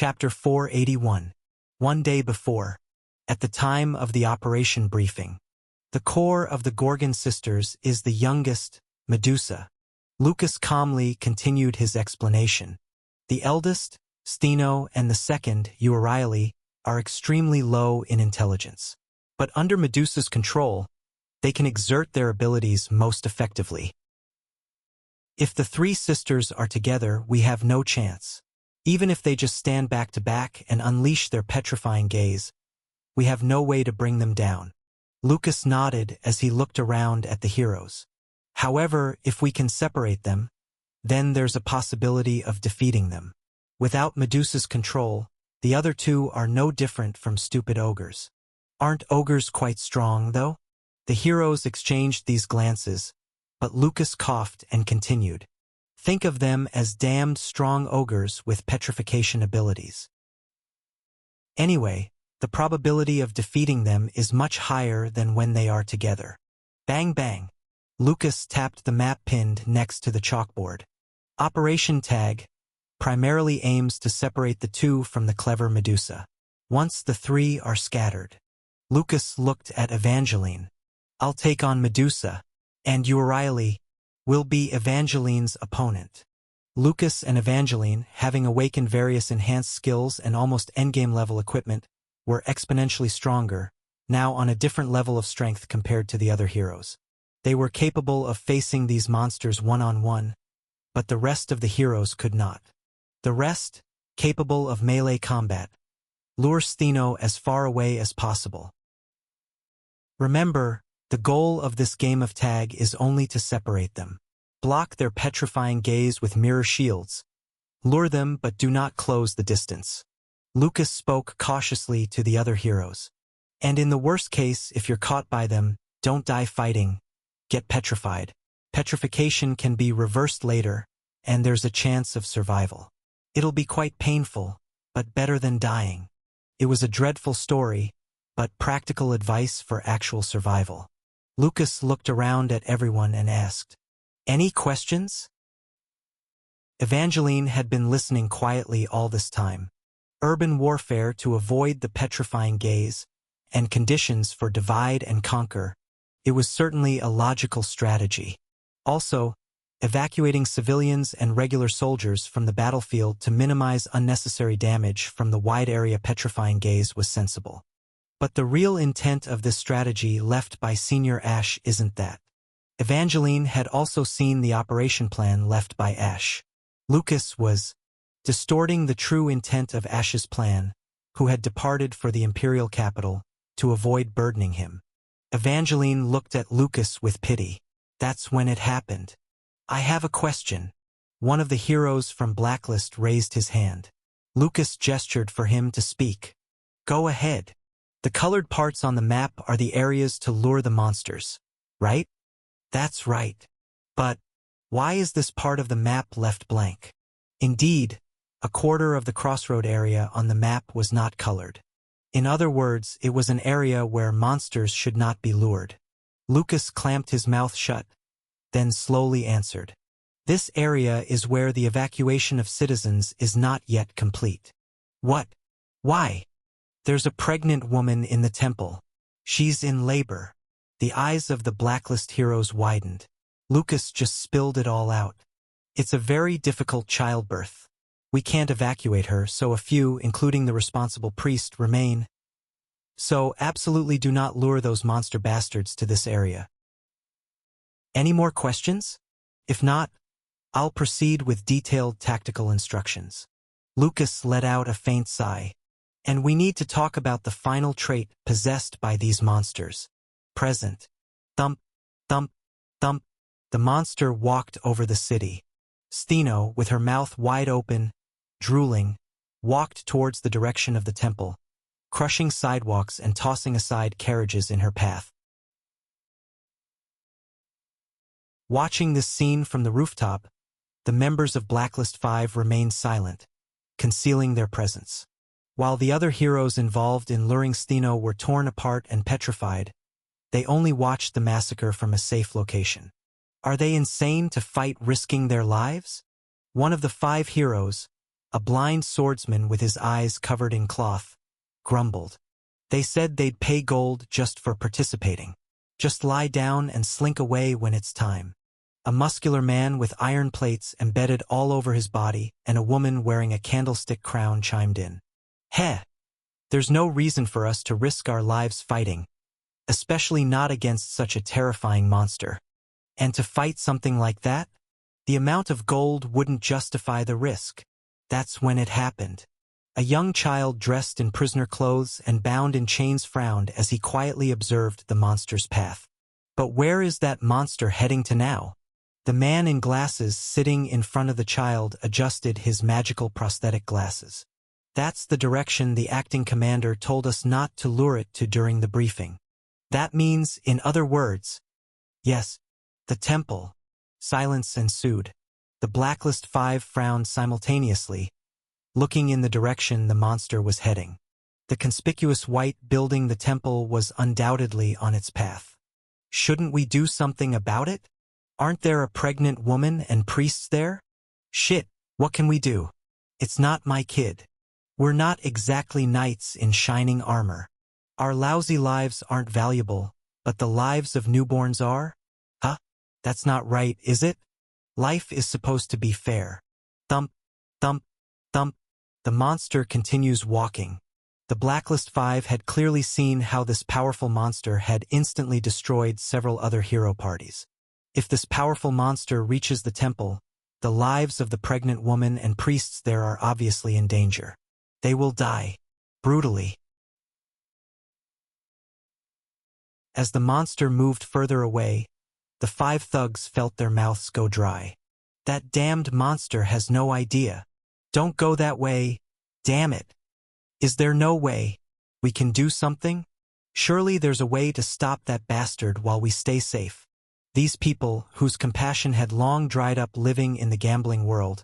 Chapter 481. One day before. At the time of the operation briefing. The core of the Gorgon sisters is the youngest, Medusa. Lucas calmly continued his explanation. The eldest, Steno, and the second, Euryale, are extremely low in intelligence. But under Medusa's control, they can exert their abilities most effectively. If the three sisters are together, we have no chance. Even if they just stand back to back and unleash their petrifying gaze, we have no way to bring them down. Lucas nodded as he looked around at the heroes. However, if we can separate them, then there's a possibility of defeating them. Without Medusa's control, the other two are no different from stupid ogres. Aren't ogres quite strong, though? The heroes exchanged these glances, but Lucas coughed and continued. Think of them as damned strong ogres with petrification abilities. Anyway, the probability of defeating them is much higher than when they are together. Bang bang. Lucas tapped the map pinned next to the chalkboard. Operation Tag primarily aims to separate the two from the clever Medusa. Once the three are scattered. Lucas looked at Evangeline. I'll take on Medusa, and Euryale will be Evangeline's opponent. Lucas and Evangeline, having awakened various enhanced skills and almost endgame level equipment, were exponentially stronger, now on a different level of strength compared to the other heroes. They were capable of facing these monsters one-on-one, but the rest of the heroes could not. The rest, capable of melee combat, lure Steno as far away as possible. Remember, the goal of this game of tag is only to separate them. Block their petrifying gaze with mirror shields. Lure them but do not close the distance. Lucas spoke cautiously to the other heroes. And in the worst case, if you're caught by them, don't die fighting. Get petrified. Petrification can be reversed later, and there's a chance of survival. It'll be quite painful, but better than dying. It was a dreadful story, but practical advice for actual survival. Lucas looked around at everyone and asked, "Any questions?" Evangeline had been listening quietly all this time. Urban warfare to avoid the petrifying gaze, and conditions for divide and conquer. It was certainly a logical strategy. Also, evacuating civilians and regular soldiers from the battlefield to minimize unnecessary damage from the wide area petrifying gaze was sensible. But the real intent of this strategy left by Senior Ash isn't that. Evangeline had also seen the operation plan left by Ash. Lucas was distorting the true intent of Ash's plan, who had departed for the imperial capital, to avoid burdening him. Evangeline looked at Lucas with pity. That's when it happened. I have a question. One of the heroes from Blacklist raised his hand. Lucas gestured for him to speak. Go ahead. The colored parts on the map are the areas to lure the monsters, right? That's right. But why is this part of the map left blank? Indeed, a quarter of the crossroad area on the map was not colored. In other words, it was an area where monsters should not be lured. Lucas clamped his mouth shut, then slowly answered. This area is where the evacuation of citizens is not yet complete. What? Why? There's a pregnant woman in the temple. She's in labor. The eyes of the Blacklist heroes widened. Lucas just spilled it all out. It's a very difficult childbirth. We can't evacuate her, so a few, including the responsible priest, remain. So absolutely do not lure those monster bastards to this area. Any more questions? If not, I'll proceed with detailed tactical instructions. Lucas let out a faint sigh. And we need to talk about the final trait possessed by these monsters. Present. Thump, thump, thump. The monster walked over the city. Steno, with her mouth wide open, drooling, walked towards the direction of the temple, crushing sidewalks and tossing aside carriages in her path. Watching this scene from the rooftop, the members of Blacklist 5 remained silent, concealing their presence. While the other heroes involved in luring Steno were torn apart and petrified, they only watched the massacre from a safe location. Are they insane to fight risking their lives? One of the 5 heroes, A blind swordsman with his eyes covered in cloth grumbled. They said they'd pay gold just for participating. Just lie down and slink away when it's time. A muscular man with iron plates embedded all over his body and a woman wearing a candlestick crown chimed in. Heh! There's no reason for us to risk our lives fighting, especially not against such a terrifying monster. And to fight something like that? The amount of gold wouldn't justify the risk. That's when it happened. A young child dressed in prisoner clothes and bound in chains frowned as he quietly observed the monster's path. But where is that monster heading to now? The man in glasses sitting in front of the child adjusted his magical prosthetic glasses. That's the direction the acting commander told us not to lure it to during the briefing. That means, in other words, yes, the temple. Silence ensued. The Blacklist 5 frowned simultaneously, looking in the direction the monster was heading. The conspicuous white building the temple was undoubtedly on its path. Shouldn't we do something about it? Aren't there a pregnant woman and priests there? Shit, what can we do? It's not my kid. We're not exactly knights in shining armor. Our lousy lives aren't valuable, but the lives of newborns are? Huh? That's not right, is it? Life is supposed to be fair. Thump, thump, thump. The monster continues walking. The Blacklist 5 had clearly seen how this powerful monster had instantly destroyed several other hero parties. If this powerful monster reaches the temple, the lives of the pregnant woman and priests there are obviously in danger. They will die. Brutally. As the monster moved further away, the 5 thugs felt their mouths go dry. That damned monster has no idea. Don't go that way. Damn it. Is there no way we can do something? Surely there's a way to stop that bastard while we stay safe. These people, whose compassion had long dried up living in the gambling world,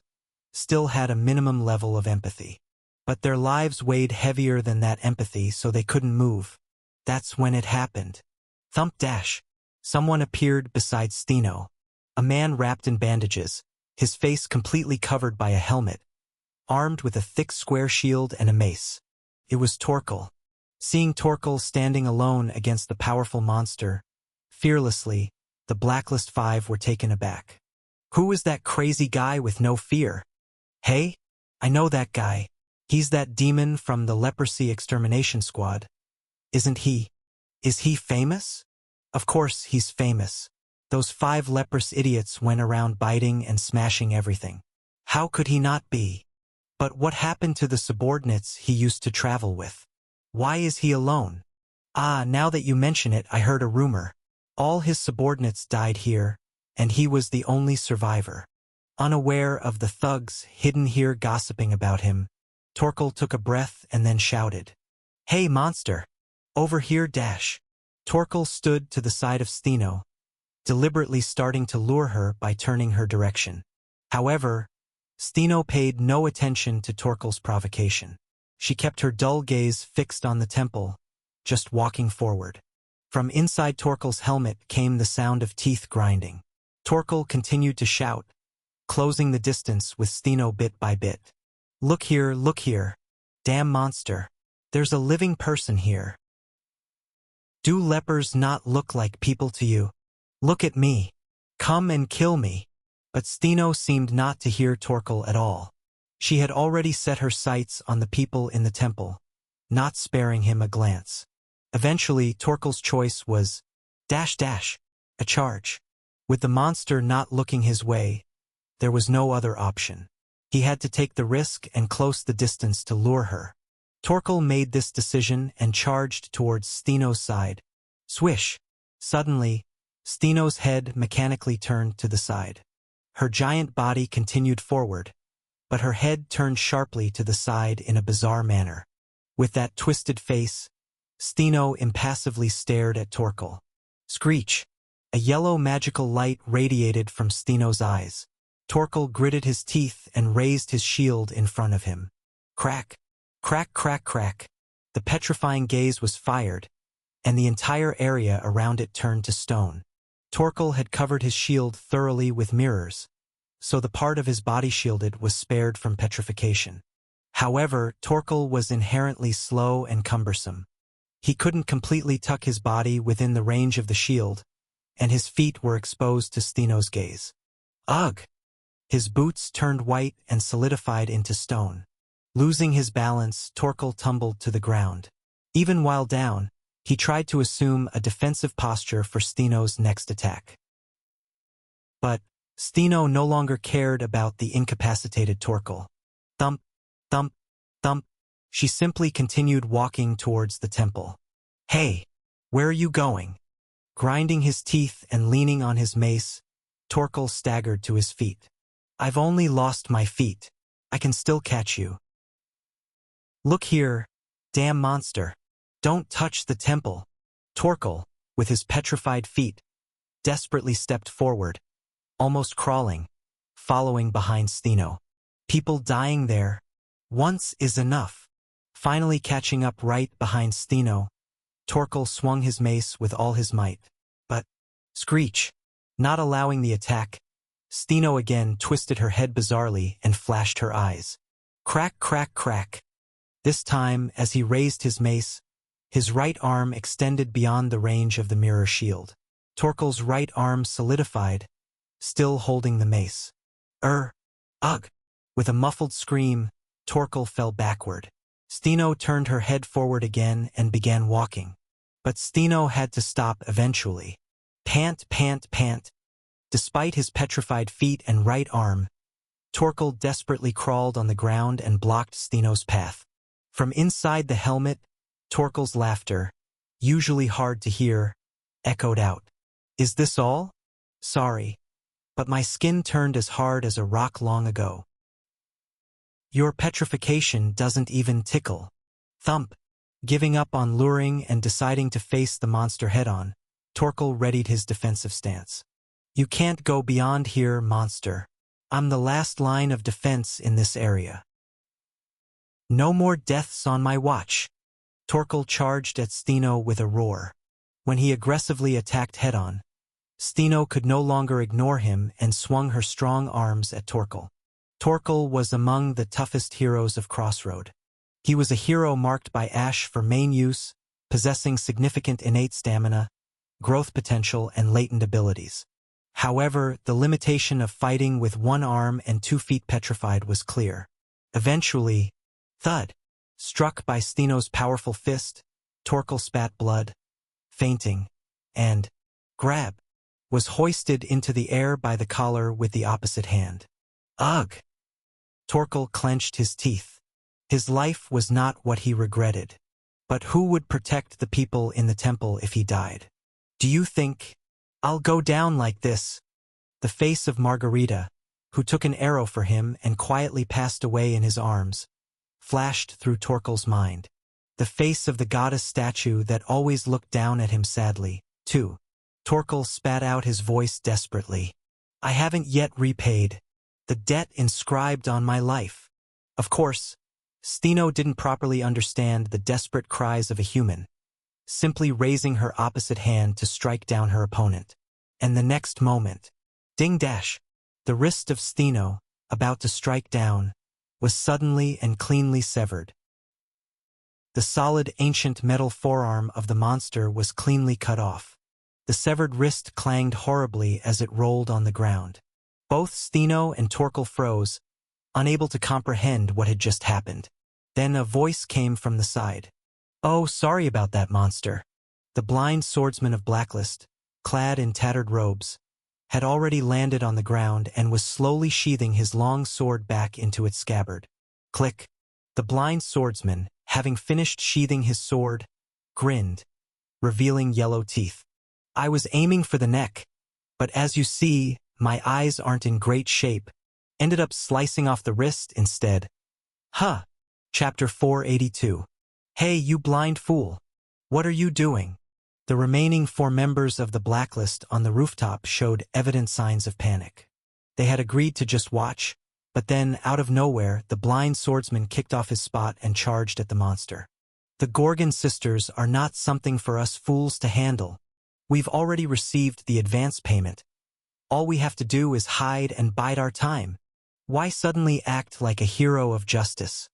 still had a minimum level of empathy. But their lives weighed heavier than that empathy, so they couldn't move. That's when it happened. Thump dash. Someone appeared beside Stino. A man wrapped in bandages, his face completely covered by a helmet, armed with a thick square shield and a mace. It was Torkel. Seeing Torkel standing alone against the powerful monster, fearlessly, the Blacklist 5 were taken aback. Who is that crazy guy with no fear? Hey? I know that guy. He's that demon from the Leprosy Extermination Squad. Isn't he? Is he famous? Of course he's famous. Those 5 leprous idiots went around biting and smashing everything. How could he not be? But what happened to the subordinates he used to travel with? Why is he alone? Ah, now that you mention it, I heard a rumor. All his subordinates died here, and he was the only survivor. Unaware of the thugs hidden here gossiping about him, Torkel took a breath and then shouted, "Hey, monster! Over here, dash!" Torkel stood to the side of Stino, deliberately starting to lure her by turning her direction. However, Stino paid no attention to Torkel's provocation. She kept her dull gaze fixed on the temple, just walking forward. From inside Torkel's helmet came the sound of teeth grinding. Torkel continued to shout, closing the distance with Stino bit by bit. Look here, damn monster. There's a living person here. Do lepers not look like people to you? Look at me. Come and kill me." But Stino seemed not to hear Torkel at all. She had already set her sights on the people in the temple, not sparing him a glance. Eventually, Torkel's choice was a charge. With the monster not looking his way, there was no other option. He had to take the risk and close the distance to lure her. Torkel made this decision and charged towards Stino's side. Swish! Suddenly, Stino's head mechanically turned to the side. Her giant body continued forward, but her head turned sharply to the side in a bizarre manner. With that twisted face, Stino impassively stared at Torkel. Screech! A yellow magical light radiated from Stino's eyes. Torkel gritted his teeth and raised his shield in front of him. Crack! Crack, crack, crack. The petrifying gaze was fired, and the entire area around it turned to stone. Torkel had covered his shield thoroughly with mirrors, so the part of his body shielded was spared from petrification. However, Torkel was inherently slow and cumbersome. He couldn't completely tuck his body within the range of the shield, and his feet were exposed to Steno's gaze. Ugh! His boots turned white and solidified into stone. Losing his balance, Torkel tumbled to the ground. Even while down, he tried to assume a defensive posture for Steno's next attack. But Steno no longer cared about the incapacitated Torkel. Thump, thump, thump. She simply continued walking towards the temple. Hey, where are you going? Grinding his teeth and leaning on his mace, Torkel staggered to his feet. I've only lost my feet. I can still catch you. Look here, damn monster. Don't touch the temple. Torkel, with his petrified feet, desperately stepped forward, almost crawling, following behind Steno. People dying there. Once is enough. Finally catching up right behind Steno, Torkel swung his mace with all his might. But, screech, not allowing the attack, Steno again twisted her head bizarrely and flashed her eyes. Crack, crack, crack. This time, as he raised his mace, his right arm extended beyond the range of the mirror shield. Torkel's right arm solidified, still holding the mace. Ugh! With a muffled scream, Torkel fell backward. Steno turned her head forward again and began walking. But Steno had to stop eventually. Pant, pant, pant. Despite his petrified feet and right arm, Torkel desperately crawled on the ground and blocked Steno's path. From inside the helmet, Torkel's laughter, usually hard to hear, echoed out. Is this all? Sorry, but my skin turned as hard as a rock long ago. Your petrification doesn't even tickle. Thump. Giving up on luring and deciding to face the monster head-on, Torkel readied his defensive stance. You can't go beyond here, monster. I'm the last line of defense in this area. No more deaths on my watch. Torkel charged at Steno with a roar. When he aggressively attacked head-on, Steno could no longer ignore him and swung her strong arms at Torkel. Torkel was among the toughest heroes of Crossroad. He was a hero marked by ash for main use, possessing significant innate stamina, growth potential, and latent abilities. However, the limitation of fighting with one arm and 2 feet petrified was clear. Eventually, thud! Struck by Steno's powerful fist, Torkel spat blood, fainting, and, grab, was hoisted into the air by the collar with the opposite hand. Ugh! Torkel clenched his teeth. His life was not what he regretted. But who would protect the people in the temple if he died? Do you think, I'll go down like this? The face of Margarita, who took an arrow for him and quietly passed away in his arms, flashed through Torkel's mind. The face of the goddess statue that always looked down at him sadly, too. Torkel spat out his voice desperately. I haven't yet repaid the debt inscribed on my life. Of course, Steno didn't properly understand the desperate cries of a human, simply raising her opposite hand to strike down her opponent. And the next moment, ding-dash, the wrist of Steno, about to strike down, was suddenly and cleanly severed. The solid ancient metal forearm of the monster was cleanly cut off. The severed wrist clanged horribly as it rolled on the ground. Both Steno and Torkel froze, unable to comprehend what had just happened. Then a voice came from the side. Oh, sorry about that, monster. The blind swordsman of Blacklist, clad in tattered robes, had already landed on the ground and was slowly sheathing his long sword back into its scabbard. Click. The blind swordsman, having finished sheathing his sword, grinned, revealing yellow teeth. I was aiming for the neck, but as you see, my eyes aren't in great shape. Ended up slicing off the wrist instead. Huh. Chapter 482. Hey, you blind fool. What are you doing? The remaining 4 members of the Blacklist on the rooftop showed evident signs of panic. They had agreed to just watch, but then, out of nowhere, the blind swordsman kicked off his spot and charged at the monster. The Gorgon sisters are not something for us fools to handle. We've already received the advance payment. All we have to do is hide and bide our time. Why suddenly act like a hero of justice?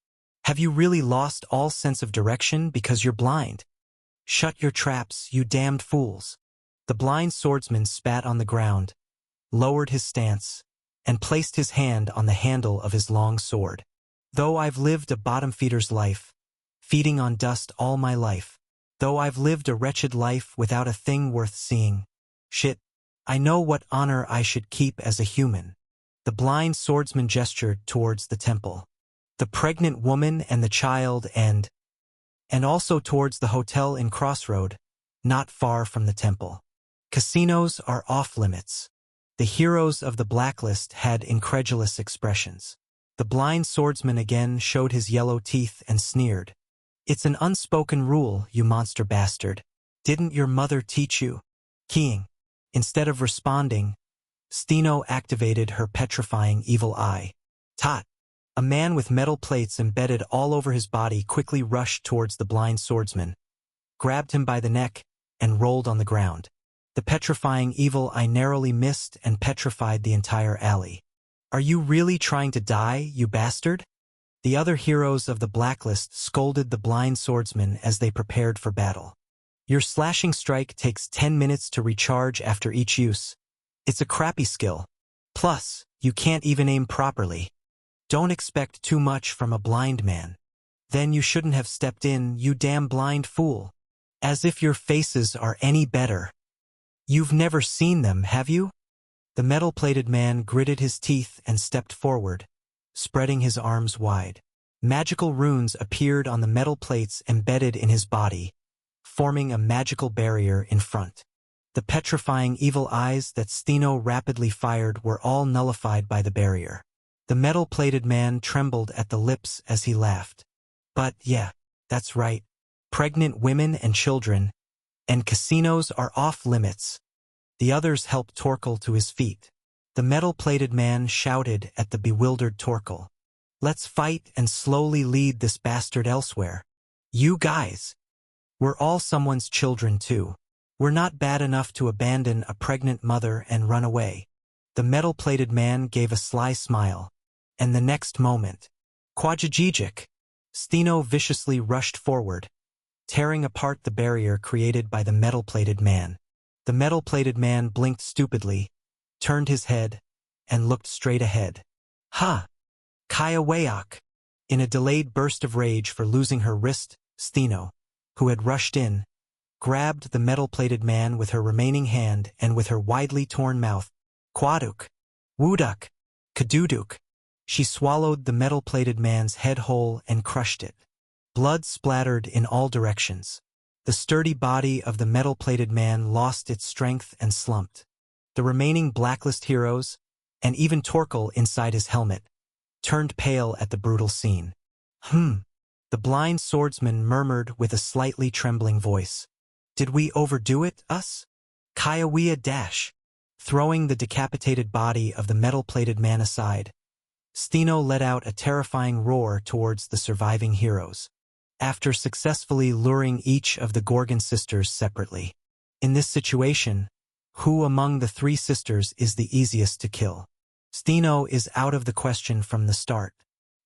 Have you really lost all sense of direction because you're blind? Shut your traps, you damned fools. The blind swordsman spat on the ground, lowered his stance, and placed his hand on the handle of his long sword. Though I've lived a bottom-feeder's life, feeding on dust all my life, though I've lived a wretched life without a thing worth seeing, shit, I know what honor I should keep as a human. The blind swordsman gestured towards the temple, the pregnant woman and the child and also towards the hotel in Crossroad, not far from the temple. Casinos are off-limits. The heroes of the blacklist had incredulous expressions. The blind swordsman again showed his yellow teeth and sneered. It's an unspoken rule, you monster bastard. Didn't your mother teach you? Keying. Instead of responding, Steno activated her petrifying evil eye. Tot. A man with metal plates embedded all over his body quickly rushed towards the blind swordsman, grabbed him by the neck, and rolled on the ground. The petrifying evil eye narrowly missed and petrified the entire alley. Are you really trying to die, you bastard? The other heroes of the blacklist scolded the blind swordsman as they prepared for battle. Your slashing strike takes 10 minutes to recharge after each use. It's a crappy skill. Plus, you can't even aim properly. Don't expect too much from a blind man. Then you shouldn't have stepped in, you damn blind fool. As if your faces are any better. You've never seen them, have you? The metal-plated man gritted his teeth and stepped forward, spreading his arms wide. Magical runes appeared on the metal plates embedded in his body, forming a magical barrier in front. The petrifying evil eyes that Steno rapidly fired were all nullified by the barrier. The metal-plated man trembled at the lips as he laughed. But yeah, that's right. Pregnant women and children, and casinos are off-limits. The others helped Torkel to his feet. The metal-plated man shouted at the bewildered Torkel. Let's fight and slowly lead this bastard elsewhere. You guys. We're all someone's children too. We're not bad enough to abandon a pregnant mother and run away. The metal-plated man gave a sly smile. And the next moment, Quajajijic, Steno viciously rushed forward, tearing apart the barrier created by the metal-plated man. The metal-plated man blinked stupidly, turned his head, and looked straight ahead. Ha! Kaya Wayok! In a delayed burst of rage for losing her wrist, Steno, who had rushed in, grabbed the metal-plated man with her remaining hand and with her widely torn mouth, Quaduk! Wooduk! Kaduduk! She swallowed the metal-plated man's head whole and crushed it. Blood splattered in all directions. The sturdy body of the metal-plated man lost its strength and slumped. The remaining blacklist heroes, and even Torkel inside his helmet, turned pale at the brutal scene. The blind swordsman murmured with a slightly trembling voice. Did we overdo it, us? Kayawea dash. Throwing the decapitated body of the metal-plated man aside, Steno let out a terrifying roar towards the surviving heroes, after successfully luring each of the Gorgon sisters separately. In this situation, who among the three sisters is the easiest to kill? Steno is out of the question from the start.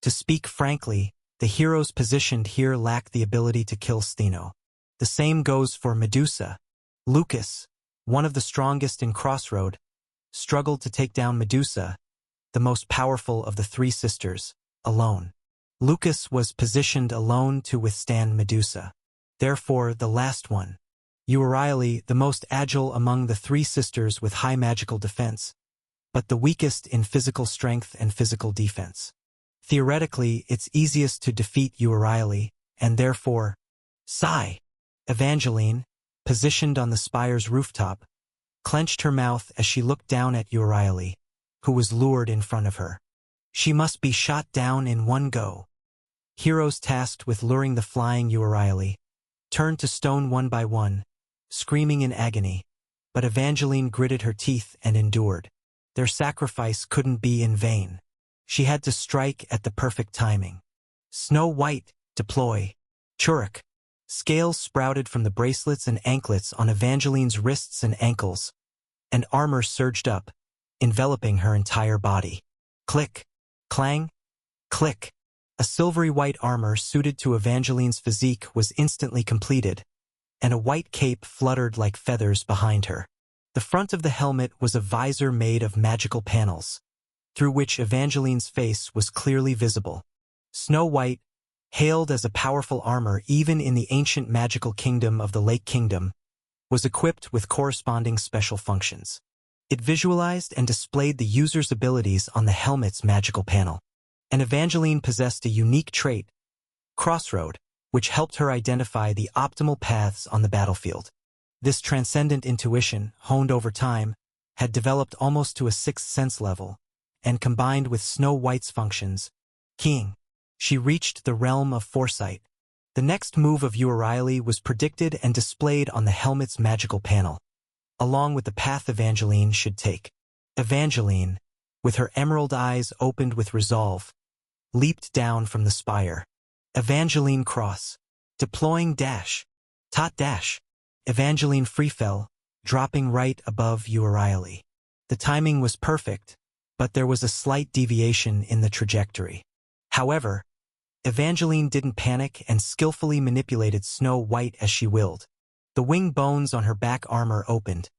To speak frankly, the heroes positioned here lack the ability to kill Steno. The same goes for Medusa. Lucas, one of the strongest in Crossroad, struggled to take down Medusa, the most powerful of the three sisters, alone. Lucas was positioned alone to withstand Medusa. Therefore, the last one, Euryale, the most agile among the three sisters with high magical defense, but the weakest in physical strength and physical defense. Theoretically, it's easiest to defeat Euryale, and therefore, sigh. Evangeline, positioned on the spire's rooftop, clenched her mouth as she looked down at Euryale, who was lured in front of her. She must be shot down in one go. Heroes tasked with luring the flying Euryale turned to stone one by one, screaming in agony, but Evangeline gritted her teeth and endured. Their sacrifice couldn't be in vain. She had to strike at the perfect timing. Snow White, deploy. Churuk. Scales sprouted from the bracelets and anklets on Evangeline's wrists and ankles, and armor surged up, enveloping her entire body. Click, clang, click. A silvery white armor suited to Evangeline's physique was instantly completed, and a white cape fluttered like feathers behind her. The front of the helmet was a visor made of magical panels, through which Evangeline's face was clearly visible. Snow White, hailed as a powerful armor even in the ancient magical kingdom of the Lake Kingdom, was equipped with corresponding special functions. It visualized and displayed the user's abilities on the helmet's magical panel. And Evangeline possessed a unique trait, Crossroad, which helped her identify the optimal paths on the battlefield. This transcendent intuition, honed over time, had developed almost to a sixth sense level, and combined with Snow White's functions, keying, she reached the realm of foresight. The next move of Euryale was predicted and displayed on the helmet's magical panel, along with the path Evangeline should take. Evangeline, with her emerald eyes opened with resolve, leaped down from the spire. Evangeline cross, deploying dash, tot dash. Evangeline freefell, dropping right above Euryale. The timing was perfect, but there was a slight deviation in the trajectory. However, Evangeline didn't panic and skillfully manipulated Snow White as she willed. The wing bones on her back armor opened,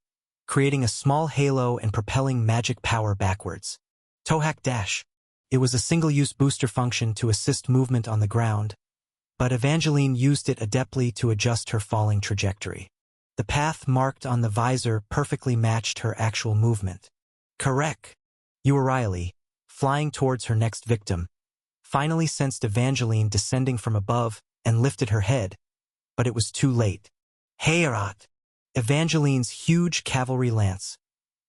creating a small halo and propelling magic power backwards. Tohack dash. It was a single-use booster function to assist movement on the ground, but Evangeline used it adeptly to adjust her falling trajectory. The path marked on the visor perfectly matched her actual movement. Correct. Euryale, flying towards her next victim, finally sensed Evangeline descending from above and lifted her head, but it was too late. Tyrant. Evangeline's huge cavalry lance,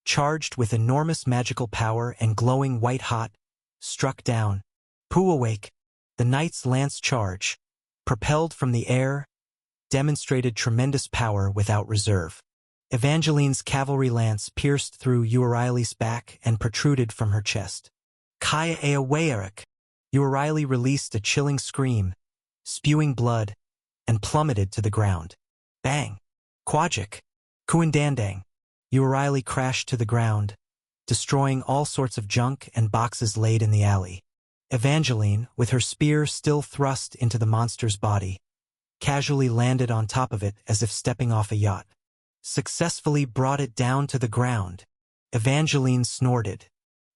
charged with enormous magical power and glowing white-hot, struck down. Pooh awake. The knight's lance charge, propelled from the air, demonstrated tremendous power without reserve. Evangeline's cavalry lance pierced through Euryale's back and protruded from her chest. Kaya Eawayarik. Euryale released a chilling scream, spewing blood, and plummeted to the ground. Bang! Quajik. Kuindandang. Euryale crashed to the ground, destroying all sorts of junk and boxes laid in the alley. Evangeline, with her spear still thrust into the monster's body, casually landed on top of it as if stepping off a yacht. Successfully brought it down to the ground. Evangeline snorted.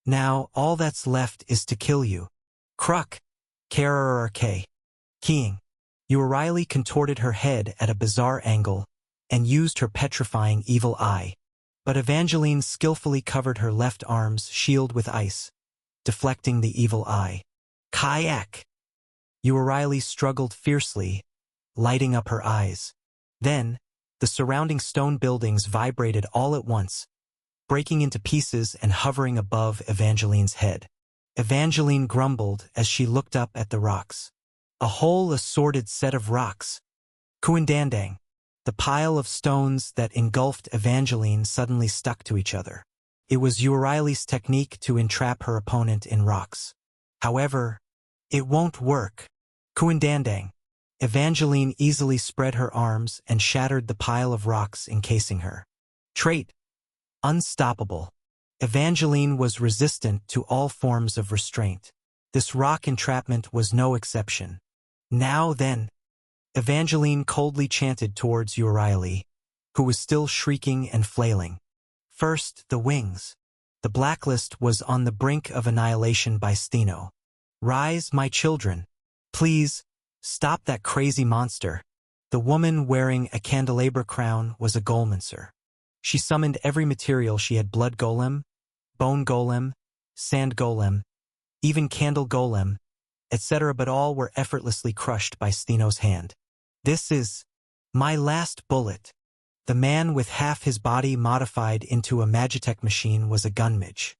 Now all that's left is to kill you. Kruk. Karark. Keying. Euryale contorted her head at a bizarre angle and used her petrifying evil eye. But Evangeline skillfully covered her left arm's shield with ice, deflecting the evil eye. Kayak. Euryale struggled fiercely, lighting up her eyes. Then, the surrounding stone buildings vibrated all at once, breaking into pieces and hovering above Evangeline's head. Evangeline grumbled as she looked up at the rocks. A whole assorted set of rocks. Kuindandang. The pile of stones that engulfed Evangeline suddenly stuck to each other. It was Euryale's technique to entrap her opponent in rocks. However, it won't work. Kuindandang. Evangeline easily spread her arms and shattered the pile of rocks encasing her. Trait. Unstoppable. Evangeline was resistant to all forms of restraint. This rock entrapment was no exception. Now then. Evangeline coldly chanted towards Euryale, who was still shrieking and flailing. First, the wings. The blacklist was on the brink of annihilation by Steno. Rise, my children. Please, stop that crazy monster. The woman wearing a candelabra crown was a golmancer. She summoned every material she had: blood golem, bone golem, sand golem, even candle golem, etc., but all were effortlessly crushed by Steno's hand. This is my last bullet. The man with half his body modified into a magitech machine was a gunmage.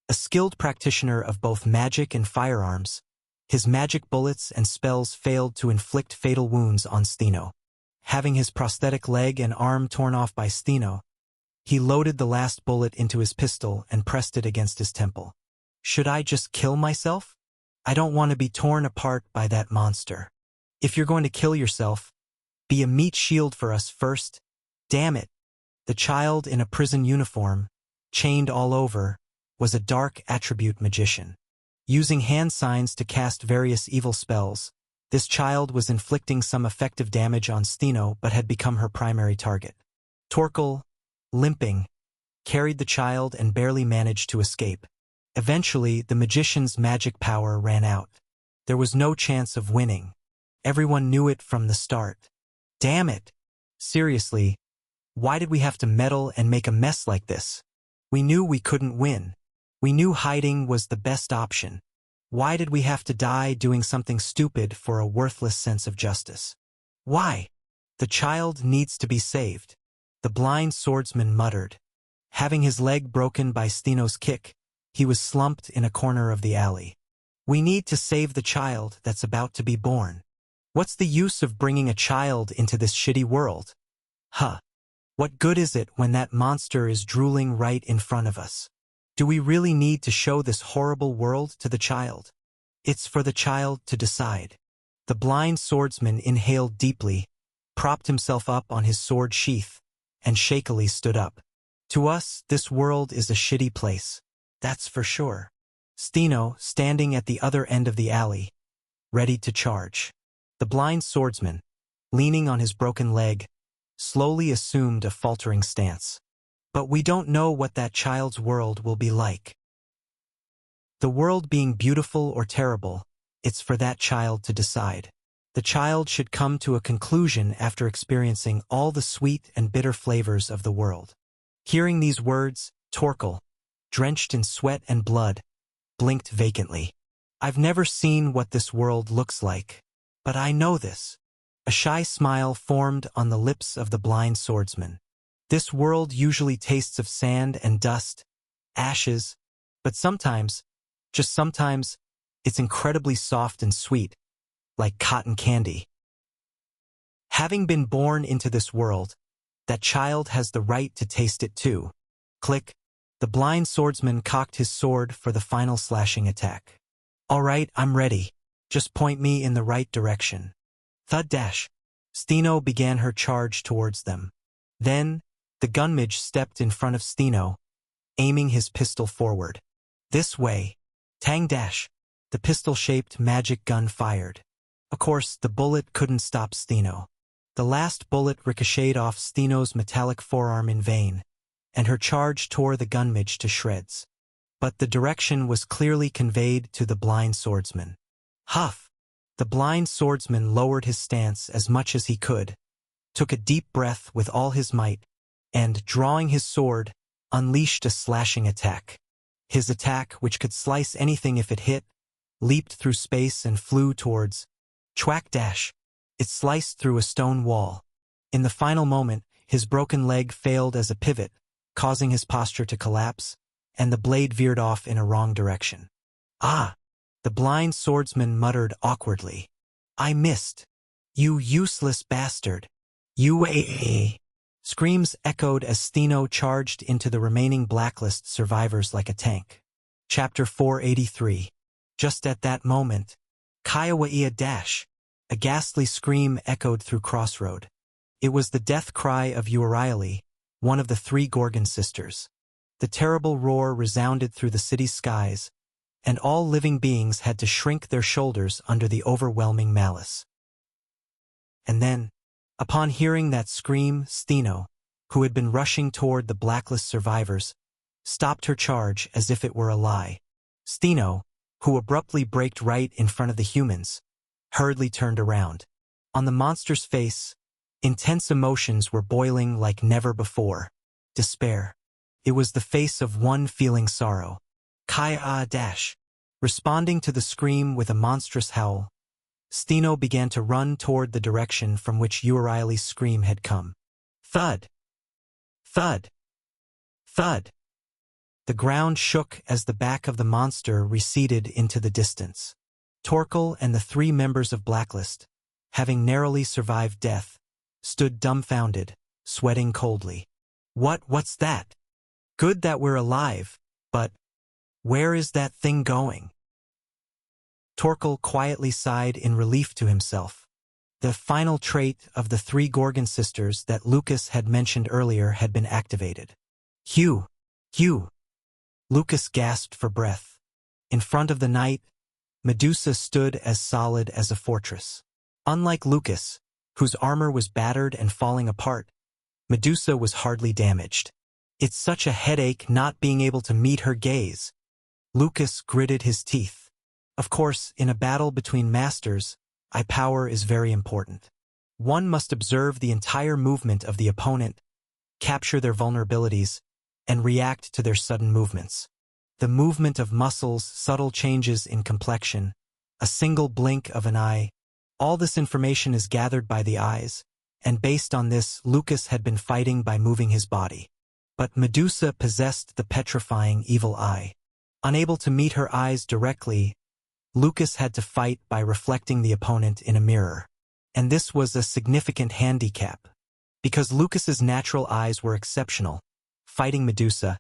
A skilled practitioner of both magic and firearms, his magic bullets and spells failed to inflict fatal wounds on Steno. Having his prosthetic leg and arm torn off by Steno, he loaded the last bullet into his pistol and pressed it against his temple. Should I just kill myself? I don't want to be torn apart by that monster. If you're going to kill yourself, be a meat shield for us first. Damn it. The child in a prison uniform, chained all over, was a dark attribute magician. Using hand signs to cast various evil spells, this child was inflicting some effective damage on Stino but had become her primary target. Torkel, limping, carried the child and barely managed to escape. Eventually, the magician's magic power ran out. There was no chance of winning. Everyone knew it from the start. Damn it! Seriously, why did we have to meddle and make a mess like this? We knew we couldn't win. We knew hiding was the best option. Why did we have to die doing something stupid for a worthless sense of justice? Why? The child needs to be saved, the blind swordsman muttered. Having his leg broken by Stino's kick, he was slumped in a corner of the alley. We need to save the child that's about to be born. What's the use of bringing a child into this shitty world? Huh. What good is it when that monster is drooling right in front of us? Do we really need to show this horrible world to the child? It's for the child to decide. The blind swordsman inhaled deeply, propped himself up on his sword sheath, and shakily stood up. To us, this world is a shitty place. That's for sure. Stino, standing at the other end of the alley, ready to charge. The blind swordsman, leaning on his broken leg, slowly assumed a faltering stance. But we don't know what that child's world will be like. The world being beautiful or terrible, it's for that child to decide. The child should come to a conclusion after experiencing all the sweet and bitter flavors of the world. Hearing these words, Torkel, drenched in sweat and blood, blinked vacantly. I've never seen what this world looks like, but I know this. A shy smile formed on the lips of the blind swordsman. This world usually tastes of sand and dust, ashes, but sometimes, just sometimes, it's incredibly soft and sweet, like cotton candy. Having been born into this world, that child has the right to taste it too. Click. The blind swordsman cocked his sword for the final slashing attack. All right, I'm ready. Just point me in the right direction. Thud dash. Stino began her charge towards them. Then, the gunmage stepped in front of Stino, aiming his pistol forward. This way. Tang dash. The pistol-shaped magic gun fired. Of course, the bullet couldn't stop Stino. The last bullet ricocheted off Stino's metallic forearm in vain, and her charge tore the gunmage to shreds. But the direction was clearly conveyed to the blind swordsman. Huff! The blind swordsman lowered his stance as much as he could, took a deep breath with all his might, and, drawing his sword, unleashed a slashing attack. His attack, which could slice anything if it hit, leaped through space and flew towards Chwack dash. It sliced through a stone wall. In the final moment, his broken leg failed as a pivot, causing his posture to collapse, and the blade veered off in a wrong direction. Ah! The blind swordsman muttered awkwardly. I missed. You useless bastard. You. Screams echoed as Stino charged into the remaining blacklist survivors like a tank. Chapter 483. Just at that moment, Kaiwa dash. A ghastly scream echoed through Crossroad. It was the death cry of Urieli, one of the three Gorgon sisters. The terrible roar resounded through the city's skies, and all living beings had to shrink their shoulders under the overwhelming malice. And then, upon hearing that scream, Stino, who had been rushing toward the blacklist survivors, stopped her charge as if it were a lie. Stino, who abruptly braked right in front of the humans, hurriedly turned around. On the monster's face, intense emotions were boiling like never before. Despair. It was the face of one feeling sorrow. Dash. Responding to the scream with a monstrous howl, Stino began to run toward the direction from which Urieli's scream had come. Thud. Thud. Thud. The ground shook as the back of the monster receded into the distance. Torkel and the three members of Blacklist, having narrowly survived death, stood dumbfounded, sweating coldly. What's that? Good that we're alive, but where is that thing going? Torkel quietly sighed in relief to himself. The final trait of the three Gorgon sisters that Lucas had mentioned earlier had been activated. Hugh. Lucas gasped for breath. In front of the knight, Medusa stood as solid as a fortress. Unlike Lucas, whose armor was battered and falling apart, Medusa was hardly damaged. It's such a headache not being able to meet her gaze. Lucas gritted his teeth. Of course, in a battle between masters, eye power is very important. One must observe the entire movement of the opponent, capture their vulnerabilities, and react to their sudden movements. The movement of muscles, subtle changes in complexion, a single blink of an eye, all this information is gathered by the eyes, and based on this, Lucas had been fighting by moving his body. But Medusa possessed the petrifying evil eye. Unable to meet her eyes directly, Lucas had to fight by reflecting the opponent in a mirror. And this was a significant handicap. Because Lucas's natural eyes were exceptional, fighting Medusa,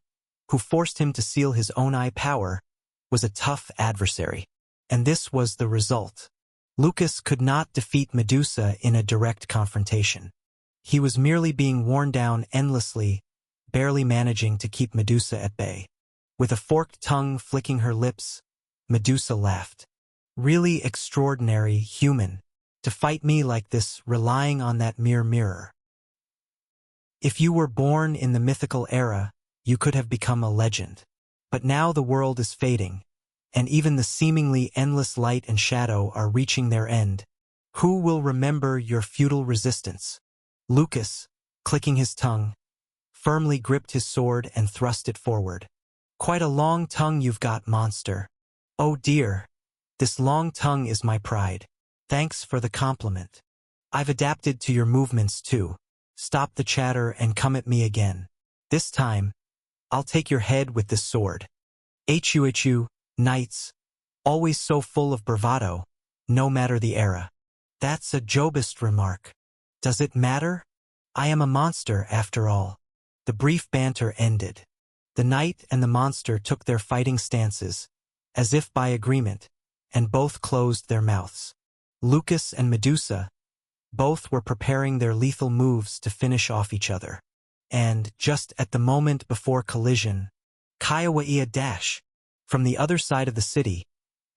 who forced him to seal his own eye power, was a tough adversary. And this was the result. Lucas could not defeat Medusa in a direct confrontation. He was merely being worn down endlessly, barely managing to keep Medusa at bay. With a forked tongue flicking her lips, Medusa laughed. Really extraordinary, human, to fight me like this, relying on that mere mirror. If you were born in the mythical era, you could have become a legend. But now the world is fading, and even the seemingly endless light and shadow are reaching their end. Who will remember your futile resistance? Lucas, clicking his tongue, firmly gripped his sword and thrust it forward. Quite a long tongue you've got, monster. Oh dear, this long tongue is my pride. Thanks for the compliment. I've adapted to your movements too. Stop the chatter and come at me again. This time, I'll take your head with this sword. HU, knights, always so full of bravado, no matter the era. That's a Jobist remark. Does it matter? I am a monster after all. The brief banter ended. The knight and the monster took their fighting stances, as if by agreement, and both closed their mouths. Lucas and Medusa, both were preparing their lethal moves to finish off each other. And, just at the moment before collision, Kaiwa dash! From the other side of the city,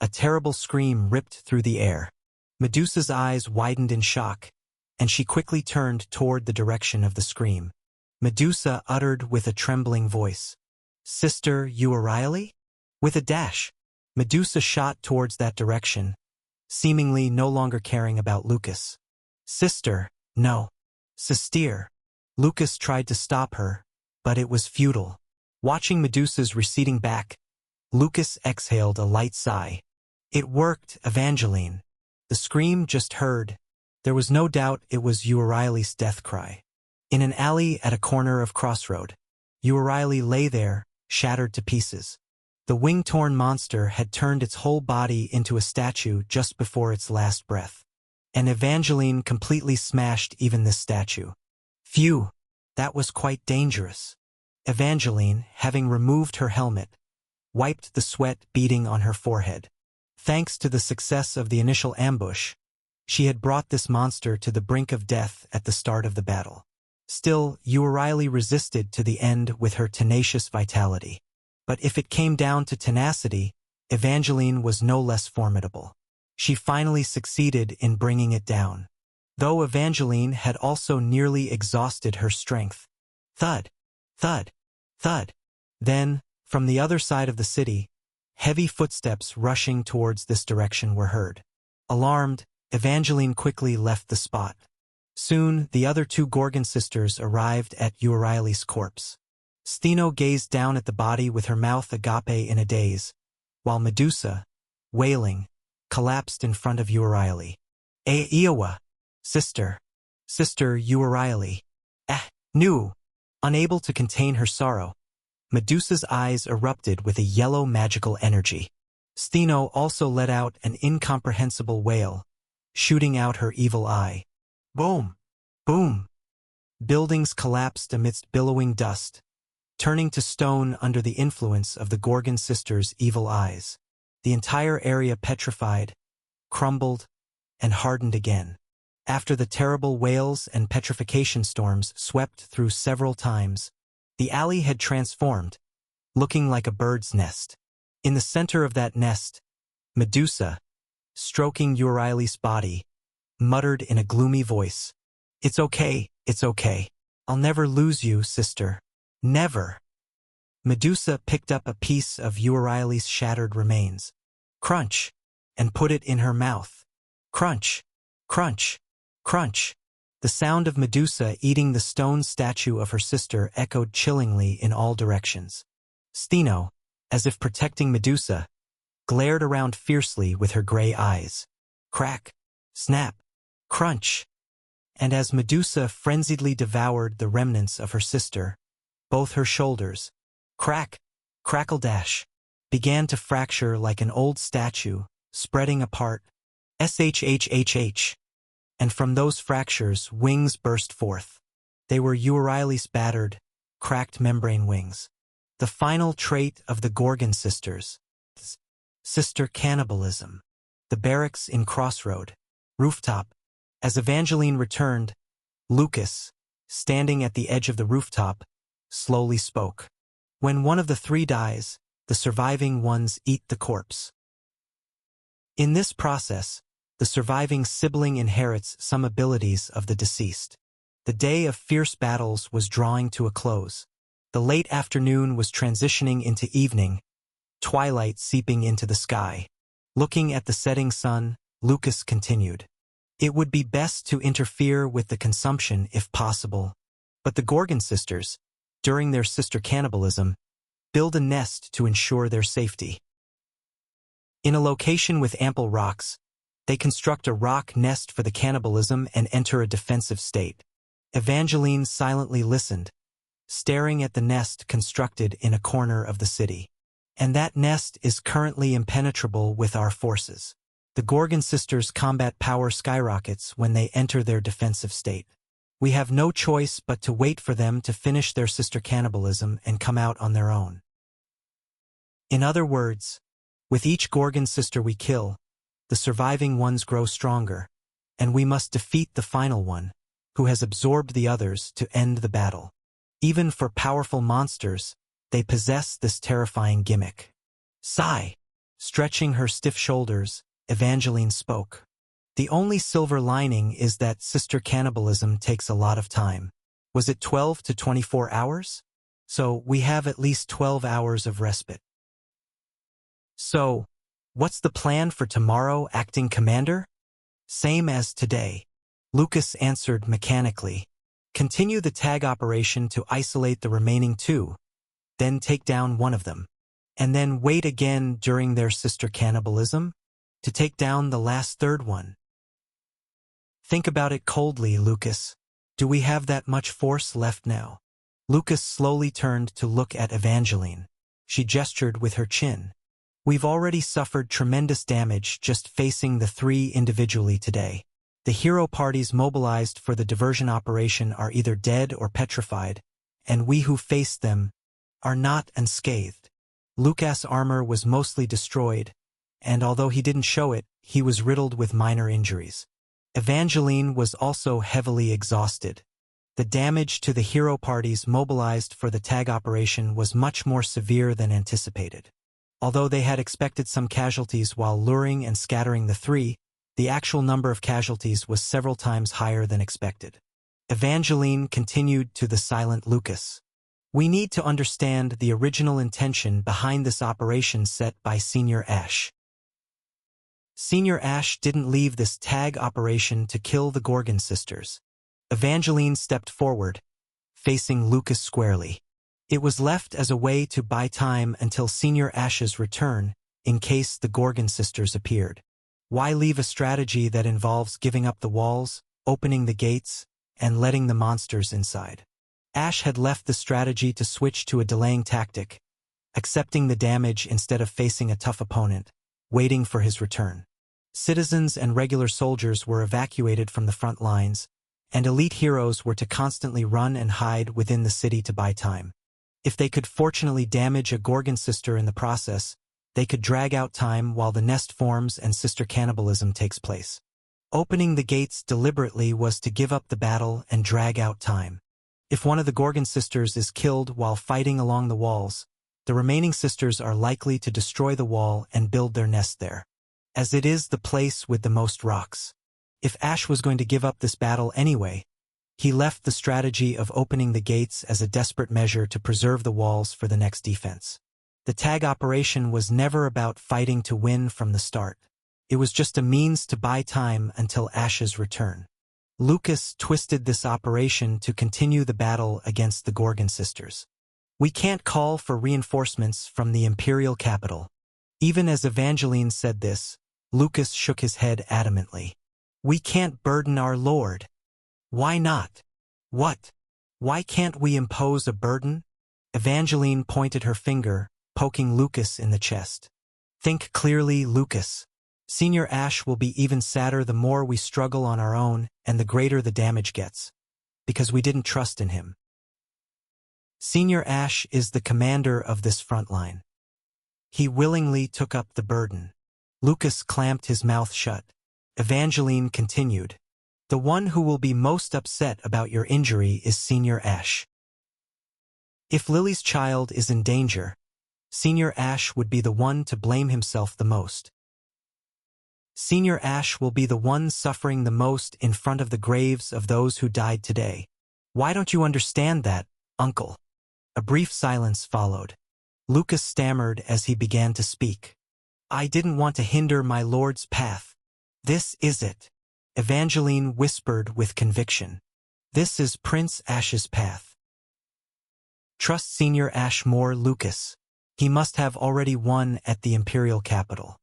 a terrible scream ripped through the air. Medusa's eyes widened in shock, and she quickly turned toward the direction of the scream. Medusa uttered with a trembling voice, "Sister Euryale?" With a dash, Medusa shot towards that direction, seemingly no longer caring about Lucas. Sister, no. Sister. Lucas tried to stop her, but it was futile. Watching Medusa's receding back, Lucas exhaled a light sigh. It worked, Evangeline. The scream just heard. There was no doubt it was Euryale's death cry. In an alley at a corner of Crossroad, Euryale lay there, shattered to pieces. The wing-torn monster had turned its whole body into a statue just before its last breath. And Evangeline completely smashed even this statue. Phew, that was quite dangerous. Evangeline, having removed her helmet, wiped the sweat beading on her forehead. Thanks to the success of the initial ambush, she had brought this monster to the brink of death at the start of the battle. Still, Euryale resisted to the end with her tenacious vitality. But if it came down to tenacity, Evangeline was no less formidable. She finally succeeded in bringing it down. Though Evangeline had also nearly exhausted her strength. Thud, thud, thud. Then, from the other side of the city, heavy footsteps rushing towards this direction were heard. Alarmed, Evangeline quickly left the spot. Soon, the other two Gorgon sisters arrived at Euryale's corpse. Stheno gazed down at the body with her mouth agape in a daze, while Medusa, wailing, collapsed in front of Euryale. Iowa! Sister! Sister Euryale! Nu! Unable to contain her sorrow, Medusa's eyes erupted with a yellow magical energy. Stheno also let out an incomprehensible wail, shooting out her evil eye. Boom! Boom! Buildings collapsed amidst billowing dust, turning to stone under the influence of the Gorgon sisters' evil eyes. The entire area petrified, crumbled, and hardened again. After the terrible wails and petrification storms swept through several times, the alley had transformed, looking like a bird's nest. In the center of that nest, Medusa, stroking Euryalus' body, muttered in a gloomy voice, "It's okay, it's okay. I'll never lose you, sister. Never." Medusa picked up a piece of Euryalus' shattered remains, crunch, and put it in her mouth. Crunch, crunch, crunch. The sound of Medusa eating the stone statue of her sister echoed chillingly in all directions. Steno, as if protecting Medusa, glared around fiercely with her gray eyes. Crack, snap, crunch. And as Medusa frenziedly devoured the remnants of her sister, both her shoulders, crack, crackle-dash, began to fracture like an old statue, spreading apart, shhhh. And from those fractures wings burst forth. They were Euryalus' battered, cracked membrane wings. The final trait of the Gorgon sisters. Sister cannibalism. The barracks in Crossroad. Rooftop. As Evangeline returned, Lucas, standing at the edge of the rooftop, slowly spoke. When one of the three dies, the surviving ones eat the corpse. In this process, the surviving sibling inherits some abilities of the deceased. The day of fierce battles was drawing to a close. The late afternoon was transitioning into evening, twilight seeping into the sky. Looking at the setting sun, Lucas continued. It would be best to interfere with the consumption if possible. But the Gorgon sisters, during their sister cannibalism, build a nest to ensure their safety. In a location with ample rocks, they construct a rock nest for the cannibalism and enter a defensive state. Evangeline silently listened, staring at the nest constructed in a corner of the city. And that nest is currently impenetrable with our forces. The Gorgon sisters' combat power skyrockets when they enter their defensive state. We have no choice but to wait for them to finish their sister cannibalism and come out on their own. In other words, with each Gorgon sister we kill, the surviving ones grow stronger, and we must defeat the final one, who has absorbed the others to end the battle. Even for powerful monsters, they possess this terrifying gimmick. Sigh. Stretching her stiff shoulders, Evangeline spoke. The only silver lining is that sister cannibalism takes a lot of time. Was it 12 to 24 hours? So we have at least 12 hours of respite. So, what's the plan for tomorrow, acting commander? Same as today. Lucas answered mechanically. Continue the tag operation to isolate the remaining two, then take down one of them, and then wait again during their sister cannibalism to take down the last third one. Think about it coldly, Lucas. Do we have that much force left now? Lucas slowly turned to look at Evangeline. She gestured with her chin. We've already suffered tremendous damage just facing the three individually today. The hero parties mobilized for the diversion operation are either dead or petrified, and we who faced them are not unscathed. Lucas' armor was mostly destroyed, and although he didn't show it, he was riddled with minor injuries. Evangeline was also heavily exhausted. The damage to the hero parties mobilized for the tag operation was much more severe than anticipated. Although they had expected some casualties while luring and scattering the three, the actual number of casualties was several times higher than expected. Evangeline continued to the silent Lucas. We need to understand the original intention behind this operation set by Senior Ash. Senior Ash didn't leave this tag operation to kill the Gorgon sisters. Evangeline stepped forward, facing Lucas squarely. It was left as a way to buy time until Senior Ash's return, in case the Gorgon sisters appeared. Why leave a strategy that involves giving up the walls, opening the gates, and letting the monsters inside? Ash had left the strategy to switch to a delaying tactic, accepting the damage instead of facing a tough opponent, waiting for his return. Citizens and regular soldiers were evacuated from the front lines, and elite heroes were to constantly run and hide within the city to buy time. If they could fortunately damage a Gorgon sister in the process, they could drag out time while the nest forms and sister cannibalism takes place. Opening the gates deliberately was to give up the battle and drag out time. If one of the Gorgon sisters is killed while fighting along the walls, The remaining sisters are likely to destroy the wall and build their nest there, as it is the place with the most rocks. If Ash was going to give up this battle anyway, he left the strategy of opening the gates as a desperate measure to preserve the walls for the next defense. The tag operation was never about fighting to win from the start. It was just a means to buy time until Ash's return. Lucas twisted this operation to continue the battle against the Gorgon sisters. We can't call for reinforcements from the imperial capital. Even as Evangeline said this, Lucas shook his head adamantly. We can't burden our lord. Why not? What? Why can't we impose a burden? Evangeline pointed her finger, poking Lucas in the chest. Think clearly, Lucas. Senior Ash will be even sadder the more we struggle on our own and the greater the damage gets, because we didn't trust in him. Senior Ash is the commander of this front line. He willingly took up the burden. Lucas clamped his mouth shut. Evangeline continued. The one who will be most upset about your injury is Senior Ash. If Lily's child is in danger, Senior Ash would be the one to blame himself the most. Senior Ash will be the one suffering the most in front of the graves of those who died today. Why don't you understand that, Uncle? A brief silence followed. Lucas stammered as he began to speak. I didn't want to hinder my lord's path. This is it. Evangeline whispered with conviction. This is Prince Ash's path. Trust Senior Ash more, Lucas. He must have already won at the imperial capital.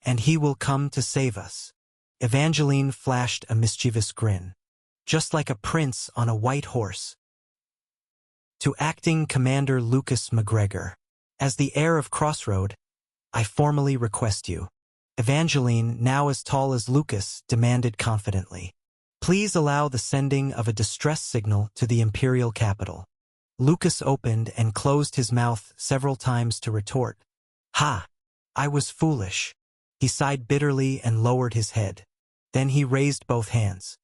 And he will come to save us. Evangeline flashed a mischievous grin. Just like a prince on a white horse. To Acting Commander Lucas McGregor. As the heir of Crossroad, I formally request you. Evangeline, now as tall as Lucas, demanded confidently. Please allow the sending of a distress signal to the imperial capital. Lucas opened and closed his mouth several times to retort. Ha! I was foolish. He sighed bitterly and lowered his head. Then he raised both hands.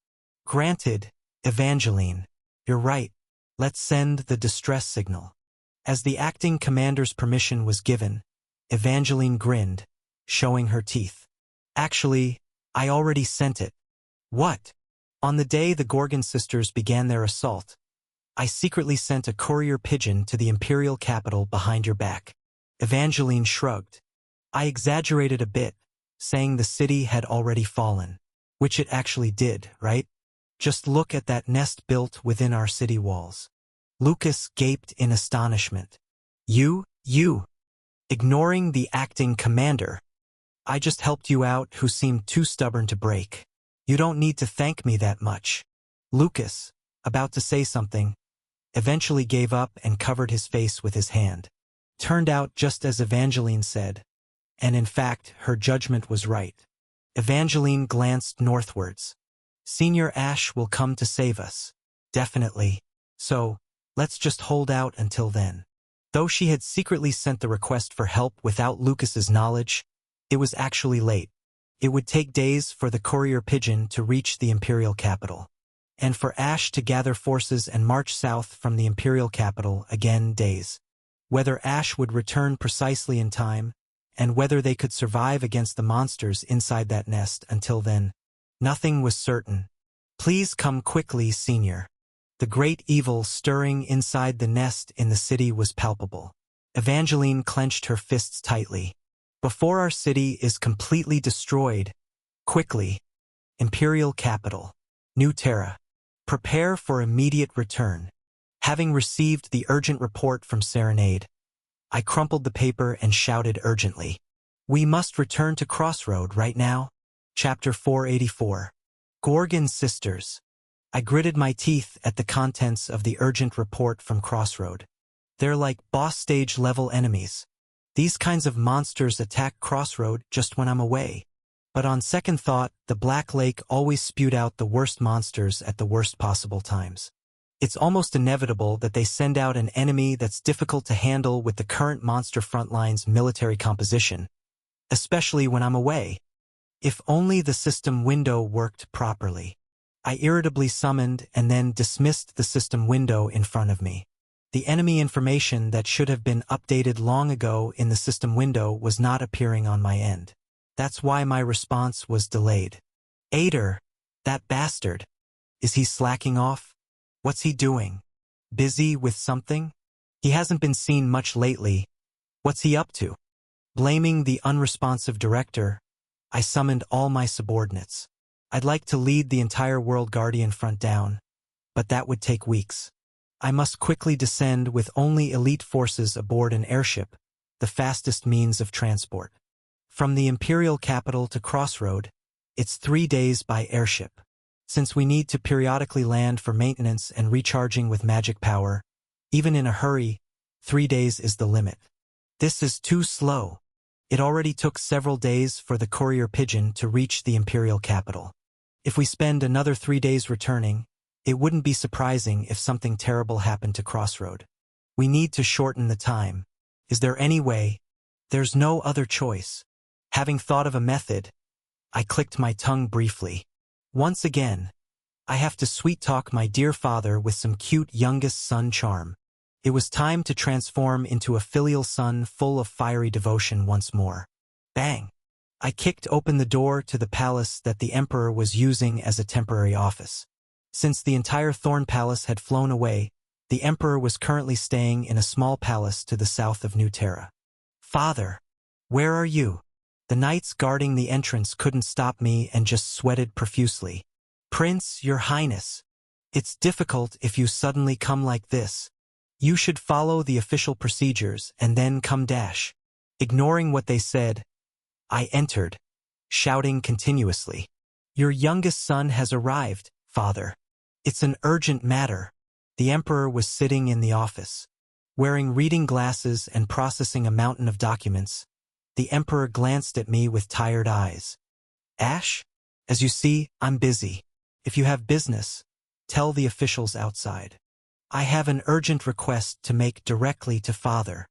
Granted, Evangeline. You're right. Let's send the distress signal. As the acting commander's permission was given, Evangeline grinned, showing her teeth. Actually, I already sent it. What? On the day the Gorgon sisters began their assault, I secretly sent a courier pigeon to the imperial capital behind your back. Evangeline shrugged. I exaggerated a bit, saying the city had already fallen. Which it actually did, right? Just look at that nest built within our city walls. Lucas gaped in astonishment. You? Ignoring the acting commander. I just helped you out who seemed too stubborn to break. You don't need to thank me that much. Lucas, about to say something, eventually gave up and covered his face with his hand. Turned out just as Evangeline said. And in fact, her judgment was right. Evangeline glanced northwards. Senior Ash will come to save us. Definitely. So, let's just hold out until then. Though she had secretly sent the request for help without Lucas's knowledge, it was actually late. It would take days for the courier pigeon to reach the imperial capital. And for Ash to gather forces and march south from the imperial capital, again days. Whether Ash would return precisely in time, and whether they could survive against the monsters inside that nest until then, nothing was certain. Please come quickly, Senior. The great evil stirring inside the nest in the city was palpable. Evangeline clenched her fists tightly. Before our city is completely destroyed, quickly, imperial capital, New Terra. Prepare for immediate return. Having received the urgent report from Serenade, I crumpled the paper and shouted urgently. We must return to Crossroad right now. Chapter 484. Gorgon Sisters. I gritted my teeth at the contents of the urgent report from Crossroad. They're like boss stage level enemies. These kinds of monsters attack Crossroad just when I'm away. But on second thought, the Black Lake always spewed out the worst monsters at the worst possible times. It's almost inevitable that they send out an enemy that's difficult to handle with the current monster frontline's military composition, especially when I'm away. If only the system window worked properly. I irritably summoned and then dismissed the system window in front of me. The enemy information that should have been updated long ago in the system window was not appearing on my end. That's why my response was delayed. Ader, that bastard. Is he slacking off? What's he doing? Busy with something? He hasn't been seen much lately. What's he up to? Blaming the unresponsive director, I summoned all my subordinates. I'd like to lead the entire World Guardian front down, but that would take weeks. I must quickly descend with only elite forces aboard an airship, the fastest means of transport. From the Imperial capital to Crossroad, it's 3 days by airship. Since we need to periodically land for maintenance and recharging with magic power, even in a hurry, 3 days is the limit. This is too slow. It already took several days for the courier pigeon to reach the Imperial capital. If we spend another 3 days returning, it wouldn't be surprising if something terrible happened to Crossroad. We need to shorten the time. Is there any way? There's no other choice. Having thought of a method, I clicked my tongue briefly. Once again, I have to sweet-talk my dear father with some cute youngest son charm. It was time to transform into a filial son full of fiery devotion once more. Bang! I kicked open the door to the palace that the Emperor was using as a temporary office. Since the entire Thorn Palace had flown away, the Emperor was currently staying in a small palace to the south of New Terra. Father, where are you? The knights guarding the entrance couldn't stop me and just sweated profusely. Prince, Your Highness, it's difficult if you suddenly come like this. You should follow the official procedures and then come dash. Ignoring what they said, I entered, shouting continuously. Your youngest son has arrived, father. It's an urgent matter. The Emperor was sitting in the office. Wearing reading glasses and processing a mountain of documents, the Emperor glanced at me with tired eyes. Ash, as you see, I'm busy. If you have business, tell the officials outside. I have an urgent request to make directly to father.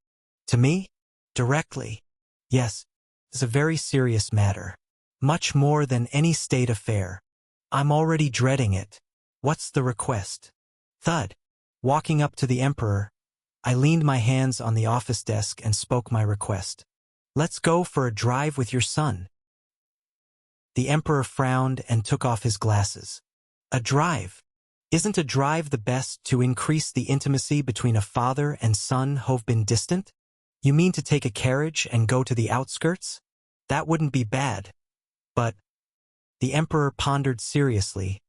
To me? Directly? Yes, it's a very serious matter. Much more than any state affair. I'm already dreading it. What's the request? Thud. Walking up to the Emperor, I leaned my hands on the office desk and spoke my request. Let's go for a drive with your son. The Emperor frowned and took off his glasses. A drive? Isn't a drive the best to increase the intimacy between a father and son who've been distant? You mean to take a carriage and go to the outskirts? That wouldn't be bad. But the Emperor pondered seriously,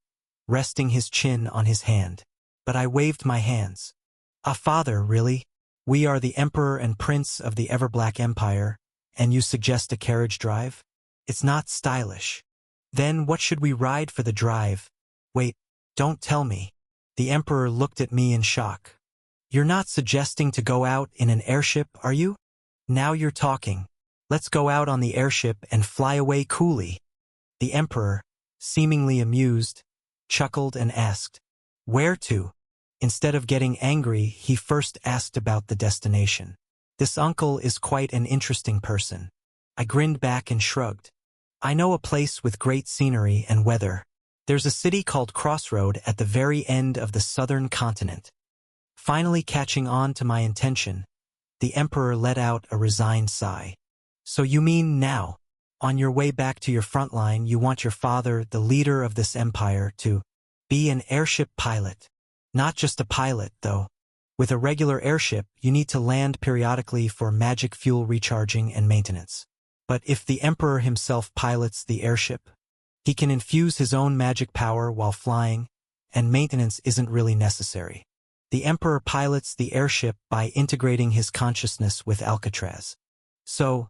resting his chin on his hand. But I waved my hands. Father, really? We are the Emperor and Prince of the Everblack Empire, and you suggest a carriage drive? It's not stylish. Then what should we ride for the drive? Wait, don't tell me. The Emperor looked at me in shock. You're not suggesting to go out in an airship, are you? Now you're talking. Let's go out on the airship and fly away coolly. The Emperor, seemingly amused, chuckled and asked, where to? Instead of getting angry, he first asked about the destination. This uncle is quite an interesting person. I grinned back and shrugged. I know a place with great scenery and weather. There's a city called Crossroad at the very end of the southern continent. Finally catching on to my intention, the Emperor let out a resigned sigh. So you mean now, on your way back to your front line, you want your father, the leader of this empire, to be an airship pilot? Not just a pilot, though. With a regular airship, you need to land periodically for magic fuel recharging and maintenance. But if the Emperor himself pilots the airship, he can infuse his own magic power while flying, and maintenance isn't really necessary. The Emperor pilots the airship by integrating his consciousness with Alcatraz. So,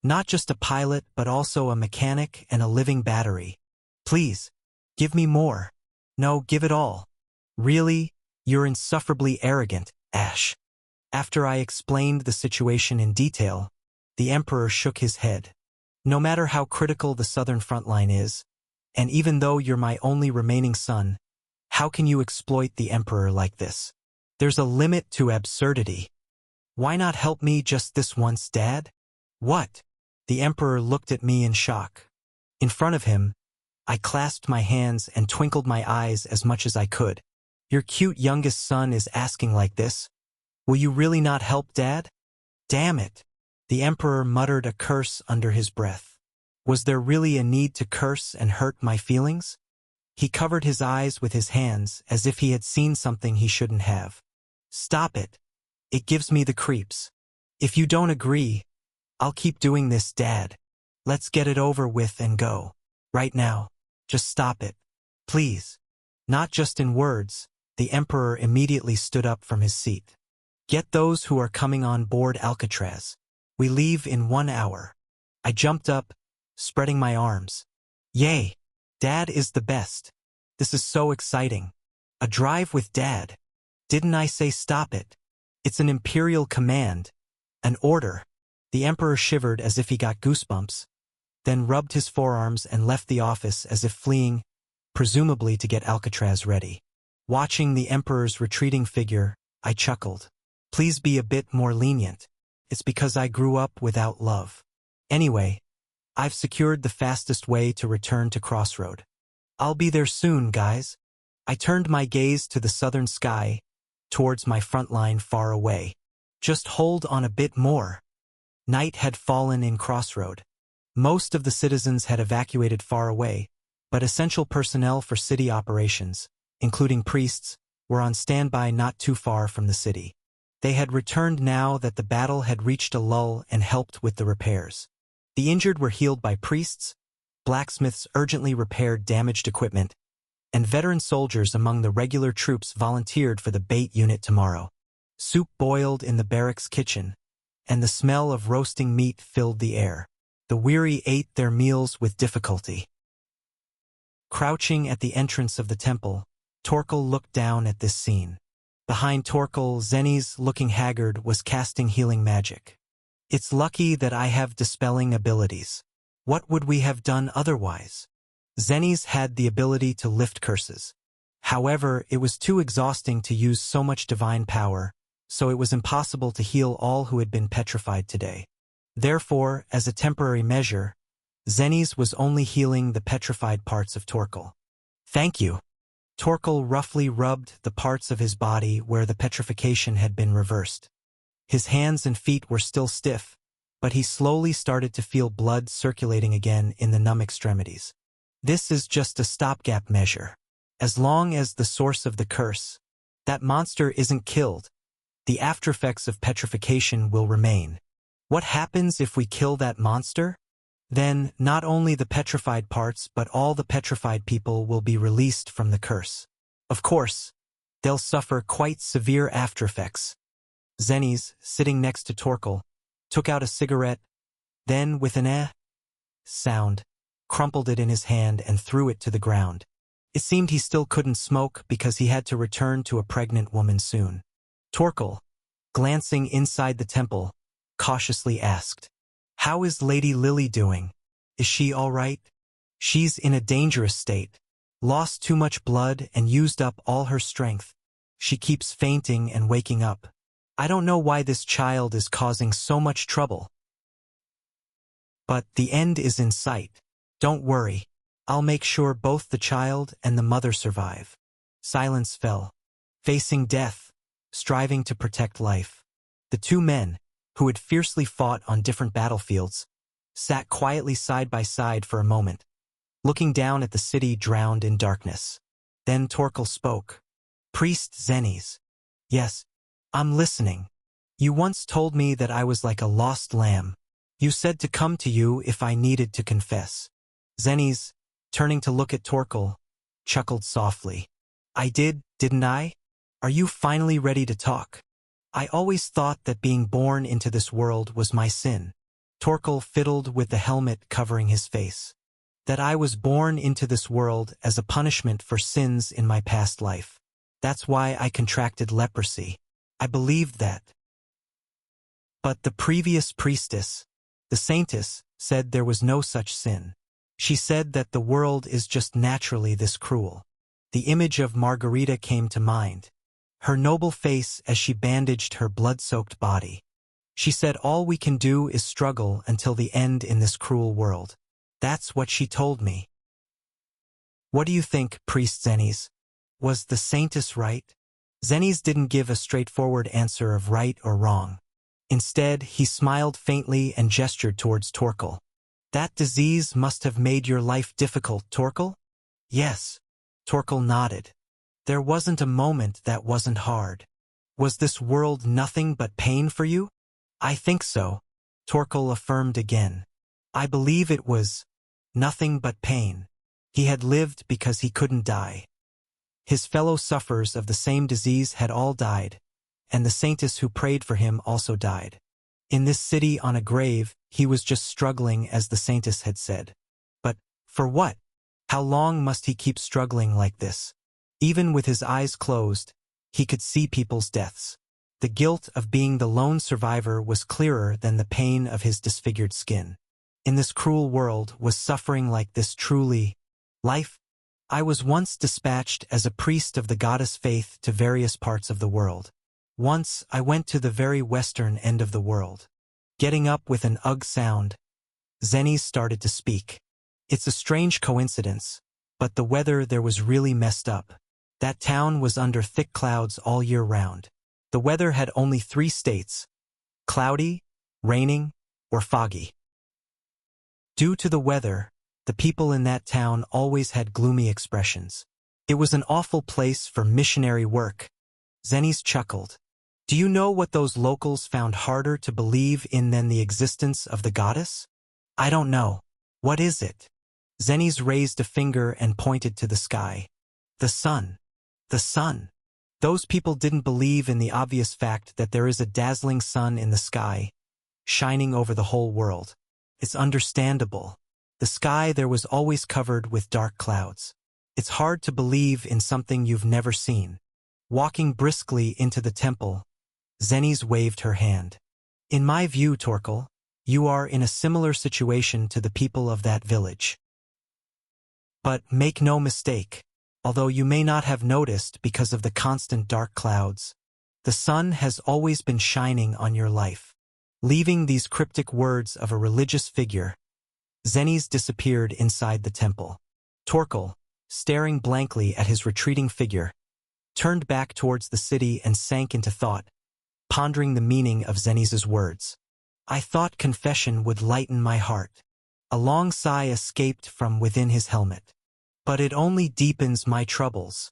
not just a pilot but also a mechanic and a living battery. Please, give me more. No, give it all. Really? You're insufferably arrogant, Ash. After I explained the situation in detail, the Emperor shook his head. No matter how critical the southern front line is, and even though you're my only remaining son, how can you exploit the Emperor like this? There's a limit to absurdity. Why not help me just this once, Dad? What? The Emperor looked at me in shock. In front of him, I clasped my hands and twinkled my eyes as much as I could. Your cute youngest son is asking like this? Will you really not help, Dad? Damn it! The Emperor muttered a curse under his breath. Was there really a need to curse and hurt my feelings? He covered his eyes with his hands as if he had seen something he shouldn't have. Stop it. It gives me the creeps. If you don't agree, I'll keep doing this, Dad. Let's get it over with and go. Right now. Just stop it. Please. Not just in words, the Emperor immediately stood up from his seat. Get those who are coming on board Alcatraz. We leave in 1 hour. I jumped up, spreading my arms. Yay! Dad is the best. This is so exciting. A drive with Dad. Didn't I say stop it? It's an imperial command. An order. The Emperor shivered as if he got goosebumps, then rubbed his forearms and left the office as if fleeing, presumably to get Alcatraz ready. Watching the Emperor's retreating figure, I chuckled. Please be a bit more lenient. It's because I grew up without love. Anyway, I've secured the fastest way to return to Crossroad. I'll be there soon, guys. I turned my gaze to the southern sky, towards my front line far away. Just hold on a bit more. Night had fallen in Crossroad. Most of the citizens had evacuated far away, but essential personnel for city operations, including priests, were on standby not too far from the city. They had returned now that the battle had reached a lull and helped with the repairs. The injured were healed by priests, blacksmiths urgently repaired damaged equipment, and veteran soldiers among the regular troops volunteered for the bait unit tomorrow. Soup boiled in the barracks kitchen, and the smell of roasting meat filled the air. The weary ate their meals with difficulty. Crouching at the entrance of the temple, Torkel looked down at this scene. Behind Torkel, Zenny's, looking haggard, was casting healing magic. It's lucky that I have dispelling abilities. What would we have done otherwise? Zenny's had the ability to lift curses. However, it was too exhausting to use so much divine power, so it was impossible to heal all who had been petrified today. Therefore, as a temporary measure, Zenny's was only healing the petrified parts of Torkel. Thank you. Torkel roughly rubbed the parts of his body where the petrification had been reversed. His hands and feet were still stiff, but he slowly started to feel blood circulating again in the numb extremities. This is just a stopgap measure. As long as the source of the curse, that monster, isn't killed, the aftereffects of petrification will remain. What happens if we kill that monster? Then, not only the petrified parts but all the petrified people will be released from the curse. Of course, they'll suffer quite severe aftereffects. Zenny's, sitting next to Torkel, took out a cigarette, then with an sound, crumpled it in his hand and threw it to the ground. It seemed he still couldn't smoke because he had to return to a pregnant woman soon. Torkel, glancing inside the temple, cautiously asked, "How is Lady Lily doing? Is she all right?" "She's in a dangerous state. Lost too much blood and used up all her strength. She keeps fainting and waking up. I don't know why this child is causing so much trouble. But the end is in sight. Don't worry. I'll make sure both the child and the mother survive." Silence fell. Facing death, striving to protect life. The two men, who had fiercely fought on different battlefields, sat quietly side by side for a moment, looking down at the city drowned in darkness. Then Torkel spoke. "Priest Zenny's." "Yes, I'm listening. You once told me that I was like a lost lamb. You said to come to you if I needed to confess." Zenny's, turning to look at Torkel, chuckled softly. "I did, didn't I? Are you finally ready to talk? I always thought that being born into this world was my sin." Torkel fiddled with the helmet covering his face. "That I was born into this world as a punishment for sins in my past life. That's why I contracted leprosy. I believed that. But the previous priestess, the saintess, said there was no such sin. She said that the world is just naturally this cruel." The image of Margarita came to mind. Her noble face as she bandaged her blood-soaked body. She said all we can do is struggle until the end in this cruel world. That's what she told me. What do you think, Priest Zenny's? Was the saintess right? Xennies didn't give a straightforward answer of right or wrong. Instead, he smiled faintly and gestured towards Torkel. That disease must have made your life difficult, Torkel? Yes. Torkel nodded. There wasn't a moment that wasn't hard. Was this world nothing but pain for you? I think so, Torkel affirmed again. I believe it was nothing but pain. He had lived because he couldn't die. His fellow sufferers of the same disease had all died, and the saintess who prayed for him also died. In this city on a grave, he was just struggling as the saintess had said. But, for what? How long must he keep struggling like this? Even with his eyes closed, he could see people's deaths. The guilt of being the lone survivor was clearer than the pain of his disfigured skin. In this cruel world, was suffering like this truly life? I was once dispatched as a priest of the goddess Faith to various parts of the world. Once I went to the very western end of the world. Getting up with an ugh sound, Xennies started to speak. It's a strange coincidence, but the weather there was really messed up. That town was under thick clouds all year round. The weather had only 3 states: cloudy, raining, or foggy. Due to the weather, the people in that town always had gloomy expressions. It was an awful place for missionary work. Xennies chuckled. Do you know what those locals found harder to believe in than the existence of the goddess? I don't know. What is it? Xennies raised a finger and pointed to the sky. The sun. The sun. Those people didn't believe in the obvious fact that there is a dazzling sun in the sky, shining over the whole world. It's understandable. The sky there was always covered with dark clouds. It's hard to believe in something you've never seen. Walking briskly into the temple, Xennies waved her hand. In my view, Torkel, you are in a similar situation to the people of that village. But make no mistake, although you may not have noticed because of the constant dark clouds, the sun has always been shining on your life. Leaving these cryptic words of a religious figure, Xennies disappeared inside the temple. Torkel, staring blankly at his retreating figure, turned back towards the city and sank into thought, pondering the meaning of Xennies' words. I thought confession would lighten my heart. A long sigh escaped from within his helmet. But it only deepens my troubles.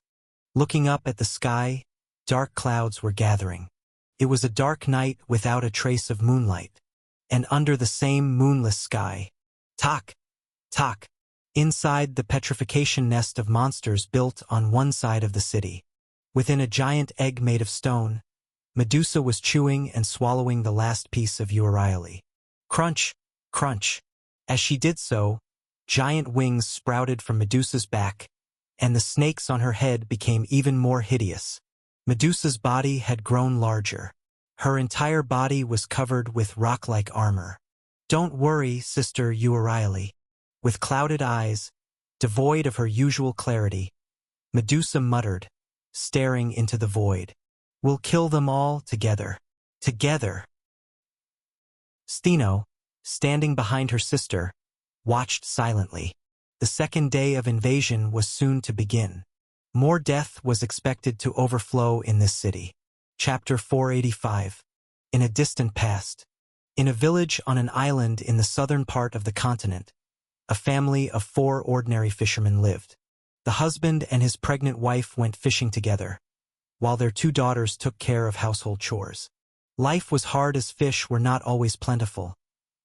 Looking up at the sky, dark clouds were gathering. It was a dark night without a trace of moonlight. And under the same moonless sky, tock, tock, inside the petrification nest of monsters built on one side of the city. Within a giant egg made of stone, Medusa was chewing and swallowing the last piece of Euryale. Crunch, crunch. As she did so, giant wings sprouted from Medusa's back, and the snakes on her head became even more hideous. Medusa's body had grown larger. Her entire body was covered with rock-like armor. Don't worry, Sister Euryale. With clouded eyes, devoid of her usual clarity, Medusa muttered, staring into the void. We'll kill them all together. Together. Steno, standing behind her sister, watched silently. The second day of invasion was soon to begin. More death was expected to overflow in this city. Chapter 485. In a distant past. In a village on an island in the southern part of the continent, a family of 4 ordinary fishermen lived. The husband and his pregnant wife went fishing together, while their 2 daughters took care of household chores. Life was hard as fish were not always plentiful,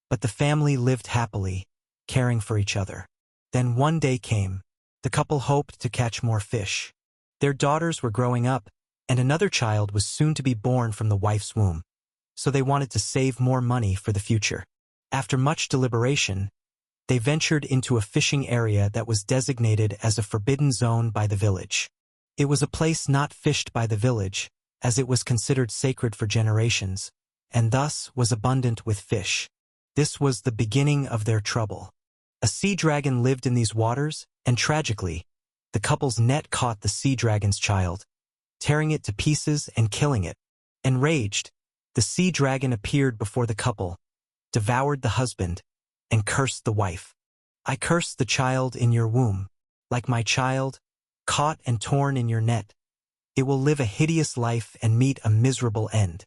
but the family lived happily, caring for each other. Then one day came. The couple hoped to catch more fish. Their daughters were growing up, and another child was soon to be born from the wife's womb. So they wanted to save more money for the future. After much deliberation, they ventured into a fishing area that was designated as a forbidden zone by the village. It was a place not fished by the village, as it was considered sacred for generations, and thus was abundant with fish. This was the beginning of their trouble. A sea dragon lived in these waters, and tragically, the couple's net caught the sea dragon's child, tearing it to pieces and killing it. Enraged, the sea dragon appeared before the couple, devoured the husband, and cursed the wife. I cursed the child in your womb, like my child, caught and torn in your net. It will live a hideous life and meet a miserable end.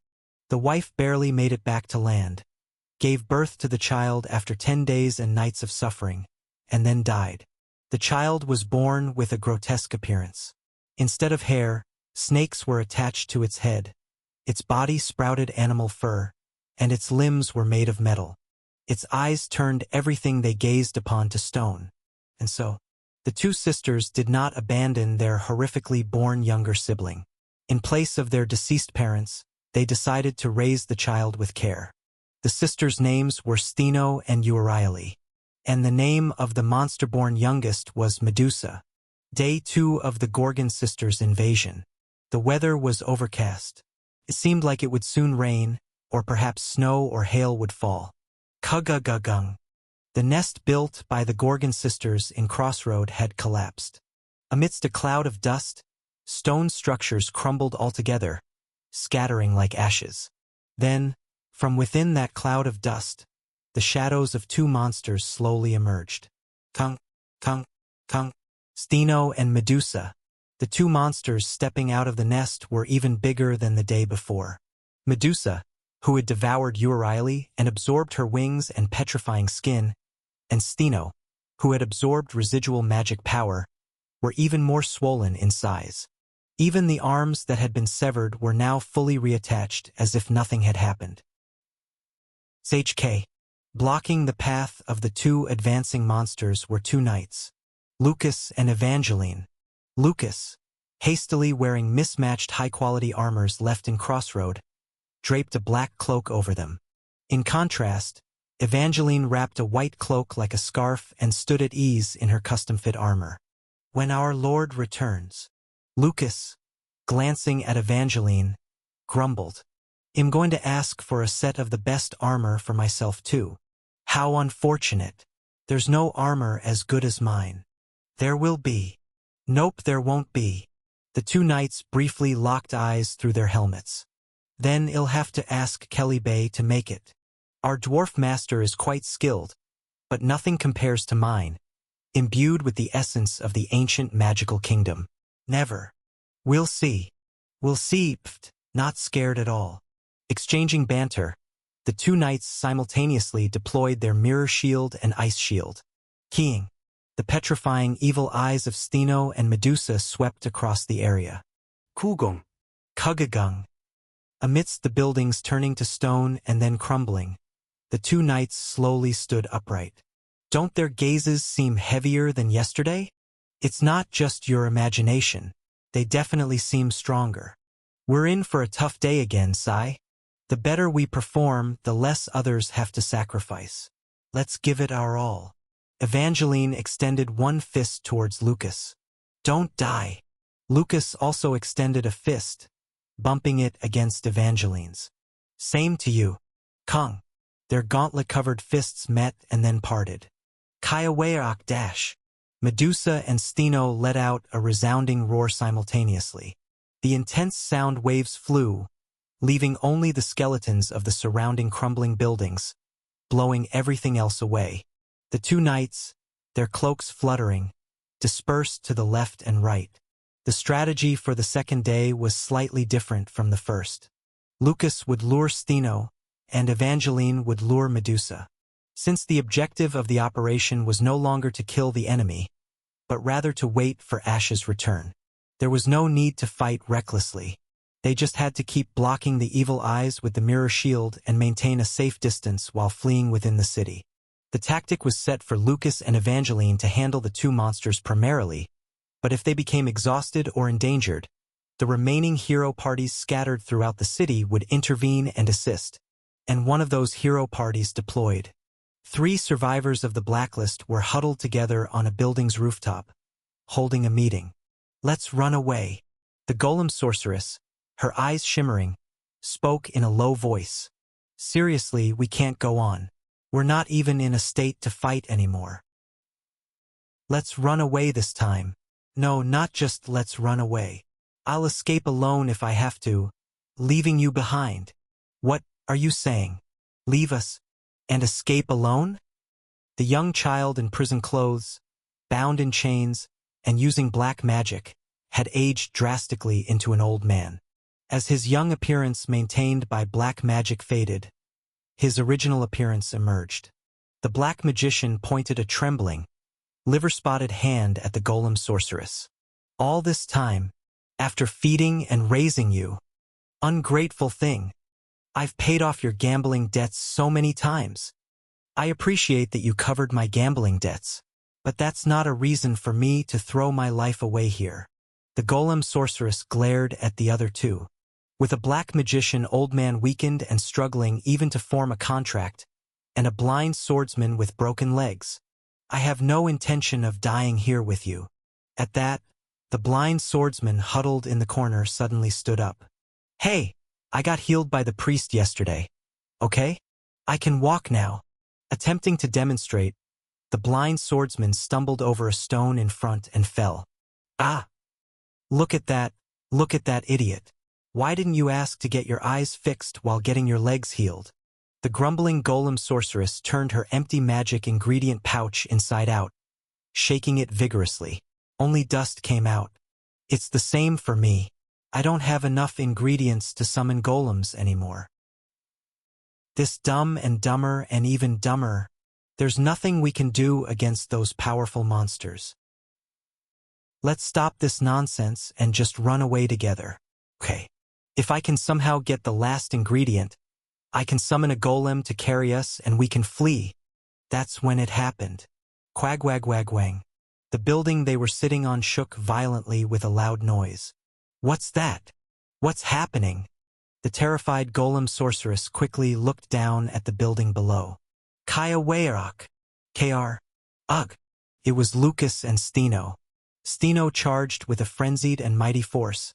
The wife barely made it back to land, gave birth to the child after 10 days and nights of suffering, and then died. The child was born with a grotesque appearance. Instead of hair, snakes were attached to its head. Its body sprouted animal fur, and its limbs were made of metal. Its eyes turned everything they gazed upon to stone. And so, the two sisters did not abandon their horrifically born younger sibling. In place of their deceased parents, they decided to raise the child with care. The sisters' names were Steno and Euryale, and the name of the monster-born youngest was Medusa. Day 2 of the Gorgon sisters' invasion. The weather was overcast. It seemed like it would soon rain, or perhaps snow or hail would fall. Kugugugung. The nest built by the Gorgon sisters in Crossroad had collapsed. Amidst a cloud of dust, stone structures crumbled altogether, scattering like ashes. Then, from within that cloud of dust, the shadows of two monsters slowly emerged. Kung, Kung, Kung. Steno and Medusa. The two monsters stepping out of the nest were even bigger than the day before. Medusa, who had devoured Euryale and absorbed her wings and petrifying skin, and Steno, who had absorbed residual magic power, were even more swollen in size. Even the arms that had been severed were now fully reattached as if nothing had happened. HK. Blocking the path of the two advancing monsters were two knights, Lucas and Evangeline. Lucas, hastily wearing mismatched high-quality armors left in Crossroad, draped a black cloak over them. In contrast, Evangeline wrapped a white cloak like a scarf and stood at ease in her custom-fit armor. When our Lord returns, Lucas, glancing at Evangeline, grumbled, "I'm going to ask for a set of the best armor for myself too. How unfortunate. There's no armor as good as mine." "There will be." "Nope, there won't be." The two knights briefly locked eyes through their helmets. "Then you'll have to ask Kelly Bay to make it. Our dwarf master is quite skilled, but nothing compares to mine, imbued with the essence of the ancient magical kingdom." "Never." "We'll see. We'll see." Pfft, not scared at all. Exchanging banter, the two knights simultaneously deployed their mirror shield and ice shield. Keying. The petrifying evil eyes of Steno and Medusa swept across the area. Kugong. Kugugung. Amidst the buildings turning to stone and then crumbling, the two knights slowly stood upright. Don't their gazes seem heavier than yesterday? It's not just your imagination. They definitely seem stronger. We're in for a tough day again, Sai. The better we perform, the less others have to sacrifice. Let's give it our all. Evangeline extended one fist towards Lucas. "Don't die." Lucas also extended a fist, bumping it against Evangeline's. "Same to you." Kung. Their gauntlet-covered fists met and then parted. Kaiaweak dash. Medusa and Steno let out a resounding roar simultaneously. The intense sound waves flew, leaving only the skeletons of the surrounding crumbling buildings, blowing everything else away. The two knights, their cloaks fluttering, dispersed to the left and right. The strategy for the second day was slightly different from the first. Lucas would lure Steno, and Evangeline would lure Medusa. Since the objective of the operation was no longer to kill the enemy, but rather to wait for Ash's return, there was no need to fight recklessly. They just had to keep blocking the evil eyes with the mirror shield and maintain a safe distance while fleeing within the city. The tactic was set for Lucas and Evangeline to handle the two monsters primarily, but if they became exhausted or endangered, the remaining hero parties scattered throughout the city would intervene and assist, and one of those hero parties deployed. 3 survivors of the blacklist were huddled together on a building's rooftop, holding a meeting. "Let's run away." The golem sorceress, her eyes shimmering, spoke in a low voice. "Seriously, we can't go on. We're not even in a state to fight anymore. Let's run away this time. No, not just let's run away. I'll escape alone if I have to, leaving you behind." "What are you saying? Leave us and escape alone?" The young child in prison clothes, bound in chains, and using black magic, had aged drastically into an old man. As his young appearance maintained by black magic faded, his original appearance emerged. The black magician pointed a trembling, liver-spotted hand at the golem sorceress. All this time, after feeding and raising you, ungrateful thing, I've paid off your gambling debts so many times. I appreciate that you covered my gambling debts, but that's not a reason for me to throw my life away here. The golem sorceress glared at the other two. With a black magician old man weakened and struggling even to form a contract, and a blind swordsman with broken legs, I have no intention of dying here with you. At that, the blind swordsman huddled in the corner suddenly stood up. Hey, I got healed by the priest yesterday. Okay? I can walk now. Attempting to demonstrate, the blind swordsman stumbled over a stone in front and fell. Ah! Look at that idiot. Why didn't you ask to get your eyes fixed while getting your legs healed? The grumbling golem sorceress turned her empty magic ingredient pouch inside out, shaking it vigorously. Only dust came out. It's the same for me. I don't have enough ingredients to summon golems anymore. This dumb and dumber and even dumber. There's nothing we can do against those powerful monsters. Let's stop this nonsense and just run away together. Okay. If I can somehow get the last ingredient, I can summon a golem to carry us and we can flee. That's when it happened. Quag-wag-wag-wang. The building they were sitting on shook violently with a loud noise. What's that? What's happening? The terrified golem sorceress quickly looked down at the building below. Kaya Wayarok. KR. Ugh. It was Lucas and Stino. Stino charged with a frenzied and mighty force,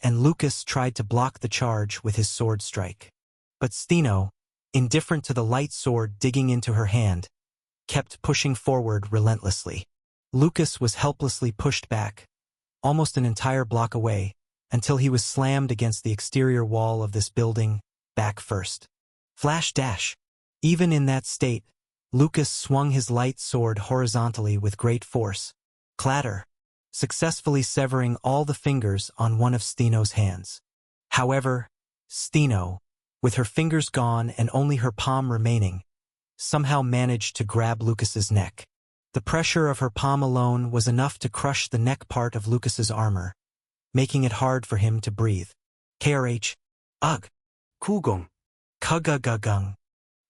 and Lucas tried to block the charge with his sword strike. But Stino, indifferent to the light sword digging into her hand, kept pushing forward relentlessly. Lucas was helplessly pushed back, almost an entire block away, until he was slammed against the exterior wall of this building, back first. Flash dash. Even in that state, Lucas swung his light sword horizontally with great force. Clatter. Successfully severing all the fingers on one of Stino's hands. However, Stino, with her fingers gone and only her palm remaining, somehow managed to grab Lucas's neck. The pressure of her palm alone was enough to crush the neck part of Lucas's armor, making it hard for him to breathe. KRH. Ugh. Kugong. Kugagung.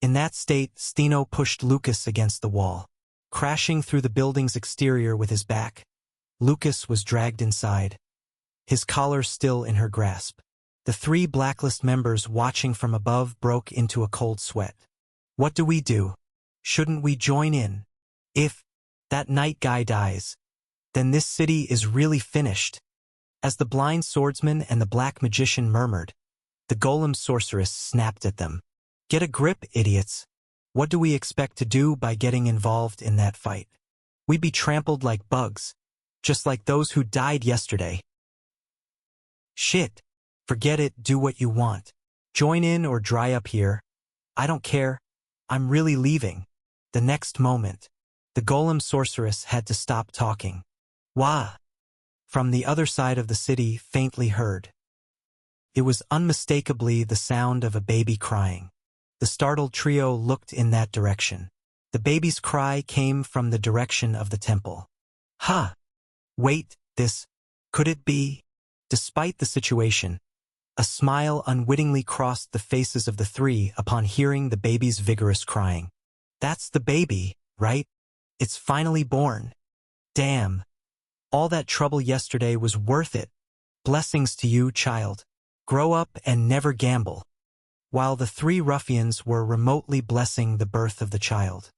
In that state, Stino pushed Lucas against the wall. Crashing through the building's exterior with his back, Lucas was dragged inside, his collar still in her grasp. The three Blacklist members watching from above broke into a cold sweat. What do we do? Shouldn't we join in? If that night guy dies, then this city is really finished. As the blind swordsman and the black magician murmured, the golem sorceress snapped at them. Get a grip, idiots. What do we expect to do by getting involved in that fight? We'd be trampled like bugs, just like those who died yesterday. Shit. Forget it, do what you want. Join in or dry up here. I don't care. I'm really leaving. The next moment, the golem sorceress had to stop talking. Wah! From the other side of the city faintly heard. It was unmistakably the sound of a baby crying. The startled trio looked in that direction. The baby's cry came from the direction of the temple. Huh! Wait, could it be? Despite the situation, a smile unwittingly crossed the faces of the three upon hearing the baby's vigorous crying. That's the baby, right? It's finally born. Damn. All that trouble yesterday was worth it. Blessings to you, child. Grow up and never gamble. While the three ruffians were remotely blessing the birth of the child.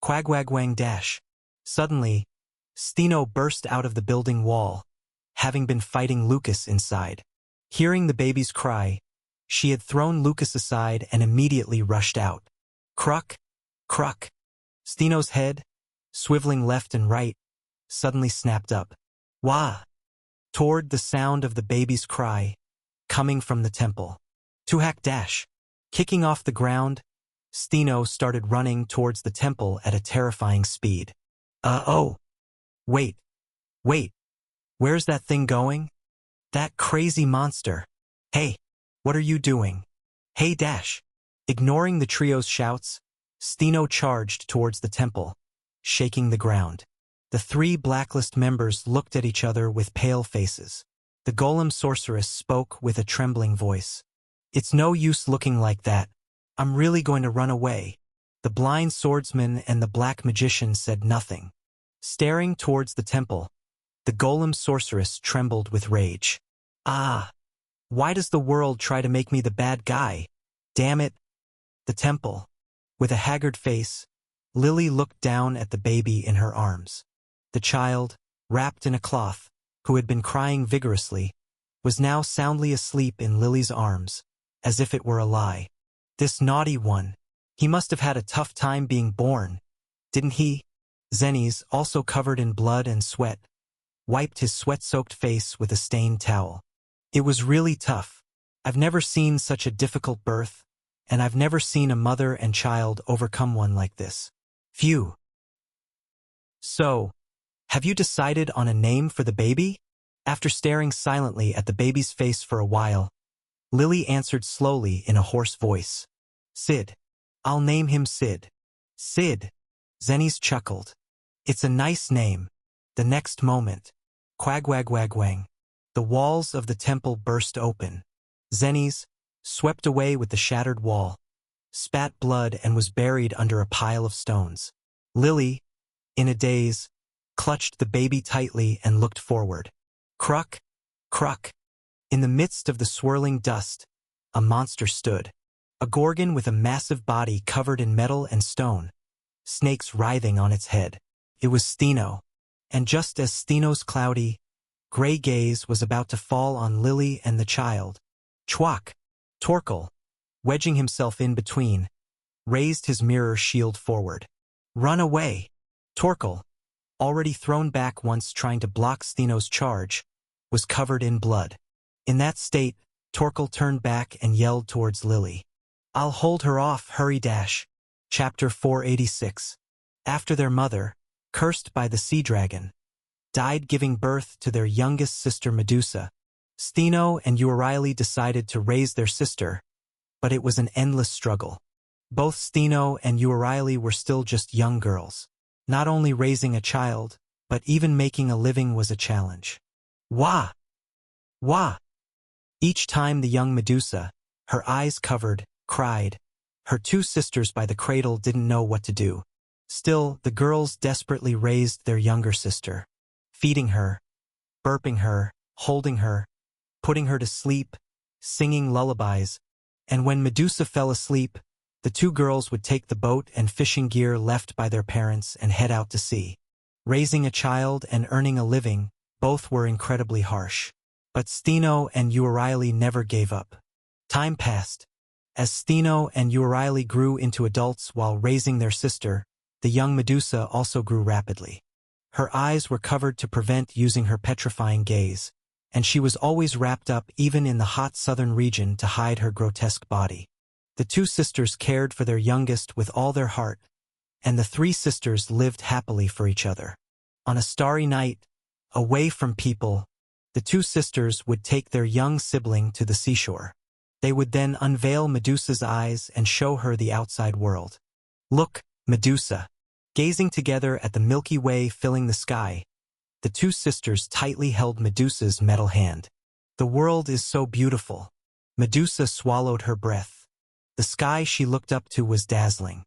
Quagwagwang dash. Suddenly, Stino burst out of the building wall, having been fighting Lucas inside. Hearing the baby's cry, she had thrown Lucas aside and immediately rushed out. Cruck, cruck. Stino's head, swiveling left and right, suddenly snapped up. Wah! Toward the sound of the baby's cry, coming from the temple. Two-hack dash. Kicking off the ground, Stino started running towards the temple at a terrifying speed. Oh! Wait! Where's that thing going? That crazy monster. Hey, what are you doing? Hey Dash. Ignoring the trio's shouts, Steno charged towards the temple, shaking the ground. The three Blacklist members looked at each other with pale faces. The golem sorceress spoke with a trembling voice. It's no use looking like that. I'm really going to run away. The blind swordsman and the black magician said nothing. Staring towards the temple, the golem sorceress trembled with rage. Ah! Why does the world try to make me the bad guy? Damn it! The temple. With a haggard face, Lily looked down at the baby in her arms. The child, wrapped in a cloth, who had been crying vigorously, was now soundly asleep in Lily's arms, as if it were a lie. This naughty one. He must have had a tough time being born, didn't he? Zennies, also covered in blood and sweat, wiped his sweat-soaked face with a stained towel. It was really tough. I've never seen such a difficult birth, and I've never seen a mother and child overcome one like this. Phew. So, have you decided on a name for the baby? After staring silently at the baby's face for a while, Lily answered slowly in a hoarse voice. Sid. I'll name him Sid. Sid. Zennies chuckled. It's a nice name. The next moment, quag-wag-wag-wang, the walls of the temple burst open. Zennies, swept away with the shattered wall, spat blood and was buried under a pile of stones. Lily, in a daze, clutched the baby tightly and looked forward. Cruck, cruck. In the midst of the swirling dust, a monster stood. A gorgon with a massive body covered in metal and stone, snakes writhing on its head. It was Steno, and just as Steno's cloudy, gray gaze was about to fall on Lily and the child, Chwak, Torkel, wedging himself in between, raised his mirror shield forward. Run away! Torkel, already thrown back once trying to block Steno's charge, was covered in blood. In that state, Torkel turned back and yelled towards Lily. I'll hold her off, hurry dash. Chapter 486. After their mother, cursed by the sea dragon, died giving birth to their youngest sister Medusa, Steno and Euryale decided to raise their sister, but it was an endless struggle. Both Steno and Euryale were still just young girls. Not only raising a child, but even making a living was a challenge. Wah! Wah! Each time the young Medusa, her eyes covered, cried. Her two sisters by the cradle didn't know what to do. Still, the girls desperately raised their younger sister, feeding her, burping her, holding her, putting her to sleep, singing lullabies, and when Medusa fell asleep, the two girls would take the boat and fishing gear left by their parents and head out to sea. Raising a child and earning a living, both were incredibly harsh. But Steno and Euryale never gave up. Time passed. As Steno and Euryale grew into adults while raising their sister, the young Medusa also grew rapidly. Her eyes were covered to prevent using her petrifying gaze, and she was always wrapped up even in the hot southern region to hide her grotesque body. The two sisters cared for their youngest with all their heart, and the three sisters lived happily for each other. On a starry night, away from people, the two sisters would take their young sibling to the seashore. They would then unveil Medusa's eyes and show her the outside world. Look, Medusa. Gazing together at the Milky Way filling the sky, the two sisters tightly held Medusa's metal hand. The world is so beautiful. Medusa swallowed her breath. The sky she looked up to was dazzling.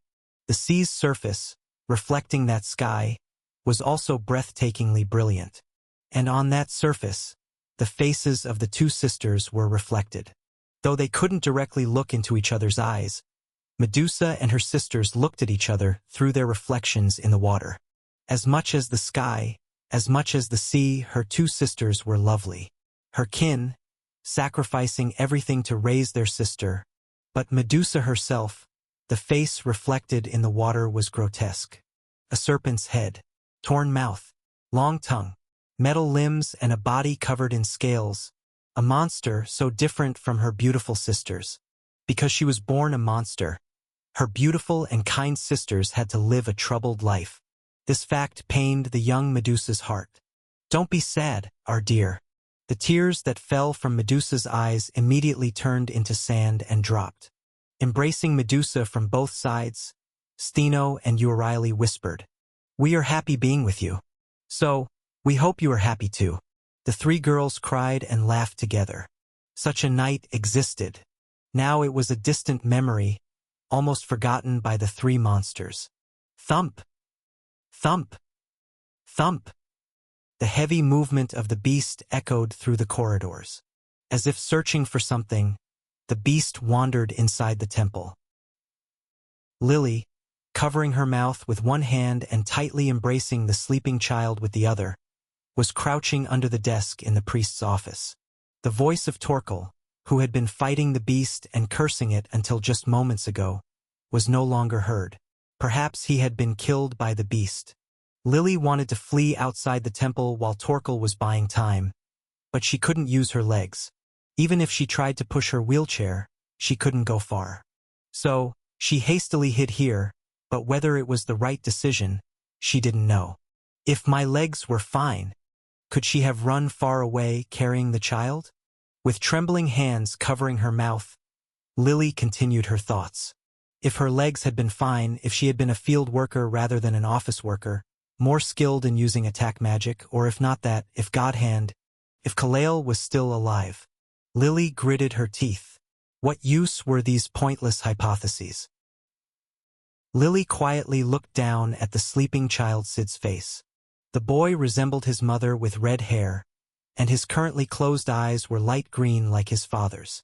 The sea's surface, reflecting that sky, was also breathtakingly brilliant. And on that surface, the faces of the two sisters were reflected. Though they couldn't directly look into each other's eyes, Medusa and her sisters looked at each other through their reflections in the water. As much as the sky, as much as the sea, her two sisters were lovely. Her kin, sacrificing everything to raise their sister, but Medusa herself, the face reflected in the water was grotesque. A serpent's head, torn mouth, long tongue, metal limbs and a body covered in scales. A monster so different from her beautiful sisters. Because she was born a monster, her beautiful and kind sisters had to live a troubled life. This fact pained the young Medusa's heart. Don't be sad, our dear. The tears that fell from Medusa's eyes immediately turned into sand and dropped. Embracing Medusa from both sides, Steno and Euryale whispered, "We are happy being with you. So, we hope you are happy too." The three girls cried and laughed together. Such a night existed. Now it was a distant memory, almost forgotten by the three monsters. Thump! Thump! Thump! The heavy movement of the beast echoed through the corridors. As if searching for something, the beast wandered inside the temple. Lily, covering her mouth with one hand and tightly embracing the sleeping child with the other, was crouching under the desk in the priest's office. The voice of Torkel, who had been fighting the beast and cursing it until just moments ago, was no longer heard. Perhaps he had been killed by the beast. Lily wanted to flee outside the temple while Torkel was buying time, but she couldn't use her legs. Even if she tried to push her wheelchair, she couldn't go far. So, she hastily hid here, but whether it was the right decision, she didn't know. If my legs were fine, could she have run far away carrying the child? With trembling hands covering her mouth, Lily continued her thoughts. If her legs had been fine, if she had been a field worker rather than an office worker, more skilled in using attack magic, or if not that, if Godhand, if Kalale was still alive. Lily gritted her teeth. What use were these pointless hypotheses? Lily quietly looked down at the sleeping child Sid's face. The boy resembled his mother with red hair, and his currently closed eyes were light green like his father's.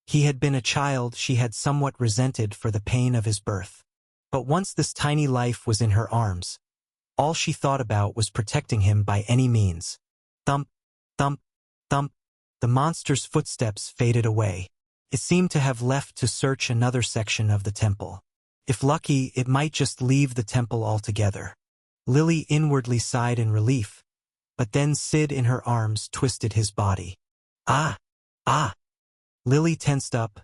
He had been a child she had somewhat resented for the pain of his birth. But once this tiny life was in her arms, all she thought about was protecting him by any means. Thump, thump, thump. The monster's footsteps faded away. It seemed to have left to search another section of the temple. If lucky, it might just leave the temple altogether. Lily inwardly sighed in relief, but then Sid in her arms twisted his body. Ah! Ah! Lily tensed up,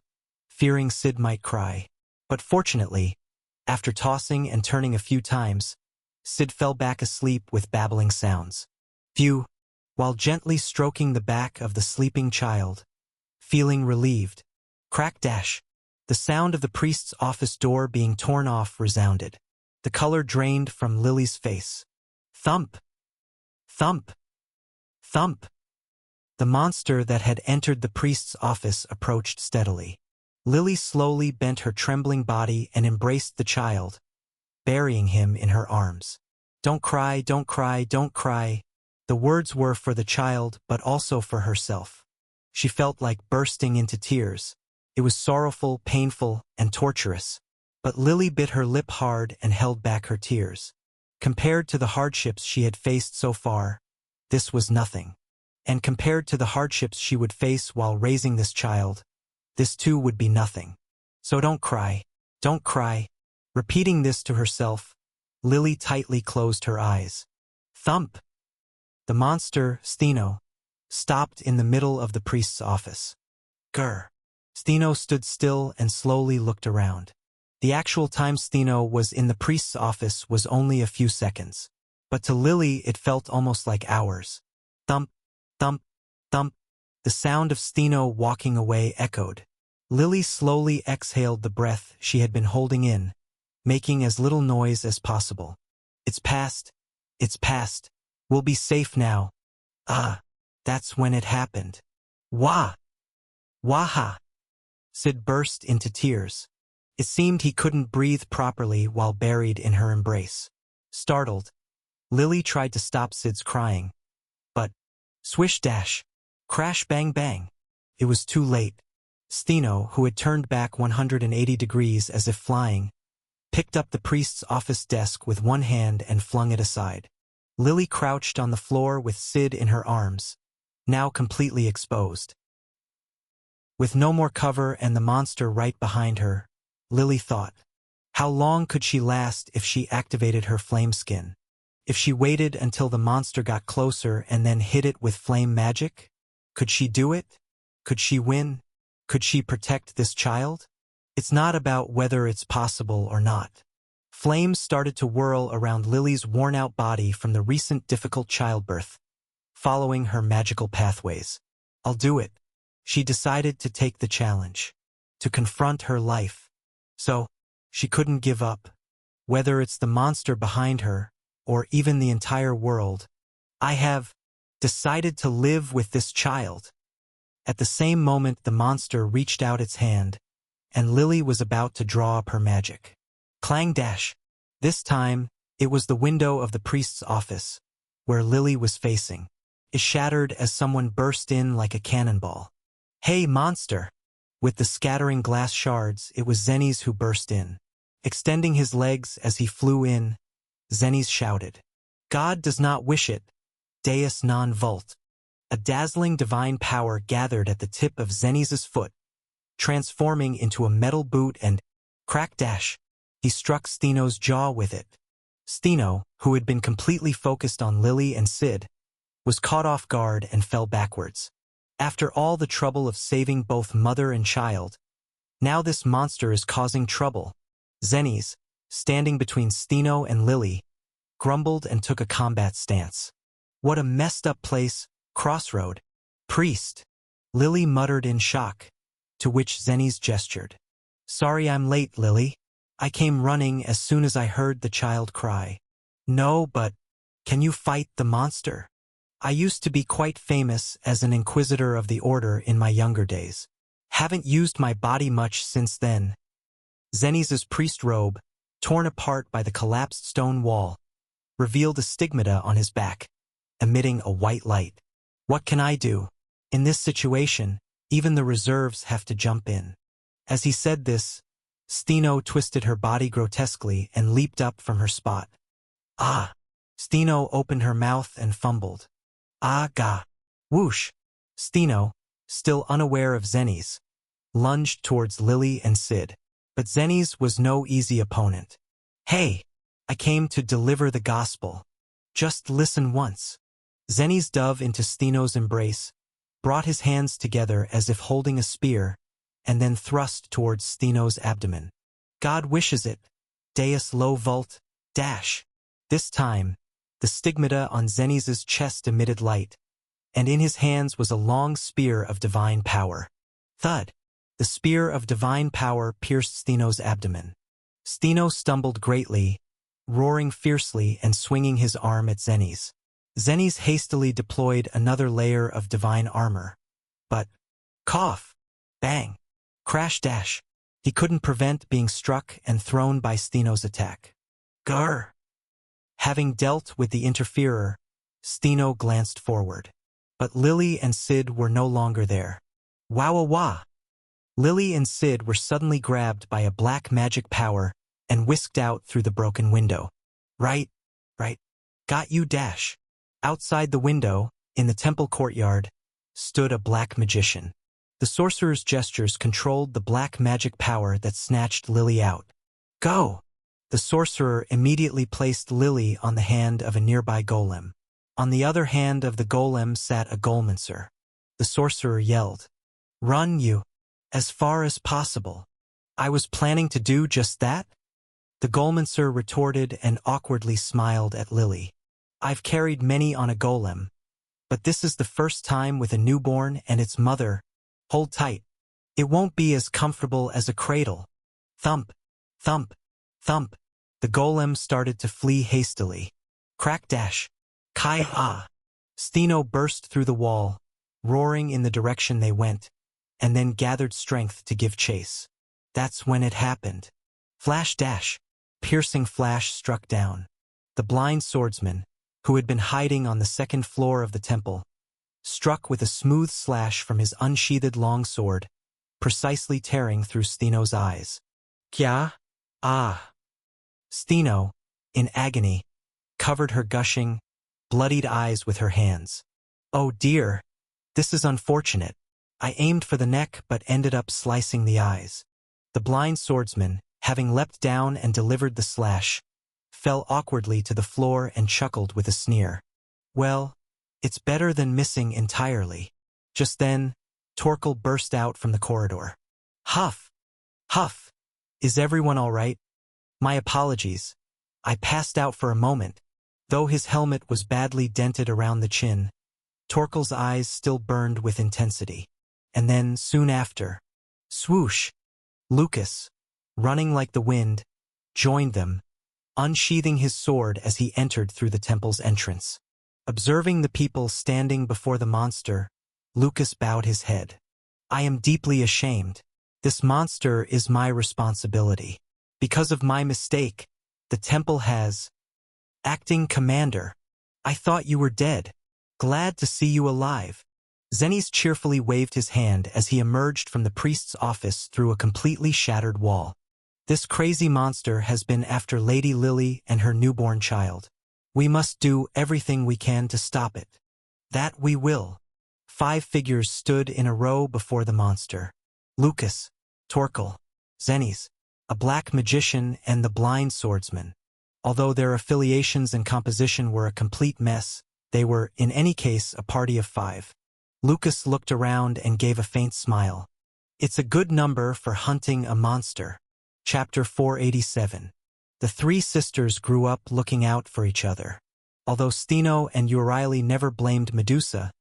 fearing Sid might cry. But fortunately, after tossing and turning a few times, Sid fell back asleep with babbling sounds. Phew! While gently stroking the back of the sleeping child, feeling relieved. Crack dash! The sound of the priest's office door being torn off resounded. The color drained from Lily's face. Thump! Thump! Thump! The monster that had entered the priest's office approached steadily. Lily slowly bent her trembling body and embraced the child, burying him in her arms. Don't cry, don't cry, don't cry. The words were for the child, but also for herself. She felt like bursting into tears. It was sorrowful, painful, and torturous. But Lily bit her lip hard and held back her tears. Compared to the hardships she had faced so far, this was nothing. And compared to the hardships she would face while raising this child, this too would be nothing. So don't cry, don't cry. Repeating this to herself, Lily tightly closed her eyes. Thump! The monster, Steno, stopped in the middle of the priest's office. Grr! Steno stood still and slowly looked around. The actual time Steno was in the priest's office was only a few seconds. But to Lily it felt almost like hours. Thump! Thump! Thump! The sound of Steno walking away echoed. Lily slowly exhaled the breath she had been holding in, making as little noise as possible. It's past. It's past. We'll be safe now. Ah, that's when it happened. Wah! Waha! Sid burst into tears. It seemed he couldn't breathe properly while buried in her embrace. Startled, Lily tried to stop Sid's crying. But, swish dash, crash bang bang. It was too late. Steno, who had turned back 180 degrees as if flying, picked up the priest's office desk with one hand and flung it aside. Lily crouched on the floor with Sid in her arms, now completely exposed. With no more cover and the monster right behind her, Lily thought, how long could she last if she activated her flame skin? If she waited until the monster got closer and then hit it with flame magic? Could she do it? Could she win? Could she protect this child? It's not about whether it's possible or not. Flames started to whirl around Lily's worn-out body from the recent difficult childbirth, following her magical pathways. I'll do it. She decided to take the challenge, to confront her life. So, she couldn't give up. Whether it's the monster behind her, or even the entire world, I have decided to live with this child. At the same moment the monster reached out its hand, and Lily was about to draw up her magic. Clang dash. This time, it was the window of the priest's office, where Lily was facing. It shattered as someone burst in like a cannonball. Hey, monster! With the scattering glass shards, it was Zennies who burst in. Extending his legs as he flew in, Zennies shouted, God does not wish it, Deus non vult. A dazzling divine power gathered at the tip of Zennies' foot, transforming into a metal boot and, crack dash, he struck Steno's jaw with it. Steno, who had been completely focused on Lily and Sid, was caught off guard and fell backwards. After all the trouble of saving both mother and child, now this monster is causing trouble. Zennies, standing between Steno and Lily, grumbled and took a combat stance. What a messed up place, crossroad. Priest, Lily muttered in shock, to which Zennies gestured. Sorry I'm late, Lily. I came running as soon as I heard the child cry. No, but can you fight the monster? I used to be quite famous as an inquisitor of the order in my younger days. Haven't used my body much since then. Zennies' priest robe, torn apart by the collapsed stone wall, revealed a stigmata on his back, emitting a white light. What can I do? In this situation, even the reserves have to jump in. As he said this, Steno twisted her body grotesquely and leaped up from her spot. Ah! Steno opened her mouth and fumbled. Ah, gah! Whoosh! Steno, still unaware of Zennies, lunged towards Lily and Sid. But Zennies was no easy opponent. Hey! I came to deliver the gospel. Just listen once. Zennies dove into Steno's embrace, brought his hands together as if holding a spear, and then thrust towards Steno's abdomen. God wishes it. Deus lo vult, dash. This time, the stigmata on Zennies' chest emitted light, and in his hands was a long spear of divine power. Thud! The spear of divine power pierced Steno's abdomen. Steno stumbled greatly, roaring fiercely and swinging his arm at Zennies. Zennies hastily deployed another layer of divine armor. But, cough! Bang! Crash dash! He couldn't prevent being struck and thrown by Steno's attack. Grr! Having dealt with the interferer, Steno glanced forward. But Lily and Sid were no longer there. Wah-wah-wah! Lily and Sid were suddenly grabbed by a black magic power and whisked out through the broken window. Right. Got you dash. Outside the window, in the temple courtyard, stood a black magician. The sorcerer's gestures controlled the black magic power that snatched Lily out. Go! The sorcerer immediately placed Lily on the hand of a nearby golem. On the other hand of the golem sat a golmancer. The sorcerer yelled, Run, you! As far as possible. I was planning to do just that? The golmancer retorted and awkwardly smiled at Lily. I've carried many on a golem, but this is the first time with a newborn and its mother. Hold tight. It won't be as comfortable as a cradle. Thump, thump, thump. The golem started to flee hastily. Crack dash. Kai-ah. Steno burst through the wall, roaring in the direction they went, and then gathered strength to give chase. That's when it happened. Flash dash. Piercing flash struck down. The blind swordsman, who had been hiding on the second floor of the temple, struck with a smooth slash from his unsheathed long sword, precisely tearing through Steno's eyes. Kya? Ah! Steno, in agony, covered her gushing, bloodied eyes with her hands. Oh dear! This is unfortunate. I aimed for the neck but ended up slicing the eyes. The blind swordsman, having leapt down and delivered the slash, fell awkwardly to the floor and chuckled with a sneer. Well, it's better than missing entirely. Just then, Torkel burst out from the corridor. Huff! Huff! Is everyone all right? My apologies. I passed out for a moment. Though his helmet was badly dented around the chin, Torkel's eyes still burned with intensity. And then, soon after, swoosh, Lucas, running like the wind, joined them, unsheathing his sword as he entered through the temple's entrance. Observing the people standing before the monster, Lucas bowed his head. I am deeply ashamed. This monster is my responsibility. Because of my mistake, the temple has... Acting commander, I thought you were dead. Glad to see you alive. Xennies cheerfully waved his hand as he emerged from the priest's office through a completely shattered wall. This crazy monster has been after Lady Lily and her newborn child. We must do everything we can to stop it. That we will. 5 figures stood in a row before the monster. Lucas, Torkel, Xennies, a black magician, and the blind swordsman. Although their affiliations and composition were a complete mess, they were, in any case, a party of 5. Lucas looked around and gave a faint smile. It's a good number for hunting a monster. Chapter 487. The 3 sisters grew up looking out for each other. Although Stino and Euryale never blamed Medusa,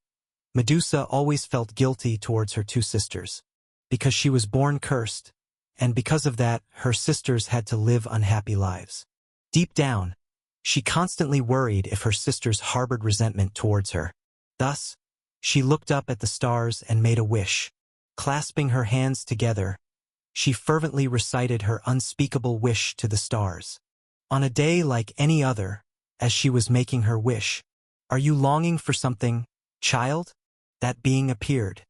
Medusa always felt guilty towards her 2 sisters. Because she was born cursed, and because of that, her sisters had to live unhappy lives. Deep down, she constantly worried if her sisters harbored resentment towards her. Thus, she looked up at the stars and made a wish. Clasping her hands together, she fervently recited her unspeakable wish to the stars. On a day like any other, as she was making her wish, "Are you longing for something, child?" That being appeared.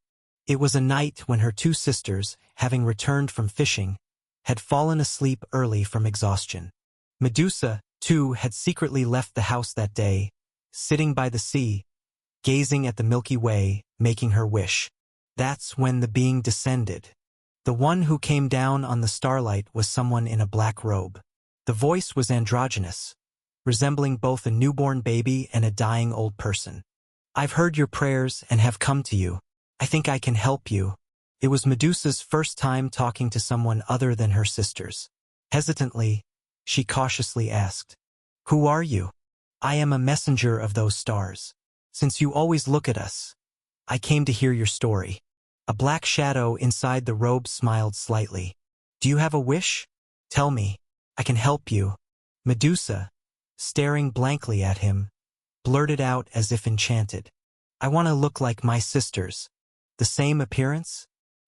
It was a night when her 2 sisters, having returned from fishing, had fallen asleep early from exhaustion. Medusa, too, had secretly left the house that day, sitting by the sea, gazing at the Milky Way, making her wish. That's when the being descended. The one who came down on the starlight was someone in a black robe. The voice was androgynous, resembling both a newborn baby and a dying old person. I've heard your prayers and have come to you. I think I can help you. It was Medusa's first time talking to someone other than her sisters. Hesitantly, she cautiously asked, "Who are you?" "I am a messenger of those stars. Since you always look at us, I came to hear your story." A black shadow inside the robe smiled slightly. "Do you have a wish? Tell me. I can help you." Medusa, staring blankly at him, blurted out as if enchanted. "I want to look like my sisters." "The same appearance?"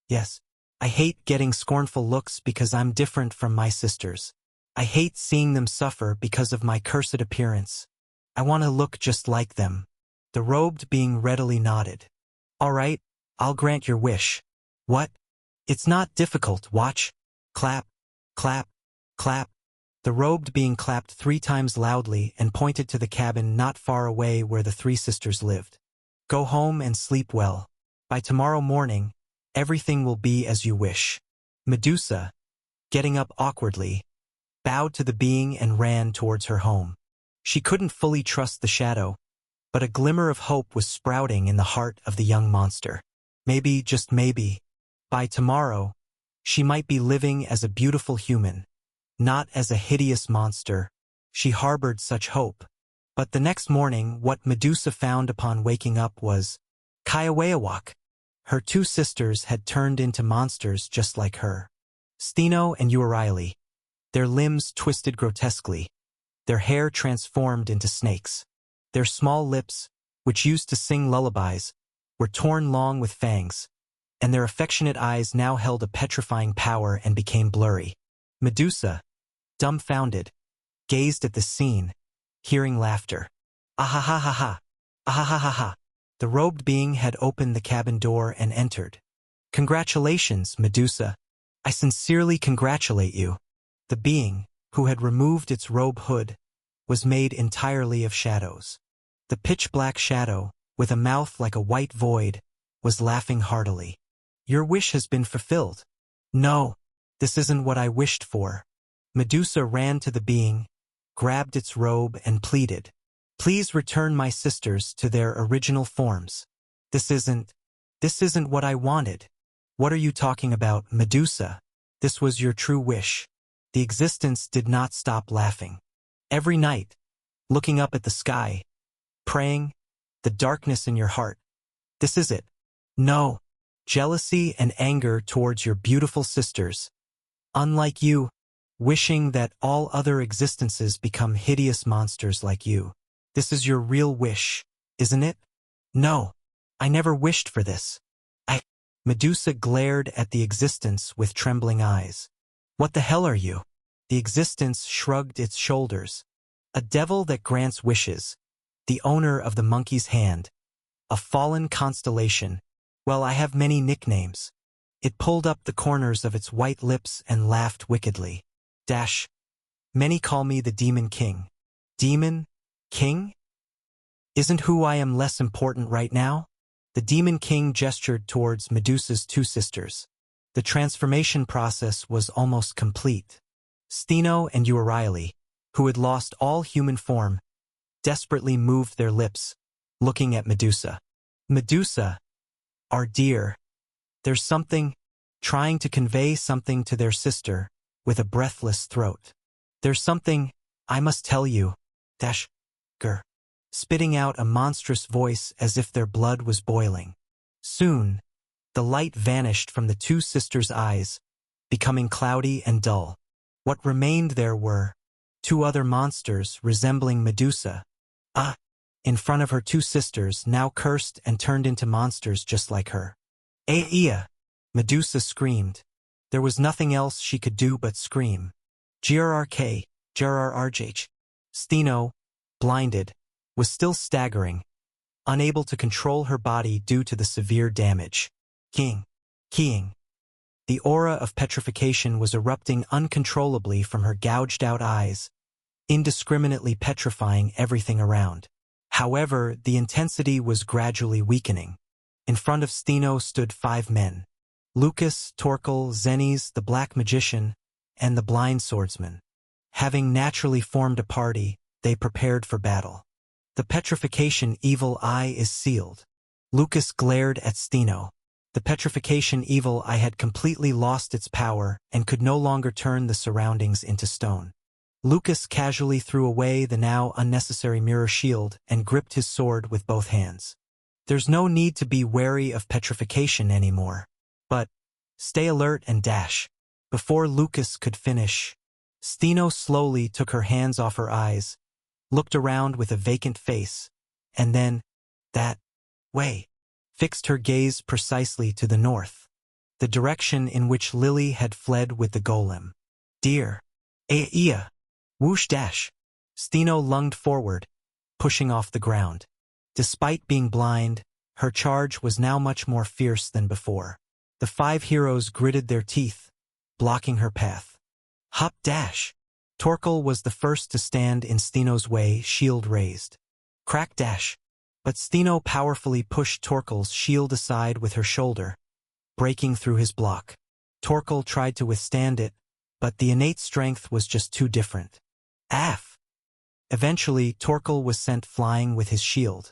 "Yes. I hate getting scornful looks because I'm different from my sisters. I hate seeing them suffer because of my cursed appearance. I want to look just like them." The robed being readily nodded. "All right, I'll grant your wish." "What?" "It's not difficult, watch. Clap, clap, clap." The robed being clapped 3 times loudly and pointed to the cabin not far away where the 3 sisters lived. "Go home and sleep well. By tomorrow morning, everything will be as you wish." Medusa, getting up awkwardly, bowed to the being and ran towards her home. She couldn't fully trust the shadow, but a glimmer of hope was sprouting in the heart of the young monster. Maybe, just maybe, by tomorrow, she might be living as a beautiful human, not as a hideous monster. She harbored such hope. But the next morning, what Medusa found upon waking up was Kiawawak. Her 2 sisters had turned into monsters just like her. Stino and Euryale. Their limbs twisted grotesquely, their hair transformed into snakes. Their small lips, which used to sing lullabies, were torn long with fangs, and their affectionate eyes now held a petrifying power and became blurry. Medusa, dumbfounded, gazed at the scene, hearing laughter. "Ah-ha-ha-ha-ha! Ah-ha-ha-ha-ha!" The robed being had opened the cabin door and entered. "Congratulations, Medusa. I sincerely congratulate you." The being, who had removed its robe hood, was made entirely of shadows. The pitch-black shadow, with a mouth like a white void, was laughing heartily. "Your wish has been fulfilled." "No, this isn't what I wished for." Medusa ran to the being, grabbed its robe and pleaded, "Please return my sisters to their original forms. This isn't what I wanted." "What are you talking about, Medusa? This was your true wish." The existence did not stop laughing. Every night, looking up at the sky, praying, the darkness in your heart, This is it. No. Jealousy and anger towards your beautiful sisters. Unlike you, wishing that all other existences become hideous monsters like you. This is your real wish, isn't it? No. I never wished for this. Medusa glared at the existence with trembling eyes. What the hell are you? The existence shrugged its shoulders. A devil that grants wishes. The owner of the monkey's hand. A fallen constellation. Well, I have many nicknames. It pulled up the corners of its white lips and laughed wickedly. Many call me the Demon King. Demon? King? Isn't who I am less important right now? The Demon King gestured towards Medusa's two sisters. The transformation process was almost complete. Steno and Euryale, who had lost all human form, desperately moved their lips, looking at Medusa. Medusa, our dear, there's something, trying to convey something to their sister, with a breathless throat. There's something, I must tell you, grr, spitting out a monstrous voice as if their blood was boiling. Soon, the light vanished from the two sisters' eyes, becoming cloudy and dull. What remained there were two other monsters resembling Medusa. In front of her two sisters, now cursed and turned into monsters just like her. Aia! Medusa screamed. There was nothing else she could do but scream. Grrrj. Steno, blinded, was still staggering, unable to control her body due to the severe damage. Keying. The aura of petrification was erupting uncontrollably from her gouged-out eyes, indiscriminately petrifying everything around. However, the intensity was gradually weakening. In front of Steno stood 5 men. Lucas, Torkel, Zenes, the Black Magician, and the Blind Swordsman. Having naturally formed a party, they prepared for battle. The petrification evil eye is sealed. Lucas glared at Steno. The petrification evil eye had completely lost its power and could no longer turn the surroundings into stone. Lucas casually threw away the now unnecessary mirror shield and gripped his sword with both hands. There's no need to be wary of petrification anymore. But stay alert and dash. Before Lucas could finish, Steno slowly took her hands off her eyes, looked around with a vacant face, and then, that way, fixed her gaze precisely to the north, the direction in which Lily had fled with the golem. Dear. Aia. Whoosh dash. Steno lunged forward, pushing off the ground. Despite being blind, her charge was now much more fierce than before. The 5 heroes gritted their teeth, blocking her path. Hop dash. Torkel was the first to stand in Steno's way, shield raised. Crack dash. But Steno powerfully pushed Torkel's shield aside with her shoulder, breaking through his block. Torkel tried to withstand it, but the innate strength was just too different. Eventually, Torkel was sent flying with his shield.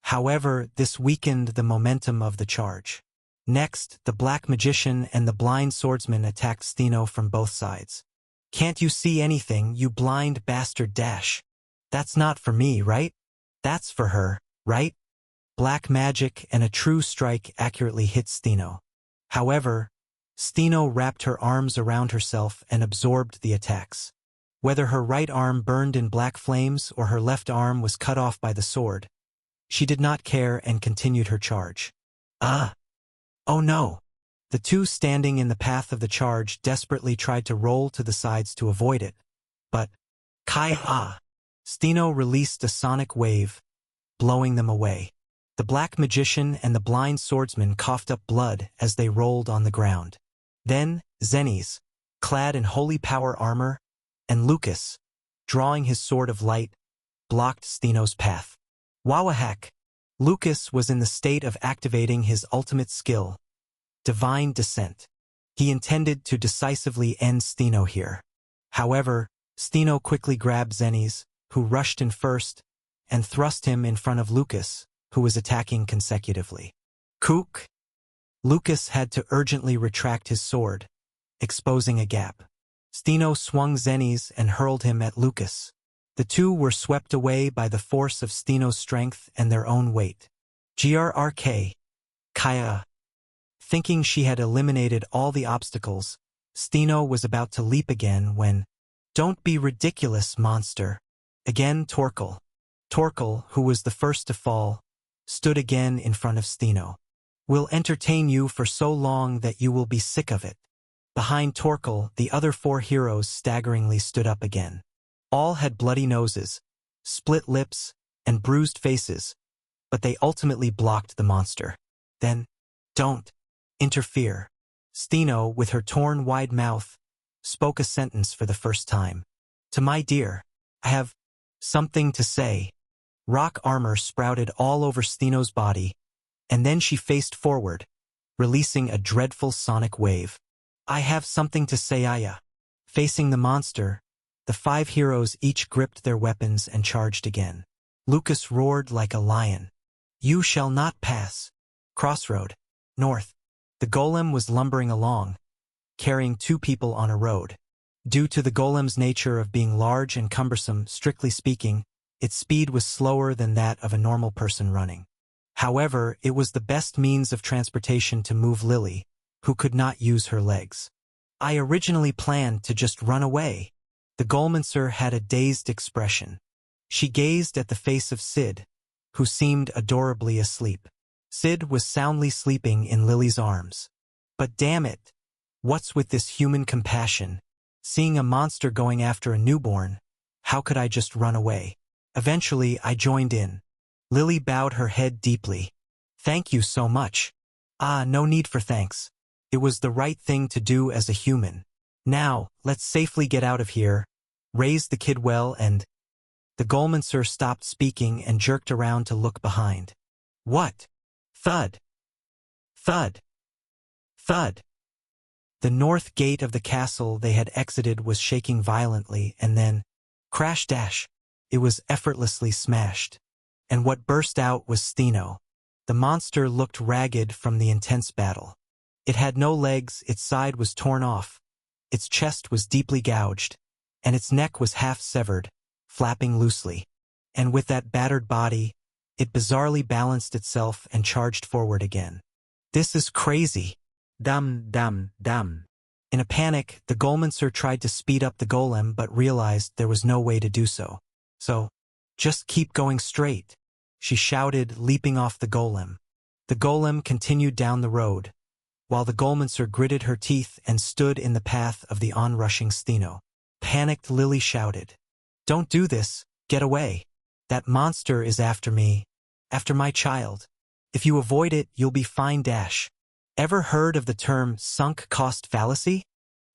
However, this weakened the momentum of the charge. Next, the Black Magician and the Blind Swordsman attacked Steno from both sides. Can't you see anything, you blind bastard dash? That's not for me, right? That's for her, right? Black magic and a true strike accurately hit Steno. However, Steno wrapped her arms around herself and absorbed the attacks. Whether her right arm burned in black flames or her left arm was cut off by the sword, she did not care and continued her charge. Oh no! The two standing in the path of the charge desperately tried to roll to the sides to avoid it. But, Steno released a sonic wave, blowing them away. The Black Magician and the Blind Swordsman coughed up blood as they rolled on the ground. Then, Zenes, clad in holy power armor, and Lucas, drawing his sword of light, blocked Steno's path. Wowahak! Lucas was in the state of activating his ultimate skill, Divine Descent. He intended to decisively end Steno here. However, Steno quickly grabbed Zenes, who rushed in first, and thrust him in front of Lucas, who was attacking consecutively. Kook! Lucas had to urgently retract his sword, exposing a gap. Steno swung Zenes and hurled him at Lucas. The two were swept away by the force of Steno's strength and their own weight. Grrk! Kaya. Thinking she had eliminated all the obstacles, Stino was about to leap again when, "Don't be ridiculous, monster." Again Torkel. Torkel, who was the first to fall, stood again in front of Stino. "We'll entertain you for so long that you will be sick of it." Behind Torkel, the other four heroes staggeringly stood up again. All had bloody noses, split lips, and bruised faces, but they ultimately blocked the monster. Then, "Don't interfere." Stino, with her torn wide mouth, spoke a sentence for the first time. "To my dear, I have something to say." Rock armor sprouted all over Stino's body, and then she faced forward, releasing a dreadful sonic wave. "I have something to say, Aya." Facing the monster, the five heroes each gripped their weapons and charged again. Lucas roared like a lion. "You shall not pass." Crossroad, north. The golem was lumbering along, carrying two people on a road. Due to the golem's nature of being large and cumbersome, strictly speaking, its speed was slower than that of a normal person running. However, it was the best means of transportation to move Lily, who could not use her legs. "I originally planned to just run away." The Golmancer had a dazed expression. She gazed at the face of Sid, who seemed adorably asleep. Sid was soundly sleeping in Lily's arms. "But damn it, what's with this human compassion? Seeing a monster going after a newborn, how could I just run away?" Eventually, I joined in. Lily bowed her head deeply. "Thank you so much." "Ah, no need for thanks. It was the right thing to do as a human. Now, let's safely get out of here. Raise the kid well and—" The Golmancer stopped speaking and jerked around to look behind. What? Thud. Thud. Thud. The north gate of the castle they had exited was shaking violently, and then, crash dash, it was effortlessly smashed. And what burst out was Stino. The monster looked ragged from the intense battle. It had no legs, its side was torn off, its chest was deeply gouged, and its neck was half severed, flapping loosely. And with that battered body, it bizarrely balanced itself and charged forward again. "This is crazy. Dum dum dum." In a panic, the Golmancer tried to speed up the golem but realized there was no way to do so. "So, just keep going straight," she shouted, leaping off the golem. The golem continued down the road, while the Golmancer gritted her teeth and stood in the path of the onrushing Stino. Panicked Lily shouted, "Don't do this, get away. That monster is after me, after my child. If you avoid it, you'll be fine dash." Ever heard of the term sunk cost fallacy?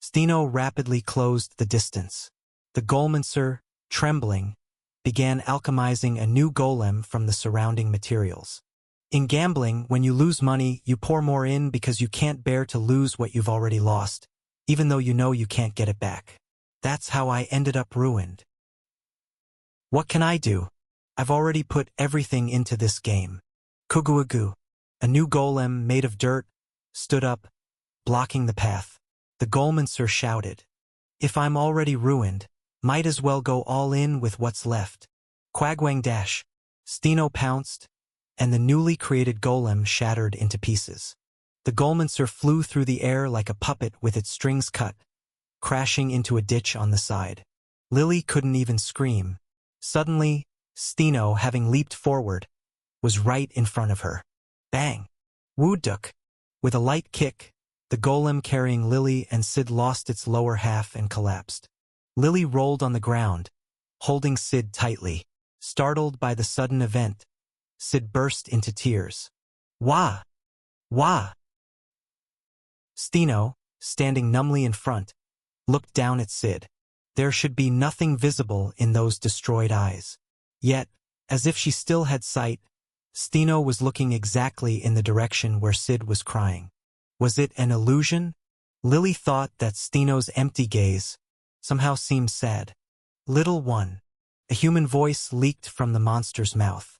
Stino rapidly closed the distance. The Golmancer, trembling, began alchemizing a new golem from the surrounding materials. In gambling, when you lose money, you pour more in because you can't bear to lose what you've already lost, even though you know you can't get it back. That's how I ended up ruined. What can I do? I've already put everything into this game. Kuguagu, a new golem made of dirt, stood up, blocking the path. The Golmancer shouted, "If I'm already ruined, might as well go all in with what's left." Quagwang dash. Stino pounced, and the newly created golem shattered into pieces. The Golmancer flew through the air like a puppet with its strings cut, crashing into a ditch on the side. Lily couldn't even scream. Suddenly, Stino, having leaped forward, was right in front of her. Bang! Woodduck! With a light kick, the golem carrying Lily and Sid lost its lower half and collapsed. Lily rolled on the ground, holding Sid tightly. Startled by the sudden event, Sid burst into tears. Wah! Wah! Stino, standing numbly in front, looked down at Sid. There should be nothing visible in those destroyed eyes. Yet, as if she still had sight, Stino was looking exactly in the direction where Sid was crying. Was it an illusion? Lily thought that Stino's empty gaze somehow seemed sad. "Little one," a human voice leaked from the monster's mouth.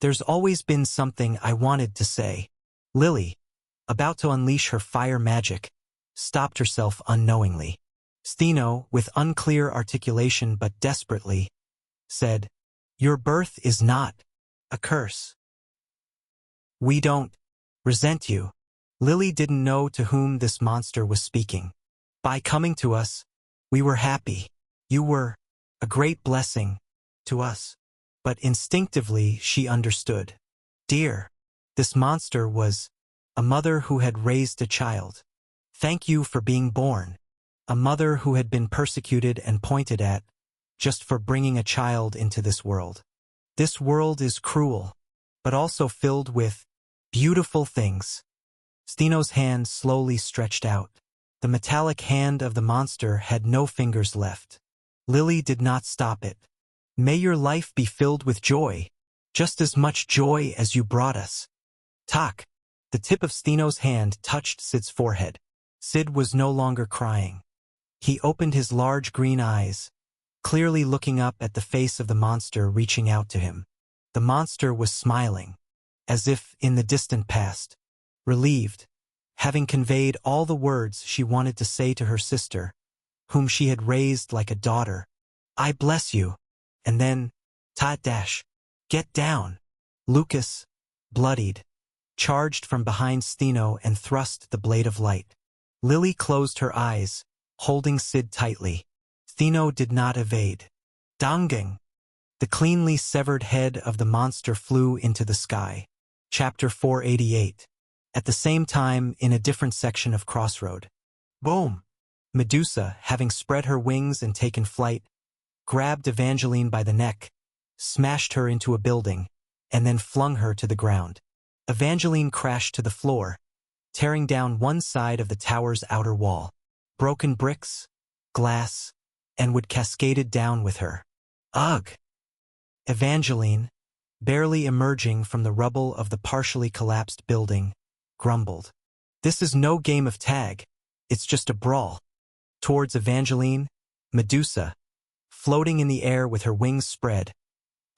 "There's always been something I wanted to say." Lily, about to unleash her fire magic, stopped herself unknowingly. Stino, with unclear articulation but desperately, said, "Your birth is not a curse. We don't Resent you. Lily didn't know to whom this monster was speaking. By coming to us, we were happy. You were a great blessing to us. But instinctively she understood. Dear, this monster was a mother who had raised a child. Thank you for being born. A mother who had been persecuted and pointed at, just for bringing a child into this world. This world is cruel, but also filled with beautiful things. Stino's hand slowly stretched out. The metallic hand of the monster had no fingers left. Lily did not stop it. May your life be filled with joy, just as much joy as you brought us. Tak. The tip of Stino's hand touched Sid's forehead. Sid was no longer crying. He opened his large green eyes, clearly looking up at the face of the monster reaching out to him. The monster was smiling, as if in the distant past, relieved, having conveyed all the words she wanted to say to her sister, whom she had raised like a daughter. I bless you. And then, dash, get down. Lucas, bloodied, charged from behind Stino and thrust the blade of light. Lily closed her eyes, holding Sid tightly. Stino did not evade. Dangang. The cleanly severed head of the monster flew into the sky. Chapter 488. At the same time, in a different section of Crossroad. Boom! Medusa, having spread her wings and taken flight, grabbed Evangeline by the neck, smashed her into a building, and then flung her to the ground. Evangeline crashed to the floor, tearing down one side of the tower's outer wall. Broken bricks, glass, and wood cascaded down with her. Ugh! Evangeline, barely emerging from the rubble of the partially collapsed building, grumbled. This is no game of tag, it's just a brawl. Towards Evangeline, Medusa, floating in the air with her wings spread,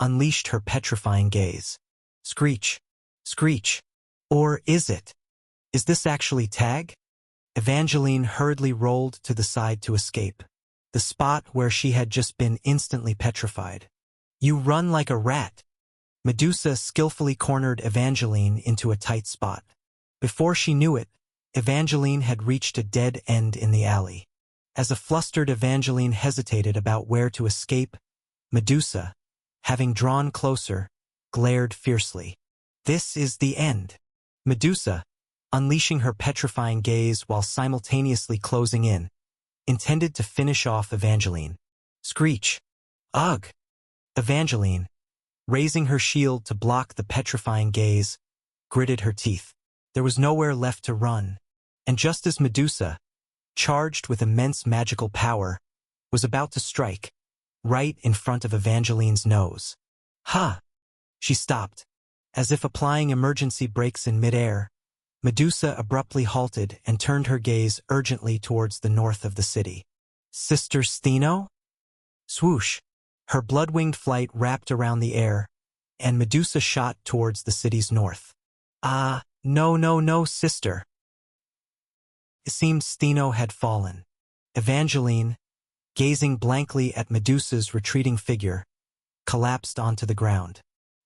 unleashed her petrifying gaze. Screech, screech. Or is it? Is this actually tag? Evangeline hurriedly rolled to the side to escape, the spot where she had just been instantly petrified. You run like a rat. Medusa skillfully cornered Evangeline into a tight spot. Before she knew it, Evangeline had reached a dead end in the alley. As a flustered Evangeline hesitated about where to escape, Medusa, having drawn closer, glared fiercely. This is the end. Medusa, unleashing her petrifying gaze while simultaneously closing in, intended to finish off Evangeline. Screech. Ugh! Evangeline, raising her shield to block the petrifying gaze, gritted her teeth. There was nowhere left to run, and just as Medusa, charged with immense magical power, was about to strike, right in front of Evangeline's nose. Ha! She stopped. As if applying emergency brakes in midair, Medusa abruptly halted and turned her gaze urgently towards the north of the city. Sister Stino? Swoosh! Her blood-winged flight wrapped around the air, and Medusa shot towards the city's north. No, sister. It seemed Stino had fallen. Evangeline, gazing blankly at Medusa's retreating figure, collapsed onto the ground.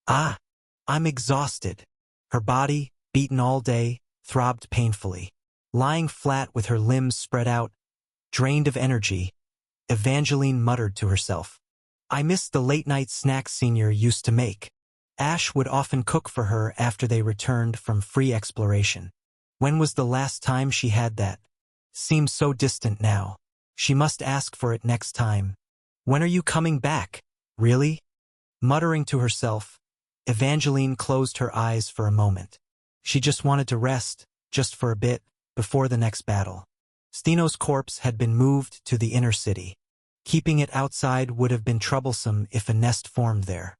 I'm exhausted. Her body, beaten all day, throbbed painfully. Lying flat with her limbs spread out, drained of energy, Evangeline muttered to herself. I miss the late-night snacks Senior used to make. Ash would often cook for her after they returned from free exploration. When was the last time she had that? Seems so distant now. She must ask for it next time. When are you coming back? Really? Muttering to herself, Evangeline closed her eyes for a moment. She just wanted to rest, just for a bit, before the next battle. Stino's corpse had been moved to the inner city. Keeping it outside would have been troublesome if a nest formed there.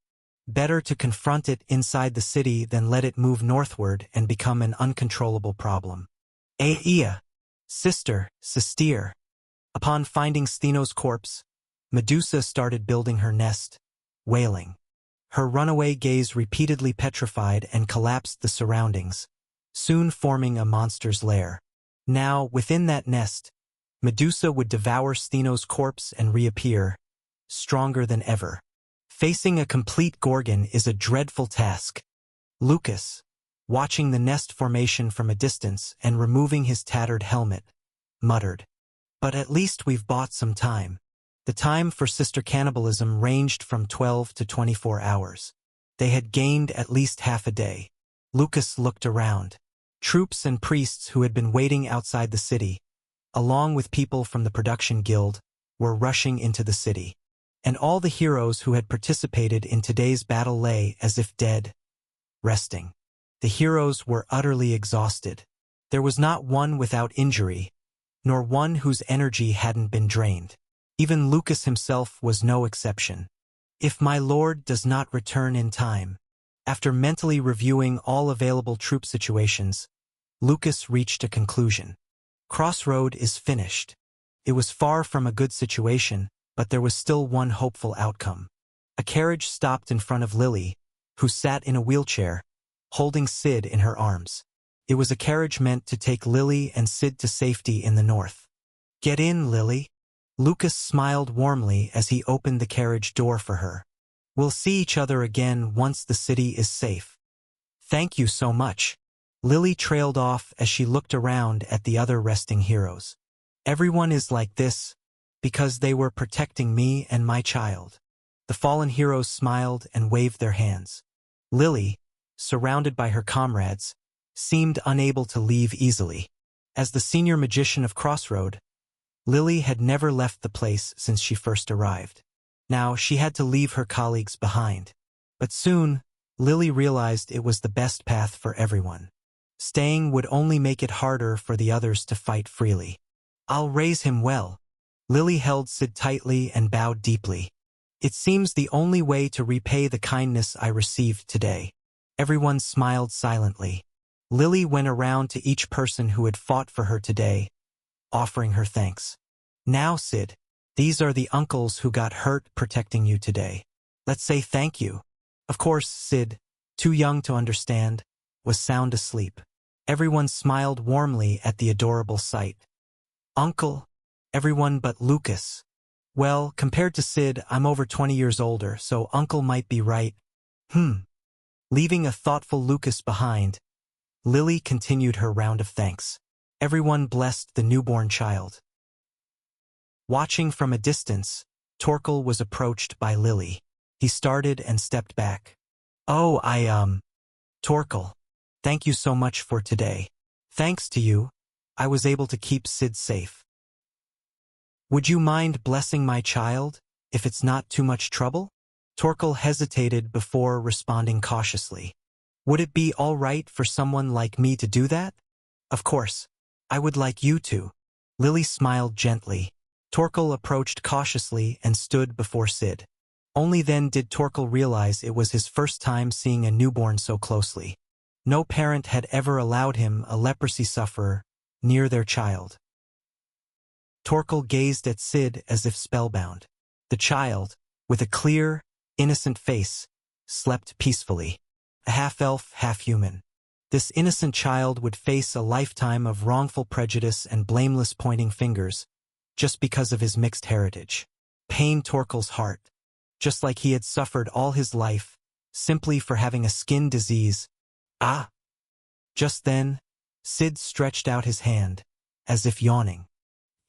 Better to confront it inside the city than let it move northward and become an uncontrollable problem. Sister. Upon finding Stino's corpse, Medusa started building her nest, wailing. Her runaway gaze repeatedly petrified and collapsed the surroundings, soon forming a monster's lair. Now, within that nest, Medusa would devour Stino's corpse and reappear, stronger than ever. Facing a complete Gorgon is a dreadful task. Lucas, watching the nest formation from a distance and removing his tattered helmet, muttered, "But at least we've bought some time." The time for sister cannibalism ranged from 12 to 24 hours. They had gained at least half a day. Lucas looked around. Troops and priests who had been waiting outside the city, along with people from the production guild, were rushing into the city. And all the heroes who had participated in today's battle lay as if dead, resting. The heroes were utterly exhausted. There was not one without injury, nor one whose energy hadn't been drained. Even Lucas himself was no exception. If my lord does not return in time. After mentally reviewing all available troop situations, Lucas reached a conclusion. Crossroad is finished. It was far from a good situation, but there was still one hopeful outcome. A carriage stopped in front of Lily, who sat in a wheelchair, holding Sid in her arms. It was a carriage meant to take Lily and Sid to safety in the north. "Get in, Lily." Lucas smiled warmly as he opened the carriage door for her. "We'll see each other again once the city is safe." "Thank you so much." Lily trailed off as she looked around at the other resting heroes. "Everyone is like this because they were protecting me and my child." The fallen heroes smiled and waved their hands. Lily, surrounded by her comrades, seemed unable to leave easily. As the senior magician of Crossroad, Lily had never left the place since she first arrived. Now she had to leave her colleagues behind. But soon, Lily realized it was the best path for everyone. Staying would only make it harder for the others to fight freely. "I'll raise him well." Lily held Sid tightly and bowed deeply. "It seems the only way to repay the kindness I received today." Everyone smiled silently. Lily went around to each person who had fought for her today, offering her thanks. "Now, Sid, these are the uncles who got hurt protecting you today. Let's say thank you." Of course, Sid, too young to understand, was sound asleep. Everyone smiled warmly at the adorable sight. "Uncle?" Everyone but Lucas. "Well, compared to Sid, I'm over 20 years older, so Uncle might be right." Leaving a thoughtful Lucas behind, Lily continued her round of thanks. Everyone blessed the newborn child. Watching from a distance, Torkel was approached by Lily. He started and stepped back. "Oh, Torkel, thank you so much for today. Thanks to you, I was able to keep Sid safe. Would you mind blessing my child, if it's not too much trouble?" Torkel hesitated before responding cautiously. "Would it be all right for someone like me to do that?" "Of course. I would like you to." Lily smiled gently. Torkel approached cautiously and stood before Sid. Only then did Torkel realize it was his first time seeing a newborn so closely. No parent had ever allowed him, a leprosy sufferer, near their child. Torkel gazed at Sid as if spellbound. The child, with a clear, innocent face, slept peacefully. A half-elf, half-human. This innocent child would face a lifetime of wrongful prejudice and blameless pointing fingers, just because of his mixed heritage. Pained Torkel's heart, just like he had suffered all his life, simply for having a skin disease. "Ah!" Just then, Sid stretched out his hand, as if yawning.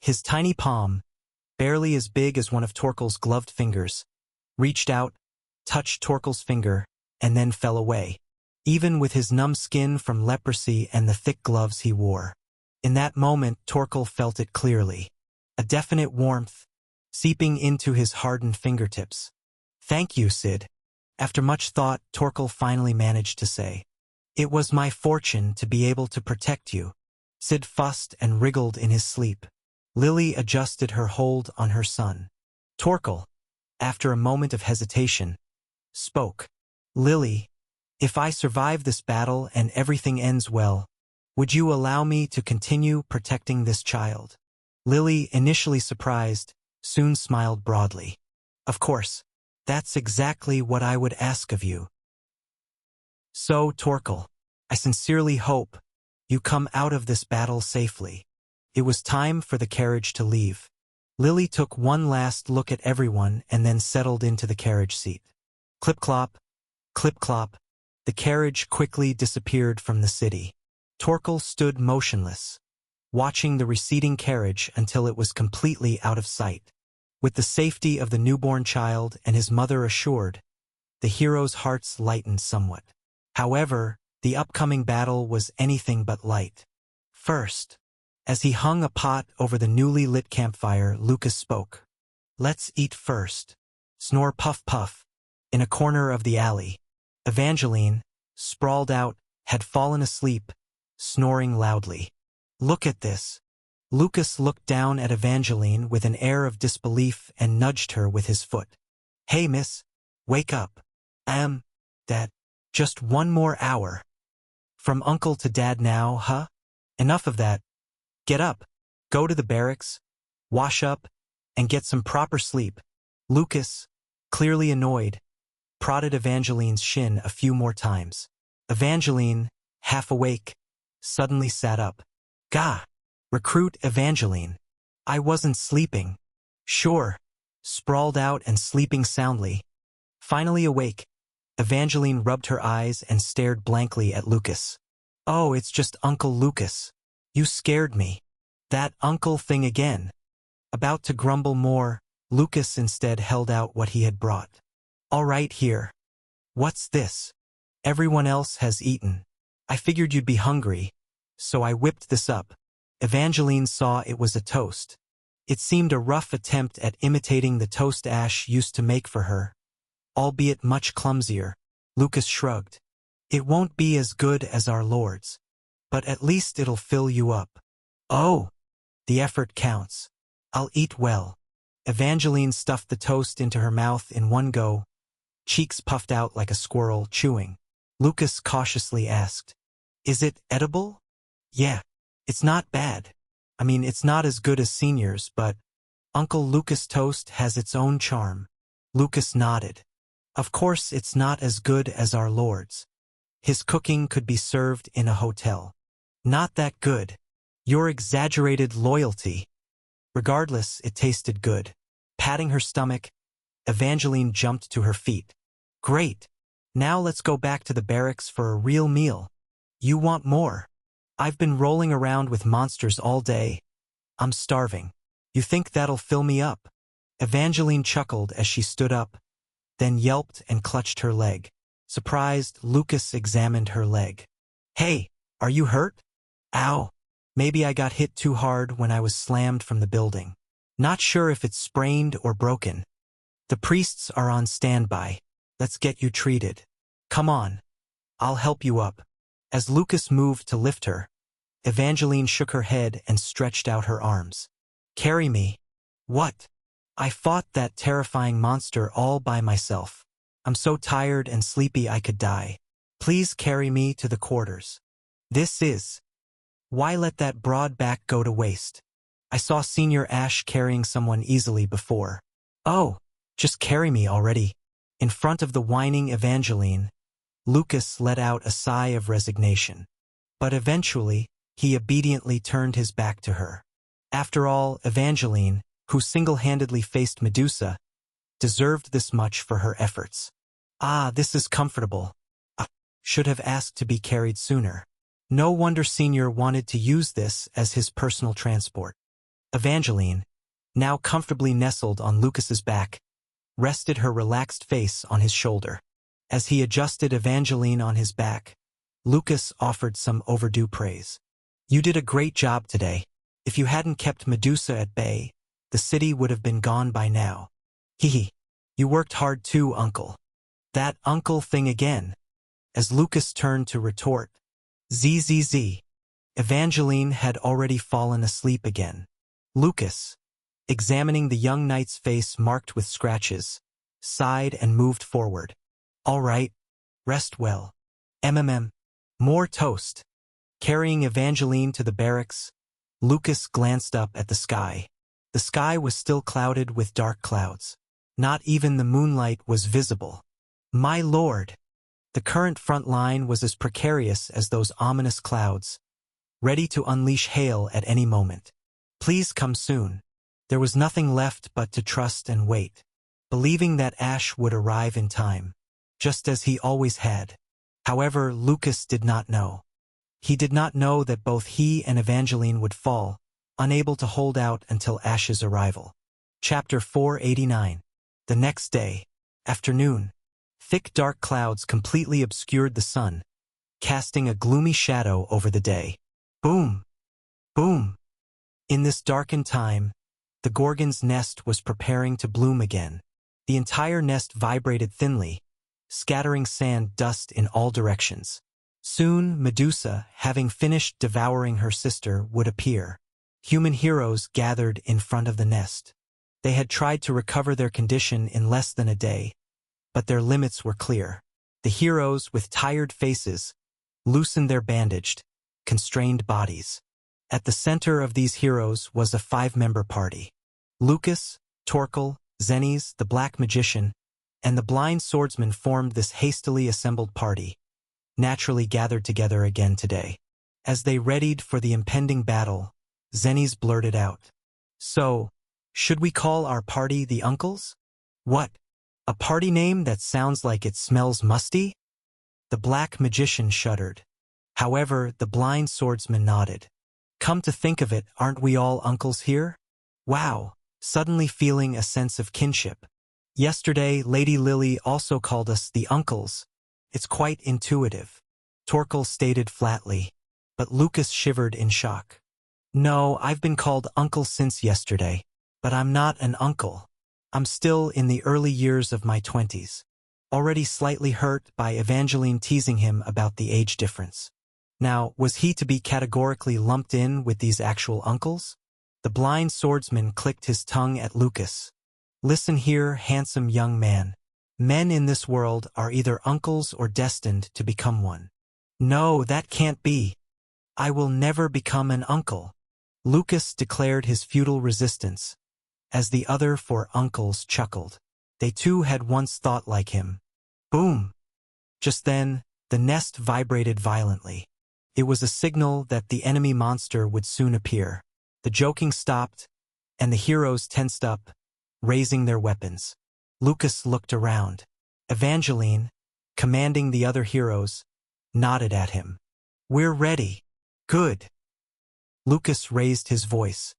His tiny palm, barely as big as one of Torkel's gloved fingers, reached out, touched Torkel's finger, and then fell away, even with his numb skin from leprosy and the thick gloves he wore. In that moment, Torkel felt it clearly. A definite warmth, seeping into his hardened fingertips. "Thank you, Sid." After much thought, Torkel finally managed to say, "It was my fortune to be able to protect you." Sid fussed and wriggled in his sleep. Lily adjusted her hold on her son. Torkel, after a moment of hesitation, spoke. "Lily, if I survive this battle and everything ends well, would you allow me to continue protecting this child?" Lily, initially surprised, soon smiled broadly. "Of course, that's exactly what I would ask of you." "So, Torkel, I sincerely hope you come out of this battle safely." It was time for the carriage to leave. Lily took one last look at everyone and then settled into the carriage seat. Clip-clop, clip-clop, The carriage quickly disappeared from the city. Torkel stood motionless, watching the receding carriage until it was completely out of sight. With the safety of the newborn child and his mother assured, the hero's hearts lightened somewhat. However, the upcoming battle was anything but light. First, as he hung a pot over the newly lit campfire, Lucas spoke. "Let's eat first." Snore puff puff. In a corner of the alley, Evangeline, sprawled out, had fallen asleep, snoring loudly. "Look at this." Lucas looked down at Evangeline with an air of disbelief and nudged her with his foot. "Hey, miss, wake up. Dad, just one more hour. From uncle to dad now, huh? Enough of that. Get up, go to the barracks, wash up, and get some proper sleep." Lucas, clearly annoyed, prodded Evangeline's shin a few more times. Evangeline, half awake, suddenly sat up. "Gah! Recruit Evangeline. I wasn't sleeping." "Sure." Sprawled out and sleeping soundly. Finally awake, Evangeline rubbed her eyes and stared blankly at Lucas. "Oh, it's just Uncle Lucas. You scared me. That uncle thing again." About to grumble more, Lucas instead held out what he had brought. "All right, here. What's this? Everyone else has eaten. I figured you'd be hungry, so I whipped this up." Evangeline saw it was a toast. It seemed a rough attempt at imitating the toast Ash used to make for her, albeit much clumsier. Lucas shrugged. "It won't be as good as our Lord's, but at least it'll fill you up." "Oh, the effort counts. I'll eat well." Evangeline stuffed the toast into her mouth in one go, cheeks puffed out like a squirrel chewing. Lucas cautiously asked, "Is it edible?" "Yeah, it's not bad. I mean, it's not as good as Senior's, but Uncle Lucas' toast has its own charm." Lucas nodded. "Of course it's not as good as our Lord's. His cooking could be served in a hotel." "Not that good. Your exaggerated loyalty." Regardless, it tasted good. Patting her stomach, Evangeline jumped to her feet. "Great. Now let's go back to the barracks for a real meal." "You want more? I've been rolling around with monsters all day. I'm starving. You think that'll fill me up?" Evangeline chuckled as she stood up, then yelped and clutched her leg. Surprised, Lucas examined her leg. "Hey, are you hurt?" "Ow. Maybe I got hit too hard when I was slammed from the building. Not sure if it's sprained or broken. The priests are on standby. Let's get you treated. Come on. I'll help you up." As Lucas moved to lift her, Evangeline shook her head and stretched out her arms. "Carry me." "What? I fought that terrifying monster all by myself. I'm so tired and sleepy I could die. Please carry me to the quarters." "This is. Why let that broad back go to waste? I saw Senior Ash carrying someone easily before." "Oh, just carry me already." In front of the whining Evangeline, Lucas let out a sigh of resignation. But eventually, he obediently turned his back to her. After all, Evangeline, who single-handedly faced Medusa, deserved this much for her efforts. "Ah, this is comfortable. Should have asked to be carried sooner." No wonder Senior wanted to use this as his personal transport. Evangeline, now comfortably nestled on Lucas's back, rested her relaxed face on his shoulder. As he adjusted Evangeline on his back, Lucas offered some overdue praise. "You did a great job today. If you hadn't kept Medusa at bay, the city would have been gone by now." "Hee. You worked hard too, Uncle." "That uncle thing again." As Lucas turned to retort, "Zzz." Evangeline had already fallen asleep again. Lucas, examining the young knight's face marked with scratches, sighed and moved forward. "All right. Rest well. More toast." Carrying Evangeline to the barracks, Lucas glanced up at the sky. The sky was still clouded with dark clouds. Not even the moonlight was visible. My lord! The current front line was as precarious as those ominous clouds, ready to unleash hail at any moment. Please come soon. There was nothing left but to trust and wait, believing that Ash would arrive in time, just as he always had. However, Lucas did not know. He did not know that both he and Evangeline would fall, unable to hold out until Ash's arrival. Chapter 489. The next day, afternoon. Thick dark clouds completely obscured the sun, casting a gloomy shadow over the day. Boom! Boom! In this darkened time, the Gorgon's nest was preparing to bloom again. The entire nest vibrated thinly, scattering sand dust in all directions. Soon, Medusa, having finished devouring her sister, would appear. Human heroes gathered in front of the nest. They had tried to recover their condition in less than a day, but their limits were clear. The heroes, with tired faces, loosened their bandaged, constrained bodies. At the center of these heroes was a 5-member party. Lucas, Torkel, Xenes, the Black Magician, and the Blind Swordsman formed this hastily assembled party, naturally gathered together again today. As they readied for the impending battle, Xenes blurted out, "So, should we call our party the Uncles?" "What? A party name that sounds like it smells musty?" The Black Magician shuddered. However, the Blind Swordsman nodded. "Come to think of it, aren't we all uncles here?" "Wow," suddenly feeling a sense of kinship. "Yesterday, Lady Lily also called us the Uncles. It's quite intuitive," Torkel stated flatly, but Lucas shivered in shock. "No, I've been called Uncle since yesterday, but I'm not an uncle. I'm still in the early years of my 20s. Already slightly hurt by Evangeline teasing him about the age difference. Now, was he to be categorically lumped in with these actual uncles? The Blind Swordsman clicked his tongue at Lucas. "Listen here, handsome young man. Men in this world are either uncles or destined to become one." "No, that can't be. I will never become an uncle." Lucas declared his futile resistance, as the other 4 uncles chuckled. They too had once thought like him. Boom! Just then, the nest vibrated violently. It was a signal that the enemy monster would soon appear. The joking stopped, and the heroes tensed up, raising their weapons. Lucas looked around. Evangeline, commanding the other heroes, nodded at him. "We're ready." "Good." Lucas raised his voice.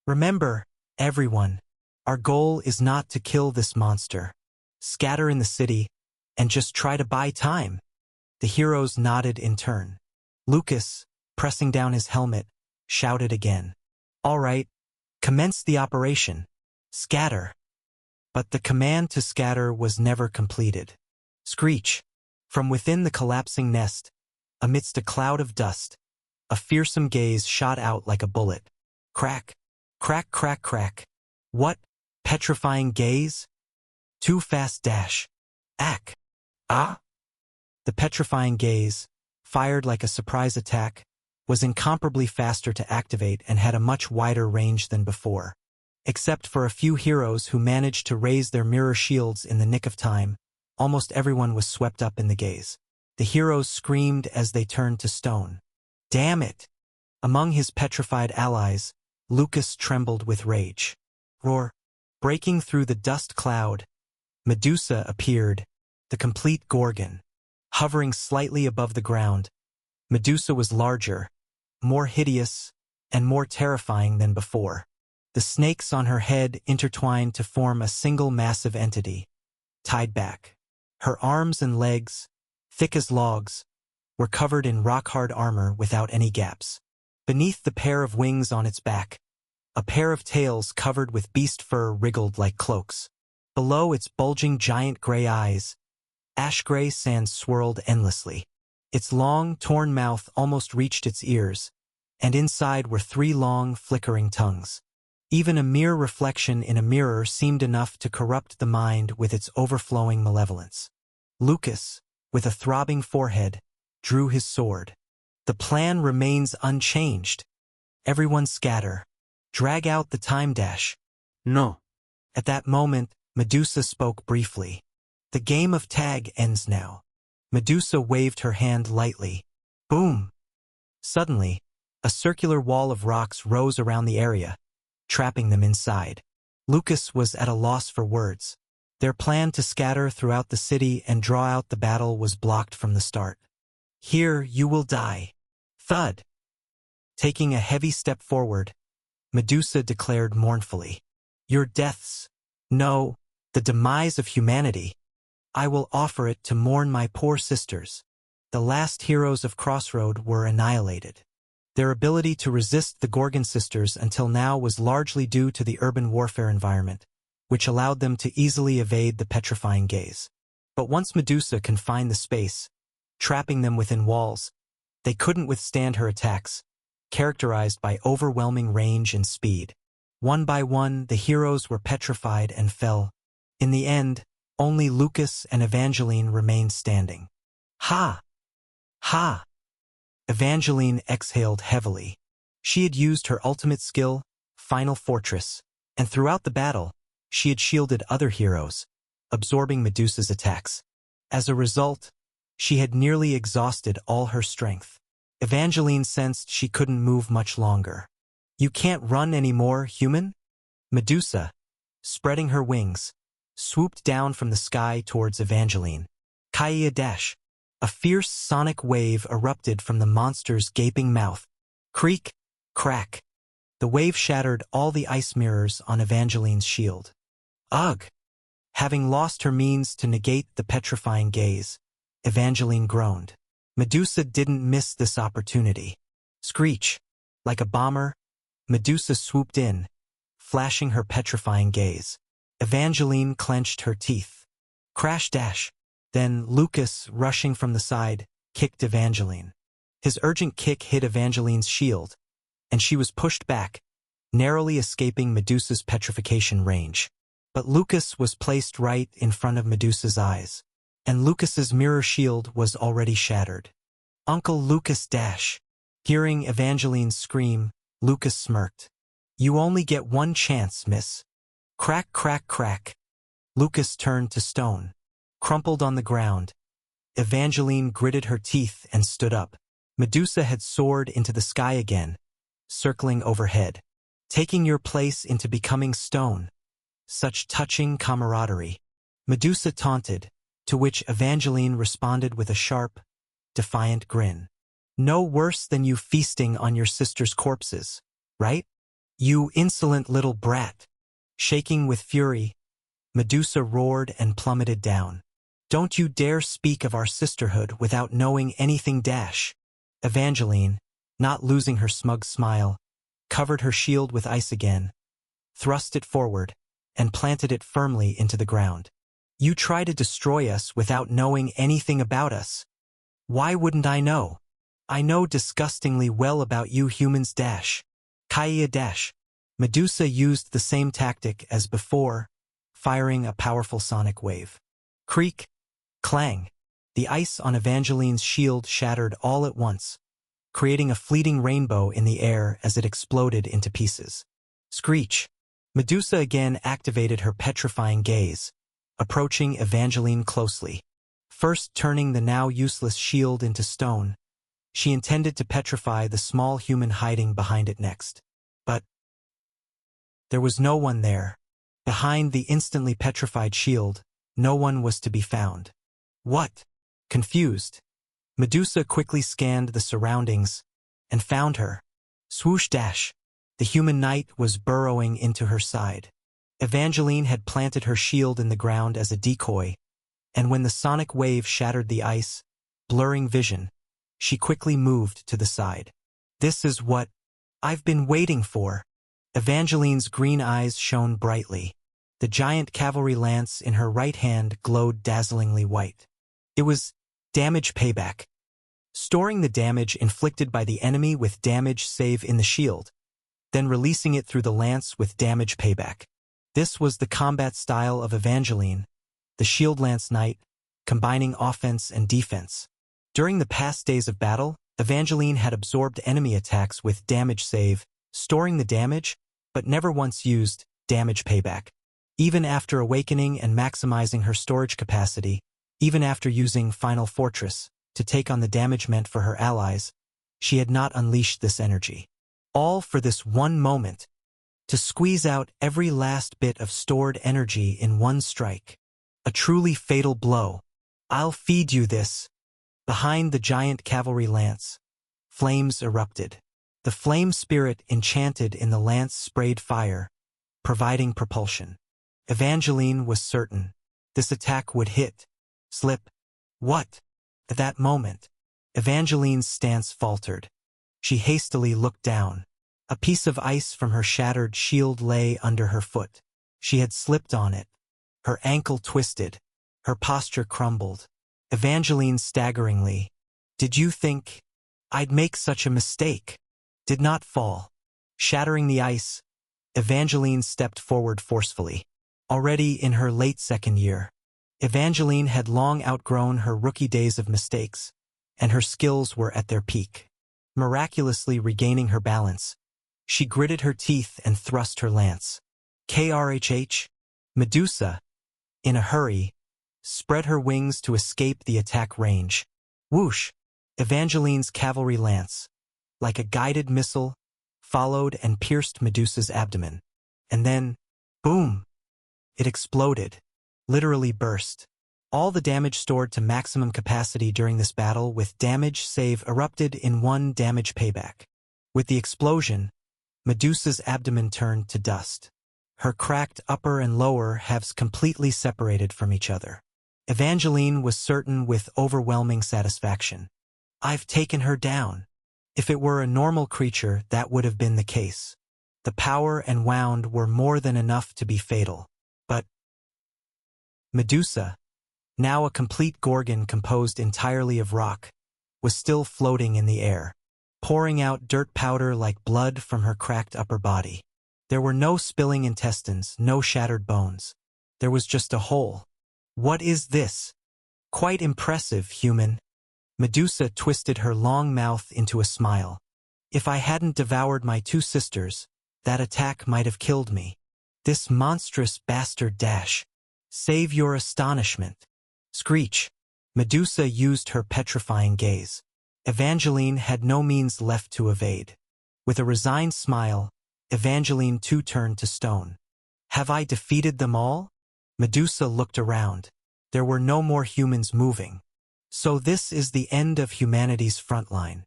"Remember, everyone, our goal is not to kill this monster. Scatter in the city, and just try to buy time." The heroes nodded in turn. Lucas, pressing down his helmet, shouted again. "All right, commence the operation. Scatter." But the command to scatter was never completed. Screech! From within the collapsing nest, amidst a cloud of dust, a fearsome gaze shot out like a bullet. Crack! Crack, crack, crack. What? Petrifying gaze? Too fast dash. Ack! Ah! The petrifying gaze, fired like a surprise attack, was incomparably faster to activate and had a much wider range than before. Except for a few heroes who managed to raise their mirror shields in the nick of time, almost everyone was swept up in the gaze. The heroes screamed as they turned to stone. Damn it! Among his petrified allies, Lucas trembled with rage. Roar! Breaking through the dust cloud, Medusa appeared, the complete Gorgon. Hovering slightly above the ground, Medusa was larger, more hideous, and more terrifying than before. The snakes on her head intertwined to form a single massive entity, tied back. Her arms and legs, thick as logs, were covered in rock-hard armor without any gaps. Beneath the pair of wings on its back, a pair of tails covered with beast fur wriggled like cloaks. Below its bulging giant gray eyes, ash-gray sand swirled endlessly. Its long, torn mouth almost reached its ears, and inside were 3 long, flickering tongues. Even a mere reflection in a mirror seemed enough to corrupt the mind with its overflowing malevolence. Lucas, with a throbbing forehead, drew his sword. The plan remains unchanged. Everyone scatter. Drag out the time dash. No. At that moment, Medusa spoke briefly. The game of tag ends now. Medusa waved her hand lightly. Boom! Suddenly, a circular wall of rocks rose around the area, trapping them inside. Lucas was at a loss for words. Their plan to scatter throughout the city and draw out the battle was blocked from the start. Here you will die. Thud. Taking a heavy step forward, Medusa declared mournfully, "Your deaths, no, the demise of humanity. I will offer it to mourn my poor sisters." The last heroes of Crossroad were annihilated. Their ability to resist the Gorgon sisters until now was largely due to the urban warfare environment, which allowed them to easily evade the petrifying gaze. But once Medusa confined the space, trapping them within walls, they couldn't withstand her attacks, characterized by overwhelming range and speed. One by one, the heroes were petrified and fell. In the end, only Lucas and Evangeline remained standing. Ha! Ha! Evangeline exhaled heavily. She had used her ultimate skill, Final Fortress, and throughout the battle, she had shielded other heroes, absorbing Medusa's attacks. As a result, she had nearly exhausted all her strength. Evangeline sensed she couldn't move much longer. "You can't run anymore, human?" Medusa, spreading her wings, swooped down from the sky towards Evangeline. Kaya dash. A fierce sonic wave erupted from the monster's gaping mouth. Creak, crack. The wave shattered all the ice mirrors on Evangeline's shield. Ugh! Having lost her means to negate the petrifying gaze, Evangeline groaned. Medusa didn't miss this opportunity. Screech. Like a bomber, Medusa swooped in, flashing her petrifying gaze. Evangeline clenched her teeth. Crash dash. Then Lucas, rushing from the side, kicked Evangeline. His urgent kick hit Evangeline's shield, and she was pushed back, narrowly escaping Medusa's petrification range. But Lucas was placed right in front of Medusa's eyes, and Lucas's mirror shield was already shattered. Uncle Lucas dash. Hearing Evangeline scream, Lucas smirked. "You only get one chance, miss." Crack, crack, crack. Lucas turned to stone. Crumpled on the ground, Evangeline gritted her teeth and stood up. Medusa had soared into the sky again, circling overhead. "Taking your place into becoming stone." Such touching camaraderie. Medusa taunted, to which Evangeline responded with a sharp, defiant grin. "No worse than you feasting on your sister's corpses, right? You insolent little brat." Shaking with fury, Medusa roared and plummeted down. "Don't you dare speak of our sisterhood without knowing anything dash." Evangeline, not losing her smug smile, covered her shield with ice again, thrust it forward, and planted it firmly into the ground. "You try to destroy us without knowing anything about us. Why wouldn't I know? I know disgustingly well about you humans dash." Kaya dash. Medusa used the same tactic as before, firing a powerful sonic wave. Creak, clang. The ice on Evangeline's shield shattered all at once, creating a fleeting rainbow in the air as it exploded into pieces. Screech. Medusa again activated her petrifying gaze, approaching Evangeline closely. First turning the now useless shield into stone, she intended to petrify the small human hiding behind it next. But there was no one there. Behind the instantly petrified shield, no one was to be found. What? Confused, Medusa quickly scanned the surroundings and found her. Swoosh dash. The human knight was burrowing into her side. Evangeline had planted her shield in the ground as a decoy, and when the sonic wave shattered the ice, blurring vision, she quickly moved to the side. "This is what I've been waiting for." Evangeline's green eyes shone brightly. The giant cavalry lance in her right hand glowed dazzlingly white. It was damage payback. Storing the damage inflicted by the enemy with damage save in the shield, then releasing it through the lance with damage payback. This was the combat style of Evangeline, the Shield Lance Knight, combining offense and defense. During the past days of battle, Evangeline had absorbed enemy attacks with damage save, storing the damage, but never once used damage payback. Even after awakening and maximizing her storage capacity, even after using Final Fortress to take on the damage meant for her allies, she had not unleashed this energy. All for this one moment, to squeeze out every last bit of stored energy in one strike. A truly fatal blow. "I'll feed you this." Behind the giant cavalry lance, flames erupted. The flame spirit enchanted in the lance sprayed fire, providing propulsion. Evangeline was certain this attack would hit. Slip. What? At that moment, Evangeline's stance faltered. She hastily looked down. A piece of ice from her shattered shield lay under her foot. She had slipped on it. Her ankle twisted. Her posture crumbled. Evangeline staggeringly. Did you think I'd make such a mistake? Did not fall. Shattering the ice, Evangeline stepped forward forcefully. Already in her late second year, Evangeline had long outgrown her rookie days of mistakes, and her skills were at their peak. Miraculously regaining her balance, she gritted her teeth and thrust her lance. KRHH, Medusa, in a hurry, spread her wings to escape the attack range. Whoosh! Evangeline's cavalry lance, like a guided missile, followed and pierced Medusa's abdomen. And then, boom! It exploded, literally burst. All the damage stored to maximum capacity during this battle with damage save erupted in one damage payback. With the explosion, Medusa's abdomen turned to dust. Her cracked upper and lower halves completely separated from each other. Evangeline was certain with overwhelming satisfaction. I've taken her down. If it were a normal creature, that would have been the case. The power and wound were more than enough to be fatal. But Medusa, now a complete gorgon composed entirely of rock, was still floating in the air, pouring out dirt powder like blood from her cracked upper body. There were no spilling intestines, no shattered bones. There was just a hole. What is this? Quite impressive, human. Medusa twisted her long mouth into a smile. If I hadn't devoured my two sisters, that attack might have killed me. This monstrous bastard dash. Save your astonishment. Screech. Medusa used her petrifying gaze. Evangeline had no means left to evade. With a resigned smile, Evangeline too turned to stone. Have I defeated them all? Medusa looked around. There were no more humans moving. So this is the end of humanity's front line.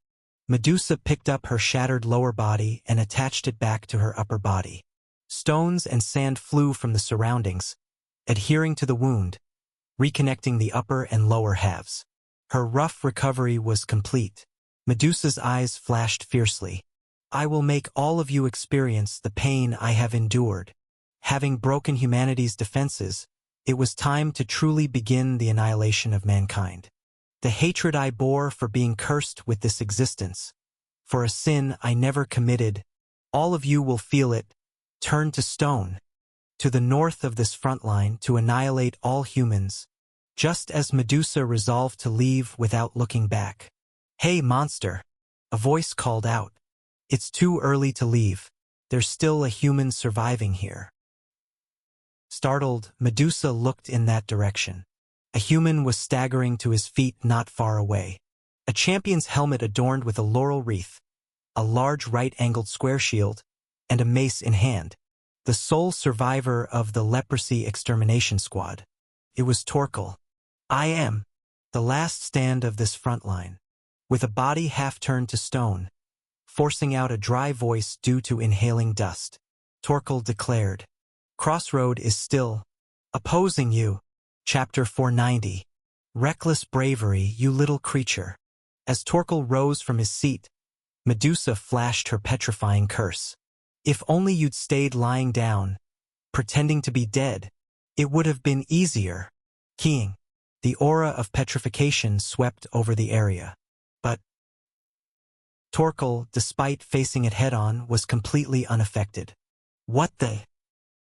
Medusa picked up her shattered lower body and attached it back to her upper body. Stones and sand flew from the surroundings, adhering to the wound, reconnecting the upper and lower halves. Her rough recovery was complete. Medusa's eyes flashed fiercely. I will make all of you experience the pain I have endured. Having broken humanity's defenses, it was time to truly begin the annihilation of mankind. The hatred I bore for being cursed with this existence, for a sin I never committed, all of you will feel it, turn to stone, to the north of this front line to annihilate all humans, just as Medusa resolved to leave without looking back. Hey, monster! A voice called out. It's too early to leave. There's still a human surviving here. Startled, Medusa looked in that direction. A human was staggering to his feet not far away. A champion's helmet adorned with a laurel wreath, a large right-angled square shield, and a mace in hand. The sole survivor of the leprosy extermination squad. It was Torkel. I am the last stand of this front line. With a body half turned to stone, forcing out a dry voice due to inhaling dust, Torkel declared, Crossroad is still opposing you. Chapter 490. Reckless bravery, you little creature. As Torkel rose from his seat, Medusa flashed her petrifying curse. If only you'd stayed lying down, pretending to be dead, it would have been easier. Keying. The aura of petrification swept over the area. But Torkel, despite facing it head-on, was completely unaffected. What the?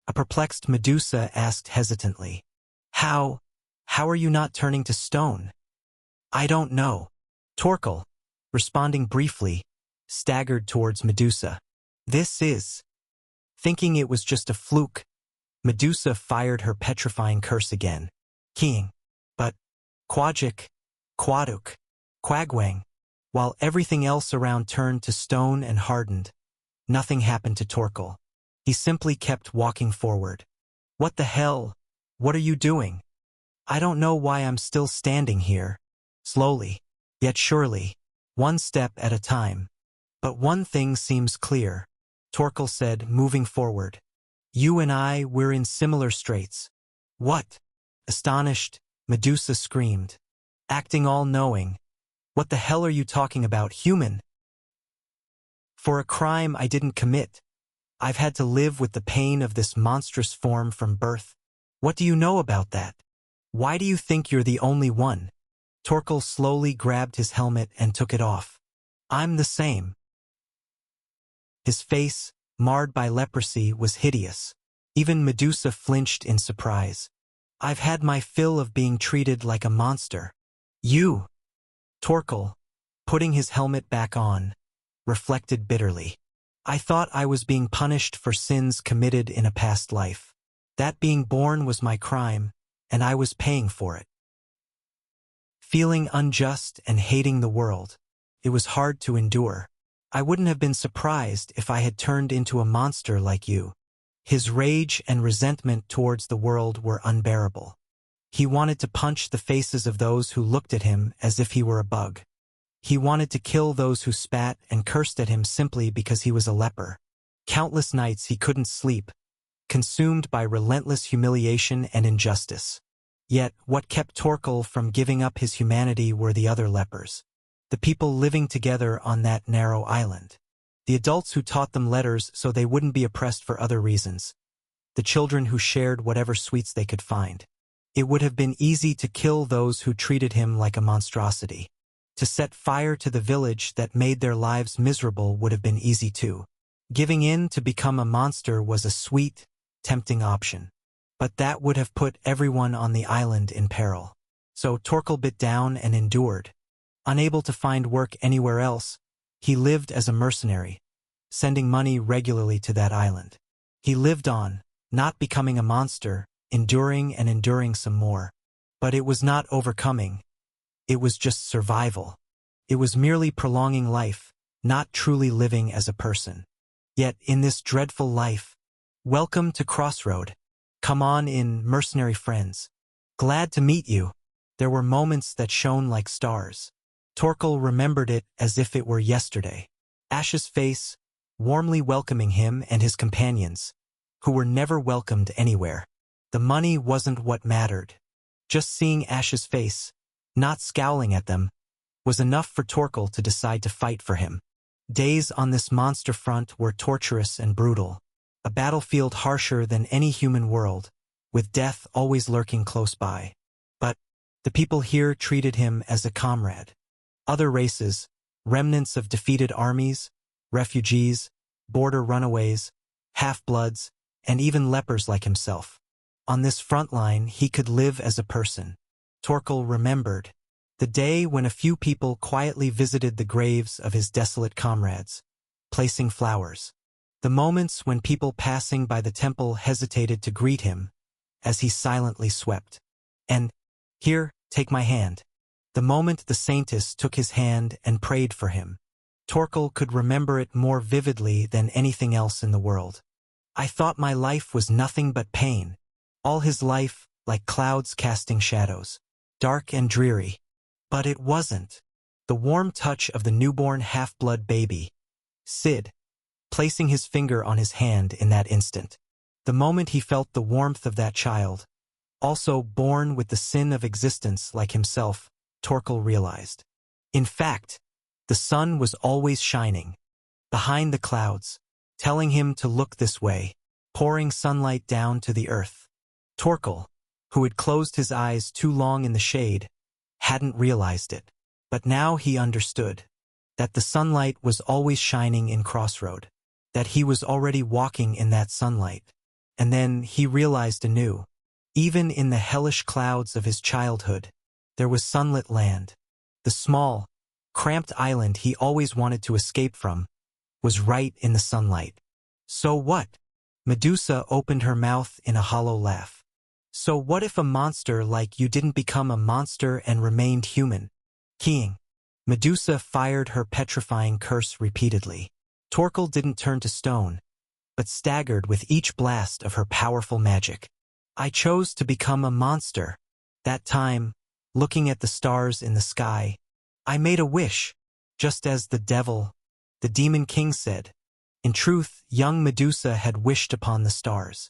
A perplexed Medusa asked hesitantly. How are you not turning to stone? I don't know. Torkel, responding briefly, staggered towards Medusa. This is. Thinking it was just a fluke, Medusa fired her petrifying curse again. Keying. But Quajik, Quaduk, Quagwang, while everything else around turned to stone and hardened, nothing happened to Torkel. He simply kept walking forward. What the hell? What are you doing? I don't know why I'm still standing here. Slowly, Yet surely, one step at a time. But one thing seems clear, Torkel said, moving forward. You and I, we're in similar straits. What? Astonished, Medusa screamed. Acting all-knowing. What the hell are you talking about, human? For a crime I didn't commit. I've had to live with the pain of this monstrous form from birth. What do you know about that? Why do you think you're the only one? Torkel slowly grabbed his helmet and took it off. I'm the same. His face, marred by leprosy, was hideous. Even Medusa flinched in surprise. I've had my fill of being treated like a monster. You, Torkel, putting his helmet back on, reflected bitterly. I thought I was being punished for sins committed in a past life. That being born was my crime, and I was paying for it. Feeling unjust and hating the world, it was hard to endure. I wouldn't have been surprised if I had turned into a monster like you. His rage and resentment towards the world were unbearable. He wanted to punch the faces of those who looked at him as if he were a bug. He wanted to kill those who spat and cursed at him simply because he was a leper. Countless nights he couldn't sleep, consumed by relentless humiliation and injustice. Yet, what kept Torkel from giving up his humanity were the other lepers. The people living together on that narrow island. The adults who taught them letters so they wouldn't be oppressed for other reasons. The children who shared whatever sweets they could find. It would have been easy to kill those who treated him like a monstrosity. To set fire to the village that made their lives miserable would have been easy too. Giving in to become a monster was a sweet, tempting option. But that would have put everyone on the island in peril. So Torkel bit down and endured. Unable to find work anywhere else, he lived as a mercenary, sending money regularly to that island. He lived on, not becoming a monster, enduring and enduring some more. But it was not overcoming. It was just survival. It was merely prolonging life, not truly living as a person. Yet in this dreadful life, welcome to Crossroad. Come on in, mercenary friends. Glad to meet you. There were moments that shone like stars. Torkel remembered it as if it were yesterday. Ash's face, warmly welcoming him and his companions, who were never welcomed anywhere. The money wasn't what mattered. Just seeing Ash's face, not scowling at them, was enough for Torkel to decide to fight for him. Days on this monster front were torturous and brutal. A battlefield harsher than any human world, with death always lurking close by. But the people here treated him as a comrade. Other races, remnants of defeated armies, refugees, border runaways, half-bloods, and even lepers like himself. On this front line, he could live as a person. Torkel remembered the day when a few people quietly visited the graves of his desolate comrades, placing flowers. The moments when people passing by the temple hesitated to greet him, as he silently swept. And, here, take my hand. The moment the saintess took his hand and prayed for him. Torkel could remember it more vividly than anything else in the world. I thought my life was nothing but pain. All his life, like clouds casting shadows. Dark and dreary. But it wasn't. The warm touch of the newborn half-blood baby. Sid. Placing his finger on his hand in that instant. The moment he felt the warmth of that child, also born with the sin of existence like himself, Torkel realized. In fact, the sun was always shining, behind the clouds, telling him to look this way, pouring sunlight down to the earth. Torkel, who had closed his eyes too long in the shade, hadn't realized it. But now he understood that the sunlight was always shining in Crossroad, that he was already walking in that sunlight. And then he realized anew, even in the hellish clouds of his childhood, there was sunlit land. The small, cramped island he always wanted to escape from was right in the sunlight. So what? Medusa opened her mouth in a hollow laugh. So what if a monster like you didn't become a monster and remained human? Keying. Medusa fired her petrifying curse repeatedly. Torkel didn't turn to stone, but staggered with each blast of her powerful magic. I chose to become a monster. That time, looking at the stars in the sky, I made a wish, just as the demon king said. In truth, young Medusa had wished upon the stars.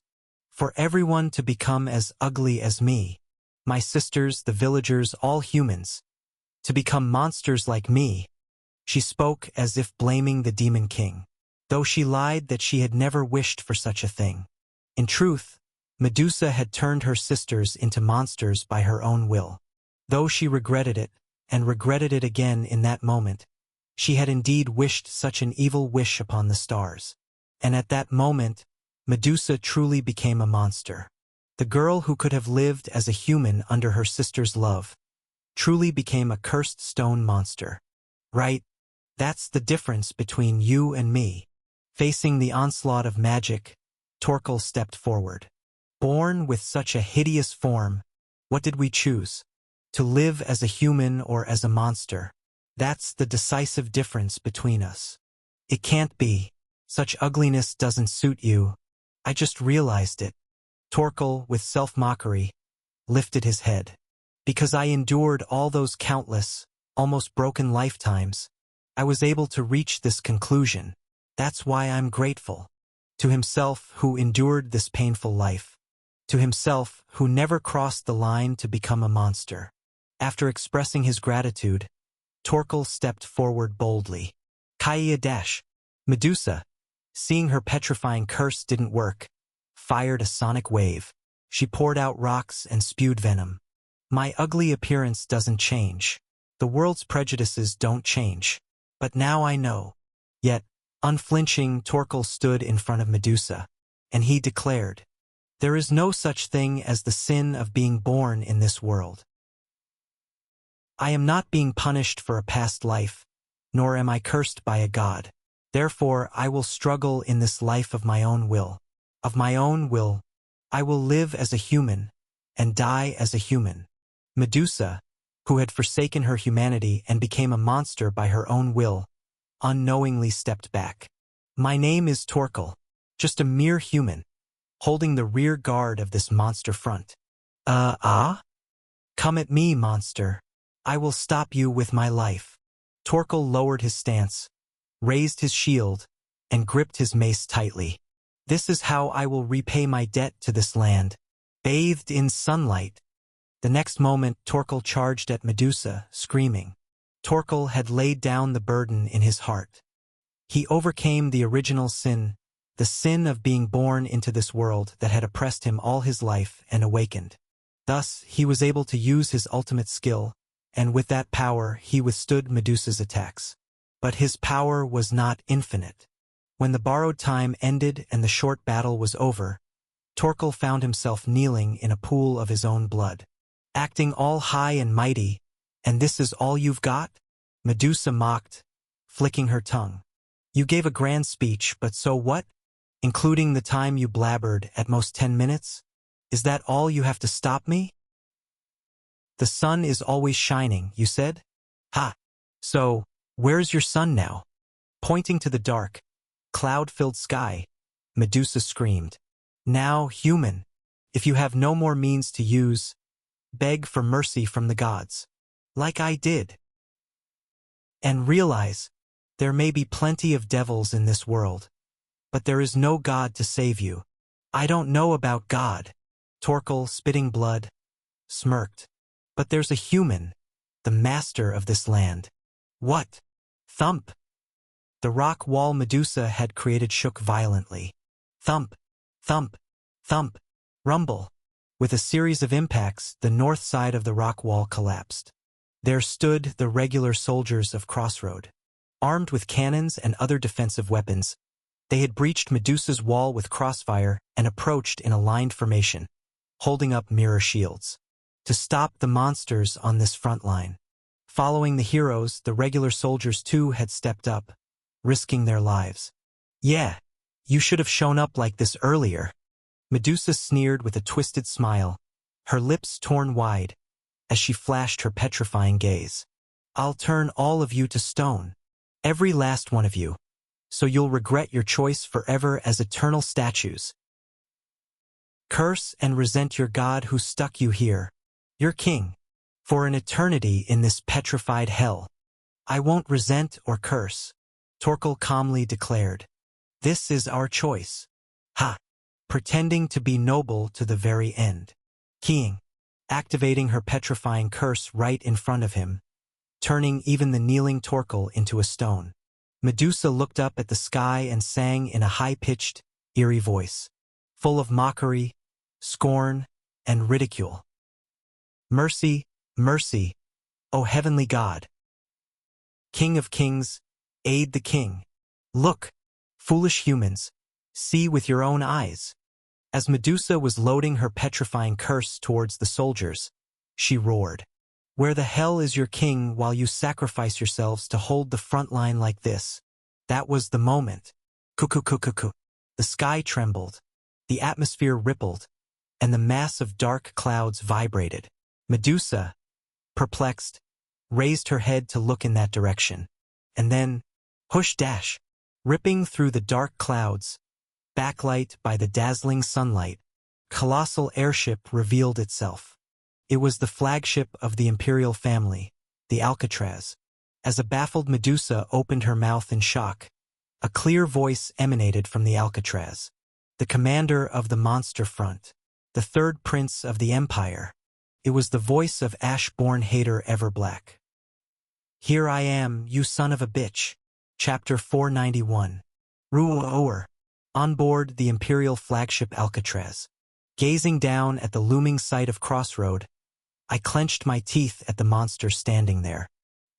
For everyone to become as ugly as me, my sisters, the villagers, all humans, to become monsters like me. She spoke as if blaming the demon king, though she lied that she had never wished for such a thing. In truth, Medusa had turned her sisters into monsters by her own will. Though she regretted it, and regretted it again in that moment, she had indeed wished such an evil wish upon the stars. And at that moment, Medusa truly became a monster. The girl who could have lived as a human under her sister's love truly became a cursed stone monster. Right? That's the difference between you and me. Facing the onslaught of magic, Torkel stepped forward. Born with such a hideous form, what did we choose? To live as a human or as a monster? That's the decisive difference between us. It can't be. Such ugliness doesn't suit you. I just realized it. Torkel, with self-mockery, lifted his head. Because I endured all those countless, almost broken lifetimes, I was able to reach this conclusion. That's why I'm grateful. To himself who endured this painful life. To himself who never crossed the line to become a monster. After expressing his gratitude, Torkel stepped forward boldly. Kaya dash. Medusa, seeing her petrifying curse didn't work, fired a sonic wave. She poured out rocks and spewed venom. My ugly appearance doesn't change. The world's prejudices don't change. But now I know. Yet, unflinching, Torkel stood in front of Medusa, and he declared, there is no such thing as the sin of being born in this world. I am not being punished for a past life, nor am I cursed by a god. Therefore, I will struggle in this life of my own will. Of my own will, I will live as a human, and die as a human. Medusa, who had forsaken her humanity and became a monster by her own will, unknowingly stepped back. My name is Torkel, just a mere human, holding the rear guard of this monster front. Come at me, monster. I will stop you with my life. Torkel lowered his stance, raised his shield, and gripped his mace tightly. This is how I will repay my debt to this land, bathed in sunlight. The next moment, Torkel charged at Medusa, screaming. Torkel had laid down the burden in his heart. He overcame the original sin, the sin of being born into this world that had oppressed him all his life and awakened. Thus, he was able to use his ultimate skill, and with that power he withstood Medusa's attacks. But his power was not infinite. When the borrowed time ended and the short battle was over, Torkel found himself kneeling in a pool of his own blood. Acting all high and mighty, and this is all you've got? Medusa mocked, flicking her tongue. You gave a grand speech, but so what? Including the time you blabbered at most 10 minutes? Is that all you have to stop me? The sun is always shining, you said? Ha! So, where's your sun now? Pointing to the dark, cloud-filled sky, Medusa screamed. Now, human, if you have no more means to use, beg for mercy from the gods, like I did. And realize, there may be plenty of devils in this world, but there is no God to save you. I don't know about God. Torkel, spitting blood, smirked. But there's a human, the master of this land. What? Thump! The rock wall Medusa had created shook violently. Thump, thump, thump, rumble. With a series of impacts, the north side of the rock wall collapsed. There stood the regular soldiers of Crossroad. Armed with cannons and other defensive weapons, they had breached Medusa's wall with crossfire and approached in a lined formation, holding up mirror shields. To stop the monsters on this front line. Following the heroes, the regular soldiers too had stepped up, risking their lives. Yeah, you should have shown up like this earlier. Medusa sneered with a twisted smile, her lips torn wide, as she flashed her petrifying gaze. I'll turn all of you to stone. Every last one of you. So you'll regret your choice forever as eternal statues. Curse and resent your God who stuck you here. Your king, for an eternity in this petrified hell. I won't resent or curse, Torkel calmly declared. This is our choice. Ha! Pretending to be noble to the very end. Keying, activating her petrifying curse right in front of him, turning even the kneeling Torkel into a stone. Medusa looked up at the sky and sang in a high-pitched, eerie voice, full of mockery, scorn, and ridicule. Mercy, mercy, O heavenly God! King of kings, aid the king. Look, foolish humans, see with your own eyes. As Medusa was loading her petrifying curse towards the soldiers, she roared, Where the hell is your king while you sacrifice yourselves to hold the front line like this? That was the moment. Cuckoo. The sky trembled, the atmosphere rippled, and the mass of dark clouds vibrated. Medusa, perplexed, raised her head to look in that direction. And then, whoosh-dash, ripping through the dark clouds, backlight by the dazzling sunlight, colossal airship revealed itself. It was the flagship of the imperial family, the Alcatraz. As a baffled Medusa opened her mouth in shock, a clear voice emanated from the Alcatraz. The commander of the monster front, the third prince of the empire. It was the voice of ash-born hater Everblack. Here I am, you son of a bitch. Chapter 491. Ru'o'or. On board the imperial flagship Alcatraz. Gazing down at the looming sight of Crossroad, I clenched my teeth at the monster standing there.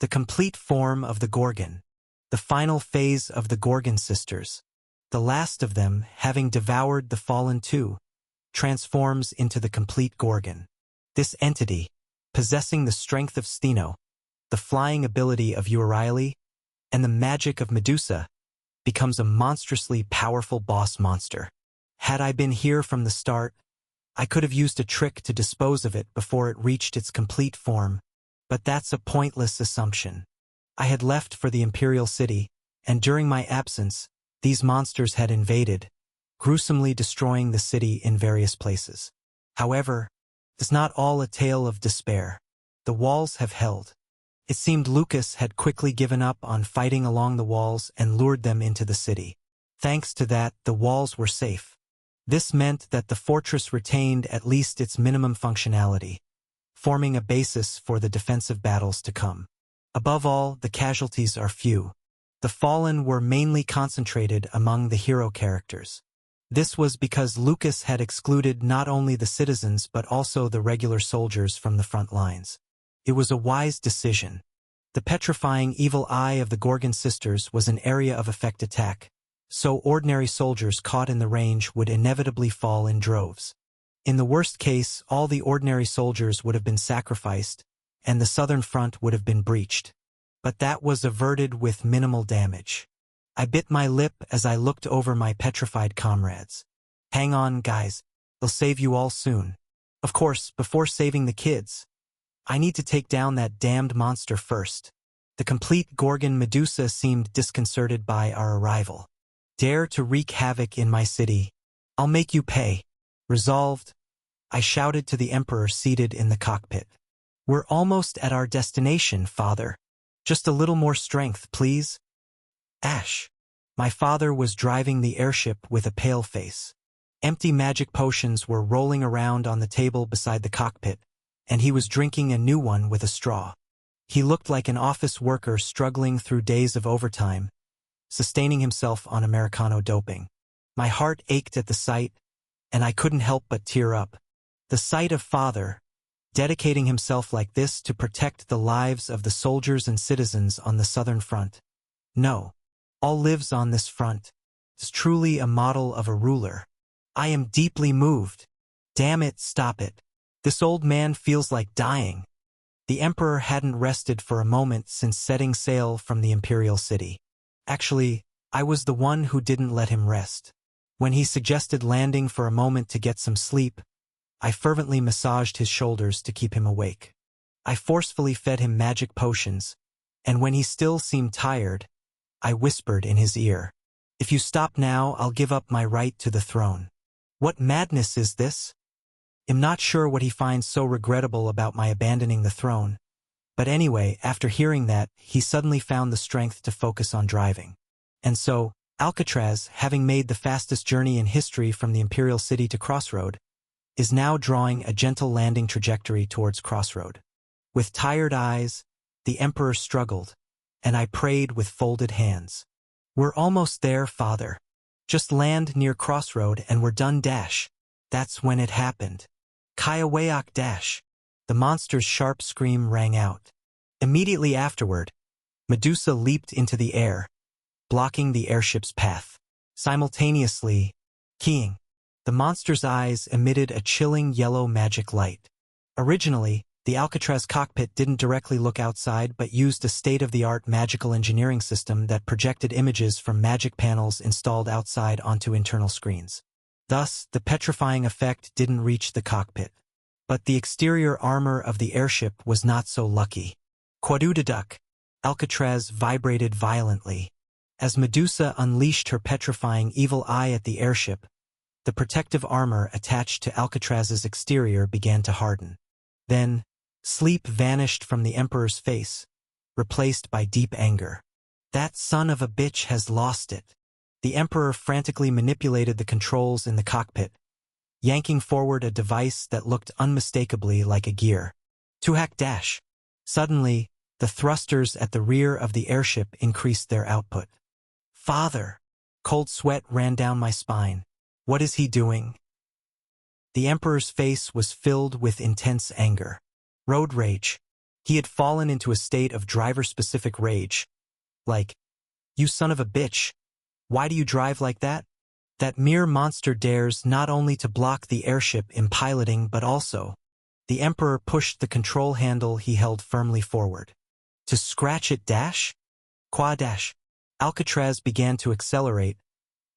The complete form of the Gorgon. The final phase of the Gorgon sisters. The last of them, having devoured the fallen two, transforms into the complete Gorgon. This entity, possessing the strength of Stheno, the flying ability of Euryale, and the magic of Medusa, becomes a monstrously powerful boss monster. Had I been here from the start, I could have used a trick to dispose of it before it reached its complete form, but that's a pointless assumption. I had left for the Imperial City, and during my absence, these monsters had invaded, gruesomely destroying the city in various places. However, it's not all a tale of despair. The walls have held. It seemed Lucas had quickly given up on fighting along the walls and lured them into the city. Thanks to that, the walls were safe. This meant that the fortress retained at least its minimum functionality, forming a basis for the defensive battles to come. Above all, the casualties are few. The fallen were mainly concentrated among the hero characters. This was because Lucas had excluded not only the citizens but also the regular soldiers from the front lines. It was a wise decision. The petrifying evil eye of the Gorgon sisters was an area of effect attack, so ordinary soldiers caught in the range would inevitably fall in droves. In the worst case, all the ordinary soldiers would have been sacrificed, and the southern front would have been breached. But that was averted with minimal damage. I bit my lip as I looked over my petrified comrades. Hang on, guys. They'll save you all soon. Of course, before saving the kids, I need to take down that damned monster first. The complete Gorgon Medusa seemed disconcerted by our arrival. Dare to wreak havoc in my city. I'll make you pay. Resolved, I shouted to the Emperor seated in the cockpit. We're almost at our destination, Father. Just a little more strength, please. Ash. My father was driving the airship with a pale face. Empty magic potions were rolling around on the table beside the cockpit, and he was drinking a new one with a straw. He looked like an office worker struggling through days of overtime, sustaining himself on Americano doping. My heart ached at the sight, and I couldn't help but tear up. The sight of Father, dedicating himself like this to protect the lives of the soldiers and citizens on the southern front. No, all lives on this front. It's truly a model of a ruler. I am deeply moved. Damn it, stop it. This old man feels like dying. The Emperor hadn't rested for a moment since setting sail from the Imperial City. Actually, I was the one who didn't let him rest. When he suggested landing for a moment to get some sleep, I fervently massaged his shoulders to keep him awake. I forcefully fed him magic potions, and when he still seemed tired, I whispered in his ear, "If you stop now, I'll give up my right to the throne." What madness is this? I'm not sure what he finds so regrettable about my abandoning the throne, But anyway, after hearing that, he suddenly found the strength to focus on driving. And so, Alcatraz, having made the fastest journey in history from the Imperial City to Crossroad, is now drawing a gentle landing trajectory towards Crossroad. With tired eyes, the Emperor struggled, and I prayed with folded hands. "We're almost there, Father. Just land near Crossroad and we're done dash." That's when it happened. Kayawayak dash. The monster's sharp scream rang out. Immediately afterward, Medusa leaped into the air, blocking the airship's path. Simultaneously, keying, the monster's eyes emitted a chilling yellow magic light. Originally, the Alcatraz cockpit didn't directly look outside but used a state-of-the-art magical engineering system that projected images from magic panels installed outside onto internal screens. Thus, the petrifying effect didn't reach the cockpit. But the exterior armor of the airship was not so lucky. Quadoodaduk, Alcatraz vibrated violently. As Medusa unleashed her petrifying evil eye at the airship, the protective armor attached to Alcatraz's exterior began to harden. Then, sleep vanished from the Emperor's face, replaced by deep anger. "That son of a bitch has lost it." The Emperor frantically manipulated the controls in the cockpit, yanking forward a device that looked unmistakably like a gear. Tuhack dash. Suddenly, the thrusters at the rear of the airship increased their output. "Father!" Cold sweat ran down my spine. "What is he doing?" The Emperor's face was filled with intense anger. Road rage. He had fallen into a state of driver-specific rage. Like, "You son of a bitch! Why do you drive like that? That mere monster dares not only to block the airship in piloting but also..." The Emperor pushed the control handle he held firmly forward. "To scratch it dash?" Qua dash. Alcatraz began to accelerate,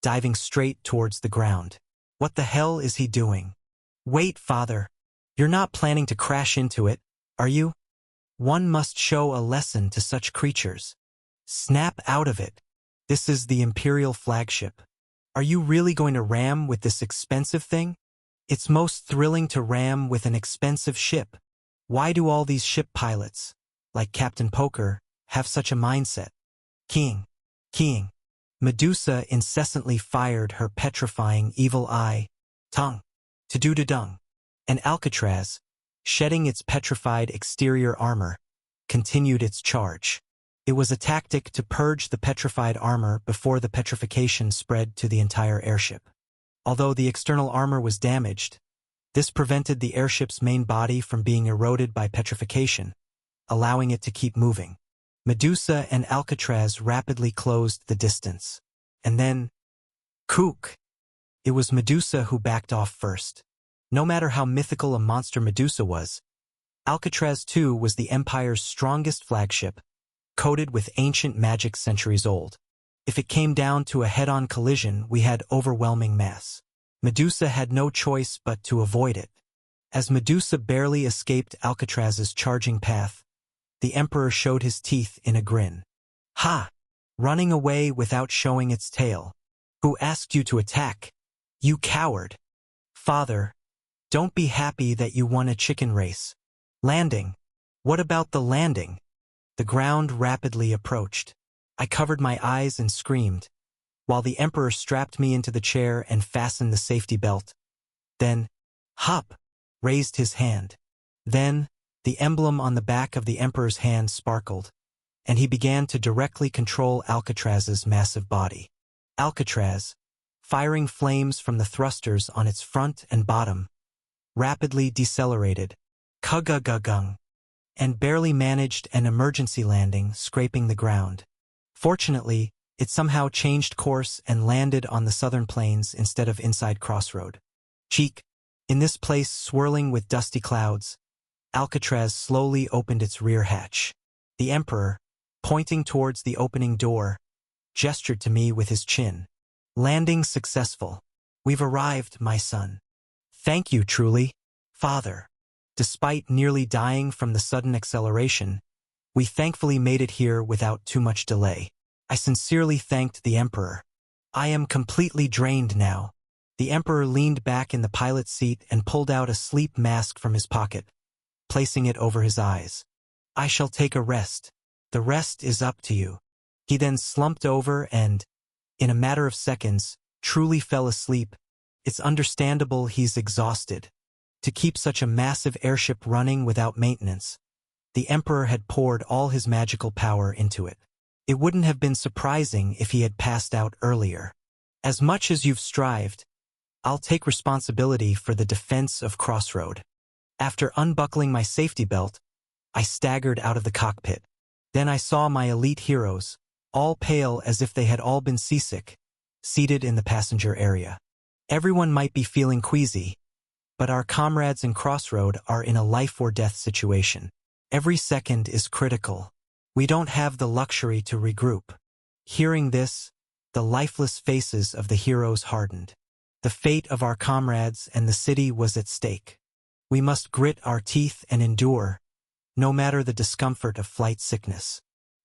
diving straight towards the ground. "What the hell is he doing?" "Wait, Father. You're not planning to crash into it, are you? One must show a lesson to such creatures. Snap out of it. This is the Imperial flagship. Are you really going to ram with this expensive thing? It's most thrilling to ram with an expensive ship. Why do all these ship pilots, like Captain Poker, have such a mindset?" Keying. Medusa incessantly fired her petrifying evil eye, tongue, to do-da-dung, and Alcatraz, shedding its petrified exterior armor, continued its charge. It was a tactic to purge the petrified armor before the petrification spread to the entire airship. Although the external armor was damaged, this prevented the airship's main body from being eroded by petrification, allowing it to keep moving. Medusa and Alcatraz rapidly closed the distance. And then, kook! It was Medusa who backed off first. No matter how mythical a monster Medusa was, Alcatraz too was the Empire's strongest flagship, coated with ancient magic centuries old. If it came down to a head-on collision, we had overwhelming mass. Medusa had no choice but to avoid it. As Medusa barely escaped Alcatraz's charging path, the Emperor showed his teeth in a grin. "Ha! Running away without showing its tail. Who asked you to attack? You coward! Father, don't be happy that you won a chicken race. Landing. What about the landing?" The ground rapidly approached. I covered my eyes and screamed, while the Emperor strapped me into the chair and fastened the safety belt. Then, hop, raised his hand. Then, the emblem on the back of the Emperor's hand sparkled, and he began to directly control Alcatraz's massive body. Alcatraz, firing flames from the thrusters on its front and bottom, rapidly decelerated, kugagagung, and barely managed an emergency landing, scraping the ground. Fortunately, it somehow changed course and landed on the southern plains instead of inside Crossroad. Cheek. In this place swirling with dusty clouds, Alcatraz slowly opened its rear hatch. The Emperor, pointing towards the opening door, gestured to me with his chin. "Landing successful. We've arrived, my son." "Thank you, truly, Father." Despite nearly dying from the sudden acceleration, we thankfully made it here without too much delay. I sincerely thanked the Emperor. "I am completely drained now." The Emperor leaned back in the pilot's seat and pulled out a sleep mask from his pocket, placing it over his eyes. I shall take a rest. The rest is up to you. He then slumped over and, in a matter of seconds, truly fell asleep. It's understandable he's exhausted. To keep such a massive airship running without maintenance, the Emperor had poured all his magical power into it. It wouldn't have been surprising if he had passed out earlier. As much as you've strived, I'll take responsibility for the defense of Crossroad. After unbuckling my safety belt, I staggered out of the cockpit. Then I saw my elite heroes, all pale as if they had all been seasick, seated in the passenger area. Everyone might be feeling queasy, but our comrades in Crossroad are in a life-or-death situation. Every second is critical. We don't have the luxury to regroup. Hearing this, the lifeless faces of the heroes hardened. The fate of our comrades and the city was at stake. We must grit our teeth and endure, no matter the discomfort of flight sickness.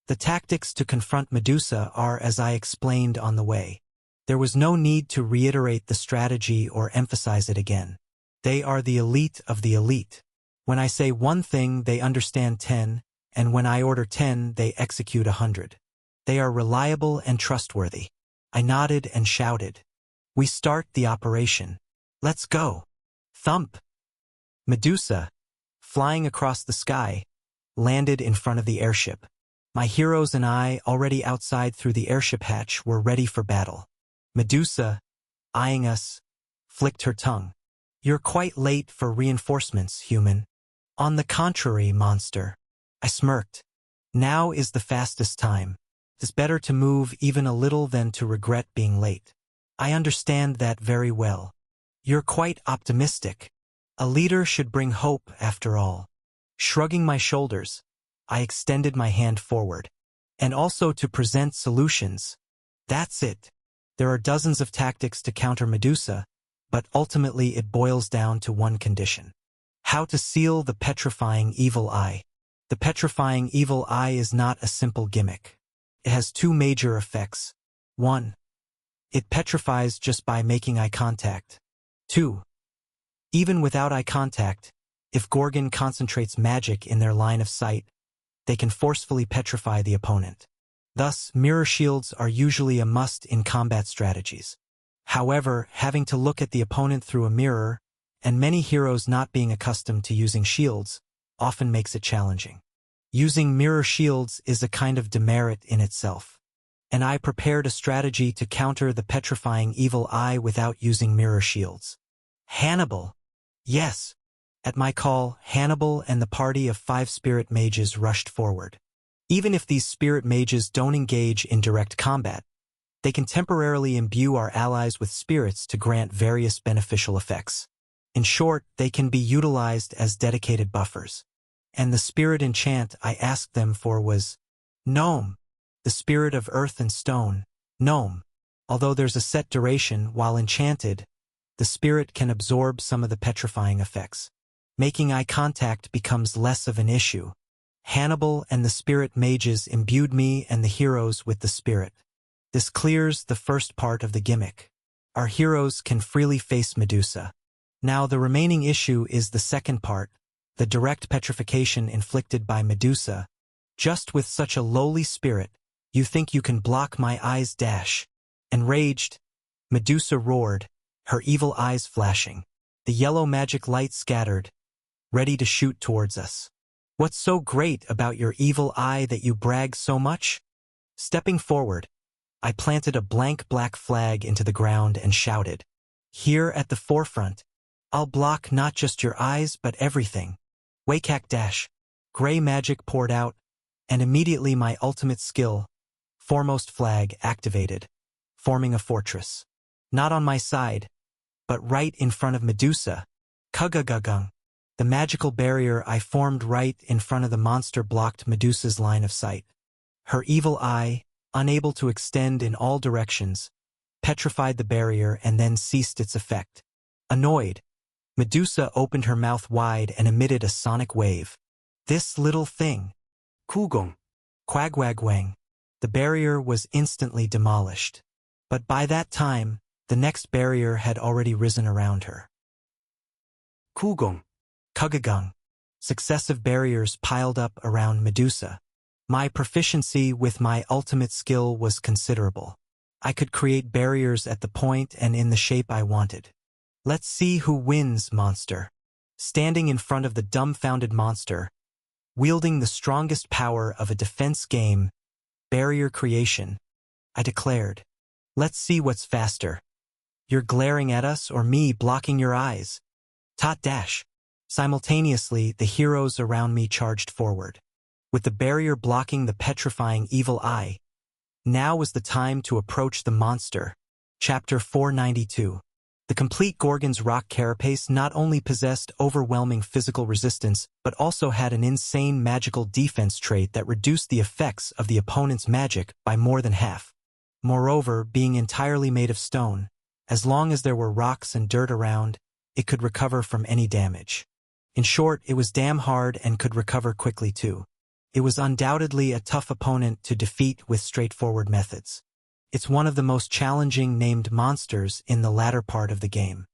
The tactics to confront Medusa are as I explained on the way. There was no need to reiterate the strategy or emphasize it again. They are the elite of the elite. When I say one thing, they understand 10, and when I order 10, they execute 100. They are reliable and trustworthy. I nodded and shouted. We start the operation. Let's go. Thump. Medusa, flying across the sky, landed in front of the airship. My heroes and I, already outside through the airship hatch, were ready for battle. Medusa, eyeing us, flicked her tongue. You're quite late for reinforcements, human. On the contrary, monster. I smirked. Now is the fastest time. It's better to move even a little than to regret being late. I understand that very well. You're quite optimistic. A leader should bring hope, after all. Shrugging my shoulders, I extended my hand forward. And also to present solutions. That's it. There are dozens of tactics to counter Medusa, but ultimately it boils down to one condition. How to seal the petrifying evil eye. The petrifying evil eye is not a simple gimmick. It has two major effects. 1. It petrifies just by making eye contact. 2. Even without eye contact, if Gorgon concentrates magic in their line of sight, they can forcefully petrify the opponent. Thus, mirror shields are usually a must in combat strategies. However, having to look at the opponent through a mirror, and many heroes not being accustomed to using shields, often makes it challenging. Using mirror shields is a kind of demerit in itself. And I prepared a strategy to counter the petrifying evil eye without using mirror shields. Hannibal! Yes! At my call, Hannibal and the party of 5 spirit mages rushed forward. Even if these spirit mages don't engage in direct combat, they can temporarily imbue our allies with spirits to grant various beneficial effects. In short, they can be utilized as dedicated buffers. And the spirit enchant I asked them for was Gnome, the spirit of earth and stone, Gnome. Although there's a set duration, while enchanted, the spirit can absorb some of the petrifying effects. Making eye contact becomes less of an issue. Hannibal and the spirit mages imbued me and the heroes with the spirit. This clears the first part of the gimmick. Our heroes can freely face Medusa. Now the remaining issue is the second part, the direct petrification inflicted by Medusa. Just with such a lowly spirit, you think you can block my eyes? Enraged, Medusa roared, her evil eyes flashing. The yellow magic light scattered, ready to shoot towards us. What's so great about your evil eye that you brag so much? Stepping forward, I planted a blank black flag into the ground and shouted, Here at the forefront, I'll block not just your eyes but everything. Wakak. Gray magic poured out, and immediately my ultimate skill, Foremost Flag, activated, forming a fortress. Not on my side, but right in front of Medusa. Kugagagung. The magical barrier I formed right in front of the monster blocked Medusa's line of sight. Her evil eye, unable to extend in all directions, petrified the barrier and then ceased its effect. Annoyed, Medusa opened her mouth wide and emitted a sonic wave. This little thing. Kugong. Quagwagwang. The barrier was instantly demolished. But by that time, the next barrier had already risen around her. Kugong. Kugagung. Successive barriers piled up around Medusa. My proficiency with my ultimate skill was considerable. I could create barriers at the point and in the shape I wanted. Let's see who wins, monster. Standing in front of the dumbfounded monster, wielding the strongest power of a defense game, barrier creation, I declared. Let's see what's faster. You're glaring at us or me blocking your eyes? Tot dash. Simultaneously, the heroes around me charged forward. With the barrier blocking the petrifying evil eye, now was the time to approach the monster. Chapter 492. The complete Gorgon's rock carapace not only possessed overwhelming physical resistance, but also had an insane magical defense trait that reduced the effects of the opponent's magic by more than half. Moreover, being entirely made of stone, as long as there were rocks and dirt around, it could recover from any damage. In short, it was damn hard and could recover quickly too. It was undoubtedly a tough opponent to defeat with straightforward methods. It's one of the most challenging named monsters in the latter part of the game.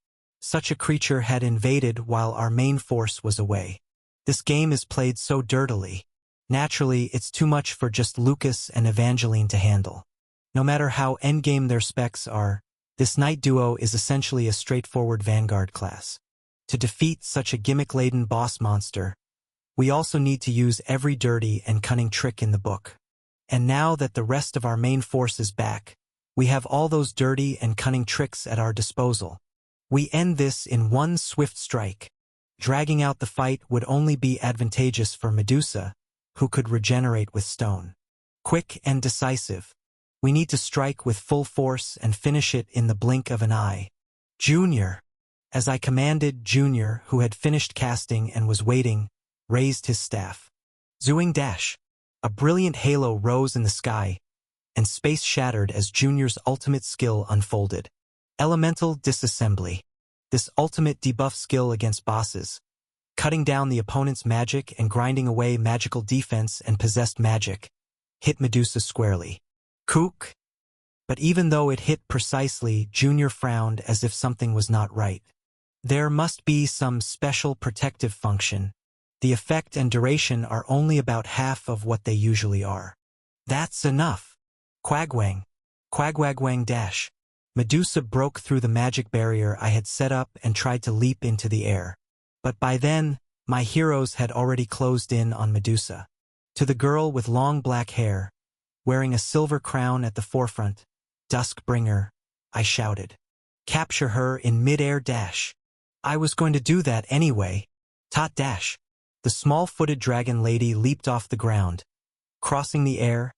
Such a creature had invaded while our main force was away. This game is played so dirtily. Naturally, it's too much for just Lucas and Evangeline to handle. No matter how endgame their specs are, this knight duo is essentially a straightforward vanguard class. To defeat such a gimmick-laden boss monster, we also need to use every dirty and cunning trick in the book. And now that the rest of our main force is back, we have all those dirty and cunning tricks at our disposal. We end this in one swift strike. Dragging out the fight would only be advantageous for Medusa, who could regenerate with stone. Quick and decisive. We need to strike with full force and finish it in the blink of an eye. Junior. As I commanded, Junior, who had finished casting and was waiting, raised his staff. Zooing dash. A brilliant halo rose in the sky, and space shattered as Junior's ultimate skill unfolded. Elemental disassembly. This ultimate debuff skill against bosses, cutting down the opponent's magic and grinding away magical defense and possessed magic, hit Medusa squarely. Kook. But even though it hit precisely, Junior frowned as if something was not right. There must be some special protective function. The effect and duration are only about half of what they usually are. That's enough. Quagwang. Quagwagwang dash. Medusa broke through the magic barrier I had set up and tried to leap into the air. But by then, my heroes had already closed in on Medusa. To the girl with long black hair, wearing a silver crown at the forefront, Duskbringer, I shouted. Capture her in mid-air dash. I was going to do that anyway. Tot dash. The small-footed dragon lady leaped off the ground, crossing the air,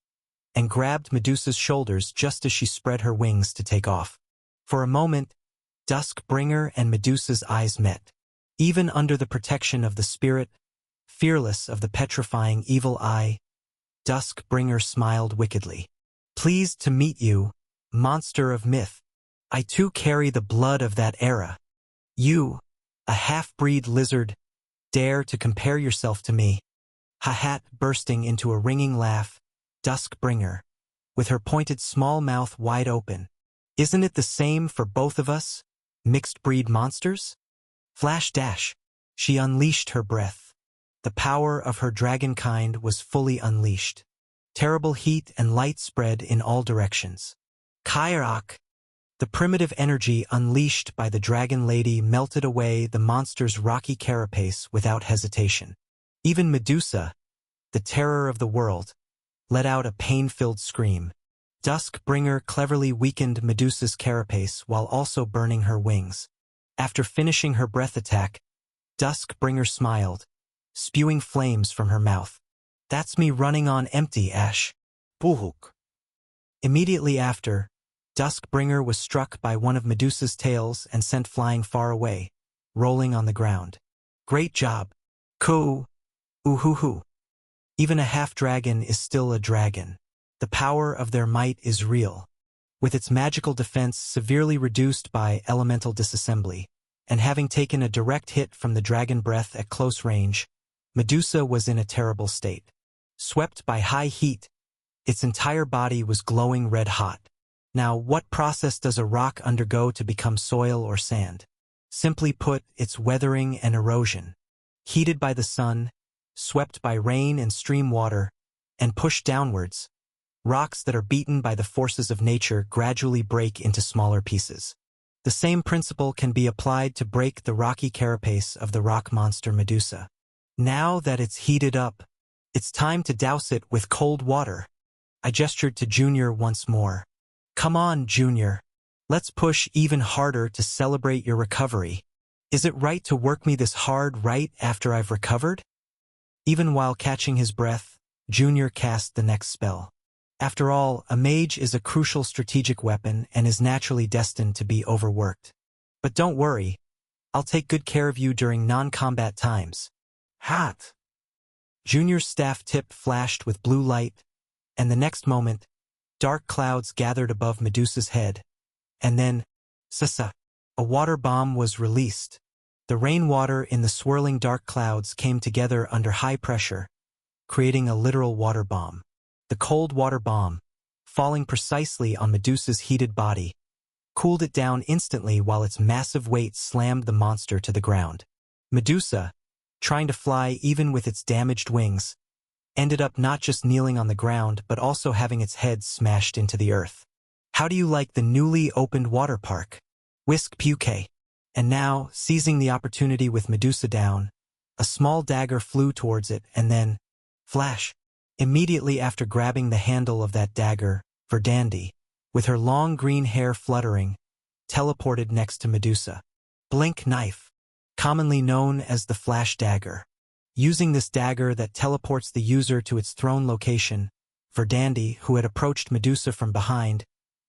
and grabbed Medusa's shoulders just as she spread her wings to take off. For a moment, Duskbringer and Medusa's eyes met. Even under the protection of the spirit, fearless of the petrifying evil eye, Duskbringer smiled wickedly. Pleased to meet you, monster of myth. I too carry the blood of that era. You, a half-breed lizard, dare to compare yourself to me. Ha-hat, bursting into a ringing laugh, Duskbringer, with her pointed small mouth wide open. Isn't it the same for both of us, mixed-breed monsters? Flash dash. She unleashed her breath. The power of her dragon kind was fully unleashed. Terrible heat and light spread in all directions. Kairak. The primitive energy unleashed by the dragon lady melted away the monster's rocky carapace without hesitation. Even Medusa, the terror of the world, let out a pain-filled scream. Duskbringer cleverly weakened Medusa's carapace while also burning her wings. After finishing her breath attack, Duskbringer smiled, spewing flames from her mouth. That's me running on empty, Ash. Puhuk. Immediately after, Duskbringer was struck by one of Medusa's tails and sent flying far away, rolling on the ground. Great job. Coo. Oohoo-hoo. Even a half-dragon is still a dragon. The power of their might is real. With its magical defense severely reduced by elemental disassembly, and having taken a direct hit from the dragon breath at close range, Medusa was in a terrible state. Swept by high heat, its entire body was glowing red-hot. Now, what process does a rock undergo to become soil or sand? Simply put, it's weathering and erosion. heated by the sun, swept by rain and stream water, and pushed downwards. Rocks that are beaten by the forces of nature gradually break into smaller pieces. The same principle can be applied to break the rocky carapace of the rock monster Medusa. Now that it's heated up, it's time to douse it with cold water. I gestured to Junior once more. Come on, Junior. Let's push even harder to celebrate your recovery. Is it right to work me this hard right after I've recovered? Even while catching his breath, Junior cast the next spell. After all, a mage is a crucial strategic weapon and is naturally destined to be overworked. But don't worry, I'll take good care of you during non-combat times. Hot! Junior's staff tip flashed with blue light, and the next moment, dark clouds gathered above Medusa's head. And then, sasa, a water bomb was released. The rainwater in the swirling dark clouds came together under high pressure, creating a literal water bomb. The cold water bomb, falling precisely on Medusa's heated body, cooled it down instantly while its massive weight slammed the monster to the ground. Medusa, trying to fly even with its damaged wings, ended up not just kneeling on the ground but also having its head smashed into the earth. How do you like the newly opened water park? Whisk puke. And now, seizing the opportunity with Medusa down, a small dagger flew towards it and then, flash. Immediately after grabbing the handle of that dagger, Verdandi, with her long green hair fluttering, teleported next to Medusa. Blink knife, commonly known as the flash dagger. Using this dagger that teleports the user to its thrown location, Verdandi, who had approached Medusa from behind,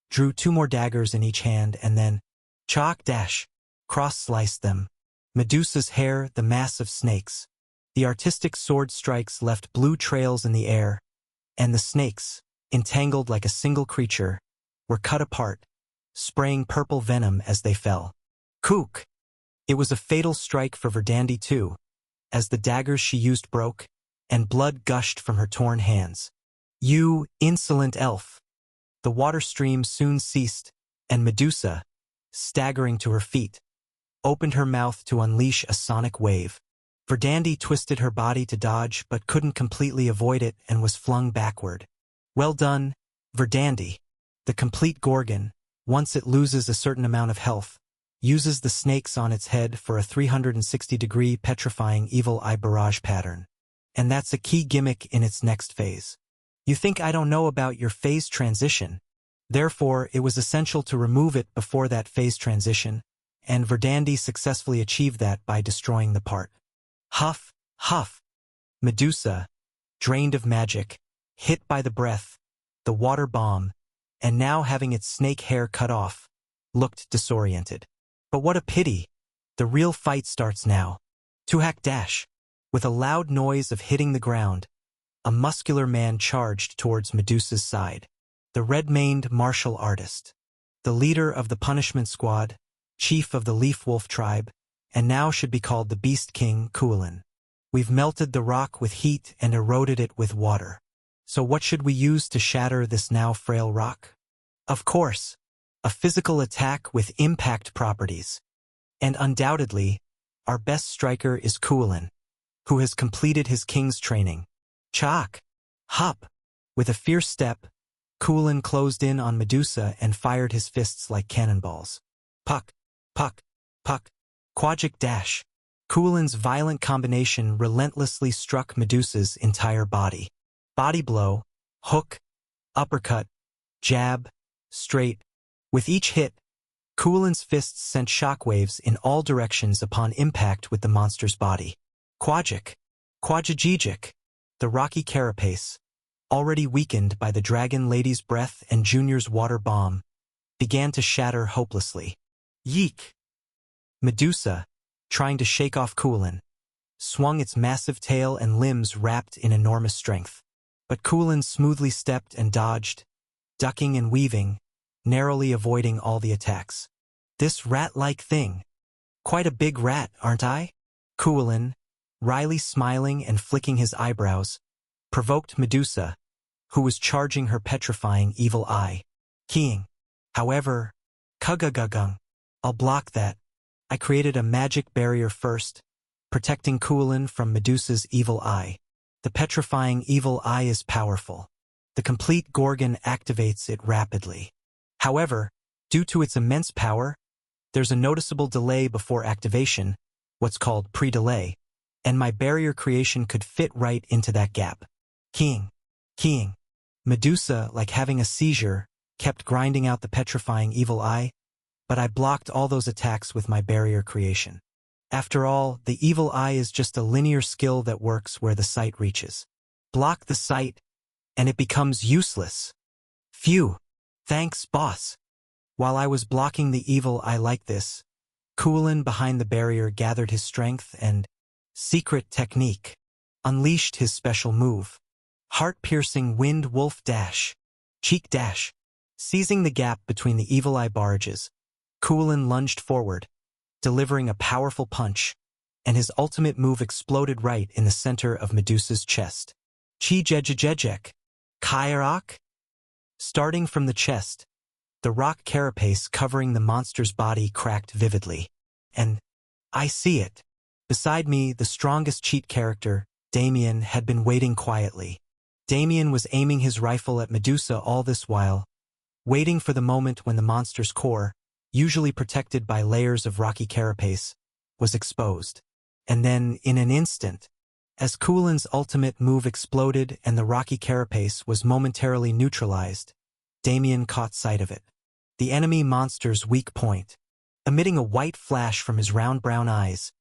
drew 2 more daggers in each hand and then, chalk dash, cross-sliced them. Medusa's hair, the mass of snakes. The artistic sword strikes left blue trails in the air, and the snakes, entangled like a single creature, were cut apart, spraying purple venom as they fell. Kook! It was a fatal strike for Verdandi too, as the daggers she used broke, and blood gushed from her torn hands. You insolent elf! The water stream soon ceased, and Medusa, staggering to her feet, opened her mouth to unleash a sonic wave. Verdandi twisted her body to dodge but couldn't completely avoid it and was flung backward. Well done, Verdandi. The complete Gorgon, once it loses a certain amount of health, uses the snakes on its head for a 360-degree petrifying evil eye barrage pattern. And that's a key gimmick in its next phase. You think I don't know about your phase transition? Therefore, it was essential to remove it before that phase transition, and Verdandi successfully achieved that by destroying the part. Huff, huff. Medusa, drained of magic, hit by the breath, the water bomb, and now having its snake hair cut off, looked disoriented. But what a pity! The real fight starts now. Tuhak dash. With a loud noise of hitting the ground, a muscular man charged towards Medusa's side. The red-maned martial artist. The leader of the punishment squad, chief of the Leaf Wolf tribe, and now should be called the Beast King Kuilin. We've melted the rock with heat and eroded it with water. So what should we use to shatter this now frail rock? Of course, a physical attack with impact properties. And undoubtedly, our best striker is Kuilin, who has completed his king's training. Chak! Hop! With a fierce step, Kuilin closed in on Medusa and fired his fists like cannonballs. Puck! Puck! Puck! Quadric dash. Kuilin's violent combination relentlessly struck Medusa's entire body. Body blow, hook, uppercut, jab, straight. With each hit, Kuilin's fists sent shockwaves in all directions upon impact with the monster's body. Quadric, quadrigigic. The rocky carapace, already weakened by the dragon lady's breath and Junior's water bomb, began to shatter hopelessly. Yeek! Medusa, trying to shake off Kuilin, swung its massive tail and limbs wrapped in enormous strength. But Kuilin smoothly stepped and dodged, ducking and weaving, narrowly avoiding all the attacks. This rat-like thing. Quite a big rat, aren't I? Kuilin, wryly smiling and flicking his eyebrows, provoked Medusa, who was charging her petrifying evil eye. Keying. However, Kugagugung. I'll block that. I created a magic barrier first, protecting Kulin from Medusa's evil eye. The petrifying evil eye is powerful. The complete Gorgon activates it rapidly. However, due to its immense power, there's a noticeable delay before activation, what's called pre-delay, and my barrier creation could fit right into that gap. Keying. Medusa, like having a seizure, kept grinding out the petrifying evil eye, but I blocked all those attacks with my barrier creation. After all, the evil eye is just a linear skill that works where the sight reaches. Block the sight, and it becomes useless. Phew. Thanks, boss. While I was blocking the evil eye like this, Kulin behind the barrier gathered his strength and secret technique, unleashed his special move. Heart-piercing wind wolf dash. Cheek dash. Seizing the gap between the evil eye barrages, Kulin lunged forward, delivering a powerful punch, and his ultimate move exploded right in the center of Medusa's chest. Chi-jejejejek. Kai-rock? Starting from the chest, the rock carapace covering the monster's body cracked vividly. And I see it. Beside me, the strongest cheat character, Damien, had been waiting quietly. Damien was aiming his rifle at Medusa all this while, waiting for the moment when the monster's core, usually protected by layers of rocky carapace, was exposed. And then, in an instant, as Kulin's ultimate move exploded and the rocky carapace was momentarily neutralized, Damien caught sight of it. The enemy monster's weak point. Emitting a white flash from his round brown eyes,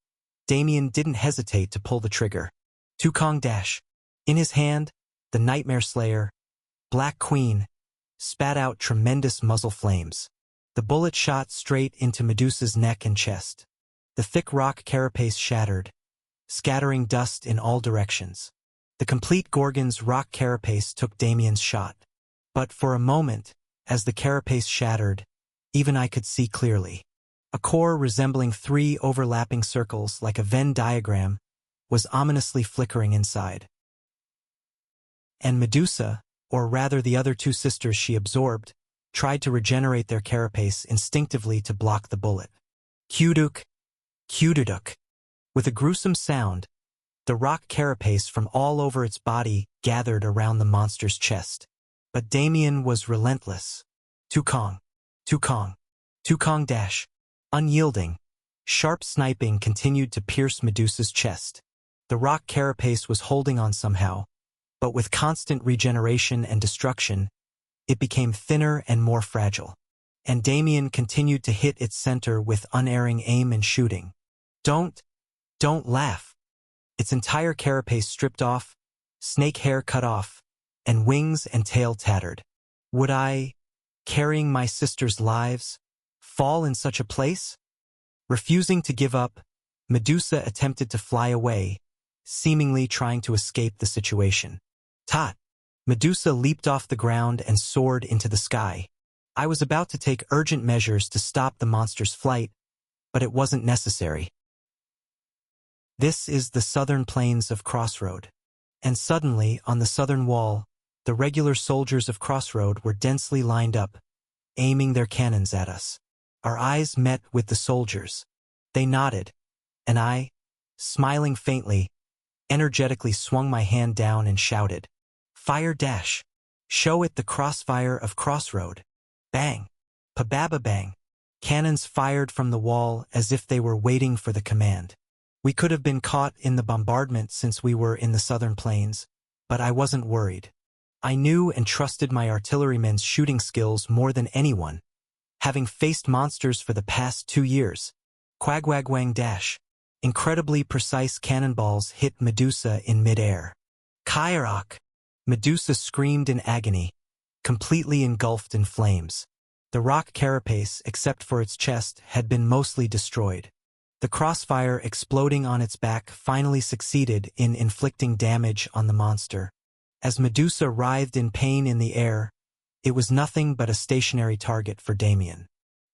Damien didn't hesitate to pull the trigger. Tukong dash. In his hand, the Nightmare Slayer, Black Queen, spat out tremendous muzzle flames. The bullet shot straight into Medusa's neck and chest. The thick rock carapace shattered, scattering dust in all directions. The complete Gorgon's rock carapace took Damien's shot. But for a moment, as the carapace shattered, even I could see clearly. A core resembling 3 overlapping circles like a Venn diagram was ominously flickering inside. And Medusa, or rather the other 2 sisters she absorbed, tried to regenerate their carapace instinctively to block the bullet. Kuduk, kududuk. With a gruesome sound, the rock carapace from all over its body gathered around the monster's chest. But Damien was relentless. Tukong, Tukong, Tukong dash. Unyielding, sharp sniping continued to pierce Medusa's chest. The rock carapace was holding on somehow, but with constant regeneration and destruction, it became thinner and more fragile. And Damien continued to hit its center with unerring aim and shooting. Don't laugh. Its entire carapace stripped off, snake hair cut off, and wings and tail tattered. Would I, carrying my sisters' lives, fall in such a place? Refusing to give up, Medusa attempted to fly away, seemingly trying to escape the situation. Tot! Medusa leaped off the ground and soared into the sky. I was about to take urgent measures to stop the monster's flight, but it wasn't necessary. This is the southern plains of Crossroad. And suddenly, on the southern wall, the regular soldiers of Crossroad were densely lined up, aiming their cannons at us. Our eyes met with the soldiers. They nodded, and I, smiling faintly, energetically swung my hand down and shouted, "Fire dash! Show it the crossfire of Crossroad!" Bang! Pa-baba bang! Cannons fired from the wall as if they were waiting for the command. We could have been caught in the bombardment since we were in the southern plains, but I wasn't worried. I knew and trusted my artillerymen's shooting skills more than anyone, having faced monsters for the past 2 years. Quagwagwang dash. Incredibly precise cannonballs hit Medusa in midair. Kairok! Medusa screamed in agony, completely engulfed in flames. The rock carapace, except for its chest, had been mostly destroyed. The crossfire exploding on its back finally succeeded in inflicting damage on the monster. As Medusa writhed in pain in the air, it was nothing but a stationary target for Damien.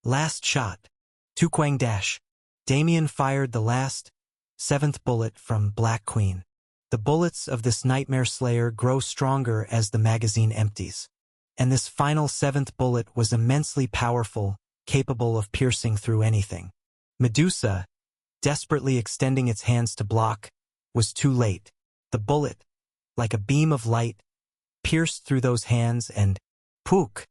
Last shot. Tukwang dash. Damien fired the last, 7th bullet from Black Queen. The bullets of this Nightmare Slayer grow stronger as the magazine empties. And this final 7th bullet was immensely powerful, capable of piercing through anything. Medusa, desperately extending its hands to block, was too late. The bullet, like a beam of light, pierced through those hands and, pook,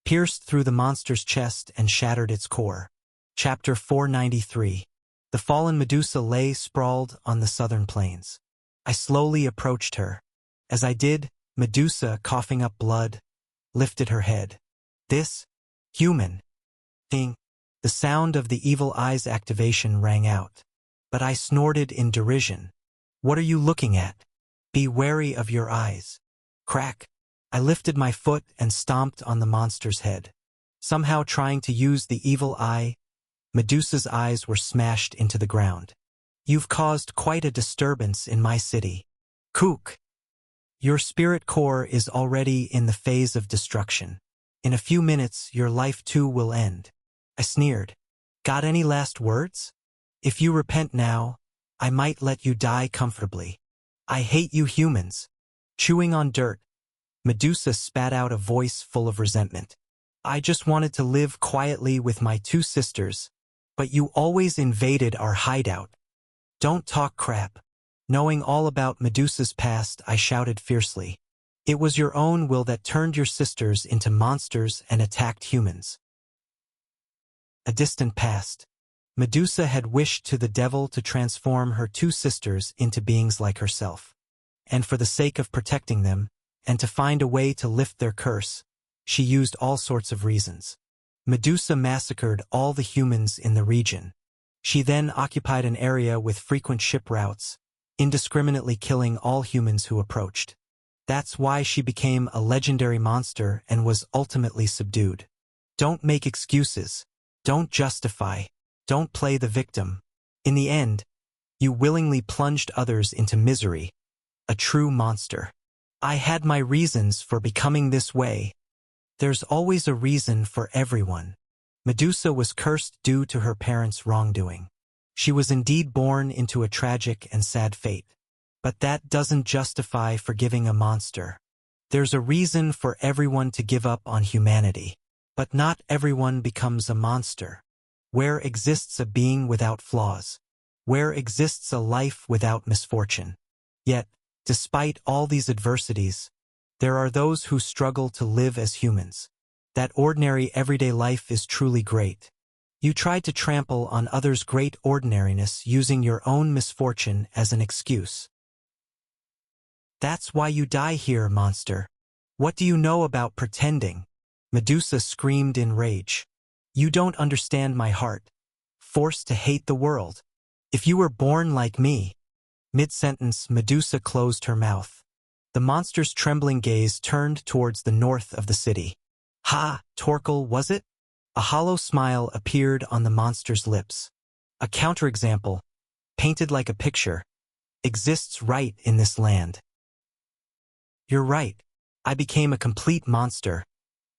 pierced through the monster's chest and shattered its core. Chapter 493. The fallen Medusa lay sprawled on the southern plains. I slowly approached her. As I did, Medusa, coughing up blood, lifted her head. This human thing. The sound of the evil eye's activation rang out. But I snorted in derision. What are you looking at? Be wary of your eyes. Crack. I lifted my foot and stomped on the monster's head. Somehow trying to use the evil eye, Medusa's eyes were smashed into the ground. You've caused quite a disturbance in my city. Kook. Your spirit core is already in the phase of destruction. In a few minutes, your life too will end. I sneered. Got any last words? If you repent now, I might let you die comfortably. I hate you humans. Chewing on dirt, Medusa spat out a voice full of resentment. I just wanted to live quietly with my two sisters, but you always invaded our hideout. Don't talk crap. Knowing all about Medusa's past, I shouted fiercely. It was your own will that turned your sisters into monsters and attacked humans. A distant past. Medusa had wished to the devil to transform her two sisters into beings like herself. And for the sake of protecting them, and to find a way to lift their curse, she used all sorts of reasons. Medusa massacred all the humans in the region. She then occupied an area with frequent ship routes, indiscriminately killing all humans who approached. That's why she became a legendary monster and was ultimately subdued. Don't make excuses. Don't justify. Don't play the victim. In the end, you willingly plunged others into misery. A true monster. I had my reasons for becoming this way. There's always a reason for everyone. Medusa was cursed due to her parents' wrongdoing. She was indeed born into a tragic and sad fate. But that doesn't justify forgiving a monster. There's a reason for everyone to give up on humanity. But not everyone becomes a monster. Where exists a being without flaws? Where exists a life without misfortune? Yet, despite all these adversities, there are those who struggle to live as humans. That ordinary everyday life is truly great. You tried to trample on others' great ordinariness using your own misfortune as an excuse. That's why you die here, monster. What do you know about pretending? Medusa screamed in rage. You don't understand my heart. Forced to hate the world. If you were born like me. Mid-sentence, Medusa closed her mouth. The monster's trembling gaze turned towards the north of the city. Ha, Torkel, was it? A hollow smile appeared on the monster's lips. A counterexample, painted like a picture, exists right in this land. You're right. I became a complete monster,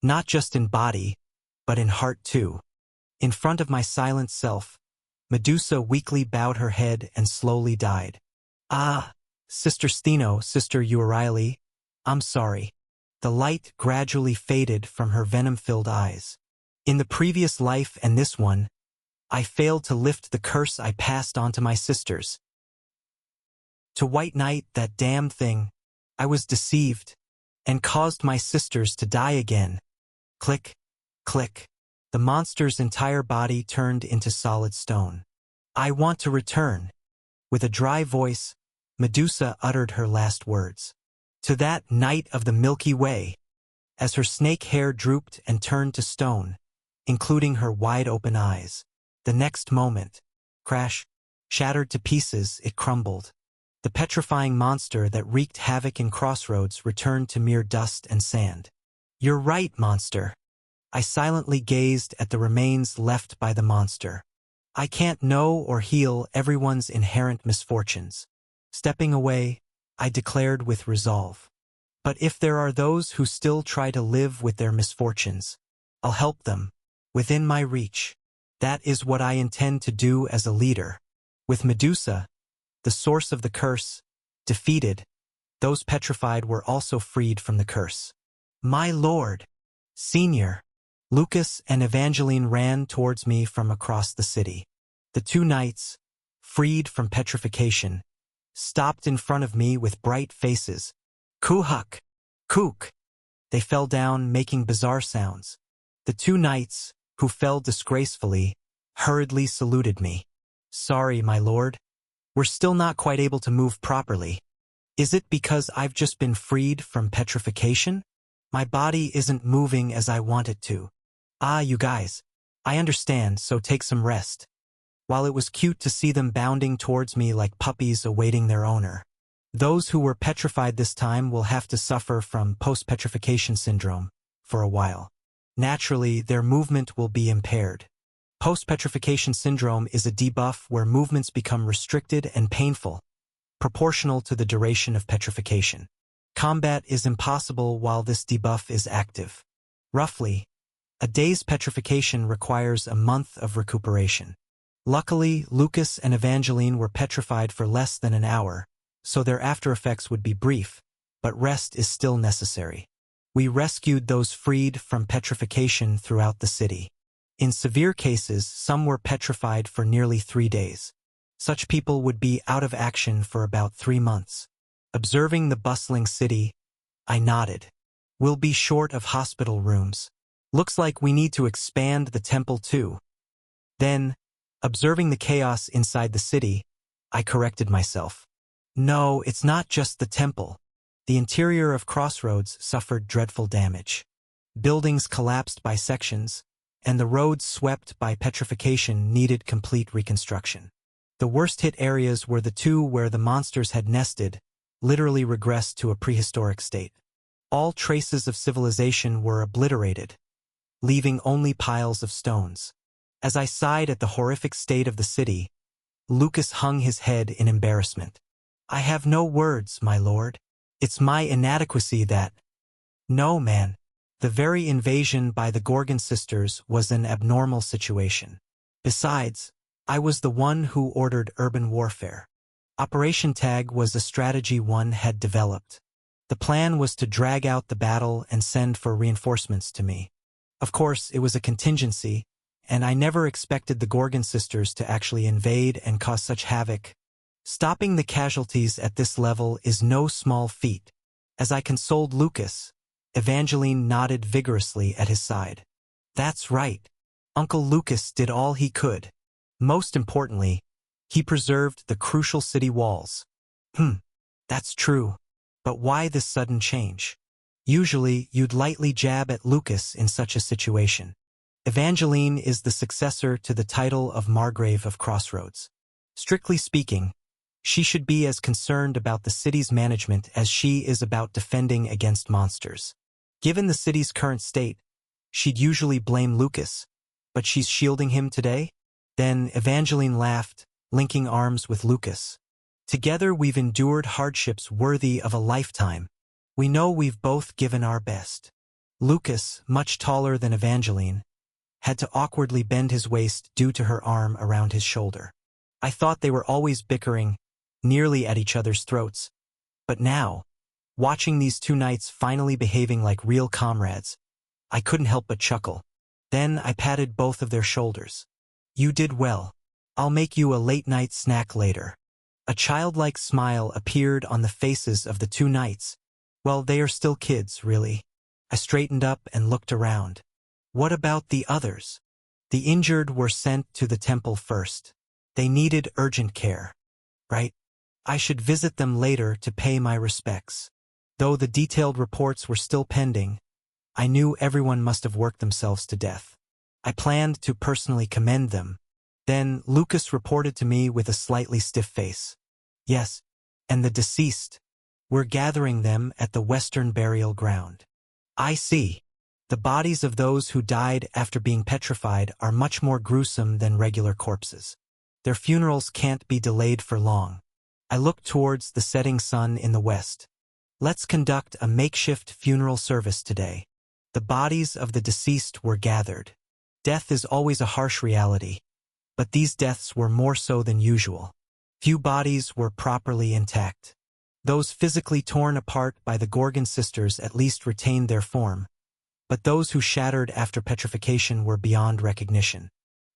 not just in body, but in heart too. In front of my silent self, Medusa weakly bowed her head and slowly died. Ah, Sister Steno, Sister Euryale, I'm sorry. The light gradually faded from her venom-filled eyes. In the previous life and this one, I failed to lift the curse I passed on to my sisters. To White Knight, that damn thing, I was deceived, and caused my sisters to die again. Click, click. The monster's entire body turned into solid stone. I want to return. With a dry voice, Medusa uttered her last words. To that Knight of the Milky Way. As her snake hair drooped and turned to stone, including her wide-open eyes. The next moment, crash, shattered to pieces, it crumbled. The petrifying monster that wreaked havoc in Crossroads returned to mere dust and sand. You're right, monster. I silently gazed at the remains left by the monster. I can't know or heal everyone's inherent misfortunes. Stepping away, I declared with resolve. But if there are those who still try to live with their misfortunes, I'll help them, within my reach. That is what I intend to do as a leader. With Medusa, the source of the curse, defeated, those petrified were also freed from the curse. My lord! Senior! Lucas and Evangeline ran towards me from across the city. The two knights, freed from petrification, stopped in front of me with bright faces. Kuhuk! Kook! They fell down, making bizarre sounds. The two knights, who fell disgracefully, hurriedly saluted me. Sorry, my lord. We're still not quite able to move properly. Is it because I've just been freed from petrification? My body isn't moving as I want it to. Ah, you guys. I understand, so take some rest. While it was cute to see them bounding towards me like puppies awaiting their owner, those who were petrified this time will have to suffer from post-petrification syndrome for a while. Naturally, their movement will be impaired. Post-petrification syndrome is a debuff where movements become restricted and painful, proportional to the duration of petrification. Combat is impossible while this debuff is active. Roughly, a day's petrification requires a month of recuperation. Luckily, Lucas and Evangeline were petrified for less than an hour, so their after-effects would be brief, but rest is still necessary. We rescued those freed from petrification throughout the city. In severe cases, some were petrified for nearly 3 days. Such people would be out of action for about 3 months. Observing the bustling city, I nodded. We'll be short of hospital rooms. Looks like we need to expand the temple too. Then, observing the chaos inside the city, I corrected myself. No, it's not just the temple. The interior of Crossroads suffered dreadful damage. Buildings collapsed by sections, and the roads swept by petrification needed complete reconstruction. The worst-hit areas were the two where the monsters had nested, literally regressed to a prehistoric state. All traces of civilization were obliterated, leaving only piles of stones. As I sighed at the horrific state of the city, Lucas hung his head in embarrassment. I have no words, my lord. It's my inadequacy that... No, man. The very invasion by the Gorgon sisters was an abnormal situation. Besides, I was the one who ordered urban warfare. Operation Tag was a strategy one had developed. The plan was to drag out the battle and send for reinforcements to me. Of course, it was a contingency, and I never expected the Gorgon sisters to actually invade and cause such havoc. Stopping the casualties at this level is no small feat. As I consoled Lucas, Evangeline nodded vigorously at his side. That's right. Uncle Lucas did all he could. Most importantly, he preserved the crucial city walls. That's true. But why this sudden change? Usually, you'd lightly jab at Lucas in such a situation. Evangeline is the successor to the title of Margrave of Crossroads. Strictly speaking, she should be as concerned about the city's management as she is about defending against monsters. Given the city's current state, she'd usually blame Lucas, but she's shielding him today? Then Evangeline laughed, linking arms with Lucas. Together we've endured hardships worthy of a lifetime. We know we've both given our best. Lucas, much taller than Evangeline, had to awkwardly bend his waist due to her arm around his shoulder. I thought they were always bickering, nearly at each other's throats. But now, watching these two knights finally behaving like real comrades, I couldn't help but chuckle. Then I patted both of their shoulders. You did well. I'll make you a late-night snack later. A childlike smile appeared on the faces of the two knights. Well, they are still kids, really. I straightened up and looked around. What about the others? The injured were sent to the temple first. They needed urgent care. Right? I should visit them later to pay my respects. Though the detailed reports were still pending, I knew everyone must have worked themselves to death. I planned to personally commend them. Then Lucas reported to me with a slightly stiff face. Yes, and the deceased. We're gathering them at the Western Burial Ground. I see. The bodies of those who died after being petrified are much more gruesome than regular corpses. Their funerals can't be delayed for long. I looked towards the setting sun in the west. Let's conduct a makeshift funeral service today. The bodies of the deceased were gathered. Death is always a harsh reality, but these deaths were more so than usual. Few bodies were properly intact. Those physically torn apart by the Gorgon sisters at least retained their form, but those who shattered after petrification were beyond recognition.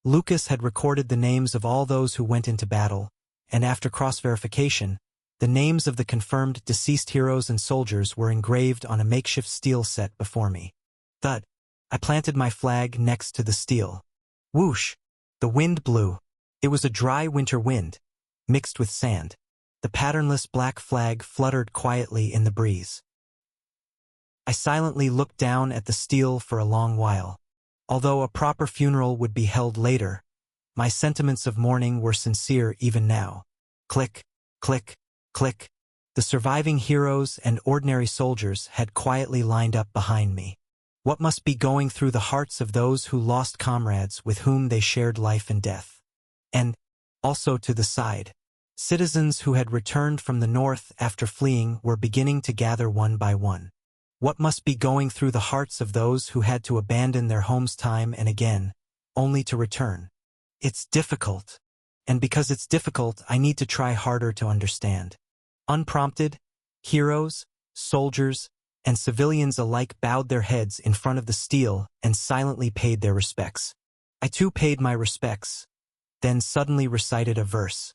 Lucas had recorded the names of all those who went into battle, and after cross-verification, the names of the confirmed deceased heroes and soldiers were engraved on a makeshift steel set before me. Thud. I planted my flag next to the steel. Whoosh! The wind blew. It was a dry winter wind, mixed with sand. The patternless black flag fluttered quietly in the breeze. I silently looked down at the steel for a long while. Although a proper funeral would be held later, my sentiments of mourning were sincere even now. Click, click, click. The surviving heroes and ordinary soldiers had quietly lined up behind me. What must be going through the hearts of those who lost comrades with whom they shared life and death? And, also to the side, citizens who had returned from the north after fleeing were beginning to gather one by one. What must be going through the hearts of those who had to abandon their homes time and again, only to return? It's difficult. And because it's difficult, I need to try harder to understand. Unprompted, heroes, soldiers, and civilians alike bowed their heads in front of the steel and silently paid their respects. I too paid my respects, then suddenly recited a verse.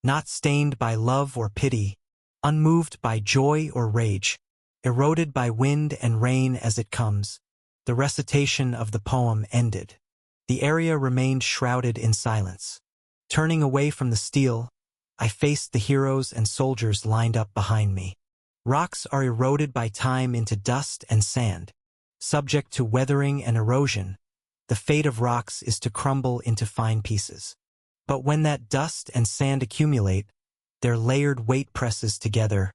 Not stained by love or pity, unmoved by joy or rage, eroded by wind and rain as it comes, the recitation of the poem ended. The area remained shrouded in silence. Turning away from the steel, I faced the heroes and soldiers lined up behind me. Rocks are eroded by time into dust and sand. Subject to weathering and erosion, the fate of rocks is to crumble into fine pieces. But when that dust and sand accumulate, their layered weight presses together,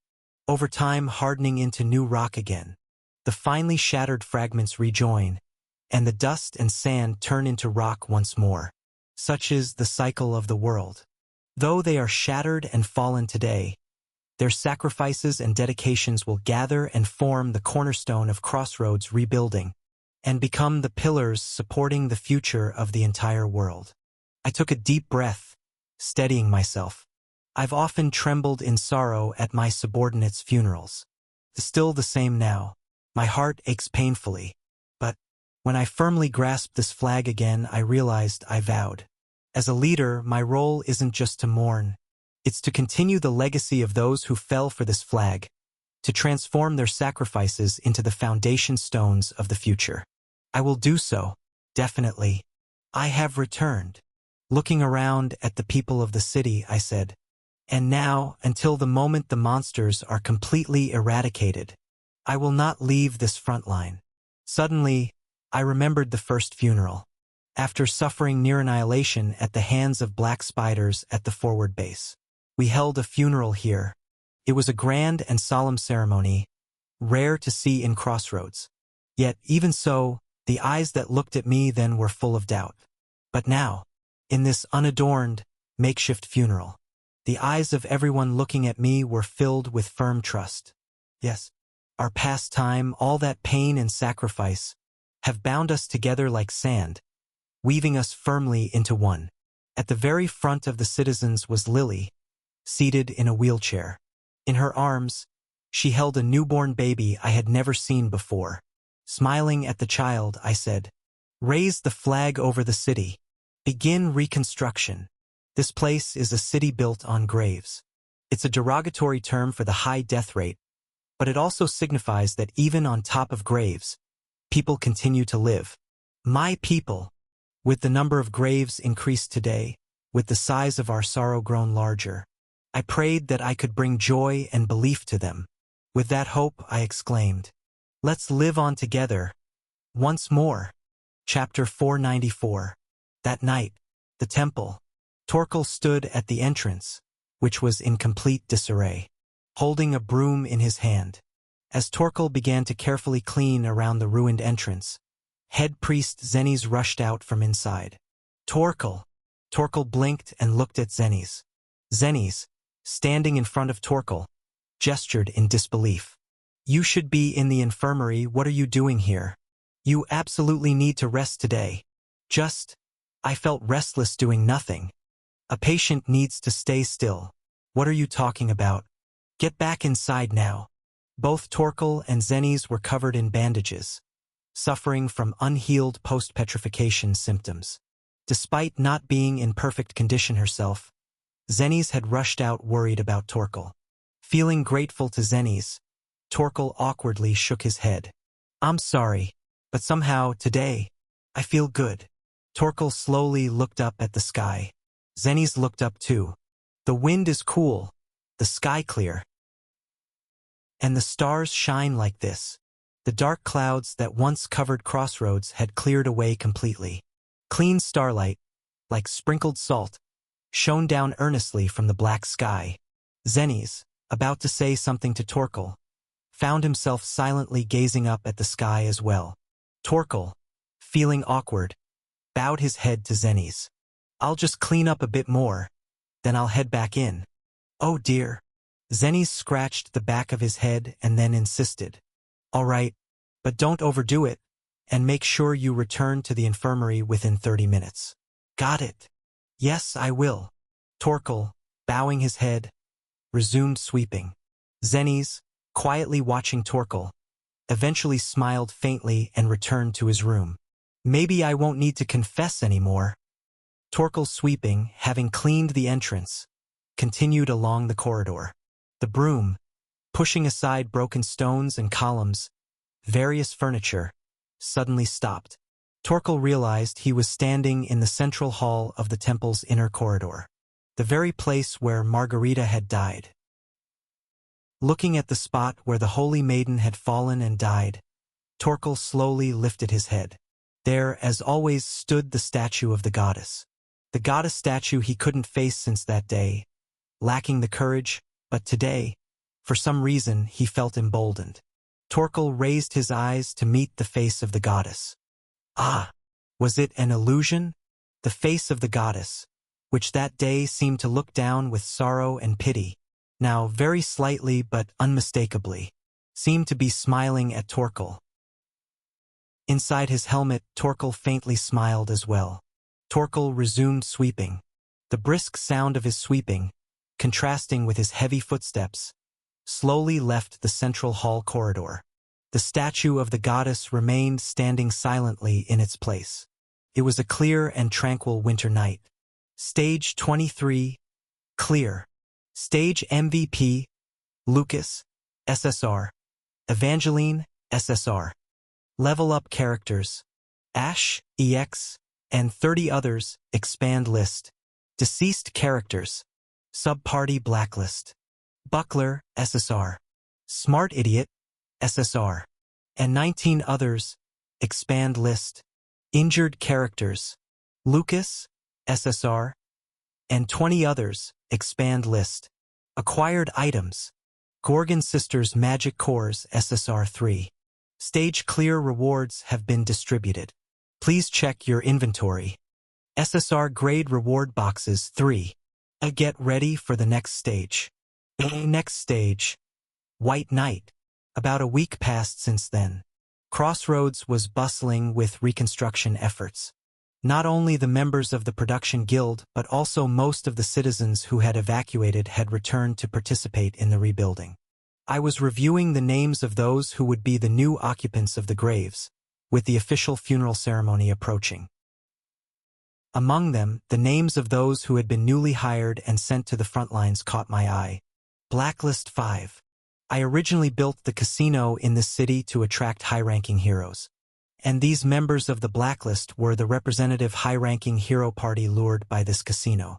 over time hardening into new rock again. The finely shattered fragments rejoin, and the dust and sand turn into rock once more. Such is the cycle of the world. Though they are shattered and fallen today, their sacrifices and dedications will gather and form the cornerstone of Crossroads rebuilding, and become the pillars supporting the future of the entire world. I took a deep breath, steadying myself. I've often trembled in sorrow at my subordinates' funerals. Still the same now. My heart aches painfully. But when I firmly grasped this flag again, I realized I vowed. As a leader, my role isn't just to mourn. It's to continue the legacy of those who fell for this flag, to transform their sacrifices into the foundation stones of the future. I will do so, definitely. I have returned. Looking around at the people of the city, I said, and now, until the moment the monsters are completely eradicated, I will not leave this front line. Suddenly, I remembered the first funeral. After suffering near annihilation at the hands of black spiders at the forward base, we held a funeral here. It was a grand and solemn ceremony, rare to see in Crossroads. Yet, even so, the eyes that looked at me then were full of doubt. But now, in this unadorned, makeshift funeral, the eyes of everyone looking at me were filled with firm trust. Yes, our past time, all that pain and sacrifice, have bound us together like sand, weaving us firmly into one. At the very front of the citizens was Lily, seated in a wheelchair. In her arms, she held a newborn baby I had never seen before. Smiling at the child, I said, "Raise the flag over the city. Begin reconstruction. This place is a city built on graves." It's a derogatory term for the high death rate, but it also signifies that even on top of graves, people continue to live. My people, with the number of graves increased today, with the size of our sorrow grown larger, I prayed that I could bring joy and belief to them. With that hope, I exclaimed, "Let's live on together, once more." Chapter 494. That night, the temple. Torkel stood at the entrance, which was in complete disarray, holding a broom in his hand. As Torkel began to carefully clean around the ruined entrance, head priest Zenes rushed out from inside. "Torkel!" Torkel blinked and looked at Zenes. Zenes, standing in front of Torkel, gestured in disbelief. "You should be in the infirmary. What are you doing here? You absolutely need to rest today." I felt restless doing nothing. "A patient needs to stay still." "What are you talking about? Get back inside now." Both Torkel and Zenes were covered in bandages, suffering from unhealed post-petrification symptoms. Despite not being in perfect condition herself, Zennies had rushed out worried about Torkel. Feeling grateful to Zennies, Torkel awkwardly shook his head. I'm sorry, but somehow, today, I feel good. Torkel slowly looked up at the sky. Zennies looked up too. The wind is cool, the sky clear, and the stars shine like this. The dark clouds that once covered Crossroads had cleared away completely. Clean starlight, like sprinkled salt, shone down earnestly from the black sky. Zennies, about to say something to Torkel, found himself silently gazing up at the sky as well. Torkel, feeling awkward, bowed his head to Zennies. I'll just clean up a bit more, then I'll head back in. Oh dear. Zennies scratched the back of his head and then insisted. All right, but don't overdo it, and make sure you return to the infirmary within 30 minutes. Got it. Yes, I will. Torkel, bowing his head, resumed sweeping. Zennies, quietly watching Torkel, eventually smiled faintly and returned to his room. Maybe I won't need to confess anymore. Torkel, sweeping, having cleaned the entrance, continued along the corridor. The broom, pushing aside broken stones and columns, various furniture, suddenly stopped. Torkel realized he was standing in the central hall of the temple's inner corridor, the very place where Margarita had died. Looking at the spot where the holy maiden had fallen and died, Torkel slowly lifted his head. There, as always, stood the statue of the goddess. The goddess statue he couldn't face since that day, lacking the courage, but today, for some reason, he felt emboldened. Torkel raised his eyes to meet the face of the goddess. Ah! Was it an illusion? The face of the goddess, which that day seemed to look down with sorrow and pity, now very slightly but unmistakably, seemed to be smiling at Torkel. Inside his helmet, Torkel faintly smiled as well. Torkel resumed sweeping. The brisk sound of his sweeping, contrasting with his heavy footsteps, slowly left the central hall corridor. The statue of the goddess remained standing silently in its place. It was a clear and tranquil winter night. Stage 23, clear. Stage MVP, Lucas, SSR. Evangeline, SSR. Level up characters, Ash, EX, and 30 others, expand list. Deceased characters, Subparty blacklist. Buckler, SSR. Smart Idiot, SSR. And 19 others, expand list. Injured characters, Lucas, SSR. And 20 others, expand list. Acquired items, Gorgon Sisters Magic Cores, SSR 3. Stage clear rewards have been distributed. Please check your inventory. SSR grade reward boxes 3. Get ready for the next stage. Next stage. White Night. About a week passed since then. Crossroads was bustling with reconstruction efforts. Not only the members of the production guild, but also most of the citizens who had evacuated had returned to participate in the rebuilding. I was reviewing the names of those who would be the new occupants of the graves, with the official funeral ceremony approaching. Among them, the names of those who had been newly hired and sent to the front lines caught my eye. Blacklist 5. I originally built the casino in this city to attract high-ranking heroes. And these members of the Blacklist were the representative high-ranking hero party lured by this casino.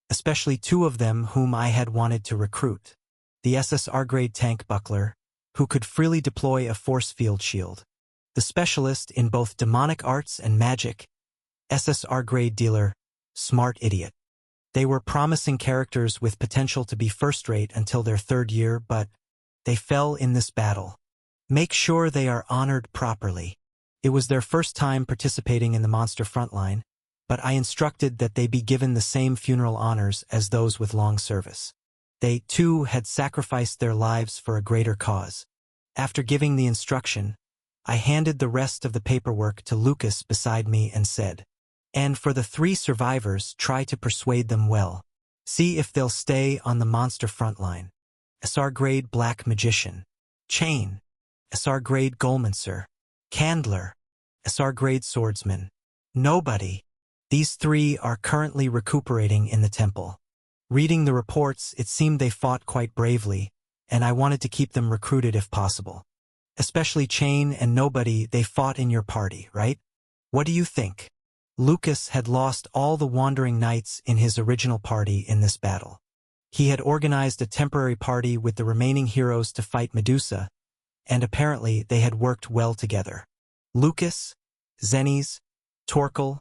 Especially 2 of them whom I had wanted to recruit. The SSR-grade tank Buckler, who could freely deploy a force field shield. The specialist in both demonic arts and magic, SSR-grade dealer, Smart Idiot. They were promising characters with potential to be first-rate until their 3rd year, but they fell in this battle. Make sure they are honored properly. It was their first time participating in the monster frontline, but I instructed that they be given the same funeral honors as those with long service. They, too, had sacrificed their lives for a greater cause. After giving the instruction, I handed the rest of the paperwork to Lucas beside me and said, "And for the 3 survivors, try to persuade them well. See if they'll stay on the monster frontline. SR-grade Black Magician. Chain. SR-grade Golmancer. Candler. SR-grade Swordsman. Nobody. These 3 are currently recuperating in the temple. Reading the reports, it seemed they fought quite bravely, and I wanted to keep them recruited if possible. Especially Chain and Nobody, they fought in your party, right? What do you think? Lucas had lost all the Wandering Knights in his original party in this battle. He had organized a temporary party with the remaining heroes to fight Medusa, and apparently they had worked well together. Lucas, Xennies, Torkel,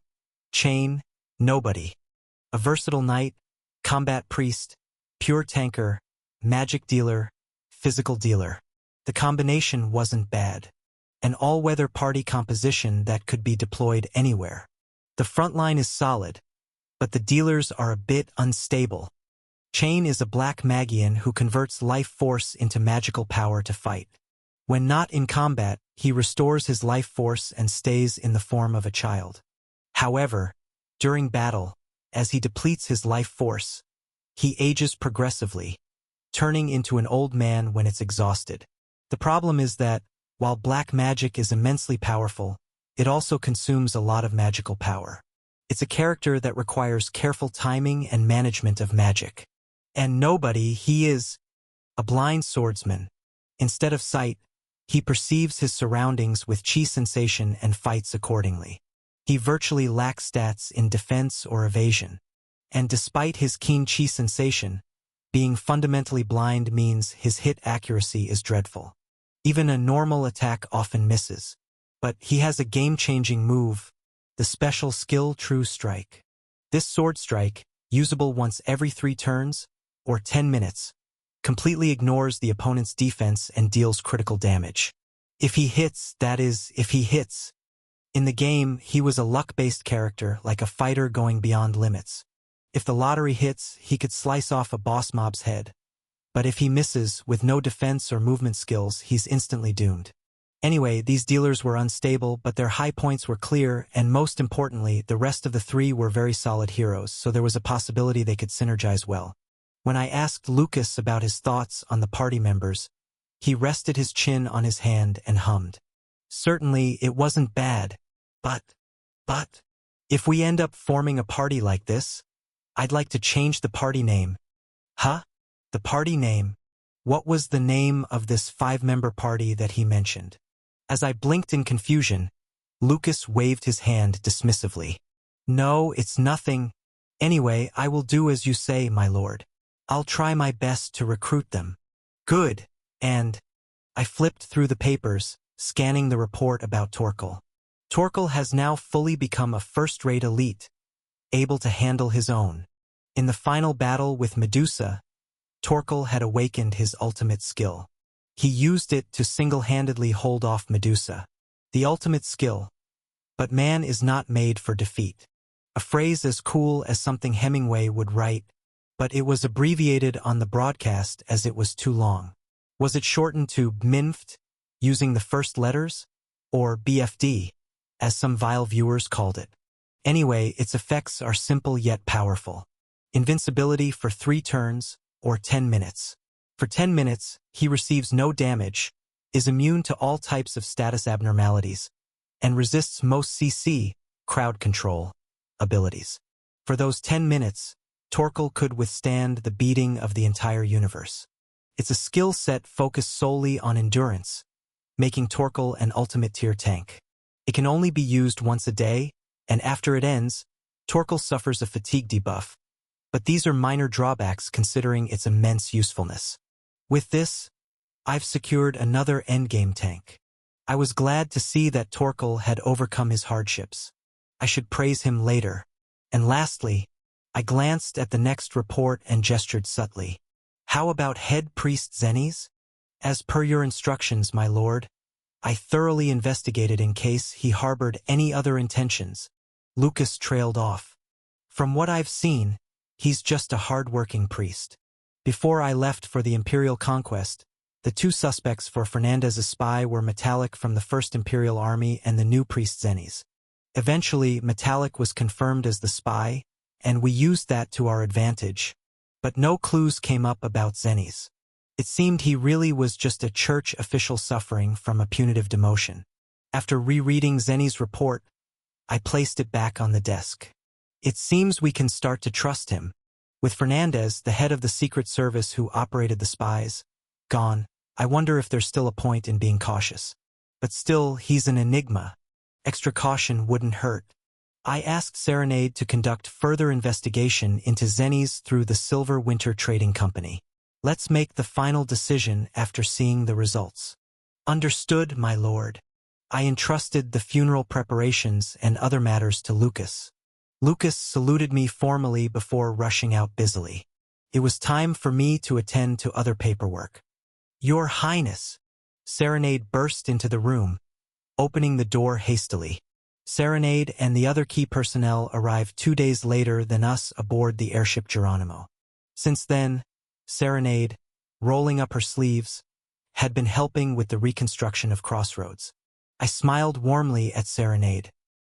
Chain, Nobody. A versatile knight, combat priest, pure tanker, magic dealer, physical dealer. The combination wasn't bad. An all-weather party composition that could be deployed anywhere. The front line is solid, but the dealers are a bit unstable. Chain is a black Magian who converts life force into magical power to fight. When not in combat, he restores his life force and stays in the form of a child. However, during battle, as he depletes his life force, he ages progressively, turning into an old man when it's exhausted. The problem is that, while black magic is immensely powerful, it also consumes a lot of magical power. It's a character that requires careful timing and management of magic. And Nobody, he is a blind swordsman. Instead of sight, he perceives his surroundings with chi sensation and fights accordingly. He virtually lacks stats in defense or evasion. And despite his keen chi sensation, being fundamentally blind means his hit accuracy is dreadful. Even a normal attack often misses. But he has a game-changing move, the special skill True Strike. This sword strike, usable once every 3 turns, or 10 minutes, completely ignores the opponent's defense and deals critical damage. If he hits, that is, if he hits. In the game, he was a luck-based character, like a fighter going beyond limits. If the lottery hits, he could slice off a boss mob's head. But if he misses, with no defense or movement skills, he's instantly doomed. Anyway, these dealers were unstable, but their high points were clear, and most importantly, the rest of the 3 were very solid heroes, so there was a possibility they could synergize well. When I asked Lucas about his thoughts on the party members, he rested his chin on his hand and hummed. Certainly, it wasn't bad, but, if we end up forming a party like this, I'd like to change the party name. Huh? The party name? What was the name of this 5-member party that he mentioned? As I blinked in confusion, Lucas waved his hand dismissively. No, it's nothing. Anyway, I will do as you say, my lord. I'll try my best to recruit them. Good. And I flipped through the papers, scanning the report about Torkel. Torkel has now fully become a first-rate elite, able to handle his own. In the final battle with Medusa, Torkel had awakened his ultimate skill. He used it to single-handedly hold off Medusa. The ultimate skill. But man is not made for defeat. A phrase as cool as something Hemingway would write, but it was abbreviated on the broadcast as it was too long. Was it shortened to BMINFT, using the first letters? Or BFD, as some vile viewers called it? Anyway, its effects are simple yet powerful. Invincibility for 3 turns, or 10 minutes. For 10 minutes, he receives no damage, is immune to all types of status abnormalities, and resists most CC, crowd control, abilities. For those 10 minutes, Torkel could withstand the beating of the entire universe. It's a skill set focused solely on endurance, making Torkel an ultimate tier tank. It can only be used once a day, and after it ends, Torkel suffers a fatigue debuff. But these are minor drawbacks considering its immense usefulness. With this, I've secured another endgame tank. I was glad to see that Torkel had overcome his hardships. I should praise him later. And lastly, I glanced at the next report and gestured subtly. How about head priest Xennies? As per your instructions, my lord, I thoroughly investigated in case he harbored any other intentions. Lucas trailed off. From what I've seen, he's just a hard-working priest. Before I left for the Imperial conquest, the 2 suspects for Fernandez's spy were Metallic from the 1st Imperial Army and the new priest Xennies. Eventually, Metallic was confirmed as the spy, and we used that to our advantage. But no clues came up about Xennies. It seemed he really was just a church official suffering from a punitive demotion. After rereading Xennies' report, I placed it back on the desk. It seems we can start to trust him. With Fernandez, the head of the Secret Service who operated the spies, gone, I wonder if there's still a point in being cautious. But still, he's an enigma. Extra caution wouldn't hurt. I asked Serenade to conduct further investigation into Zennies through the Silver Winter Trading Company. Let's make the final decision after seeing the results. Understood, my lord. I entrusted the funeral preparations and other matters to Lucas. Lucas saluted me formally before rushing out busily. It was time for me to attend to other paperwork. Your Highness! Serenade burst into the room, opening the door hastily. Serenade and the other key personnel arrived 2 days later than us aboard the airship Geronimo. Since then, Serenade, rolling up her sleeves, had been helping with the reconstruction of Crossroads. I smiled warmly at Serenade.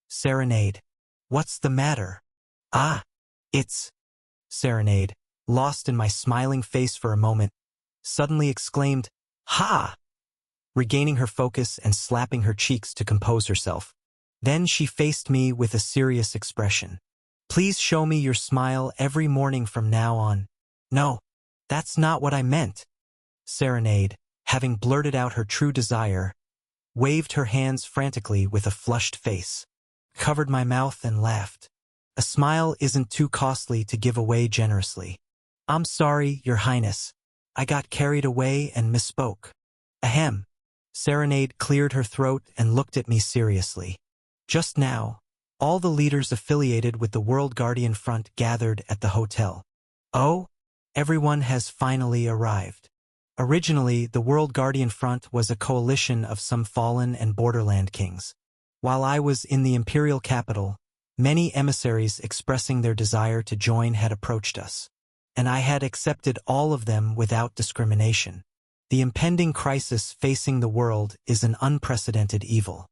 Serenade, what's the matter? Ah, it's... Serenade, lost in my smiling face for a moment, suddenly exclaimed, Ha! Regaining her focus and slapping her cheeks to compose herself. Then she faced me with a serious expression. Please show me your smile every morning from now on. No, that's not what I meant. Serenade, having blurted out her true desire, waved her hands frantically with a flushed face, covered my mouth and laughed. A smile isn't too costly to give away generously. I'm sorry, Your Highness. I got carried away and misspoke. Ahem. Serenade cleared her throat and looked at me seriously. Just now, all the leaders affiliated with the World Guardian Front gathered at the hotel. Oh, everyone has finally arrived. Originally, the World Guardian Front was a coalition of some fallen and borderland kings. While I was in the imperial capital, many emissaries expressing their desire to join had approached us, and I had accepted all of them without discrimination. The impending crisis facing the world is an unprecedented evil.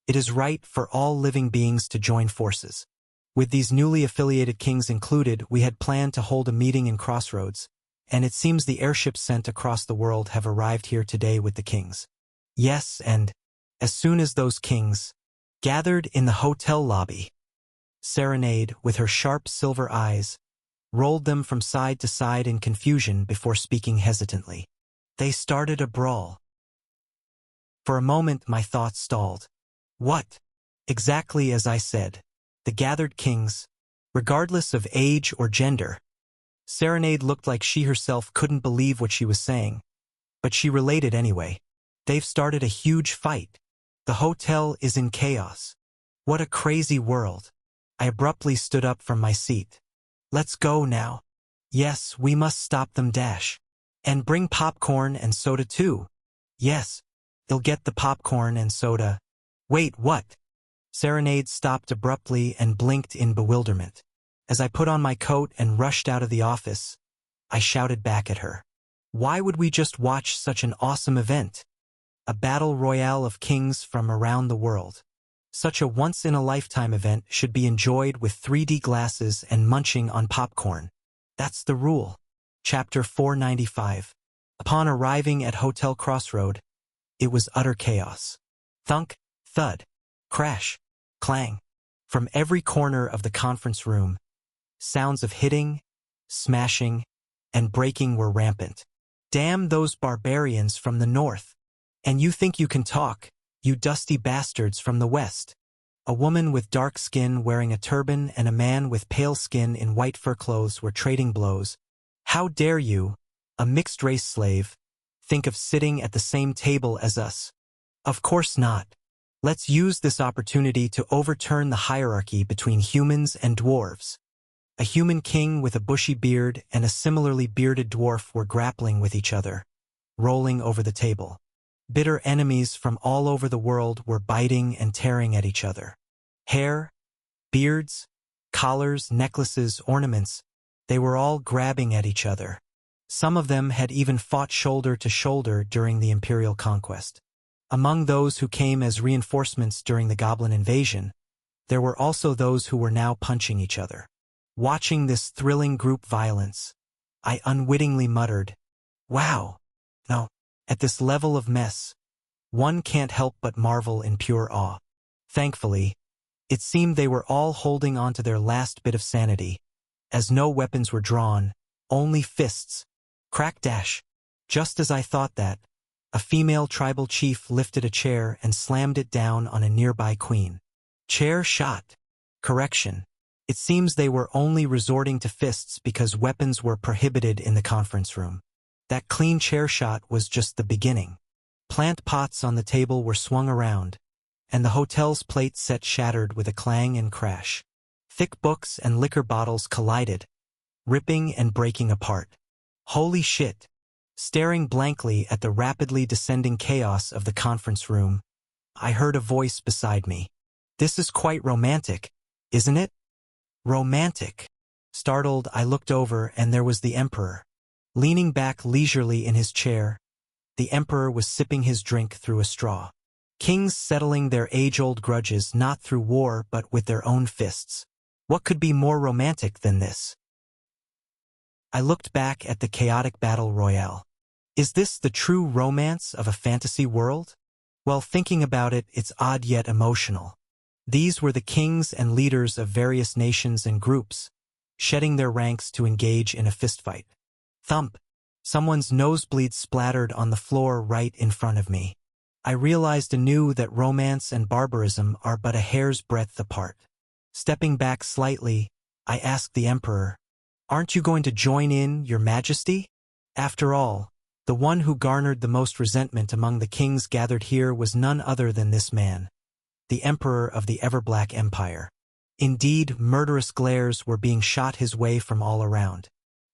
It is right for all living beings to join forces. With these newly affiliated kings included, we had planned to hold a meeting in Crossroads, and it seems the airships sent across the world have arrived here today with the kings. Yes, and as soon as those kings gathered in the hotel lobby, Serenade, with her sharp silver eyes, rolled them from side to side in confusion before speaking hesitantly. They started a brawl. For a moment my thoughts stalled. What? Exactly as I said. The gathered kings, regardless of age or gender. Serenade looked like she herself couldn't believe what she was saying, but she related anyway. They've started a huge fight. The hotel is in chaos. What a crazy world. I abruptly stood up from my seat. Let's go now. Yes, we must stop them. And bring popcorn and soda too. Yes, they'll get the popcorn and soda. Wait, what? Serenade stopped abruptly and blinked in bewilderment. As I put on my coat and rushed out of the office, I shouted back at her. Why would we just watch such an awesome event? A battle royale of kings from around the world. Such a once-in-a-lifetime event should be enjoyed with 3D glasses and munching on popcorn. That's the rule. Chapter 495. Upon arriving at Hotel Crossroad, it was utter chaos. Thunk, thud, crash, clang. From every corner of the conference room, sounds of hitting, smashing, and breaking were rampant. Damn those barbarians from the north. And you think you can talk, you dusty bastards from the west. A woman with dark skin wearing a turban and a man with pale skin in white fur clothes were trading blows. How dare you, a mixed-race slave, think of sitting at the same table as us? Of course not. Let's use this opportunity to overturn the hierarchy between humans and dwarves. A human king with a bushy beard and a similarly bearded dwarf were grappling with each other, rolling over the table. Bitter enemies from all over the world were biting and tearing at each other. Hair, beards, collars, necklaces, ornaments, they were all grabbing at each other. Some of them had even fought shoulder to shoulder during the imperial conquest. Among those who came as reinforcements during the Goblin invasion, there were also those who were now punching each other. Watching this thrilling group violence, I unwittingly muttered, "Wow, no, at this level of mess, one can't help but marvel in pure awe." Thankfully, it seemed they were all holding on to their last bit of sanity, as no weapons were drawn, only fists. Crack dash. Just as I thought that, a female tribal chief lifted a chair and slammed it down on a nearby queen. Chair shot. Correction. It seems they were only resorting to fists because weapons were prohibited in the conference room. That clean chair shot was just the beginning. Plant pots on the table were swung around, and the hotel's plate set shattered with a clang and crash. Thick books and liquor bottles collided, ripping and breaking apart. Holy shit! Staring blankly at the rapidly descending chaos of the conference room, I heard a voice beside me. This is quite romantic, isn't it? Romantic. Startled, I looked over and there was the Emperor. Leaning back leisurely in his chair, the Emperor was sipping his drink through a straw. Kings settling their age-old grudges not through war but with their own fists. What could be more romantic than this? I looked back at the chaotic battle royale. Is this the true romance of a fantasy world? Well, thinking about it, it's odd yet emotional. These were the kings and leaders of various nations and groups, shedding their ranks to engage in a fistfight. Thump! Someone's nosebleed splattered on the floor right in front of me. I realized anew that romance and barbarism are but a hair's breadth apart. Stepping back slightly, I asked the Emperor, "Aren't you going to join in, Your Majesty?" After all, the one who garnered the most resentment among the kings gathered here was none other than this man, the Emperor of the Everblack Empire. Indeed, murderous glares were being shot his way from all around.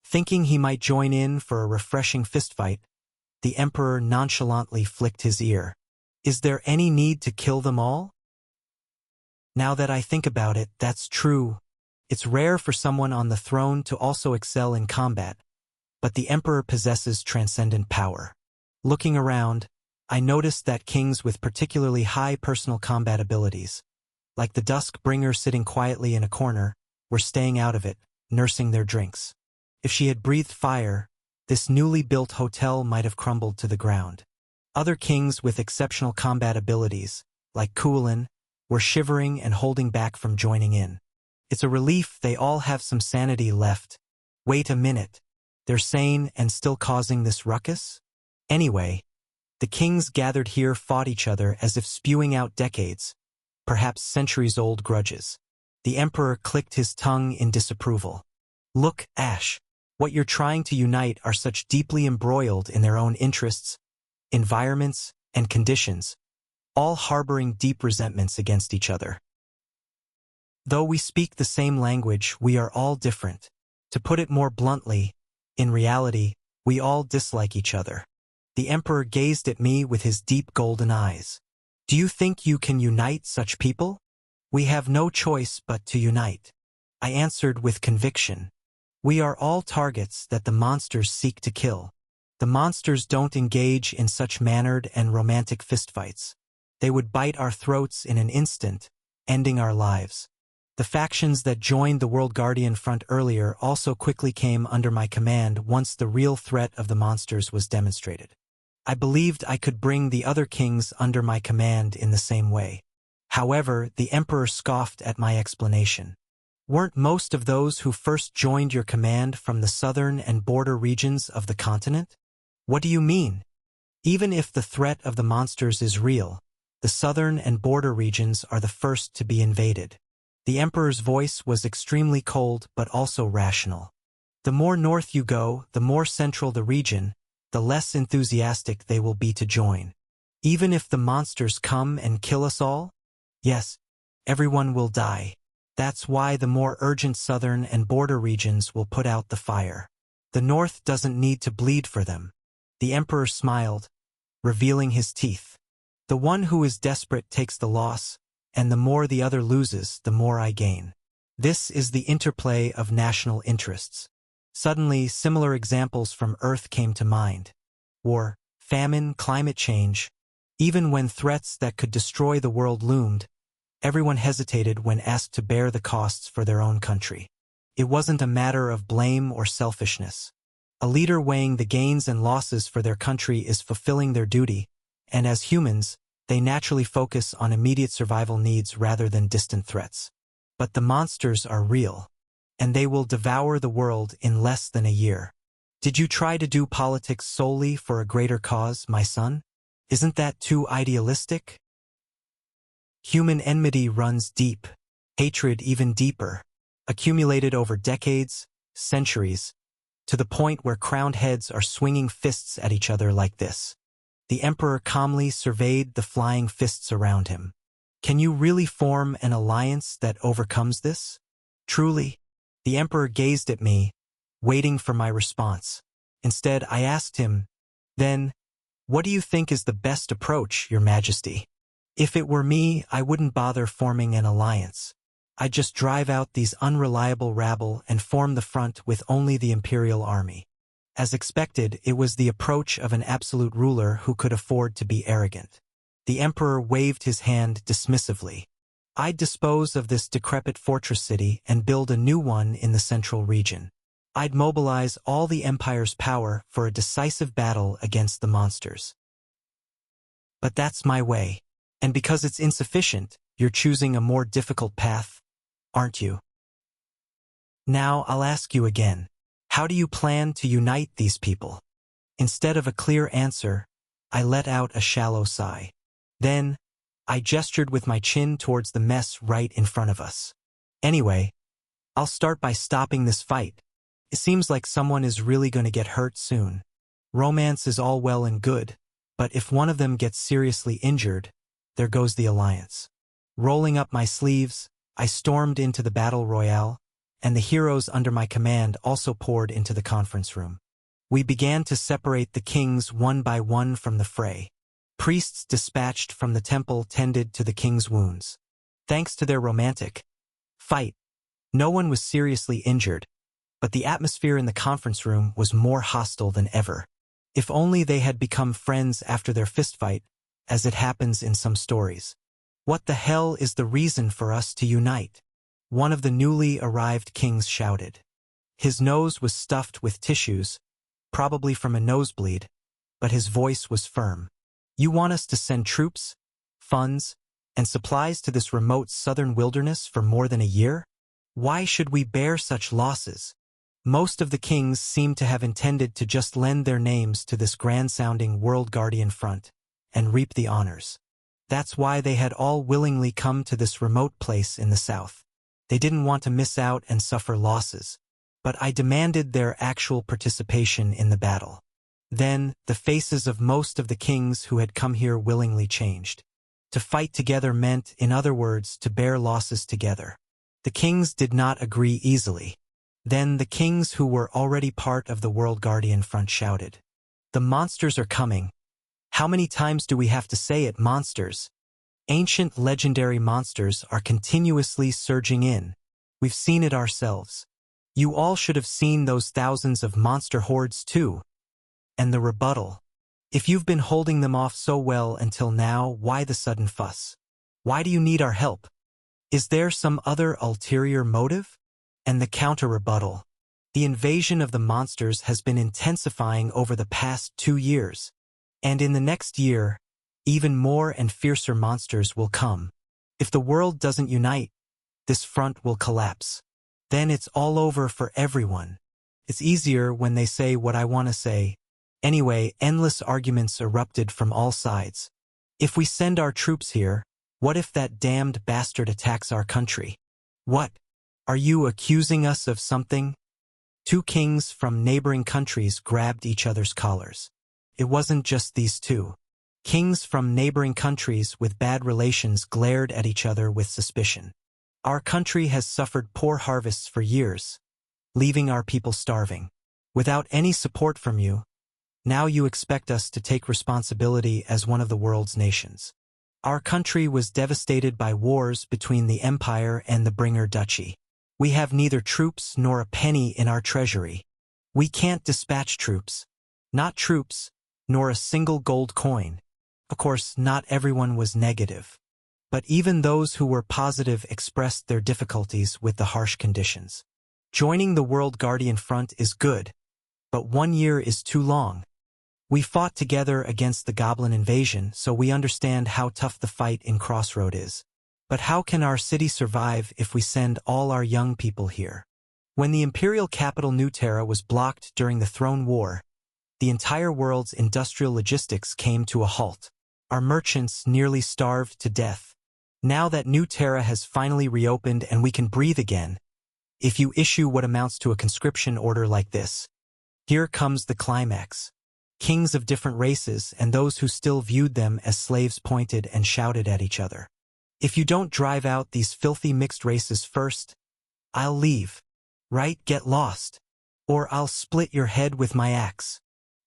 Thinking he might join in for a refreshing fistfight, the Emperor nonchalantly flicked his ear. Is there any need to kill them all? Now that I think about it, that's true. It's rare for someone on the throne to also excel in combat, but the Emperor possesses transcendent power. Looking around, I noticed that kings with particularly high personal combat abilities, like the Dusk Bringer sitting quietly in a corner, were staying out of it, nursing their drinks. If she had breathed fire, this newly built hotel might have crumbled to the ground. Other kings with exceptional combat abilities, like Kulin, were shivering and holding back from joining in. It's a relief they all have some sanity left. Wait a minute. They're sane and still causing this ruckus? Anyway, the kings gathered here fought each other as if spewing out decades, perhaps centuries-old grudges. The Emperor clicked his tongue in disapproval. Look, Ash. What you're trying to unite are such deeply embroiled in their own interests, environments, and conditions, all harboring deep resentments against each other. Though we speak the same language, we are all different. To put it more bluntly, in reality, we all dislike each other. The Emperor gazed at me with his deep golden eyes. Do you think you can unite such people? We have no choice but to unite. I answered with conviction. We are all targets that the monsters seek to kill. The monsters don't engage in such mannered and romantic fistfights. They would bite our throats in an instant, ending our lives. The factions that joined the World Guardian Front earlier also quickly came under my command once the real threat of the monsters was demonstrated. I believed I could bring the other kings under my command in the same way. However, the Emperor scoffed at my explanation. Weren't most of those who first joined your command from the southern and border regions of the continent? What do you mean? Even if the threat of the monsters is real, the southern and border regions are the first to be invaded. The Emperor's voice was extremely cold but also rational. The more north you go, the more central the region, the less enthusiastic they will be to join. Even if the monsters come and kill us all? Yes, everyone will die. That's why the more urgent southern and border regions will put out the fire. The north doesn't need to bleed for them. The Emperor smiled, revealing his teeth. The one who is desperate takes the loss, and the more the other loses, the more I gain. This is the interplay of national interests. Suddenly, similar examples from Earth came to mind. War, famine, climate change. Even when threats that could destroy the world loomed, everyone hesitated when asked to bear the costs for their own country. It wasn't a matter of blame or selfishness. A leader weighing the gains and losses for their country is fulfilling their duty, and as humans, they naturally focus on immediate survival needs rather than distant threats. But the monsters are real. and they will devour the world in less than a year. Did you try to do politics solely for a greater cause, my son? Isn't that too idealistic? Human enmity runs deep, hatred even deeper, accumulated over decades, centuries, to the point where crowned heads are swinging fists at each other like this. The emperor calmly surveyed the flying fists around him. Can you really form an alliance that overcomes this? Truly? The emperor gazed at me, waiting for my response. Instead, I asked him, then, what do you think is the best approach, Your Majesty? If it were me, I wouldn't bother forming an alliance. I'd just drive out these unreliable rabble and form the front with only the imperial army. As expected, it was the approach of an absolute ruler who could afford to be arrogant. The emperor waved his hand dismissively. I'd dispose of this decrepit fortress city and build a new one in the central region. I'd mobilize all the empire's power for a decisive battle against the monsters. But that's my way. And because it's insufficient, you're choosing a more difficult path, aren't you? Now I'll ask you again. How do you plan to unite these people? Instead of a clear answer, I let out a shallow sigh. Then, I gestured with my chin towards the mess right in front of us. Anyway, I'll start by stopping this fight. It seems like someone is really going to get hurt soon. Romance is all well and good, but if one of them gets seriously injured, there goes the alliance. Rolling up my sleeves, I stormed into the battle royale, and the heroes under my command also poured into the conference room. We began to separate the kings one by one from the fray. Priests dispatched from the temple tended to the king's wounds. Thanks to their romantic fight, no one was seriously injured, but the atmosphere in the conference room was more hostile than ever. If only they had become friends after their fistfight, as it happens in some stories. What the hell is the reason for us to unite? One of the newly arrived kings shouted. His nose was stuffed with tissues, probably from a nosebleed, but his voice was firm. You want us to send troops, funds, and supplies to this remote southern wilderness for more than a year? Why should we bear such losses? Most of the kings seem to have intended to just lend their names to this grand-sounding World Guardian Front and reap the honors. That's why they had all willingly come to this remote place in the south. They didn't want to miss out and suffer losses, but I demanded their actual participation in the battle. Then, the faces of most of the kings who had come here willingly changed. To fight together meant, in other words, to bear losses together. The kings did not agree easily. Then the kings who were already part of the World Guardian Front shouted, "The monsters are coming. How many times do we have to say it, monsters? Ancient legendary monsters are continuously surging in. We've seen it ourselves. You all should have seen those thousands of monster hordes too." And the rebuttal. If you've been holding them off so well until now, why the sudden fuss? Why do you need our help? Is there some other ulterior motive? And the counter-rebuttal. The invasion of the monsters has been intensifying over the past 2 years. And in the next year, even more and fiercer monsters will come. If the world doesn't unite, this front will collapse. Then it's all over for everyone. It's easier when they say what I want to say. Anyway, endless arguments erupted from all sides. If we send our troops here, what if that damned bastard attacks our country? What? Are you accusing us of something? 2 kings from neighboring countries grabbed each other's collars. It wasn't just these 2. Kings from neighboring countries with bad relations glared at each other with suspicion. Our country has suffered poor harvests for years, leaving our people starving. Without any support from you, now you expect us to take responsibility as one of the world's nations. Our country was devastated by wars between the Empire and the Bringer Duchy. We have neither troops nor a penny in our treasury. We can't dispatch troops. Not troops, nor a single gold coin. Of course, not everyone was negative. But even those who were positive expressed their difficulties with the harsh conditions. Joining the World Guardian Front is good, but 1 year is too long. We fought together against the Goblin invasion, so we understand how tough the fight in Crossroad is. But how can our city survive if we send all our young people here? When the imperial capital New Terra was blocked during the Throne War, the entire world's industrial logistics came to a halt. Our merchants nearly starved to death. Now that New Terra has finally reopened and we can breathe again, if you issue what amounts to a conscription order like this, here comes the climax. Kings of different races and those who still viewed them as slaves pointed and shouted at each other. If you don't drive out these filthy mixed races first, I'll leave. Right? Get lost. Or I'll split your head with my axe.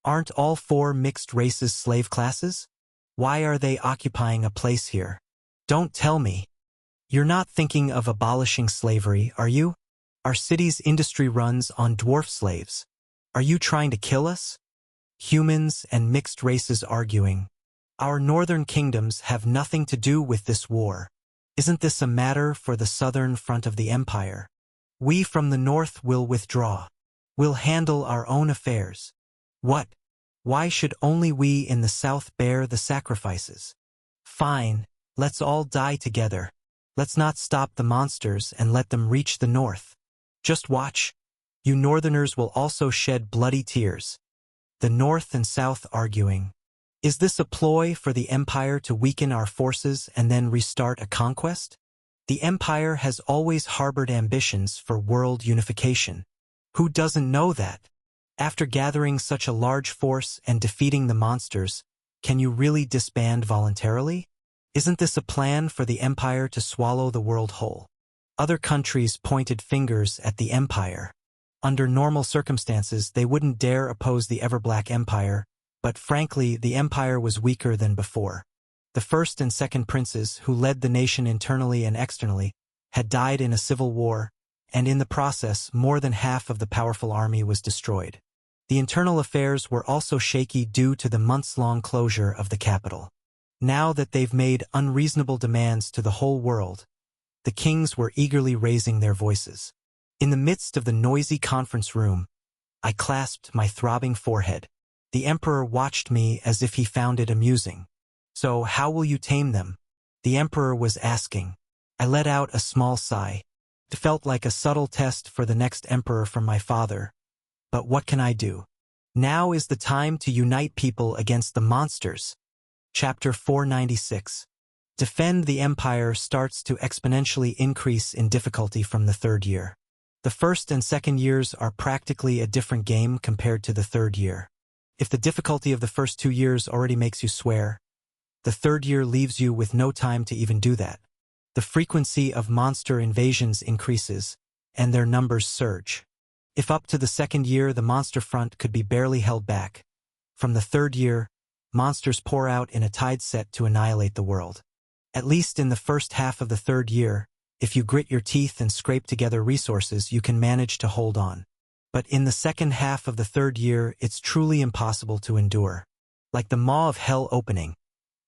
Aren't all four mixed races slave classes? Why are they occupying a place here? Don't tell me. You're not thinking of abolishing slavery, are you? Our city's industry runs on dwarf slaves. Are you trying to kill us? Humans and mixed races arguing. Our northern kingdoms have nothing to do with this war. Isn't this a matter for the southern front of the empire? We from the north will withdraw. We'll handle our own affairs. What? Why should only we in the south bear the sacrifices? Fine, let's all die together. Let's not stop the monsters and let them reach the north. Just watch. You northerners will also shed bloody tears. The north and south arguing. Is this a ploy for the empire to weaken our forces and then restart a conquest? The empire has always harbored ambitions for world unification. Who doesn't know that? After gathering such a large force and defeating the monsters, can you really disband voluntarily? Isn't this a plan for the empire to swallow the world whole? Other countries pointed fingers at the empire. Under normal circumstances, they wouldn't dare oppose the ever-black empire, but frankly, the empire was weaker than before. The first and second princes, who led the nation internally and externally, had died in a civil war, and in the process, more than half of the powerful army was destroyed. The internal affairs were also shaky due to the months-long closure of the capital. Now that they've made unreasonable demands to the whole world, the kings were eagerly raising their voices. In the midst of the noisy conference room, I clasped my throbbing forehead. The emperor watched me as if he found it amusing. So how will you tame them? The emperor was asking. I let out a small sigh. It felt like a subtle test for the next emperor from my father. But what can I do? Now is the time to unite people against the monsters. Chapter 496. Defend the empire starts to exponentially increase in difficulty from the third year. The first and second years are practically a different game compared to the third year. If the difficulty of the first 2 years already makes you swear, the third year leaves you with no time to even do that. The frequency of monster invasions increases, and their numbers surge. If up to the second year the monster front could be barely held back, from the third year, monsters pour out in a tide set to annihilate the world. At least in the first half of the third year, if you grit your teeth and scrape together resources, you can manage to hold on. But in the second half of the third year, it's truly impossible to endure. Like the maw of hell opening,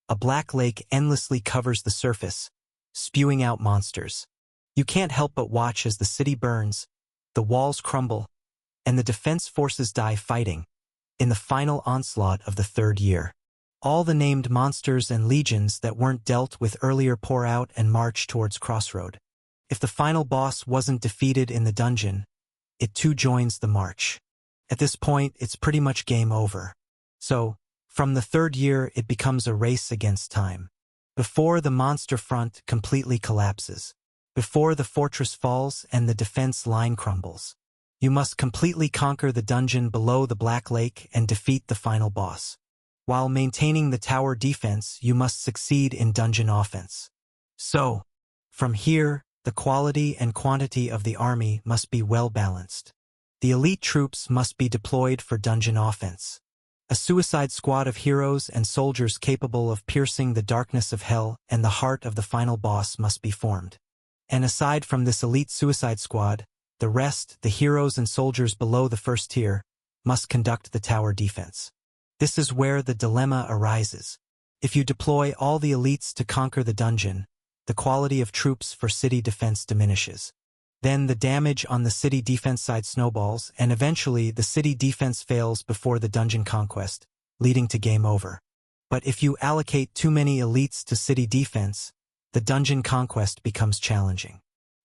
a black lake endlessly covers the surface, spewing out monsters. You can't help but watch as the city burns, the walls crumble, and the defense forces die fighting. In the final onslaught of the third year, all the named monsters and legions that weren't dealt with earlier pour out and march towards Crossroad. If the final boss wasn't defeated in the dungeon, it too joins the march. At this point, it's pretty much game over. So, from the third year, it becomes a race against time. Before the monster front completely collapses, before the fortress falls and the defense line crumbles, you must completely conquer the dungeon below the Black Lake and defeat the final boss. While maintaining the tower defense, you must succeed in dungeon offense. So, from here, the quality and quantity of the army must be well balanced. The elite troops must be deployed for dungeon offense. A suicide squad of heroes and soldiers capable of piercing the darkness of hell and the heart of the final boss must be formed. And aside from this elite suicide squad, the rest, the heroes and soldiers below the first tier, must conduct the tower defense. This is where the dilemma arises. If you deploy all the elites to conquer the dungeon, the quality of troops for city defense diminishes. Then the damage on the city defense side snowballs, and eventually the city defense fails before the dungeon conquest, leading to game over. But if you allocate too many elites to city defense, the dungeon conquest becomes challenging.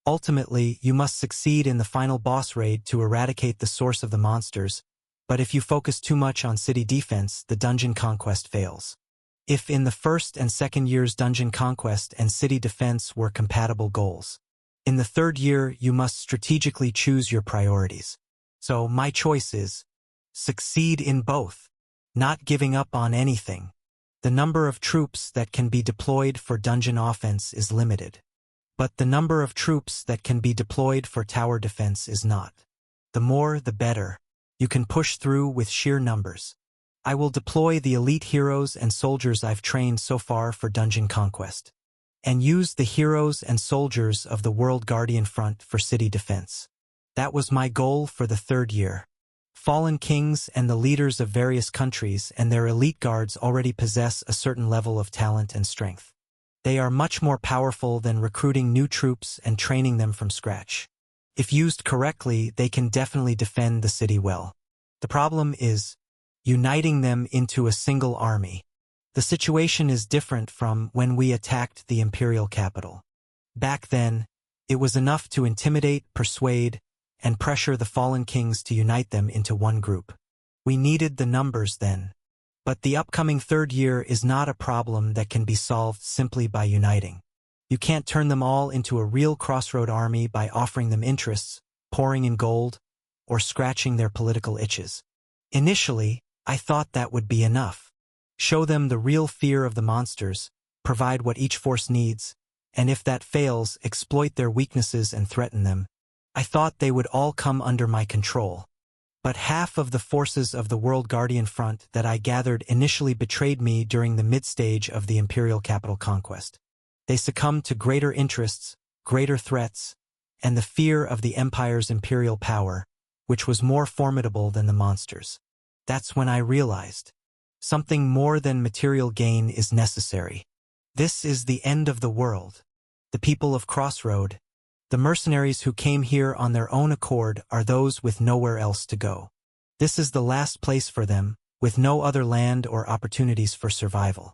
Ultimately, you must succeed in the final boss raid to eradicate the source of the monsters, but if you focus too much on city defense, the dungeon conquest fails. If in the first and second years dungeon conquest and city defense were compatible goals, in the third year you must strategically choose your priorities. So my choice is, succeed in both, not giving up on anything. The number of troops that can be deployed for dungeon offense is limited, but the number of troops that can be deployed for tower defense is not. The more, the better. You can push through with sheer numbers. I will deploy the elite heroes and soldiers I've trained so far for dungeon conquest, and use the heroes and soldiers of the World Guardian Front for city defense. That was my goal for the third year. Fallen kings and the leaders of various countries and their elite guards already possess a certain level of talent and strength. They are much more powerful than recruiting new troops and training them from scratch. If used correctly, they can definitely defend the city well. The problem is uniting them into a single army. The situation is different from when we attacked the imperial capital. Back then, it was enough to intimidate, persuade, and pressure the fallen kings to unite them into one group. We needed the numbers then. But the upcoming third year is not a problem that can be solved simply by uniting. You can't turn them all into a real crossroad army by offering them interests, pouring in gold, or scratching their political itches. Initially, I thought that would be enough. Show them the real fear of the monsters, provide what each force needs, and if that fails, exploit their weaknesses and threaten them. I thought they would all come under my control. But half of the forces of the World Guardian Front that I gathered initially betrayed me during the mid-stage of the imperial capital conquest. They succumbed to greater interests, greater threats, and the fear of the Empire's imperial power, which was more formidable than the monsters. That's when I realized something more than material gain is necessary. This is the end of the world. The people of Crossroad, the mercenaries who came here on their own accord, are those with nowhere else to go. This is the last place for them, with no other land or opportunities for survival.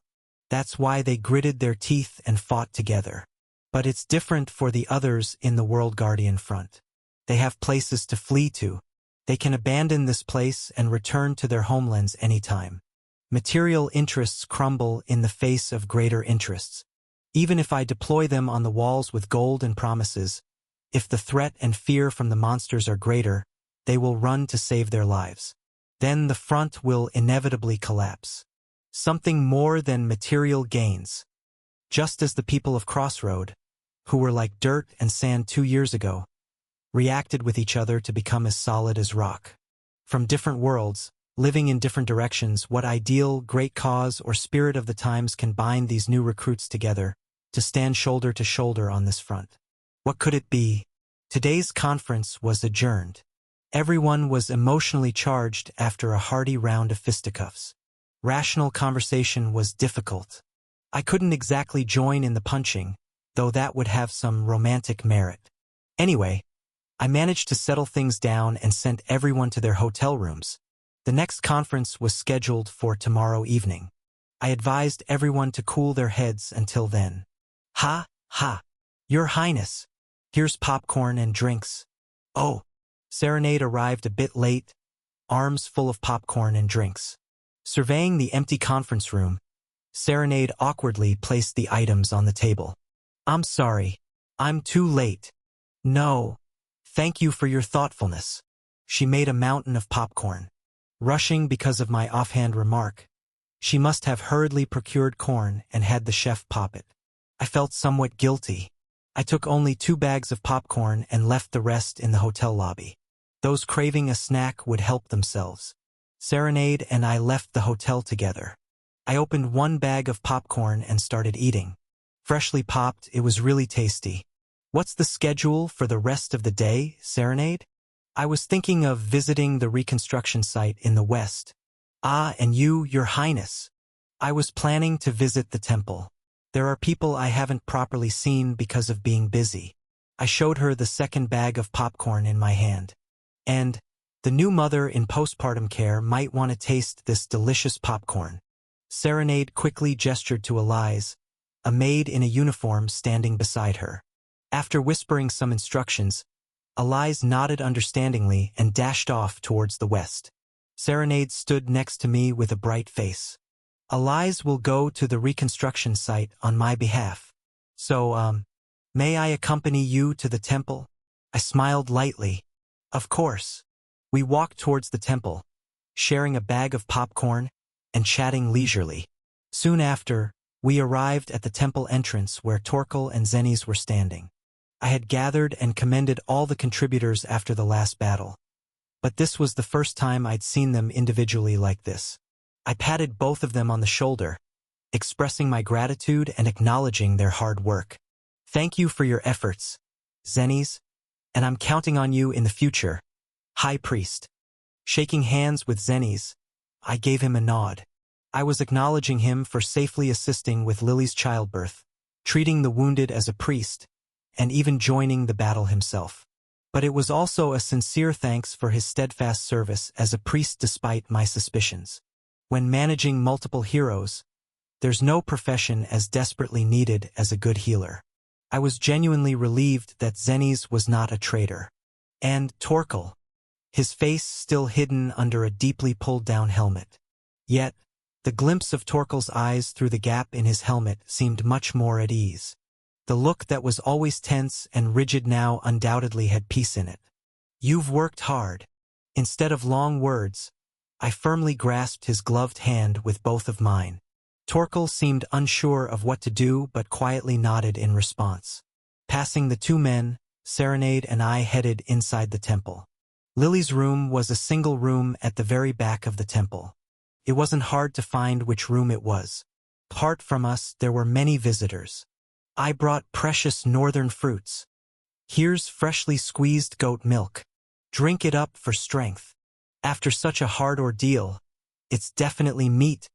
That's why they gritted their teeth and fought together. But it's different for the others in the World Guardian Front. They have places to flee to. They can abandon this place and return to their homelands anytime. Material interests crumble in the face of greater interests. Even if I deploy them on the walls with gold and promises, if the threat and fear from the monsters are greater, they will run to save their lives. Then the front will inevitably collapse. Something more than material gains. Just as the people of Crossroad, who were like dirt and sand 2 years ago, reacted with each other to become as solid as rock. From different worlds, living in different directions, what ideal, great cause, or spirit of the times can bind these new recruits together to stand shoulder to shoulder on this front? What could it be? Today's conference was adjourned. Everyone was emotionally charged after a hearty round of fisticuffs. Rational conversation was difficult. I couldn't exactly join in the punching, though that would have some romantic merit. Anyway, I managed to settle things down and sent everyone to their hotel rooms. The next conference was scheduled for tomorrow evening. I advised everyone to cool their heads until then. Ha, ha. Your Highness. Here's popcorn and drinks. Oh. Serenade arrived a bit late, arms full of popcorn and drinks. Surveying the empty conference room, Serenade awkwardly placed the items on the table. I'm sorry. I'm too late. No. Thank you for your thoughtfulness. She made a mountain of popcorn. Rushing because of my offhand remark, she must have hurriedly procured corn and had the chef pop it. I felt somewhat guilty. I took only 2 bags of popcorn and left the rest in the hotel lobby. Those craving a snack would help themselves. Serenade and I left the hotel together. I opened 1 bag of popcorn and started eating. Freshly popped, it was really tasty. What's the schedule for the rest of the day, Serenade? I was thinking of visiting the reconstruction site in the west. Ah, and you, Your Highness. I was planning to visit the temple. There are people I haven't properly seen because of being busy. I showed her the 2nd bag of popcorn in my hand. And the new mother in postpartum care might want to taste this delicious popcorn. Serenade quickly gestured to Elise, a maid in a uniform standing beside her. After whispering some instructions, Elias nodded understandingly and dashed off towards the west. Serenade stood next to me with a bright face. Elias will go to the reconstruction site on my behalf. So, may I accompany you to the temple? I smiled lightly. Of course. We walked towards the temple, sharing a bag of popcorn and chatting leisurely. Soon after, we arrived at the temple entrance where Torkel and Zenes were standing. I had gathered and commended all the contributors after the last battle, but this was the first time I'd seen them individually like this. I patted both of them on the shoulder, expressing my gratitude and acknowledging their hard work. Thank you for your efforts, Zenes, and I'm counting on you in the future, High Priest. Shaking hands with Zenes, I gave him a nod. I was acknowledging him for safely assisting with Lily's childbirth, treating the wounded as a priest, and even joining the battle himself. But it was also a sincere thanks for his steadfast service as a priest despite my suspicions. When managing multiple heroes, there's no profession as desperately needed as a good healer. I was genuinely relieved that Zenes was not a traitor. And Torkel, his face still hidden under a deeply pulled-down helmet. Yet, the glimpse of Torkel's eyes through the gap in his helmet seemed much more at ease. The look that was always tense and rigid now undoubtedly had peace in it. You've worked hard. Instead of long words, I firmly grasped his gloved hand with both of mine. Torkel seemed unsure of what to do but quietly nodded in response. Passing the two men, Serenade and I headed inside the temple. Lily's room was a single room at the very back of the temple. It wasn't hard to find which room it was. Apart from us, there were many visitors. I brought precious northern fruits. Here's freshly squeezed goat milk. Drink it up for strength. After such a hard ordeal, it's definitely meat.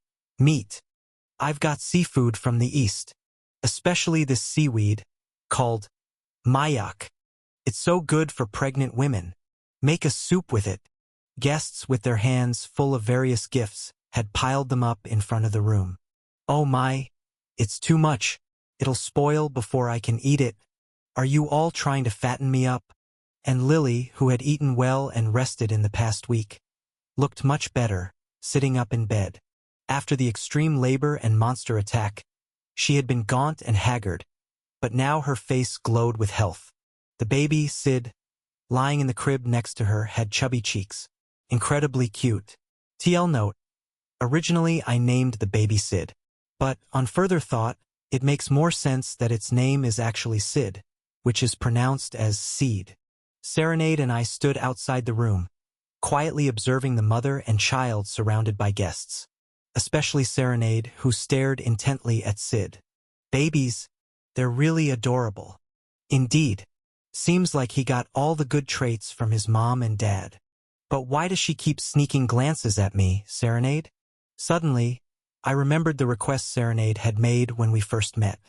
I've got seafood from the east, especially this seaweed, called mayak. It's so good for pregnant women. Make a soup with it. Guests with their hands full of various gifts had piled them up in front of the room. Oh my, it's too much. It'll spoil before I can eat it. Are you all trying to fatten me up? And Lily, who had eaten well and rested in the past week, looked much better, sitting up in bed. After the extreme labor and monster attack, she had been gaunt and haggard, but now her face glowed with health. The baby, Sid, lying in the crib next to her, had chubby cheeks. Incredibly cute. TL note: originally I named the baby Sid, but on further thought, it makes more sense that its name is actually Sid, which is pronounced as seed. Serenade and I stood outside the room, quietly observing the mother and child surrounded by guests. Especially Serenade, who stared intently at Sid. Babies, they're really adorable. Indeed. Seems like he got all the good traits from his mom and dad. But why does she keep sneaking glances at me, Serenade? Suddenly, I remembered the request Serenade had made when we first met.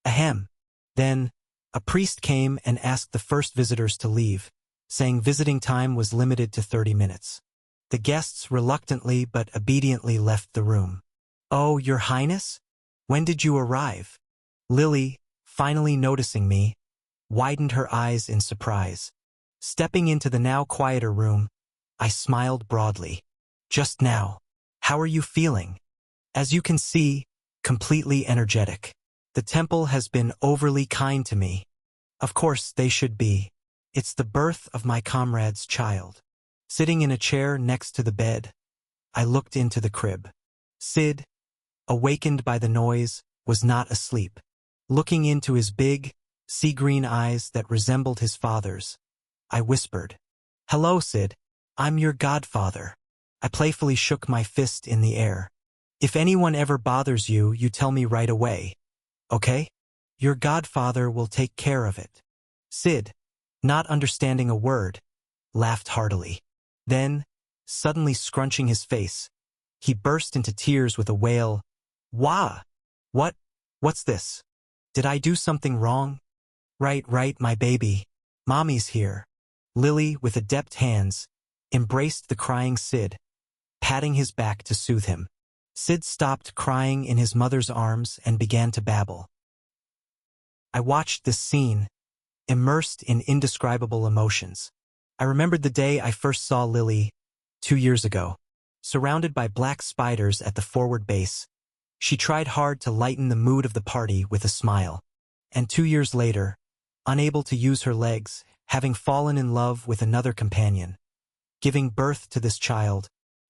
Ahem. Then, a priest came and asked the first visitors to leave, saying visiting time was limited to 30 minutes. The guests reluctantly but obediently left the room. Oh, Your Highness? When did you arrive? Lily, finally noticing me, widened her eyes in surprise. Stepping into the now quieter room, I smiled broadly. Just now. How are you feeling? As you can see, completely energetic. The temple has been overly kind to me. Of course, they should be. It's the birth of my comrade's child. Sitting in a chair next to the bed, I looked into the crib. Sid, awakened by the noise, was not asleep. Looking into his big, sea-green eyes that resembled his father's, I whispered, "Hello, Sid. I'm your godfather." I playfully shook my fist in the air. "If anyone ever bothers you, you tell me right away. Okay? Your godfather will take care of it." Sid, not understanding a word, laughed heartily. Then, suddenly scrunching his face, he burst into tears with a wail. "Wah! What's this? Did I do something wrong?" Right, my baby. Mommy's here." Lily, with adept hands, embraced the crying Sid, patting his back to soothe him. Sid stopped crying in his mother's arms and began to babble. I watched this scene, immersed in indescribable emotions. I remembered the day I first saw Lily 2 years ago. Surrounded by black spiders at the forward base, she tried hard to lighten the mood of the party with a smile. And 2 years later, unable to use her legs, having fallen in love with another companion, giving birth to this child,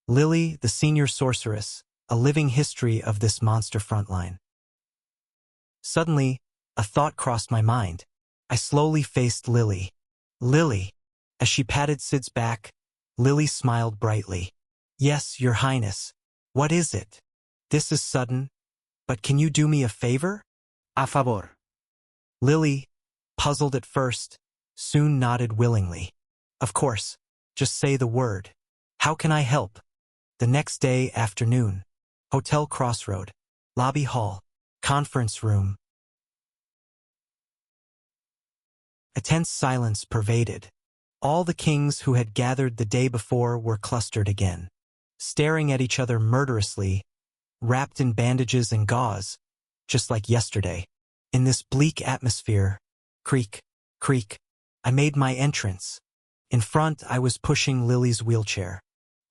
Lily, the senior sorceress, a living history of this monster frontline. Suddenly, a thought crossed my mind. I slowly faced Lily. Lily. As she patted Sid's back, Lily smiled brightly. Yes, Your Highness. What is it? This is sudden, but can you do me a favor? A favor. Lily, puzzled at first, soon nodded willingly. Of course, just say the word. How can I help? The next day afternoon. Hotel Crossroad. Lobby hall. Conference room. A tense silence pervaded. All the kings who had gathered the day before were clustered again, staring at each other murderously, wrapped in bandages and gauze, just like yesterday. In this bleak atmosphere, creak, creak, I made my entrance. In front, I was pushing Lily's wheelchair.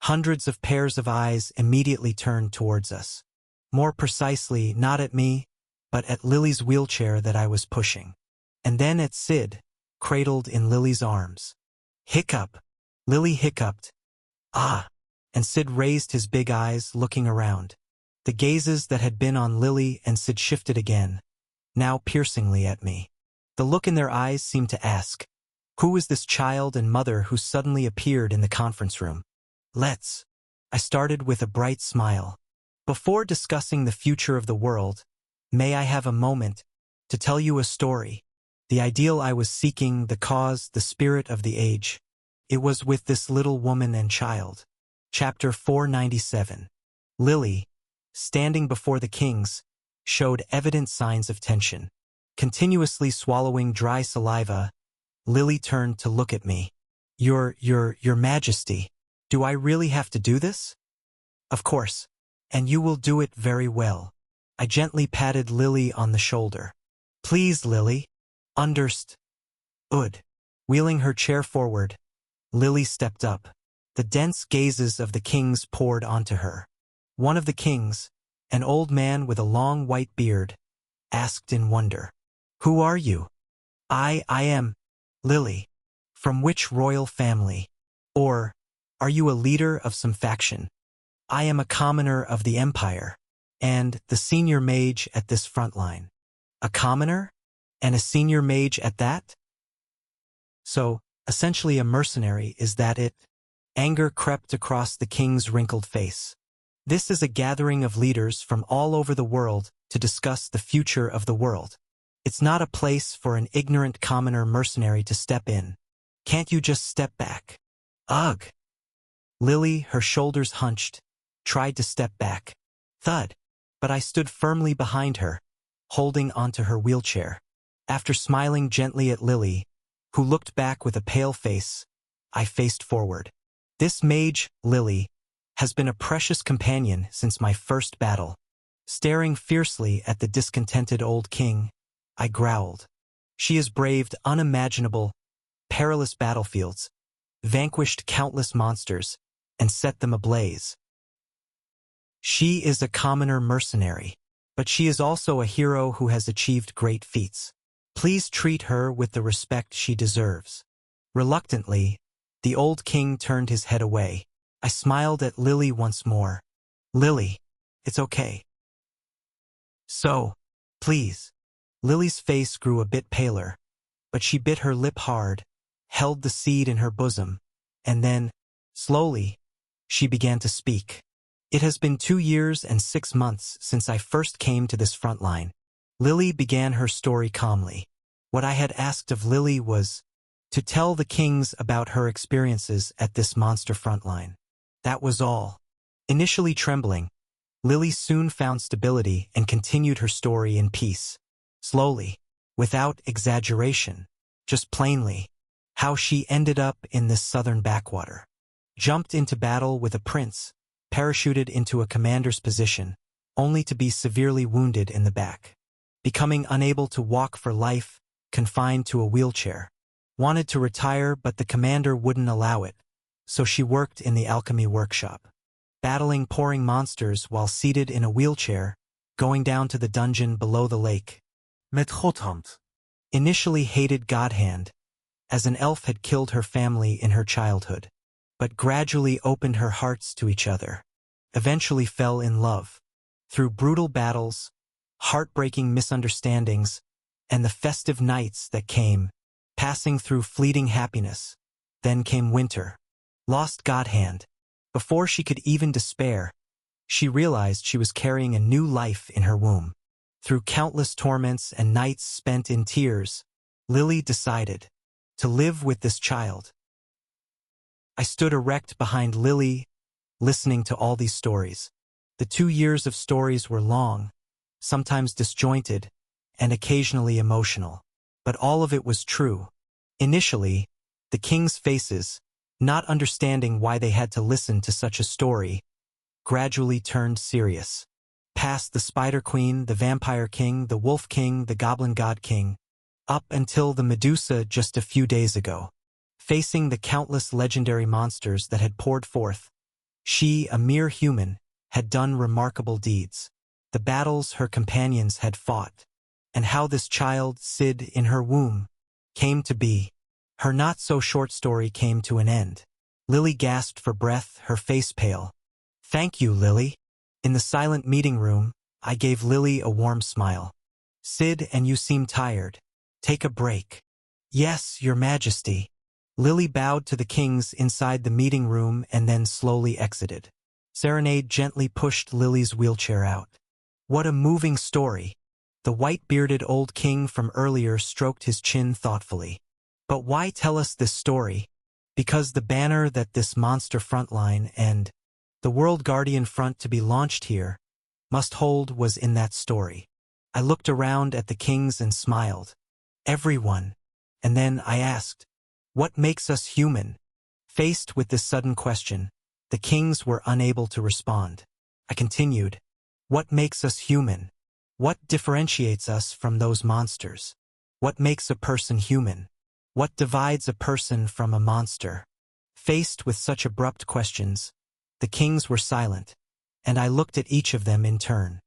Hundreds of pairs of eyes immediately turned towards us. More precisely, not at me, but at Lily's wheelchair that I was pushing. And then at Sid, cradled in Lily's arms. Hiccup. Lily hiccuped. Ah. And Sid raised his big eyes, looking around. The gazes that had been on Lily and Sid shifted again, now piercingly at me. The look in their eyes seemed to ask, who is this child and mother who suddenly appeared in the conference room? I started with a bright smile. Before discussing the future of the world, may I have a moment to tell you a story? The ideal I was seeking, the cause, the spirit of the age. It was with this little woman and child. Chapter 497. Lily, standing before the kings, showed evident signs of tension. Continuously swallowing dry saliva, Lily turned to look at me. Your Majesty, do I really have to do this? Of course, and you will do it very well. I gently patted Lily on the shoulder. Please, Lily. Understood. Wheeling her chair forward, Lily stepped up. The dense gazes of the kings poured onto her. One of the kings, an old man with a long white beard, asked in wonder, who are you? I am Lily. From which royal family? Or, are you a leader of some faction? I am a commoner of the empire, and the senior mage at this front line. A commoner? And a senior mage at that? So, essentially a mercenary, is that it? Anger crept across the king's wrinkled face. This is a gathering of leaders from all over the world to discuss the future of the world. It's not a place for an ignorant commoner mercenary to step in. Can't you just step back? Ugh. Lily, her shoulders hunched, tried to step back. Thud. But I stood firmly behind her, holding onto her wheelchair. After smiling gently at Lily, who looked back with a pale face, I faced forward. This mage, Lily, has been a precious companion since my first battle. Staring fiercely at the discontented old king, I growled. She has braved unimaginable, perilous battlefields, vanquished countless monsters, and set them ablaze. She is a commoner mercenary, but she is also a hero who has achieved great feats. Please treat her with the respect she deserves. Reluctantly, the old king turned his head away. I smiled at Lily once more. Lily, it's okay. So, please. Lily's face grew a bit paler, but she bit her lip hard, held the seed in her bosom, and then, slowly, she began to speak. It has been 2 years and 6 months since I first came to this front line. Lily began her story calmly. What I had asked of Lily was to tell the kings about her experiences at this monster front line. That was all. Initially trembling, Lily soon found stability and continued her story in peace. Slowly, without exaggeration, just plainly, how she ended up in this southern backwater. Jumped into battle with a prince, parachuted into a commander's position, only to be severely wounded in the back. Becoming unable to walk for life, confined to a wheelchair. Wanted to retire, but the commander wouldn't allow it, so she worked in the alchemy workshop, battling pouring monsters while seated in a wheelchair, going down to the dungeon below the lake. Met Godhand. Initially hated Godhand, as an elf had killed her family in her childhood, but gradually opened her hearts to each other, eventually fell in love. Through brutal battles, heartbreaking misunderstandings, and the festive nights that came, passing through fleeting happiness, then came winter. Lost Godhand. Before she could even despair, she realized she was carrying a new life in her womb. Through countless torments and nights spent in tears, Lily decided to live with this child. I stood erect behind Lily, listening to all these stories. The 2 years of stories were long, sometimes disjointed, and occasionally emotional. But all of it was true. Initially, the king's faces, not understanding why they had to listen to such a story, gradually turned serious. Past the Spider Queen, the Vampire King, the Wolf King, the Goblin God King, up until the Medusa just a few days ago. Facing the countless legendary monsters that had poured forth, she, a mere human, had done remarkable deeds. The battles her companions had fought, and how this child, Sid, in her womb, came to be. Her not-so-short story came to an end. Lily gasped for breath, her face pale. "Thank you, Lily." In the silent meeting room, I gave Lily a warm smile. "Sid, and you seem tired. Take a break." "Yes, Your Majesty." Lily bowed to the kings inside the meeting room and then slowly exited. Serenade gently pushed Lily's wheelchair out. What a moving story. The white-bearded old king from earlier stroked his chin thoughtfully. But why tell us this story? Because the banner that this monster frontline and the World Guardian front to be launched here must hold was in that story. I looked around at the kings and smiled. Everyone. And then I asked, what makes us human? Faced with this sudden question, the kings were unable to respond. I continued, what makes us human? What differentiates us from those monsters? What makes a person human? What divides a person from a monster? Faced with such abrupt questions, the kings were silent, and I looked at each of them in turn.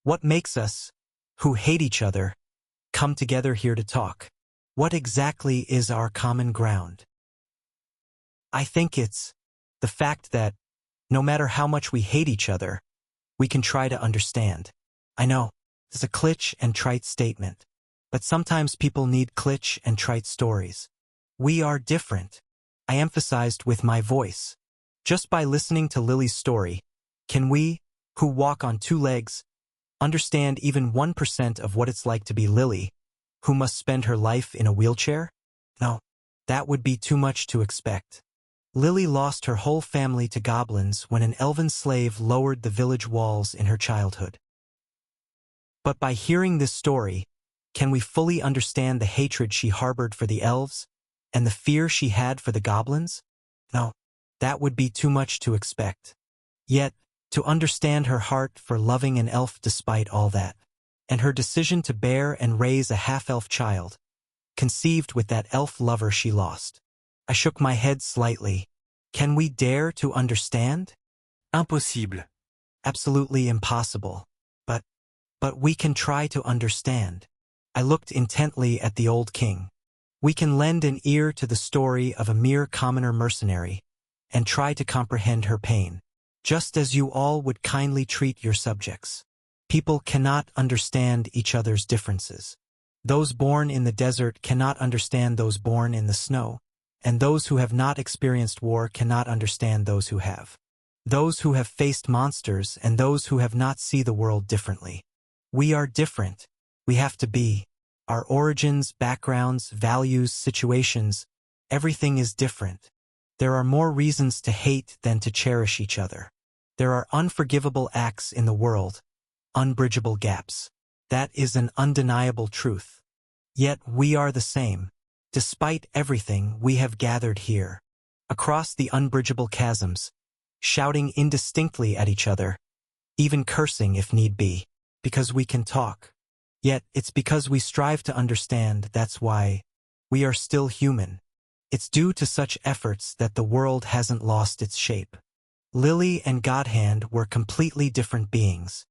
What makes us, who hate each other, come together here to talk? What exactly is our common ground? I think it's the fact that, no matter how much we hate each other, we can try to understand. I know, it's a cliché and trite statement, but sometimes people need cliché and trite stories. We are different. I emphasized with my voice. Just by listening to Lily's story, can we, who walk on 2 legs, understand even 1% of what it's like to be Lily, who must spend her life in a wheelchair? No, that would be too much to expect. Lily lost her whole family to goblins when an elven slave lowered the village walls in her childhood. But by hearing this story, can we fully understand the hatred she harbored for the elves, and the fear she had for the goblins? No, that would be too much to expect. Yet, to understand her heart for loving an elf despite all that, and her decision to bear and raise a half-elf child, conceived with that elf lover she lost. I shook my head slightly. Can we dare to understand? Impossible. Absolutely impossible. But we can try to understand. I looked intently at the old king. We can lend an ear to the story of a mere commoner mercenary, and try to comprehend her pain, just as you all would kindly treat your subjects. People cannot understand each other's differences. Those born in the desert cannot understand those born in the snow, and those who have not experienced war cannot understand those who have. Those who have faced monsters and those who have not see the world differently. We are different. We have to be. Our origins, backgrounds, values, situations, everything is different. There are more reasons to hate than to cherish each other. There are unforgivable acts in the world, unbridgeable gaps. That is an undeniable truth. Yet we are the same. Despite everything, we have gathered here, across the unbridgeable chasms, shouting indistinctly at each other, even cursing if need be, because we can talk. Yet, it's because we strive to understand that's why we are still human. It's due to such efforts that the world hasn't lost its shape. Lily and Godhand were completely different beings.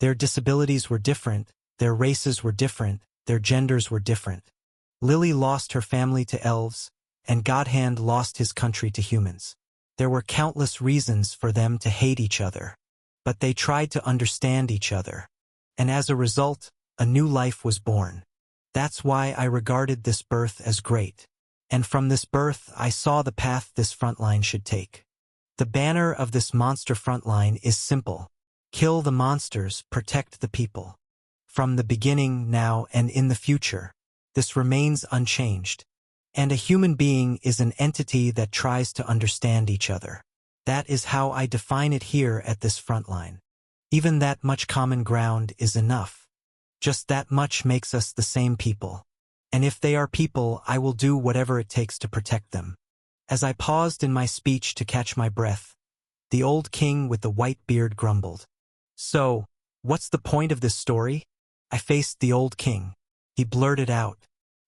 Their disabilities were different, their races were different, their genders were different. Lily lost her family to elves, and Godhand lost his country to humans. There were countless reasons for them to hate each other, but they tried to understand each other. And as a result, a new life was born. That's why I regarded this birth as great. And from this birth I saw the path this frontline should take. The banner of this monster frontline is simple. Kill the monsters, protect the people. From the beginning, now, and in the future, this remains unchanged. And a human being is an entity that tries to understand each other. That is how I define it here at this frontline. Even that much common ground is enough. Just that much makes us the same people. And if they are people, I will do whatever it takes to protect them. As I paused in my speech to catch my breath, the old king with the white beard grumbled. So, what's the point of this story? I faced the old king. He blurted out.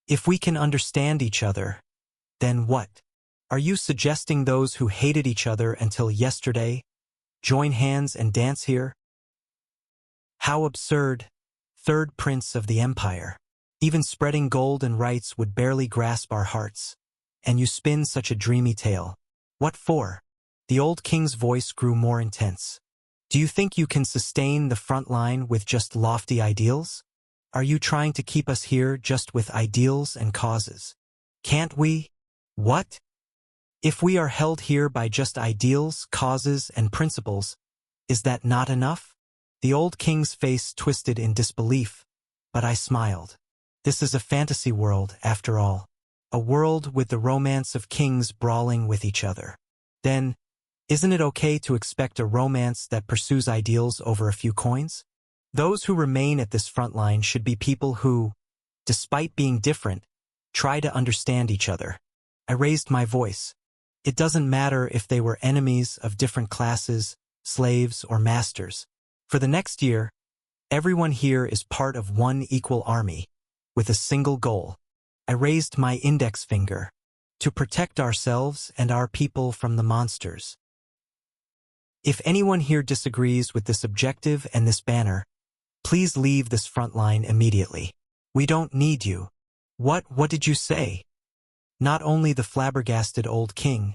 If we can understand each other, then what? Are you suggesting those who hated each other until yesterday join hands and dance here? How absurd, third prince of the empire. Even spreading gold and rights would barely grasp our hearts. And you spin such a dreamy tale. What for? The old king's voice grew more intense. Do you think you can sustain the front line with just lofty ideals? Are you trying to keep us here just with ideals and causes? Can't we? What? If we are held here by just ideals, causes, and principles, is that not enough? The old king's face twisted in disbelief, but I smiled. This is a fantasy world, after all. A world with the romance of kings brawling with each other. Then, isn't it okay to expect a romance that pursues ideals over a few coins? Those who remain at this front line should be people who, despite being different, try to understand each other. I raised my voice. It doesn't matter if they were enemies of different classes, slaves, or masters. For the next year, everyone here is part of one equal army, with a single goal. I raised my index finger to protect ourselves and our people from the monsters. If anyone here disagrees with this objective and this banner, please leave this front line immediately. We don't need you. What did you say? Not only the flabbergasted old king,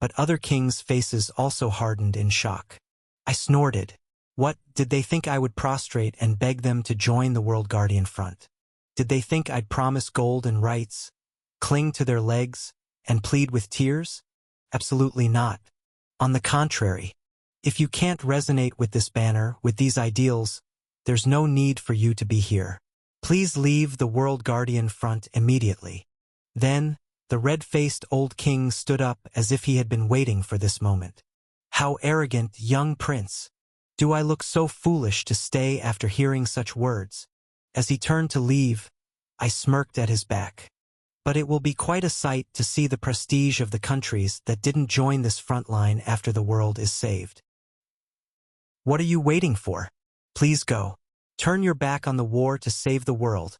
but other kings' faces also hardened in shock. I snorted. What, did they think I would prostrate and beg them to join the World Guardian front? Did they think I'd promise gold and rights, cling to their legs, and plead with tears? Absolutely not. On the contrary, if you can't resonate with this banner, with these ideals, there's no need for you to be here. Please leave the World Guardian front immediately. Then, the red-faced old king stood up as if he had been waiting for this moment. How arrogant, young prince! Do I look so foolish to stay after hearing such words? As he turned to leave, I smirked at his back. But it will be quite a sight to see the prestige of the countries that didn't join this front line after the world is saved. What are you waiting for? Please go. Turn your back on the war to save the world.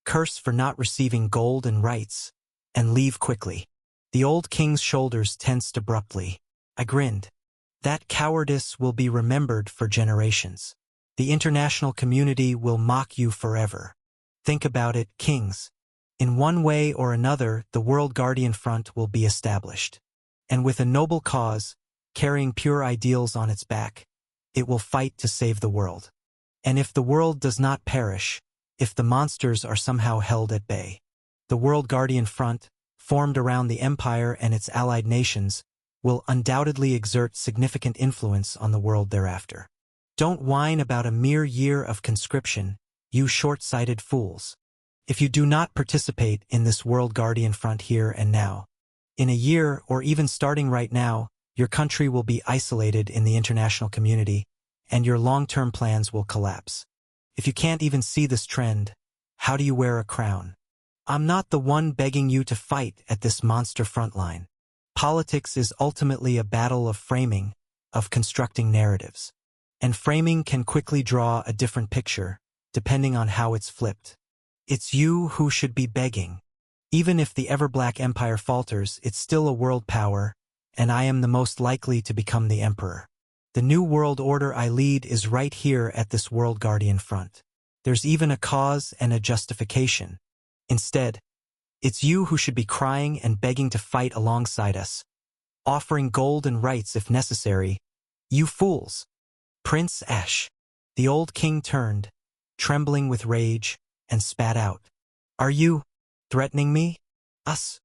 Curse for not receiving gold and rights. And leave quickly. The old king's shoulders tensed abruptly. I grinned. That cowardice will be remembered for generations. The international community will mock you forever. Think about it, kings. In one way or another, the World Guardian Front will be established. And with a noble cause, carrying pure ideals on its back, it will fight to save the world. And if the world does not perish, if the monsters are somehow held at bay, the World Guardian Front, formed around the Empire and its allied nations, will undoubtedly exert significant influence on the world thereafter. Don't whine about a mere year of conscription, you short-sighted fools. If you do not participate in this World Guardian Front here and now, in a year or even starting right now, your country will be isolated in the international community, and your long-term plans will collapse. If you can't even see this trend, how do you wear a crown? I'm not the one begging you to fight at this monster front line. Politics is ultimately a battle of framing, of constructing narratives. And framing can quickly draw a different picture, depending on how it's flipped. It's you who should be begging. Even if the Ever-Black Empire falters, it's still a world power, and I am the most likely to become the emperor. The new world order I lead is right here at this World Guardian front. There's even a cause and a justification. Instead, it's you who should be crying and begging to fight alongside us, offering gold and rights if necessary. You fools! Prince Ash. The old king turned, trembling with rage, and spat out. Are you threatening me? Us?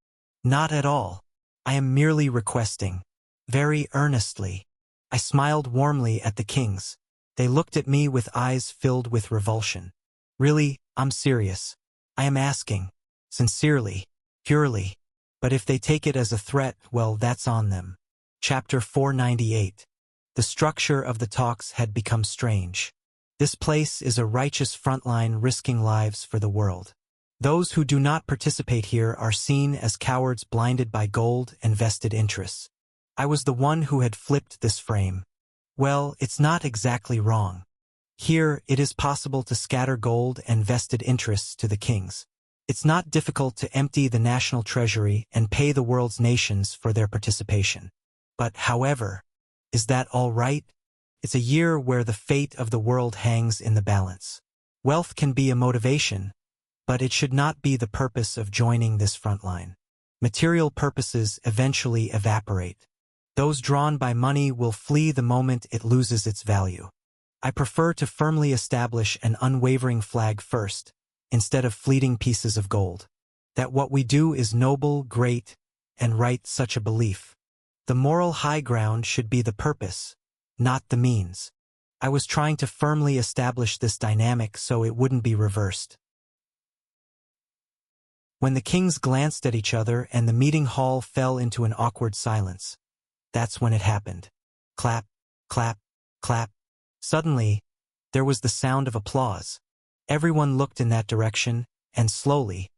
Not at all. I am merely requesting. Very earnestly. I smiled warmly at the kings. They looked at me with eyes filled with revulsion. Really, I'm serious. I am asking. Sincerely. Purely. But if they take it as a threat, well, that's on them. Chapter 498. The structure of the talks had become strange. This place is a righteous frontline risking lives for the world. Those who do not participate here are seen as cowards blinded by gold and vested interests. I was the one who had flipped this frame. Well, it's not exactly wrong. Here, it is possible to scatter gold and vested interests to the kings. It's not difficult to empty the national treasury and pay the world's nations for their participation. But, however, is that all right? It's a year where the fate of the world hangs in the balance. Wealth can be a motivation, but it should not be the purpose of joining this front line. Material purposes eventually evaporate. Those drawn by money will flee the moment it loses its value. I prefer to firmly establish an unwavering flag first, instead of fleeting pieces of gold. That what we do is noble, great, and right, such a belief. The moral high ground should be the purpose, not the means. I was trying to firmly establish this dynamic so it wouldn't be reversed. When the kings glanced at each other and the meeting hall fell into an awkward silence, that's when it happened. Clap, clap, clap. Suddenly, there was the sound of applause. Everyone looked in that direction, and slowly,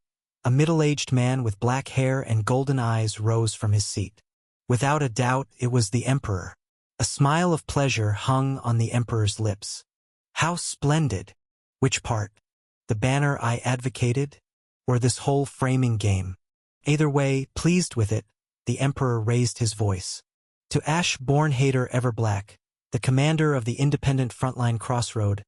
a middle-aged man with black hair and golden eyes rose from his seat. Without a doubt, it was the emperor. A smile of pleasure hung on the emperor's lips. How splendid! Which part? The banner I advocated? Or this whole framing game? Either way, pleased with it, the emperor raised his voice. To Ash Born-Hater Everblack, the commander of the independent frontline crossroad,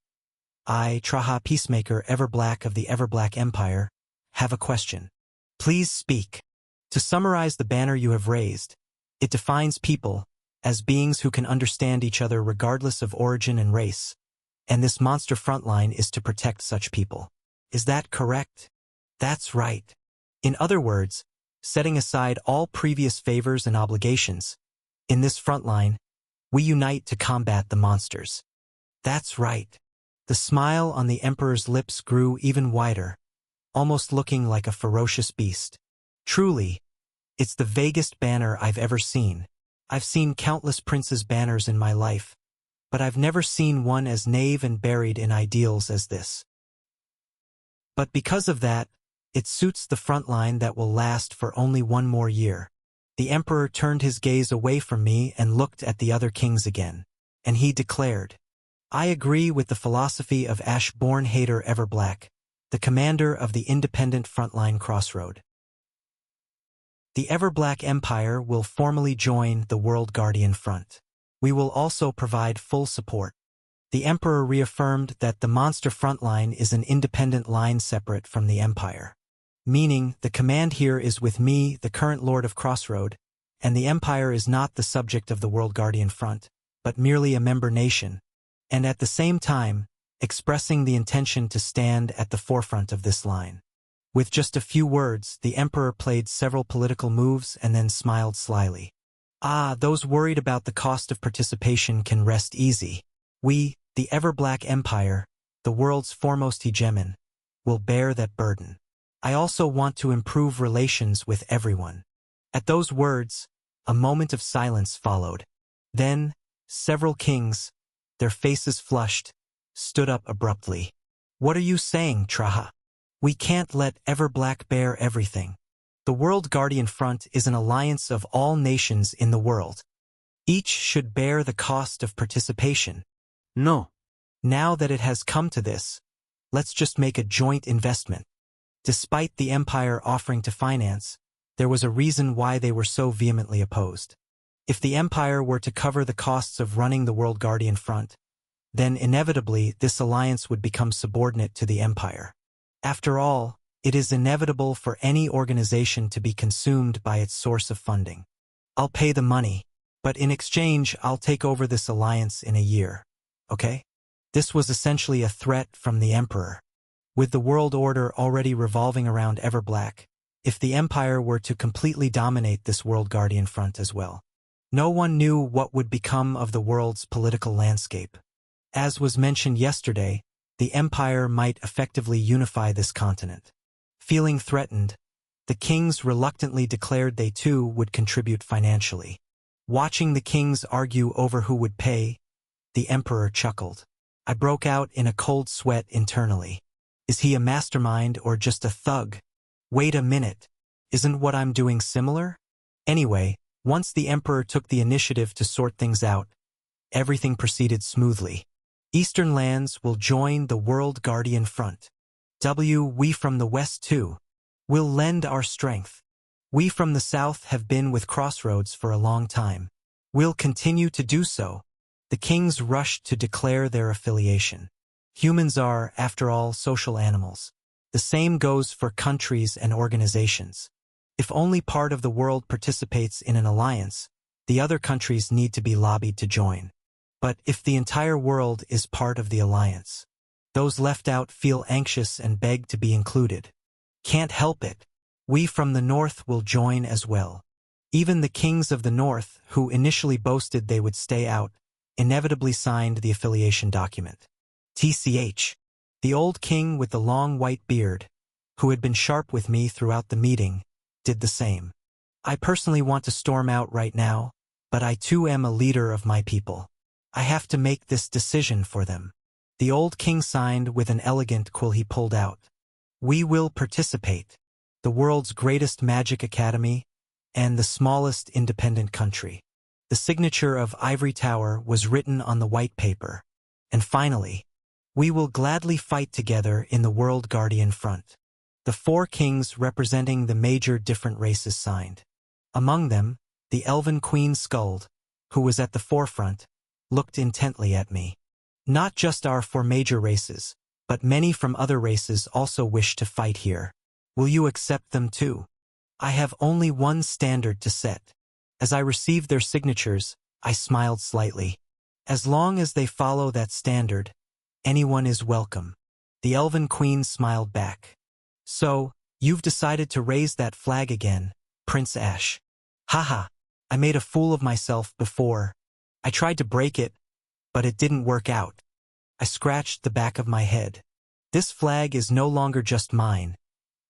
I, Traha Peacemaker Everblack of the Everblack Empire, have a question. Please speak. To summarize the banner you have raised, it defines people as beings who can understand each other regardless of origin and race, and this monster frontline is to protect such people. Is that correct? That's right. In other words, setting aside all previous favors and obligations, in this frontline, we unite to combat the monsters. That's right. The smile on the emperor's lips grew even wider, almost looking like a ferocious beast. Truly, it's the vaguest banner I've ever seen. I've seen countless princes' banners in my life, but I've never seen one as naive and buried in ideals as this. But because of that, it suits the front line that will last for only one more year. The emperor turned his gaze away from me and looked at the other kings again, and he declared, I agree with the philosophy of Ash Born-Hater Everblack, the commander of the independent frontline crossroad. The Everblack Empire will formally join the World Guardian Front. We will also provide full support. The Emperor reaffirmed that the monster frontline is an independent line separate from the Empire. Meaning, the command here is with me, the current Lord of Crossroad, and the Empire is not the subject of the World Guardian Front, but merely a member nation, and at the same time, expressing the intention to stand at the forefront of this line. With just a few words, the Emperor played several political moves and then smiled slyly. Ah, those worried about the cost of participation can rest easy. We, the Everblack Empire, the world's foremost hegemon, will bear that burden. I also want to improve relations with everyone. At those words, a moment of silence followed. Then, several kings, their faces flushed, stood up abruptly. What are you saying, Traha? We can't let Everblack bear everything. The World Guardian Front is an alliance of all nations in the world. Each should bear the cost of participation. No. Now that it has come to this, Let's just make a joint investment. Despite the empire offering to finance, there was a reason why they were so vehemently opposed. If the empire were to cover the costs of running the World Guardian Front, then inevitably this alliance would become subordinate to the empire. After all, it is inevitable for any organization to be consumed by its source of funding. I'll pay the money, but in exchange I'll take over this alliance in a year. Okay? This was essentially a threat from the emperor. With the world order already revolving around Everblack, if the empire were to completely dominate this World Guardian Front as well, no one knew what would become of the world's political landscape. As was mentioned yesterday, the empire might effectively unify this continent. Feeling threatened, the kings reluctantly declared they too would contribute financially. Watching the kings argue over who would pay, the emperor chuckled. I broke out in a cold sweat internally. Is he a mastermind or just a thug? Wait a minute. Isn't what I'm doing similar? Anyway, once the emperor took the initiative to sort things out, everything proceeded smoothly. Eastern lands will join the World Guardian Front. We from the West too will lend our strength. We from the South have been with Crossroads for a long time. We'll continue to do so. The kings rushed to declare their affiliation. Humans are, after all, social animals. The same goes for countries and organizations. If only part of the world participates in an alliance, the other countries need to be lobbied to join. But if the entire world is part of the alliance, those left out feel anxious and beg to be included. Can't help it. We from the North will join as well. Even the kings of the North, who initially boasted they would stay out, inevitably signed the affiliation document. The old king with the long white beard, who had been sharp with me throughout the meeting, did the same. I personally want to storm out right now, but I too am a leader of my people. I have to make this decision for them. The old king signed with an elegant quill he pulled out. We will participate. The world's greatest magic academy and the smallest independent country. The signature of Ivory Tower was written on the white paper. And finally, we will gladly fight together in the World Guardian Front. The 4 kings representing the major different races signed. Among them, the Elven Queen Skuld, who was at the forefront, looked intently at me. Not just our 4 major races, but many from other races also wish to fight here. Will you accept them too? I have only one standard to set. As I received their signatures, I smiled slightly. As long as they follow that standard, anyone is welcome. The Elven Queen smiled back. So, you've decided to raise that flag again, Prince Ash. Haha, I made a fool of myself before. I tried to break it, but it didn't work out. I scratched the back of my head. This flag is no longer just mine,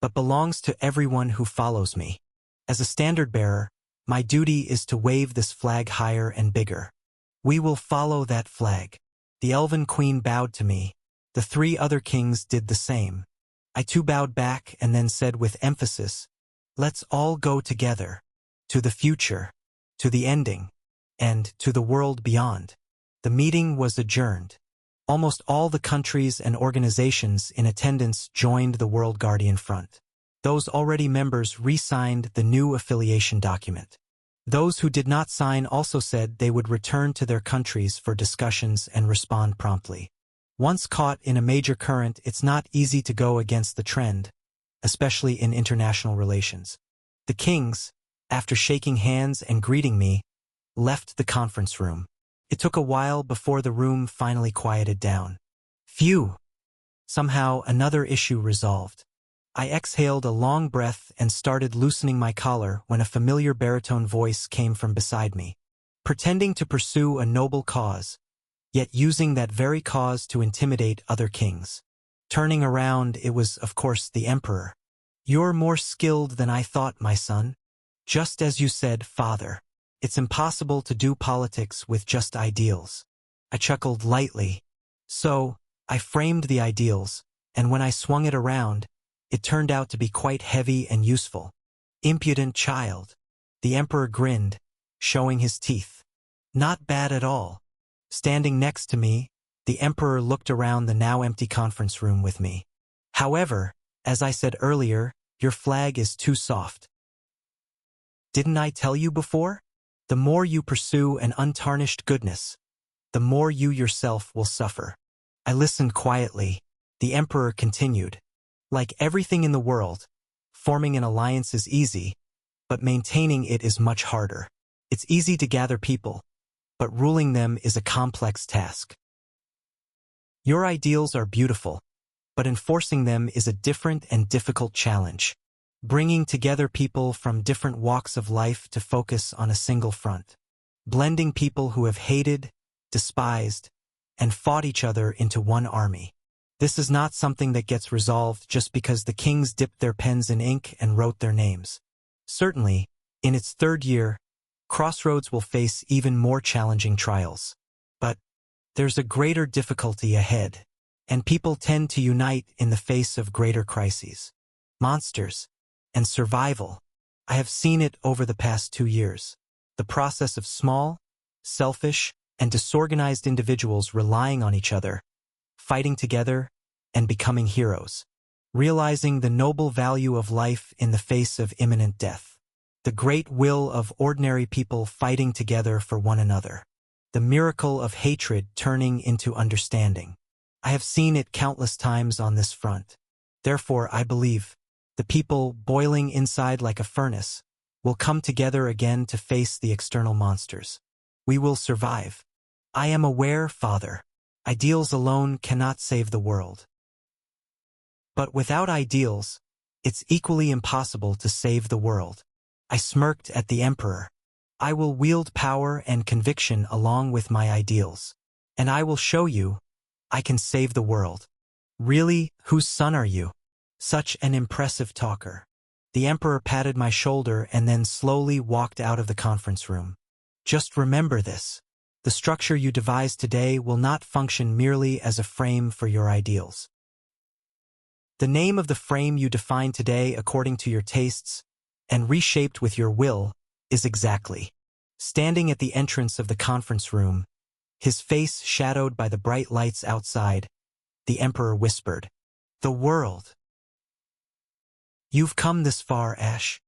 but belongs to everyone who follows me. As a standard bearer, my duty is to wave this flag higher and bigger. We will follow that flag. The Elven Queen bowed to me. The 3 other kings did the same. I too bowed back and then said with emphasis, let's all go together. To the future, to the ending, and to the world beyond. The meeting was adjourned. Almost all the countries and organizations in attendance joined the World Guardian Front. Those already members re-signed the new affiliation document. Those who did not sign also said they would return to their countries for discussions and respond promptly. Once caught in a major current, it's not easy to go against the trend, especially in international relations. The kings, after shaking hands and greeting me, left the conference room. It took a while before the room finally quieted down. Phew! Somehow another issue resolved. I exhaled a long breath and started loosening my collar when a familiar baritone voice came from beside me. Pretending to pursue a noble cause, yet using that very cause to intimidate other kings. Turning around, it was, of course, the emperor. You're more skilled than I thought, my son. Just as you said, father. It's impossible to do politics with just ideals. I chuckled lightly. So, I framed the ideals, and when I swung it around, it turned out to be quite heavy and useful. Impudent child. The emperor grinned, showing his teeth. Not bad at all. Standing next to me, The emperor looked around the now empty conference room with me. However, as I said earlier, your flag is too soft. Didn't I tell you before? The more you pursue an untarnished goodness, the more you yourself will suffer. I listened quietly. The emperor continued. Like everything in the world, forming an alliance is easy, but maintaining it is much harder. It's easy to gather people, but ruling them is a complex task. Your ideals are beautiful, but enforcing them is a different and difficult challenge. Bringing together people from different walks of life to focus on a single front. Blending people who have hated, despised, and fought each other into one army. This is not something that gets resolved just because the kings dipped their pens in ink and wrote their names. Certainly, in its third year, Crossroads will face even more challenging trials. But there's a greater difficulty ahead, and people tend to unite in the face of greater crises. Monsters and survival. I have seen it over the past 2 years. The process of small, selfish, and disorganized individuals relying on each other, fighting together, and becoming heroes. Realizing the noble value of life in the face of imminent death. The great will of ordinary people fighting together for one another. The miracle of hatred turning into understanding. I have seen it countless times on this front. Therefore, I believe the people boiling inside like a furnace will come together again to face the external monsters. We will survive. I am aware, Father. Ideals alone cannot save the world. But without ideals, it's equally impossible to save the world. I smirked at the emperor. I will wield power and conviction along with my ideals. And I will show you, I can save the world. Really, whose son are you? Such an impressive talker. The emperor patted my shoulder and then slowly walked out of the conference room. Just remember this. The structure you devise today will not function merely as a frame for your ideals. The name of the frame you define today according to your tastes, and reshaped with your will, is exactly. Standing at the entrance of the conference room, his face shadowed by the bright lights outside, the emperor whispered, "The world." You've come this far, Ash.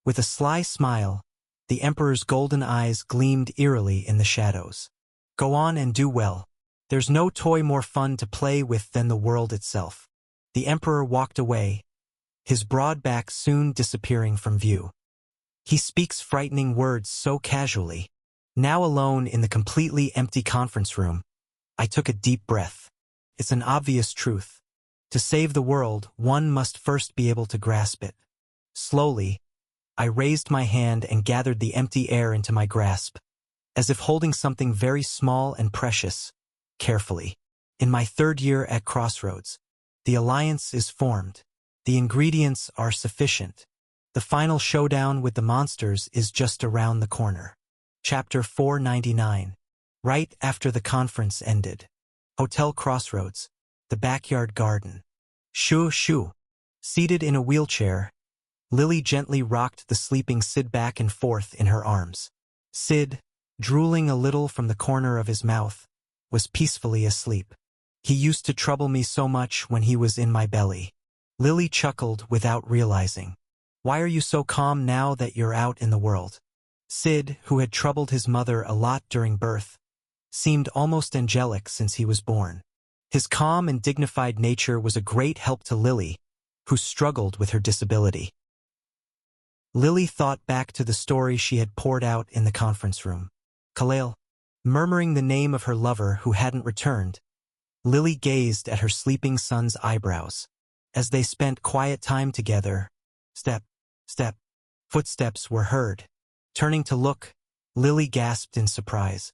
With a sly smile, the emperor's golden eyes gleamed eerily in the shadows. Go on and do well. There's no toy more fun to play with than the world itself. The emperor walked away, his broad back soon disappearing from view. He speaks frightening words so casually. Now alone in the completely empty conference room, I took a deep breath. It's an obvious truth. To save the world, one must first be able to grasp it. Slowly, I raised my hand and gathered the empty air into my grasp, as if holding something very small and precious, carefully. In my third year at Crossroads, the alliance is formed. The ingredients are sufficient. The final showdown with the monsters is just around the corner. Chapter 499. Right after the conference ended. Hotel Crossroads. The backyard garden. Shoo shoo. Seated in a wheelchair, Lily gently rocked the sleeping Sid back and forth in her arms. Sid, drooling a little from the corner of his mouth, was peacefully asleep. He used to trouble me so much when he was in my belly. Lily chuckled without realizing. Why are you so calm now that you're out in the world? Sid, who had troubled his mother a lot during birth, seemed almost angelic since he was born. His calm and dignified nature was a great help to Lily, who struggled with her disability. Lily thought back to the story she had poured out in the conference room. Khalil, murmuring the name of her lover who hadn't returned, Lily gazed at her sleeping son's eyebrows. As they spent quiet time together, step, step, footsteps were heard. Turning to look, Lily gasped in surprise.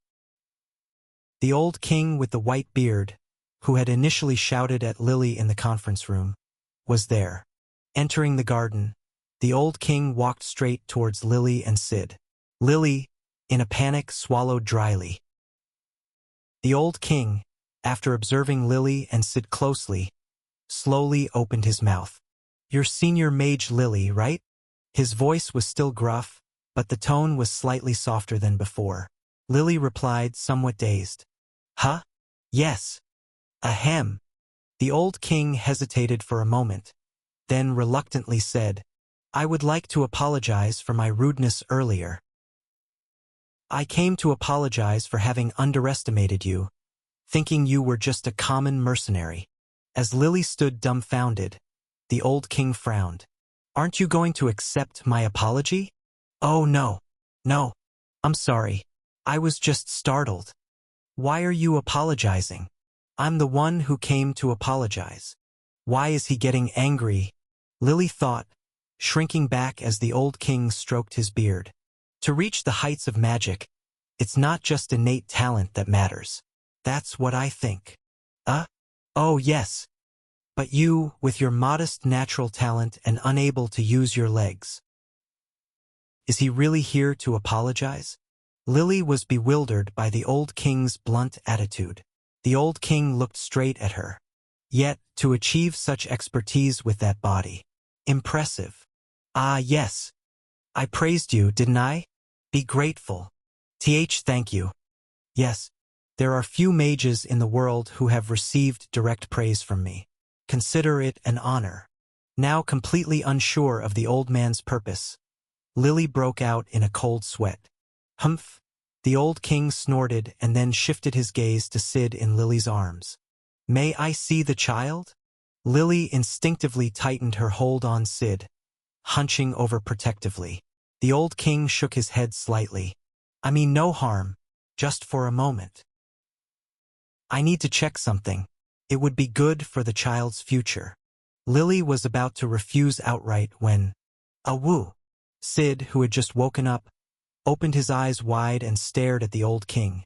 The old king with the white beard, who had initially shouted at Lily in the conference room, was there. Entering the garden, the old king walked straight towards Lily and Sid. Lily, in a panic, swallowed dryly. The old king, after observing Lily and Sid closely, slowly opened his mouth. "You're senior mage Lily, right?" His voice was still gruff, but the tone was slightly softer than before. Lily replied, somewhat dazed. "Huh? Yes. Ahem. The old king hesitated for a moment, then reluctantly said, I would like to apologize for my rudeness earlier. I came to apologize for having underestimated you, thinking you were just a common mercenary. As Lily stood dumbfounded, the old king frowned. Aren't you going to accept my apology? Oh no. No. I'm sorry. I was just startled. Why are you apologizing? I'm the one who came to apologize. Why is he getting angry? Lily thought, shrinking back as the old king stroked his beard. To reach the heights of magic, it's not just innate talent that matters. That's what I think. Oh yes. But you, with your modest natural talent and unable to use your legs. Is he really here to apologize? Lily was bewildered by the old king's blunt attitude. The old king looked straight at her. Yet, to achieve such expertise with that body. Impressive. Ah, yes. I praised you, didn't I? Be grateful. Thank you. Yes, there are few mages in the world who have received direct praise from me. Consider it an honor. Now completely unsure of the old man's purpose, Lily broke out in a cold sweat. Humph! The old king snorted and then shifted his gaze to Sid in Lily's arms. May I see the child? Lily instinctively tightened her hold on Sid, hunching over protectively. The old king shook his head slightly. I mean no harm, just for a moment. I need to check something. It would be good for the child's future. Lily was about to refuse outright when, awoo! Sid, who had just woken up, opened his eyes wide and stared at the old king.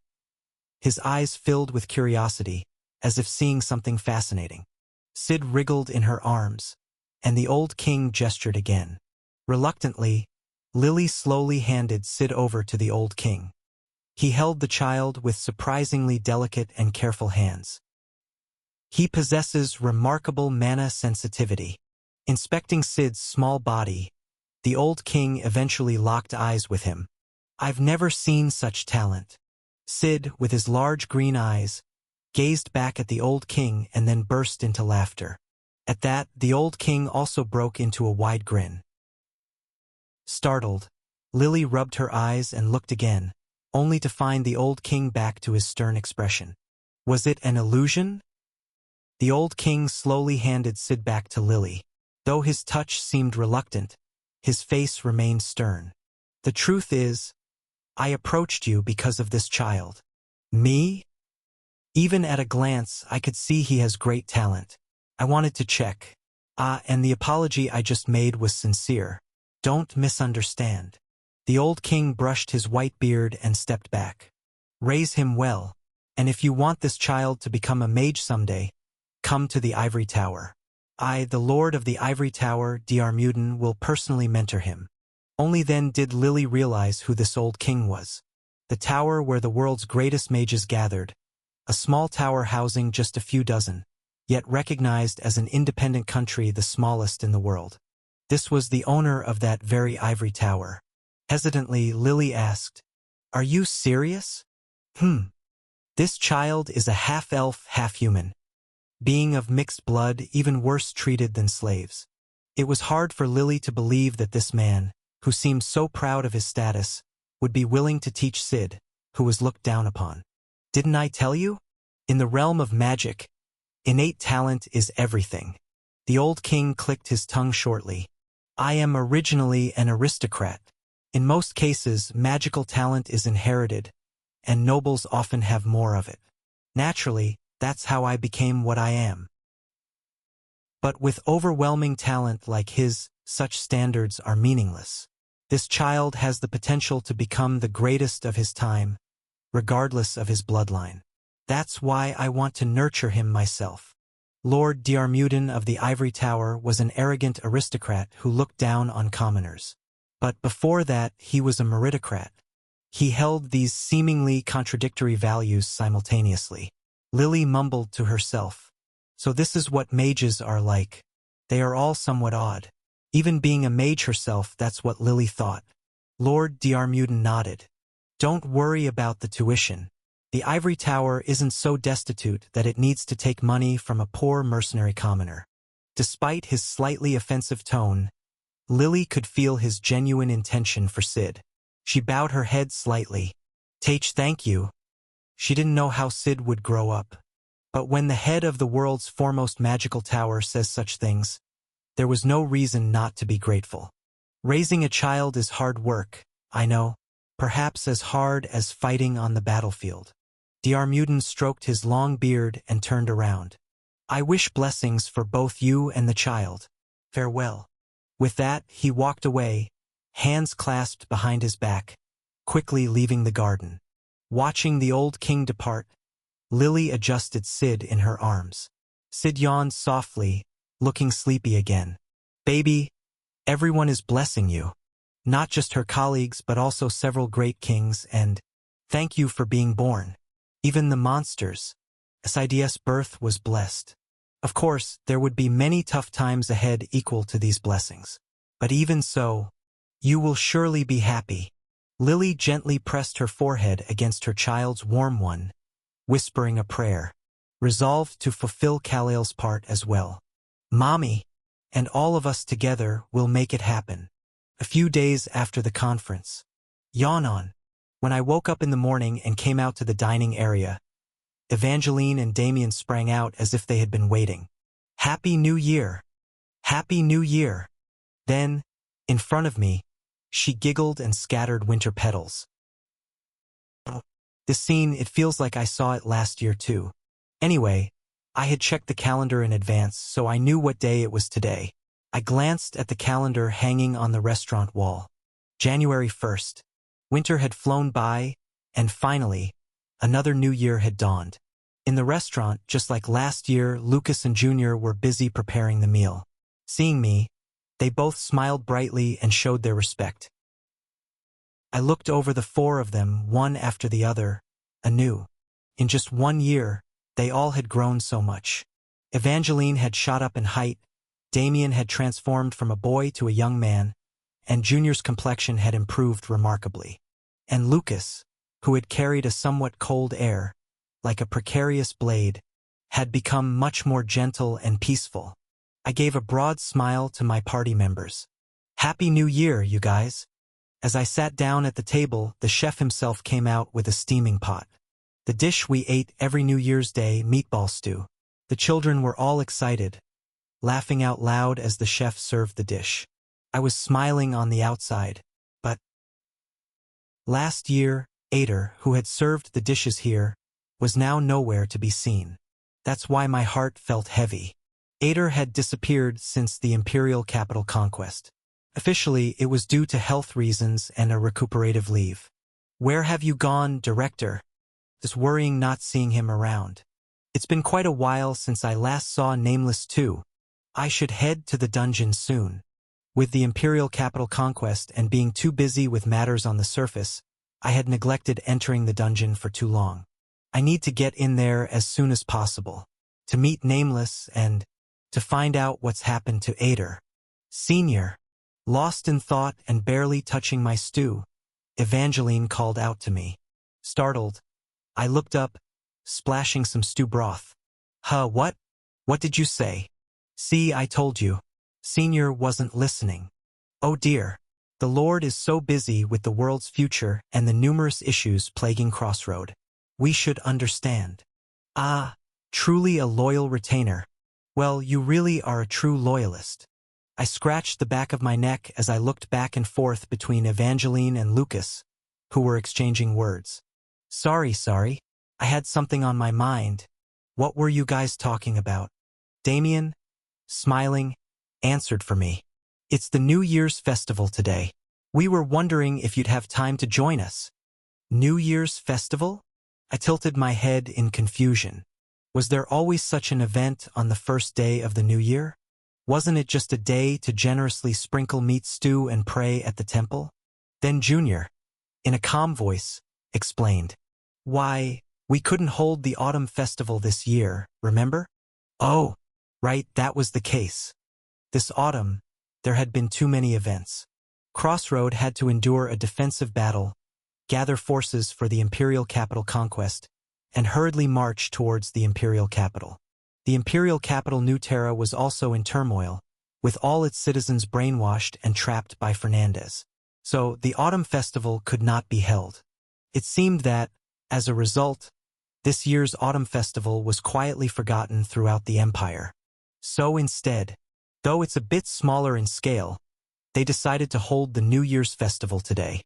His eyes filled with curiosity, as if seeing something fascinating. Sid wriggled in her arms, and the old king gestured again. Reluctantly, Lily slowly handed Sid over to the old king. He held the child with surprisingly delicate and careful hands. He possesses remarkable mana sensitivity. Inspecting Sid's small body, the old king eventually locked eyes with him. I've never seen such talent. Sid, with his large green eyes, gazed back at the old king and then burst into laughter. At that, the old king also broke into a wide grin. Startled, Lily rubbed her eyes and looked again, only to find the old king back to his stern expression. Was it an illusion? The old king slowly handed Sid back to Lily. Though his touch seemed reluctant, his face remained stern. The truth is, I approached you because of this child. Me? Even at a glance, I could see he has great talent. I wanted to check. And the apology I just made was sincere. Don't misunderstand. The old king brushed his white beard and stepped back. Raise him well, and if you want this child to become a mage someday, come to the Ivory Tower. I, the Lord of the Ivory Tower, Diarmuiden, will personally mentor him. Only then did Lily realize who this old king was. The tower where the world's greatest mages gathered, a small tower housing just a few dozen, yet recognized as an independent country the smallest in the world. This was the owner of that very ivory tower. Hesitantly, Lily asked, Are you serious? This child is a half-elf, half-human. Being of mixed blood, even worse treated than slaves. It was hard for Lily to believe that this man, who seemed so proud of his status, would be willing to teach Sid, who was looked down upon. Didn't I tell you? In the realm of magic, innate talent is everything. The old king clicked his tongue shortly. I am originally an aristocrat. In most cases, magical talent is inherited, and nobles often have more of it. Naturally, that's how I became what I am. But with overwhelming talent like his, such standards are meaningless. This child has the potential to become the greatest of his time, regardless of his bloodline. That's why I want to nurture him myself. Lord Diarmuiden of the Ivory Tower was an arrogant aristocrat who looked down on commoners. But before that, he was a meritocrat. He held these seemingly contradictory values simultaneously. Lily mumbled to herself. So this is what mages are like. They are all somewhat odd. Even being a mage herself, that's what Lily thought. Lord Diarmuiden nodded. Don't worry about the tuition. The ivory tower isn't so destitute that it needs to take money from a poor mercenary commoner. Despite his slightly offensive tone, Lily could feel his genuine intention for Sid. She bowed her head slightly. Thank you. She didn't know how Sid would grow up. But when the head of the world's foremost magical tower says such things, there was no reason not to be grateful. Raising a child is hard work, I know, perhaps as hard as fighting on the battlefield. Diarmuiden stroked his long beard and turned around. I wish blessings for both you and the child. Farewell. With that, he walked away, hands clasped behind his back, quickly leaving the garden. Watching the old king depart, Lily adjusted Sid in her arms. Sid yawned softly, looking sleepy again. Baby, everyone is blessing you. Not just her colleagues but also several great kings, and thank you for being born. Even the monsters. Sid's birth was blessed. Of course, there would be many tough times ahead equal to these blessings. But even so, you will surely be happy. Lily gently pressed her forehead against her child's warm one, whispering a prayer, resolved to fulfill Kal-El's part as well. Mommy, and all of us together will make it happen. A few days after the conference. Yawn on. When I woke up in the morning and came out to the dining area, Evangeline and Damien sprang out as if they had been waiting. Happy New Year! Happy New Year! Then, in front of me, she giggled and scattered winter petals. This scene, it feels like I saw it last year too. Anyway, I had checked the calendar in advance, so I knew what day it was today. I glanced at the calendar hanging on the restaurant wall. January 1st. Winter had flown by, and finally, another new year had dawned. In the restaurant, just like last year, Lucas and Junior were busy preparing the meal. Seeing me, they both smiled brightly and showed their respect. I looked over the four of them, one after the other, anew. In just 1 year, they all had grown so much. Evangeline had shot up in height, Damien had transformed from a boy to a young man, and Junior's complexion had improved remarkably. And Lucas, who had carried a somewhat cold air, like a precarious blade, had become much more gentle and peaceful. I gave a broad smile to my party members. Happy New Year, you guys! As I sat down at the table, the chef himself came out with a steaming pot. The dish we ate every New Year's Day, meatball stew. The children were all excited, laughing out loud as the chef served the dish. I was smiling on the outside, but last year, Ader, who had served the dishes here, was now nowhere to be seen. That's why my heart felt heavy. Ader had disappeared since the imperial capital conquest. Officially, it was due to health reasons and a recuperative leave. Where have you gone, Director? Just worrying not seeing him around. It's been quite a while since I last saw Nameless too. I should head to the dungeon soon. With the imperial capital conquest and being too busy with matters on the surface, I had neglected entering the dungeon for too long. I need to get in there as soon as possible, to meet Nameless and to find out what's happened to Ader. Senior. Lost in thought and barely touching my stew, Evangeline called out to me. Startled, I looked up, splashing some stew broth. What? What did you say? See, I told you. Senior wasn't listening. Oh dear. The Lord is so busy with the world's future and the numerous issues plaguing Crossroad. We should understand. Ah, truly a loyal retainer. Well, you really are a true loyalist. I scratched the back of my neck as I looked back and forth between Evangeline and Lucas, who were exchanging words. Sorry. I had something on my mind. What were you guys talking about? Damien, smiling, answered for me. It's the New Year's festival today. We were wondering if you'd have time to join us. New Year's festival? I tilted my head in confusion. Was there always such an event on the first day of the new year? Wasn't it just a day to generously sprinkle meat stew and pray at the temple? Then Junior, in a calm voice, explained. Why, we couldn't hold the autumn festival this year, remember? Oh, right, that was the case. This autumn, there had been too many events. Crossroad had to endure a defensive battle, gather forces for the imperial capital conquest, and hurriedly marched towards the imperial capital. The imperial capital New Terra was also in turmoil, with all its citizens brainwashed and trapped by Fernandez. So the autumn festival could not be held. It seemed that, as a result, this year's autumn festival was quietly forgotten throughout the empire. So instead, though it's a bit smaller in scale, they decided to hold the New Year's festival today.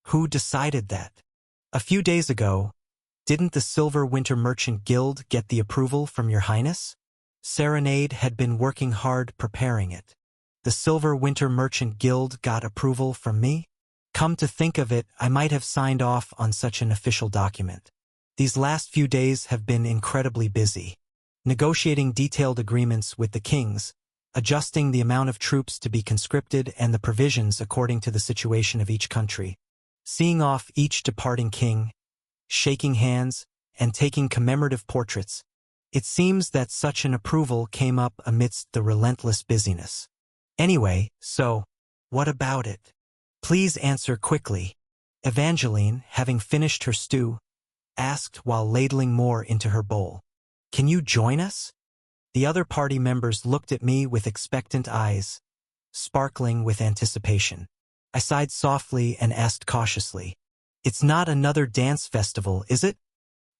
Who decided that? A few days ago, didn't the Silver Winter Merchant Guild get the approval from Your Highness? Serenade had been working hard preparing it. The Silver Winter Merchant Guild got approval from me? Come to think of it, I might have signed off on such an official document. These last few days have been incredibly busy. Negotiating detailed agreements with the kings, adjusting the amount of troops to be conscripted and the provisions according to the situation of each country, seeing off each departing king, shaking hands, and taking commemorative portraits. It seems that such an approval came up amidst the relentless busyness. Anyway, so, what about it? Please answer quickly. Evangeline, having finished her stew, asked while ladling more into her bowl. Can you join us? The other party members looked at me with expectant eyes, sparkling with anticipation. I sighed softly and asked cautiously, It's not another dance festival, is it?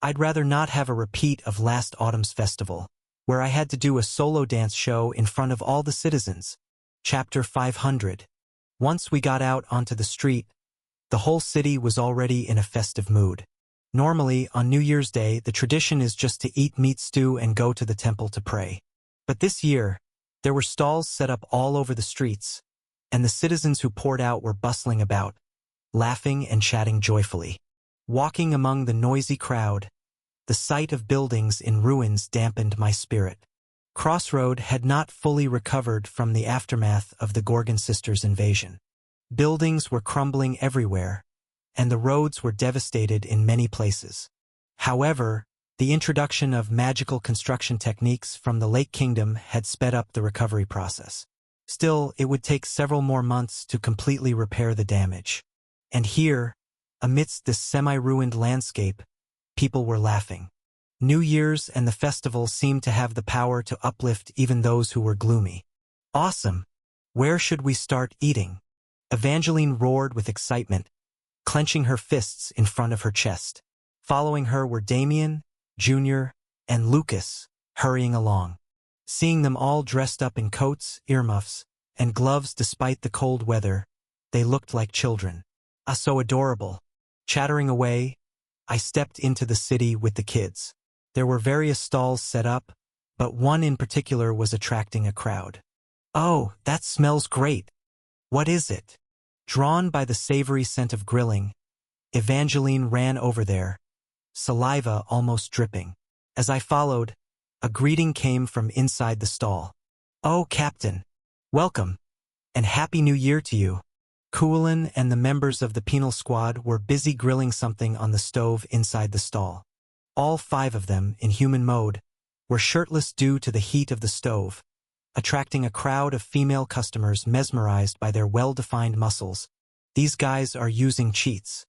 I'd rather not have a repeat of last autumn's festival, where I had to do a solo dance show in front of all the citizens. Chapter 500. Once we got out onto the street, the whole city was already in a festive mood. Normally, on New Year's Day, the tradition is just to eat meat stew and go to the temple to pray. But this year, there were stalls set up all over the streets, and the citizens who poured out were bustling about, laughing and chatting joyfully. Walking among the noisy crowd, the sight of buildings in ruins dampened my spirit. Crossroad had not fully recovered from the aftermath of the Gorgon sisters' invasion. Buildings were crumbling everywhere, and the roads were devastated in many places. However, the introduction of magical construction techniques from the Lake Kingdom had sped up the recovery process. Still, it would take several more months to completely repair the damage. And here, amidst this semi-ruined landscape, people were laughing. New Year's and the festival seemed to have the power to uplift even those who were gloomy. Awesome! Where should we start eating? Evangeline roared with excitement, clenching her fists in front of her chest. Following her were Damien, Junior, and Lucas, hurrying along. Seeing them all dressed up in coats, earmuffs, and gloves despite the cold weather, they looked like children. So adorable. Chattering away, I stepped into the city with the kids. There were various stalls set up, but one in particular was attracting a crowd. Oh, that smells great. What is it? Drawn by the savory scent of grilling, Evangeline ran over there, saliva almost dripping. As I followed, a greeting came from inside the stall. Oh, Captain, welcome, and Happy New Year to you. Coolin and the members of the penal squad were busy grilling something on the stove inside the stall. All 5 of them, in human mode, were shirtless due to the heat of the stove, attracting a crowd of female customers mesmerized by their well-defined muscles. These guys are using cheats.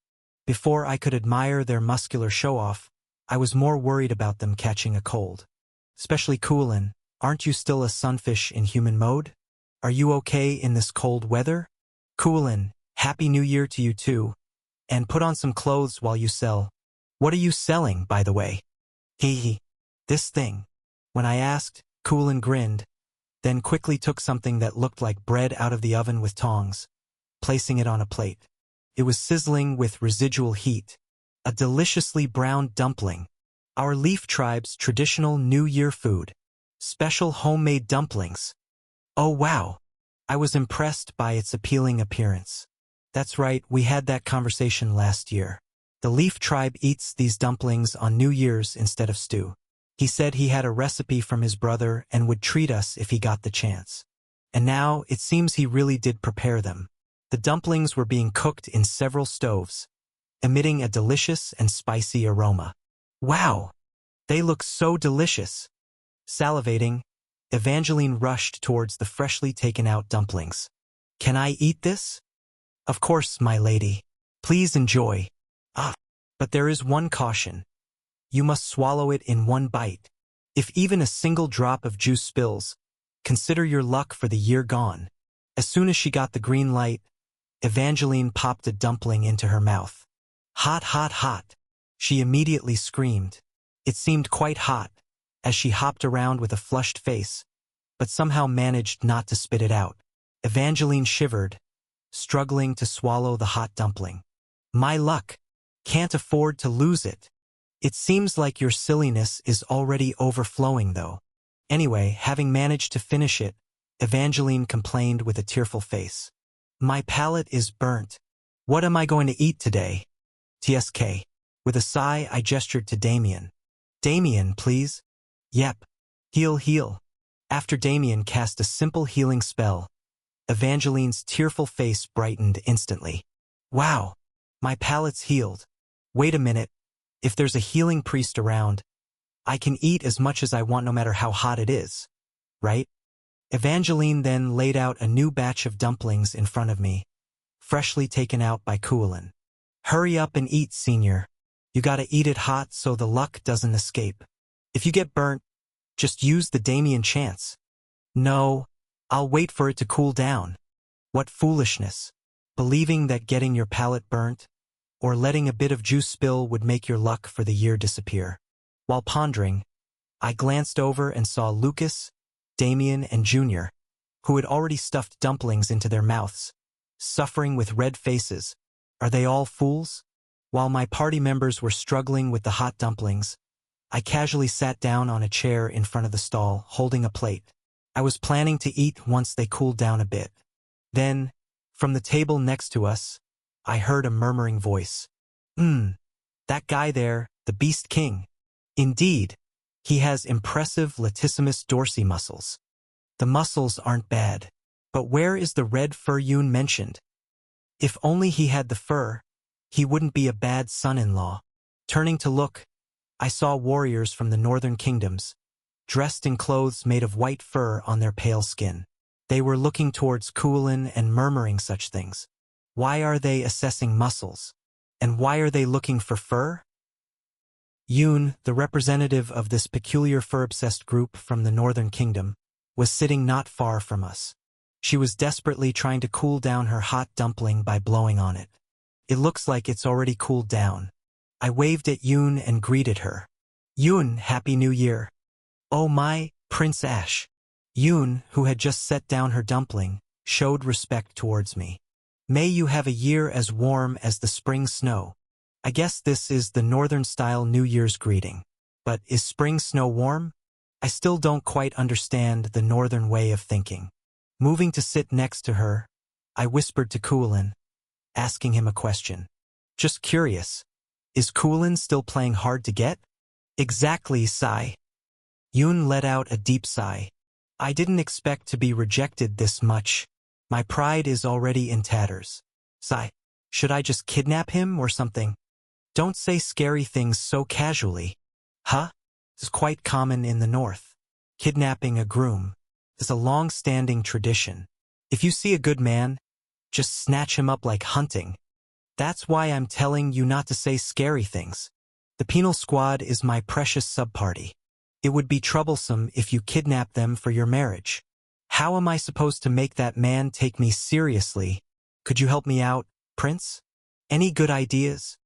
Before I could admire their muscular show-off, I was more worried about them catching a cold. Especially Coolin, aren't you still a sunfish in human mode? Are you okay in this cold weather? Coolin, Happy New Year to you too. And put on some clothes while you sell. What are you selling, by the way? Hee. This thing. When I asked, Coolin grinned, then quickly took something that looked like bread out of the oven with tongs, placing it on a plate. It was sizzling with residual heat. A deliciously browned dumpling. Our Leaf Tribe's traditional New Year food. Special homemade dumplings. Oh wow. I was impressed by its appealing appearance. That's right, we had that conversation last year. The Leaf Tribe eats these dumplings on New Year's instead of stew. He said he had a recipe from his brother and would treat us if he got the chance. And now, it seems he really did prepare them. The dumplings were being cooked in several stoves, emitting a delicious and spicy aroma. Wow! They look so delicious! Salivating, Evangeline rushed towards the freshly taken-out dumplings. Can I eat this? Of course, my lady. Please enjoy. But there is one caution. You must swallow it in one bite. If even a single drop of juice spills, consider your luck for the year gone. As soon as she got the green light, Evangeline popped a dumpling into her mouth. Hot, hot, hot. She immediately screamed. It seemed quite hot, as she hopped around with a flushed face, but somehow managed not to spit it out. Evangeline shivered, struggling to swallow the hot dumpling. My luck. Can't afford to lose it. It seems like your silliness is already overflowing though. Anyway, having managed to finish it, Evangeline complained with a tearful face. My palate is burnt. What am I going to eat today? TSK. With a sigh, I gestured to Damien. Damien, please. Yep. Heal, heal. After Damien cast a simple healing spell, Evangeline's tearful face brightened instantly. Wow. My palate's healed. Wait a minute. If there's a healing priest around, I can eat as much as I want no matter how hot it is. Right? Evangeline then laid out a new batch of dumplings in front of me, freshly taken out by Kuolin. Hurry up and eat, senior. You gotta eat it hot so the luck doesn't escape. If you get burnt, just use the Damien chance. No, I'll wait for it to cool down. What foolishness. Believing that getting your palate burnt, or letting a bit of juice spill would make your luck for the year disappear. While pondering, I glanced over and saw Lucas, Damien, and Junior, who had already stuffed dumplings into their mouths, suffering with red faces. Are they all fools? While my party members were struggling with the hot dumplings, I casually sat down on a chair in front of the stall, holding a plate. I was planning to eat once they cooled down a bit. Then, from the table next to us, I heard a murmuring voice. That guy there, the Beast King. Indeed, he has impressive latissimus dorsi muscles. The muscles aren't bad. But where is the red fur Yoon mentioned? If only he had the fur, he wouldn't be a bad son-in-law. Turning to look, I saw warriors from the northern kingdoms, dressed in clothes made of white fur on their pale skin. They were looking towards Kuolin and murmuring such things. Why are they assessing muscles? And why are they looking for fur? Yoon, the representative of this peculiar fur-obsessed group from the northern kingdom, was sitting not far from us. She was desperately trying to cool down her hot dumpling by blowing on it. It looks like it's already cooled down. I waved at Yoon and greeted her. Yoon, Happy New Year. Oh my, Prince Ash. Yoon, who had just set down her dumpling, showed respect towards me. May you have a year as warm as the spring snow. I guess this is the northern-style New Year's greeting. But is spring snow warm? I still don't quite understand the northern way of thinking. Moving to sit next to her, I whispered to Kuolin, asking him a question. Just curious, is Kuolin still playing hard to get? Exactly, sigh. Yoon let out a deep sigh. I didn't expect to be rejected this much. My pride is already in tatters. Sigh. Should I just kidnap him or something? Don't say scary things so casually. Huh? This is quite common in the north. Kidnapping a groom is a long-standing tradition. If you see a good man, just snatch him up like hunting. That's why I'm telling you not to say scary things. The penal squad is my precious sub-party. It would be troublesome if you kidnap them for your marriage. How am I supposed to make that man take me seriously? Could you help me out, Prince? Any good ideas?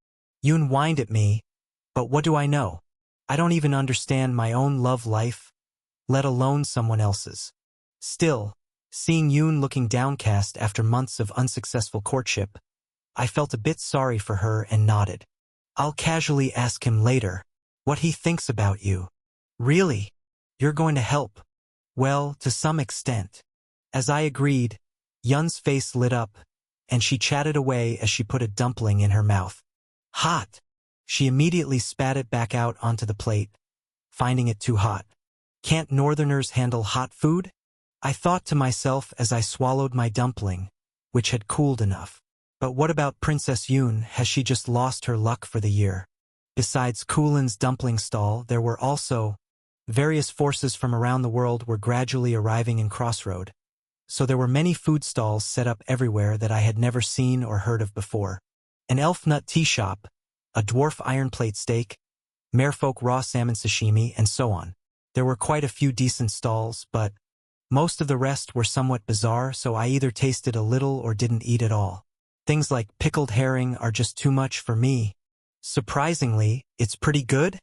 Yoon whined at me, but what do I know? I don't even understand my own love life, let alone someone else's. Still, seeing Yoon looking downcast after months of unsuccessful courtship, I felt a bit sorry for her and nodded. I'll casually ask him later what he thinks about you. Really? You're going to help? Well, to some extent. As I agreed, Yun's face lit up, and she chatted away as she put a dumpling in her mouth. Hot! She immediately spat it back out onto the plate, finding it too hot. Can't northerners handle hot food? I thought to myself as I swallowed my dumpling, which had cooled enough. But what about Princess Yoon? Has she just lost her luck for the year? Besides Kuolin's dumpling stall, there were also various forces from around the world were gradually arriving in Crossroad. So there were many food stalls set up everywhere that I had never seen or heard of before. An elf nut tea shop, a dwarf iron plate steak, merfolk raw salmon sashimi, and so on. There were quite a few decent stalls, but most of the rest were somewhat bizarre, so I either tasted a little or didn't eat at all. Things like pickled herring are just too much for me. Surprisingly, it's pretty good?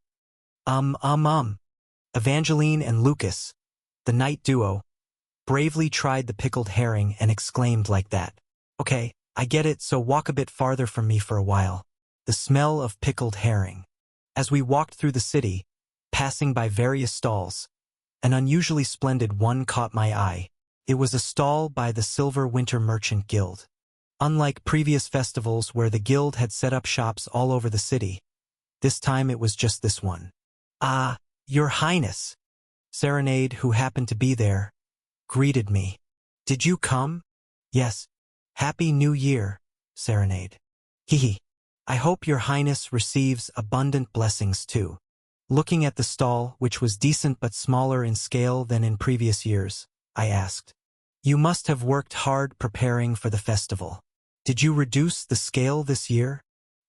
Evangeline and Lucas, the night duo, bravely tried the pickled herring and exclaimed like that. Okay, I get it, so walk a bit farther from me for a while. The smell of pickled herring. As we walked through the city, passing by various stalls, an unusually splendid one caught my eye. It was a stall by the Silver Winter Merchant Guild. Unlike previous festivals where the guild had set up shops all over the city, this time it was just this one. Ah, Your Highness! Serenade, who happened to be there, greeted me. Did you come? Yes. Happy New Year, Serenade. Hehe. I hope Your Highness receives abundant blessings too. Looking at the stall, which was decent but smaller in scale than in previous years, I asked. You must have worked hard preparing for the festival. Did you reduce the scale this year?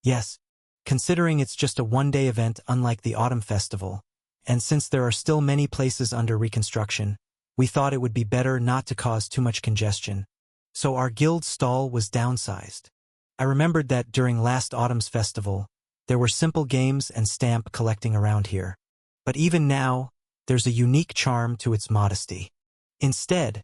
Yes, considering it's just a one-day event unlike the Autumn Festival, and since there are still many places under reconstruction, we thought it would be better not to cause too much congestion. So our guild stall was downsized. I remembered that during last autumn's festival, there were simple games and stamp collecting around here. But even now, there's a unique charm to its modesty. Instead,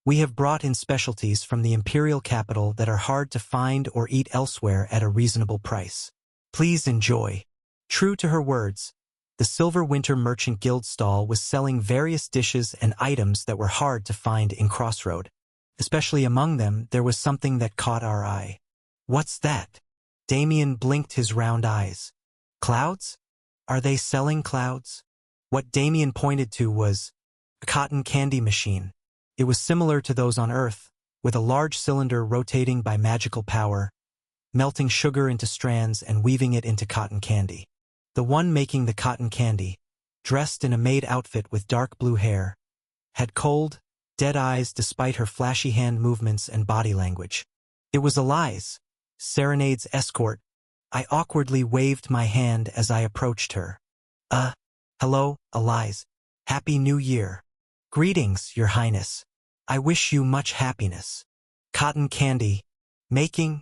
we have brought in specialties from the imperial capital that are hard to find or eat elsewhere at a reasonable price. Please enjoy. True to her words, the Silver Winter Merchant Guild stall was selling various dishes and items that were hard to find in Crossroad. Especially among them, there was something that caught our eye. What's that? Damien blinked his round eyes. Clouds? Are they selling clouds? What Damien pointed to was a cotton candy machine. It was similar to those on Earth, with a large cylinder rotating by magical power, melting sugar into strands and weaving it into cotton candy. The one making the cotton candy, dressed in a maid outfit with dark blue hair, had cold, dead eyes despite her flashy hand movements and body language. It was Elise, Serenade's escort. I awkwardly waved my hand as I approached her. Hello, Elise. Happy New Year. Greetings, Your Highness. I wish you much happiness. Cotton candy. Making?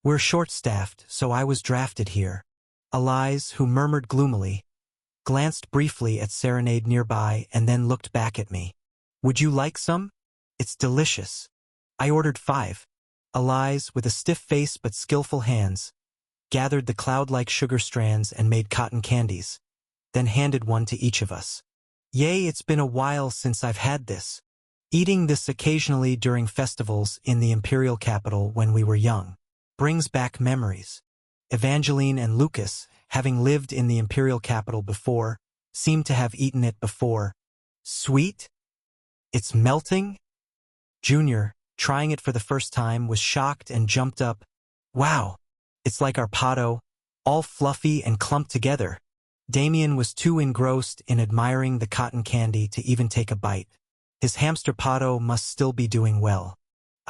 We're short-staffed, so I was drafted here. Elise, who murmured gloomily, glanced briefly at Serenade nearby and then looked back at me. Would you like some? It's delicious. I ordered 5. Elise, with a stiff face but skillful hands, gathered the cloud-like sugar strands and made cotton candies, then handed one to each of us. Yay, it's been a while since I've had this. Eating this occasionally during festivals in the imperial capital when we were young brings back memories. Evangeline and Lucas, having lived in the imperial capital before, seemed to have eaten it before. Sweet? It's melting? Junior, trying it for the first time, was shocked and jumped up. Wow, it's like our pato, all fluffy and clumped together. Damien was too engrossed in admiring the cotton candy to even take a bite. His hamster pato must still be doing well.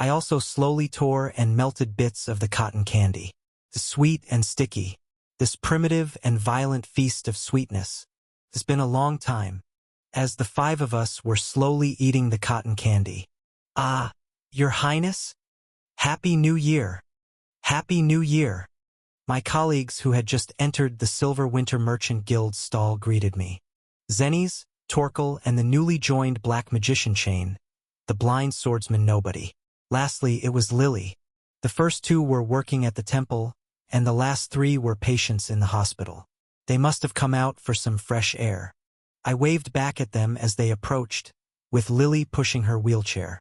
I also slowly tore and melted bits of the cotton candy. Sweet and sticky, this primitive and violent feast of sweetness. It's been a long time. As the 5 of us were slowly eating the cotton candy. Your Highness? Happy New Year. Happy New Year. My colleagues who had just entered the Silver Winter Merchant Guild stall greeted me. Zennies, Torkel, and the newly joined Black Magician Chain, the blind swordsman Nobody. Lastly, it was Lily. The first 2 were working at the temple, and the last 3 were patients in the hospital. They must have come out for some fresh air. I waved back at them as they approached, with Lily pushing her wheelchair.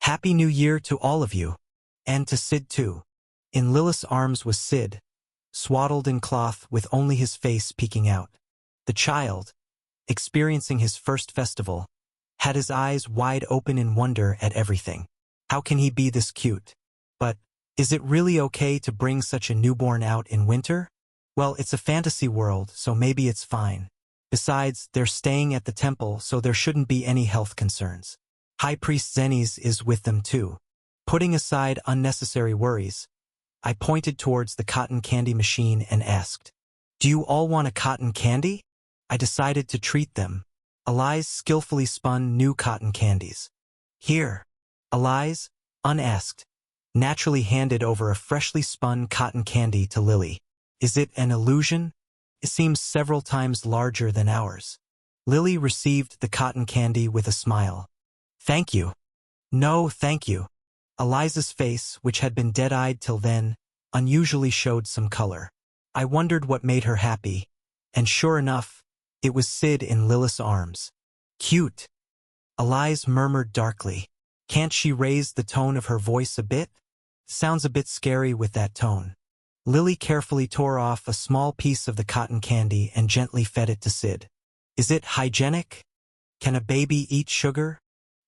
Happy New Year to all of you. And to Sid too. In Lilith's arms was Sid, swaddled in cloth with only his face peeking out. The child, experiencing his first festival, had his eyes wide open in wonder at everything. How can he be this cute? But, is it really okay to bring such a newborn out in winter? Well, it's a fantasy world, so maybe it's fine. Besides, they're staying at the temple, so there shouldn't be any health concerns. High Priest Zennies is with them too. Putting aside unnecessary worries, I pointed towards the cotton candy machine and asked, Do you all want a cotton candy? I decided to treat them. Eliza skillfully spun new cotton candies. Here. Eliza, unasked, naturally handed over a freshly spun cotton candy to Lily. Is it an illusion? It seems several times larger than ours. Lily received the cotton candy with a smile. Thank you. No, thank you. Eliza's face, which had been dead-eyed till then, unusually showed some color. I wondered what made her happy, and sure enough, it was Sid in Lilith's arms. Cute. Eliza murmured darkly. Can't she raise the tone of her voice a bit? Sounds a bit scary with that tone. Lily carefully tore off a small piece of the cotton candy and gently fed it to Sid. Is it hygienic? Can a baby eat sugar?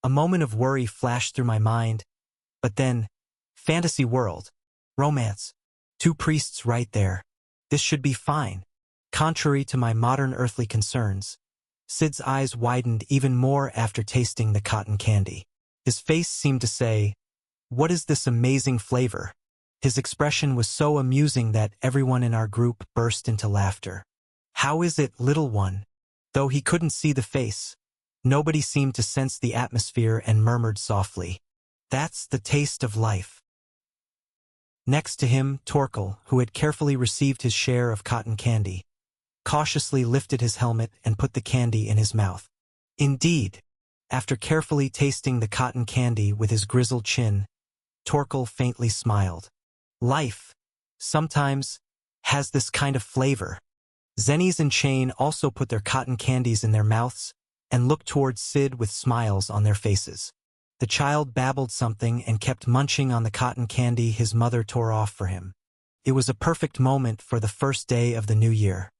A moment of worry flashed through my mind, but then, fantasy world, romance, 2 priests right there. This should be fine. Contrary to my modern earthly concerns, Sid's eyes widened even more after tasting the cotton candy. His face seemed to say, "What is this amazing flavor?" His expression was so amusing that everyone in our group burst into laughter. How is it, little one? Though he couldn't see the face, nobody seemed to sense the atmosphere and murmured softly, "That's the taste of life." Next to him, Torkel, who had carefully received his share of cotton candy, cautiously lifted his helmet and put the candy in his mouth. Indeed, after carefully tasting the cotton candy with his grizzled chin, Torkel faintly smiled. Life, sometimes, has this kind of flavor. Zennies and Chain also put their cotton candies in their mouths and looked towards Sid with smiles on their faces. The child babbled something and kept munching on the cotton candy his mother tore off for him. It was a perfect moment for the first day of the new year.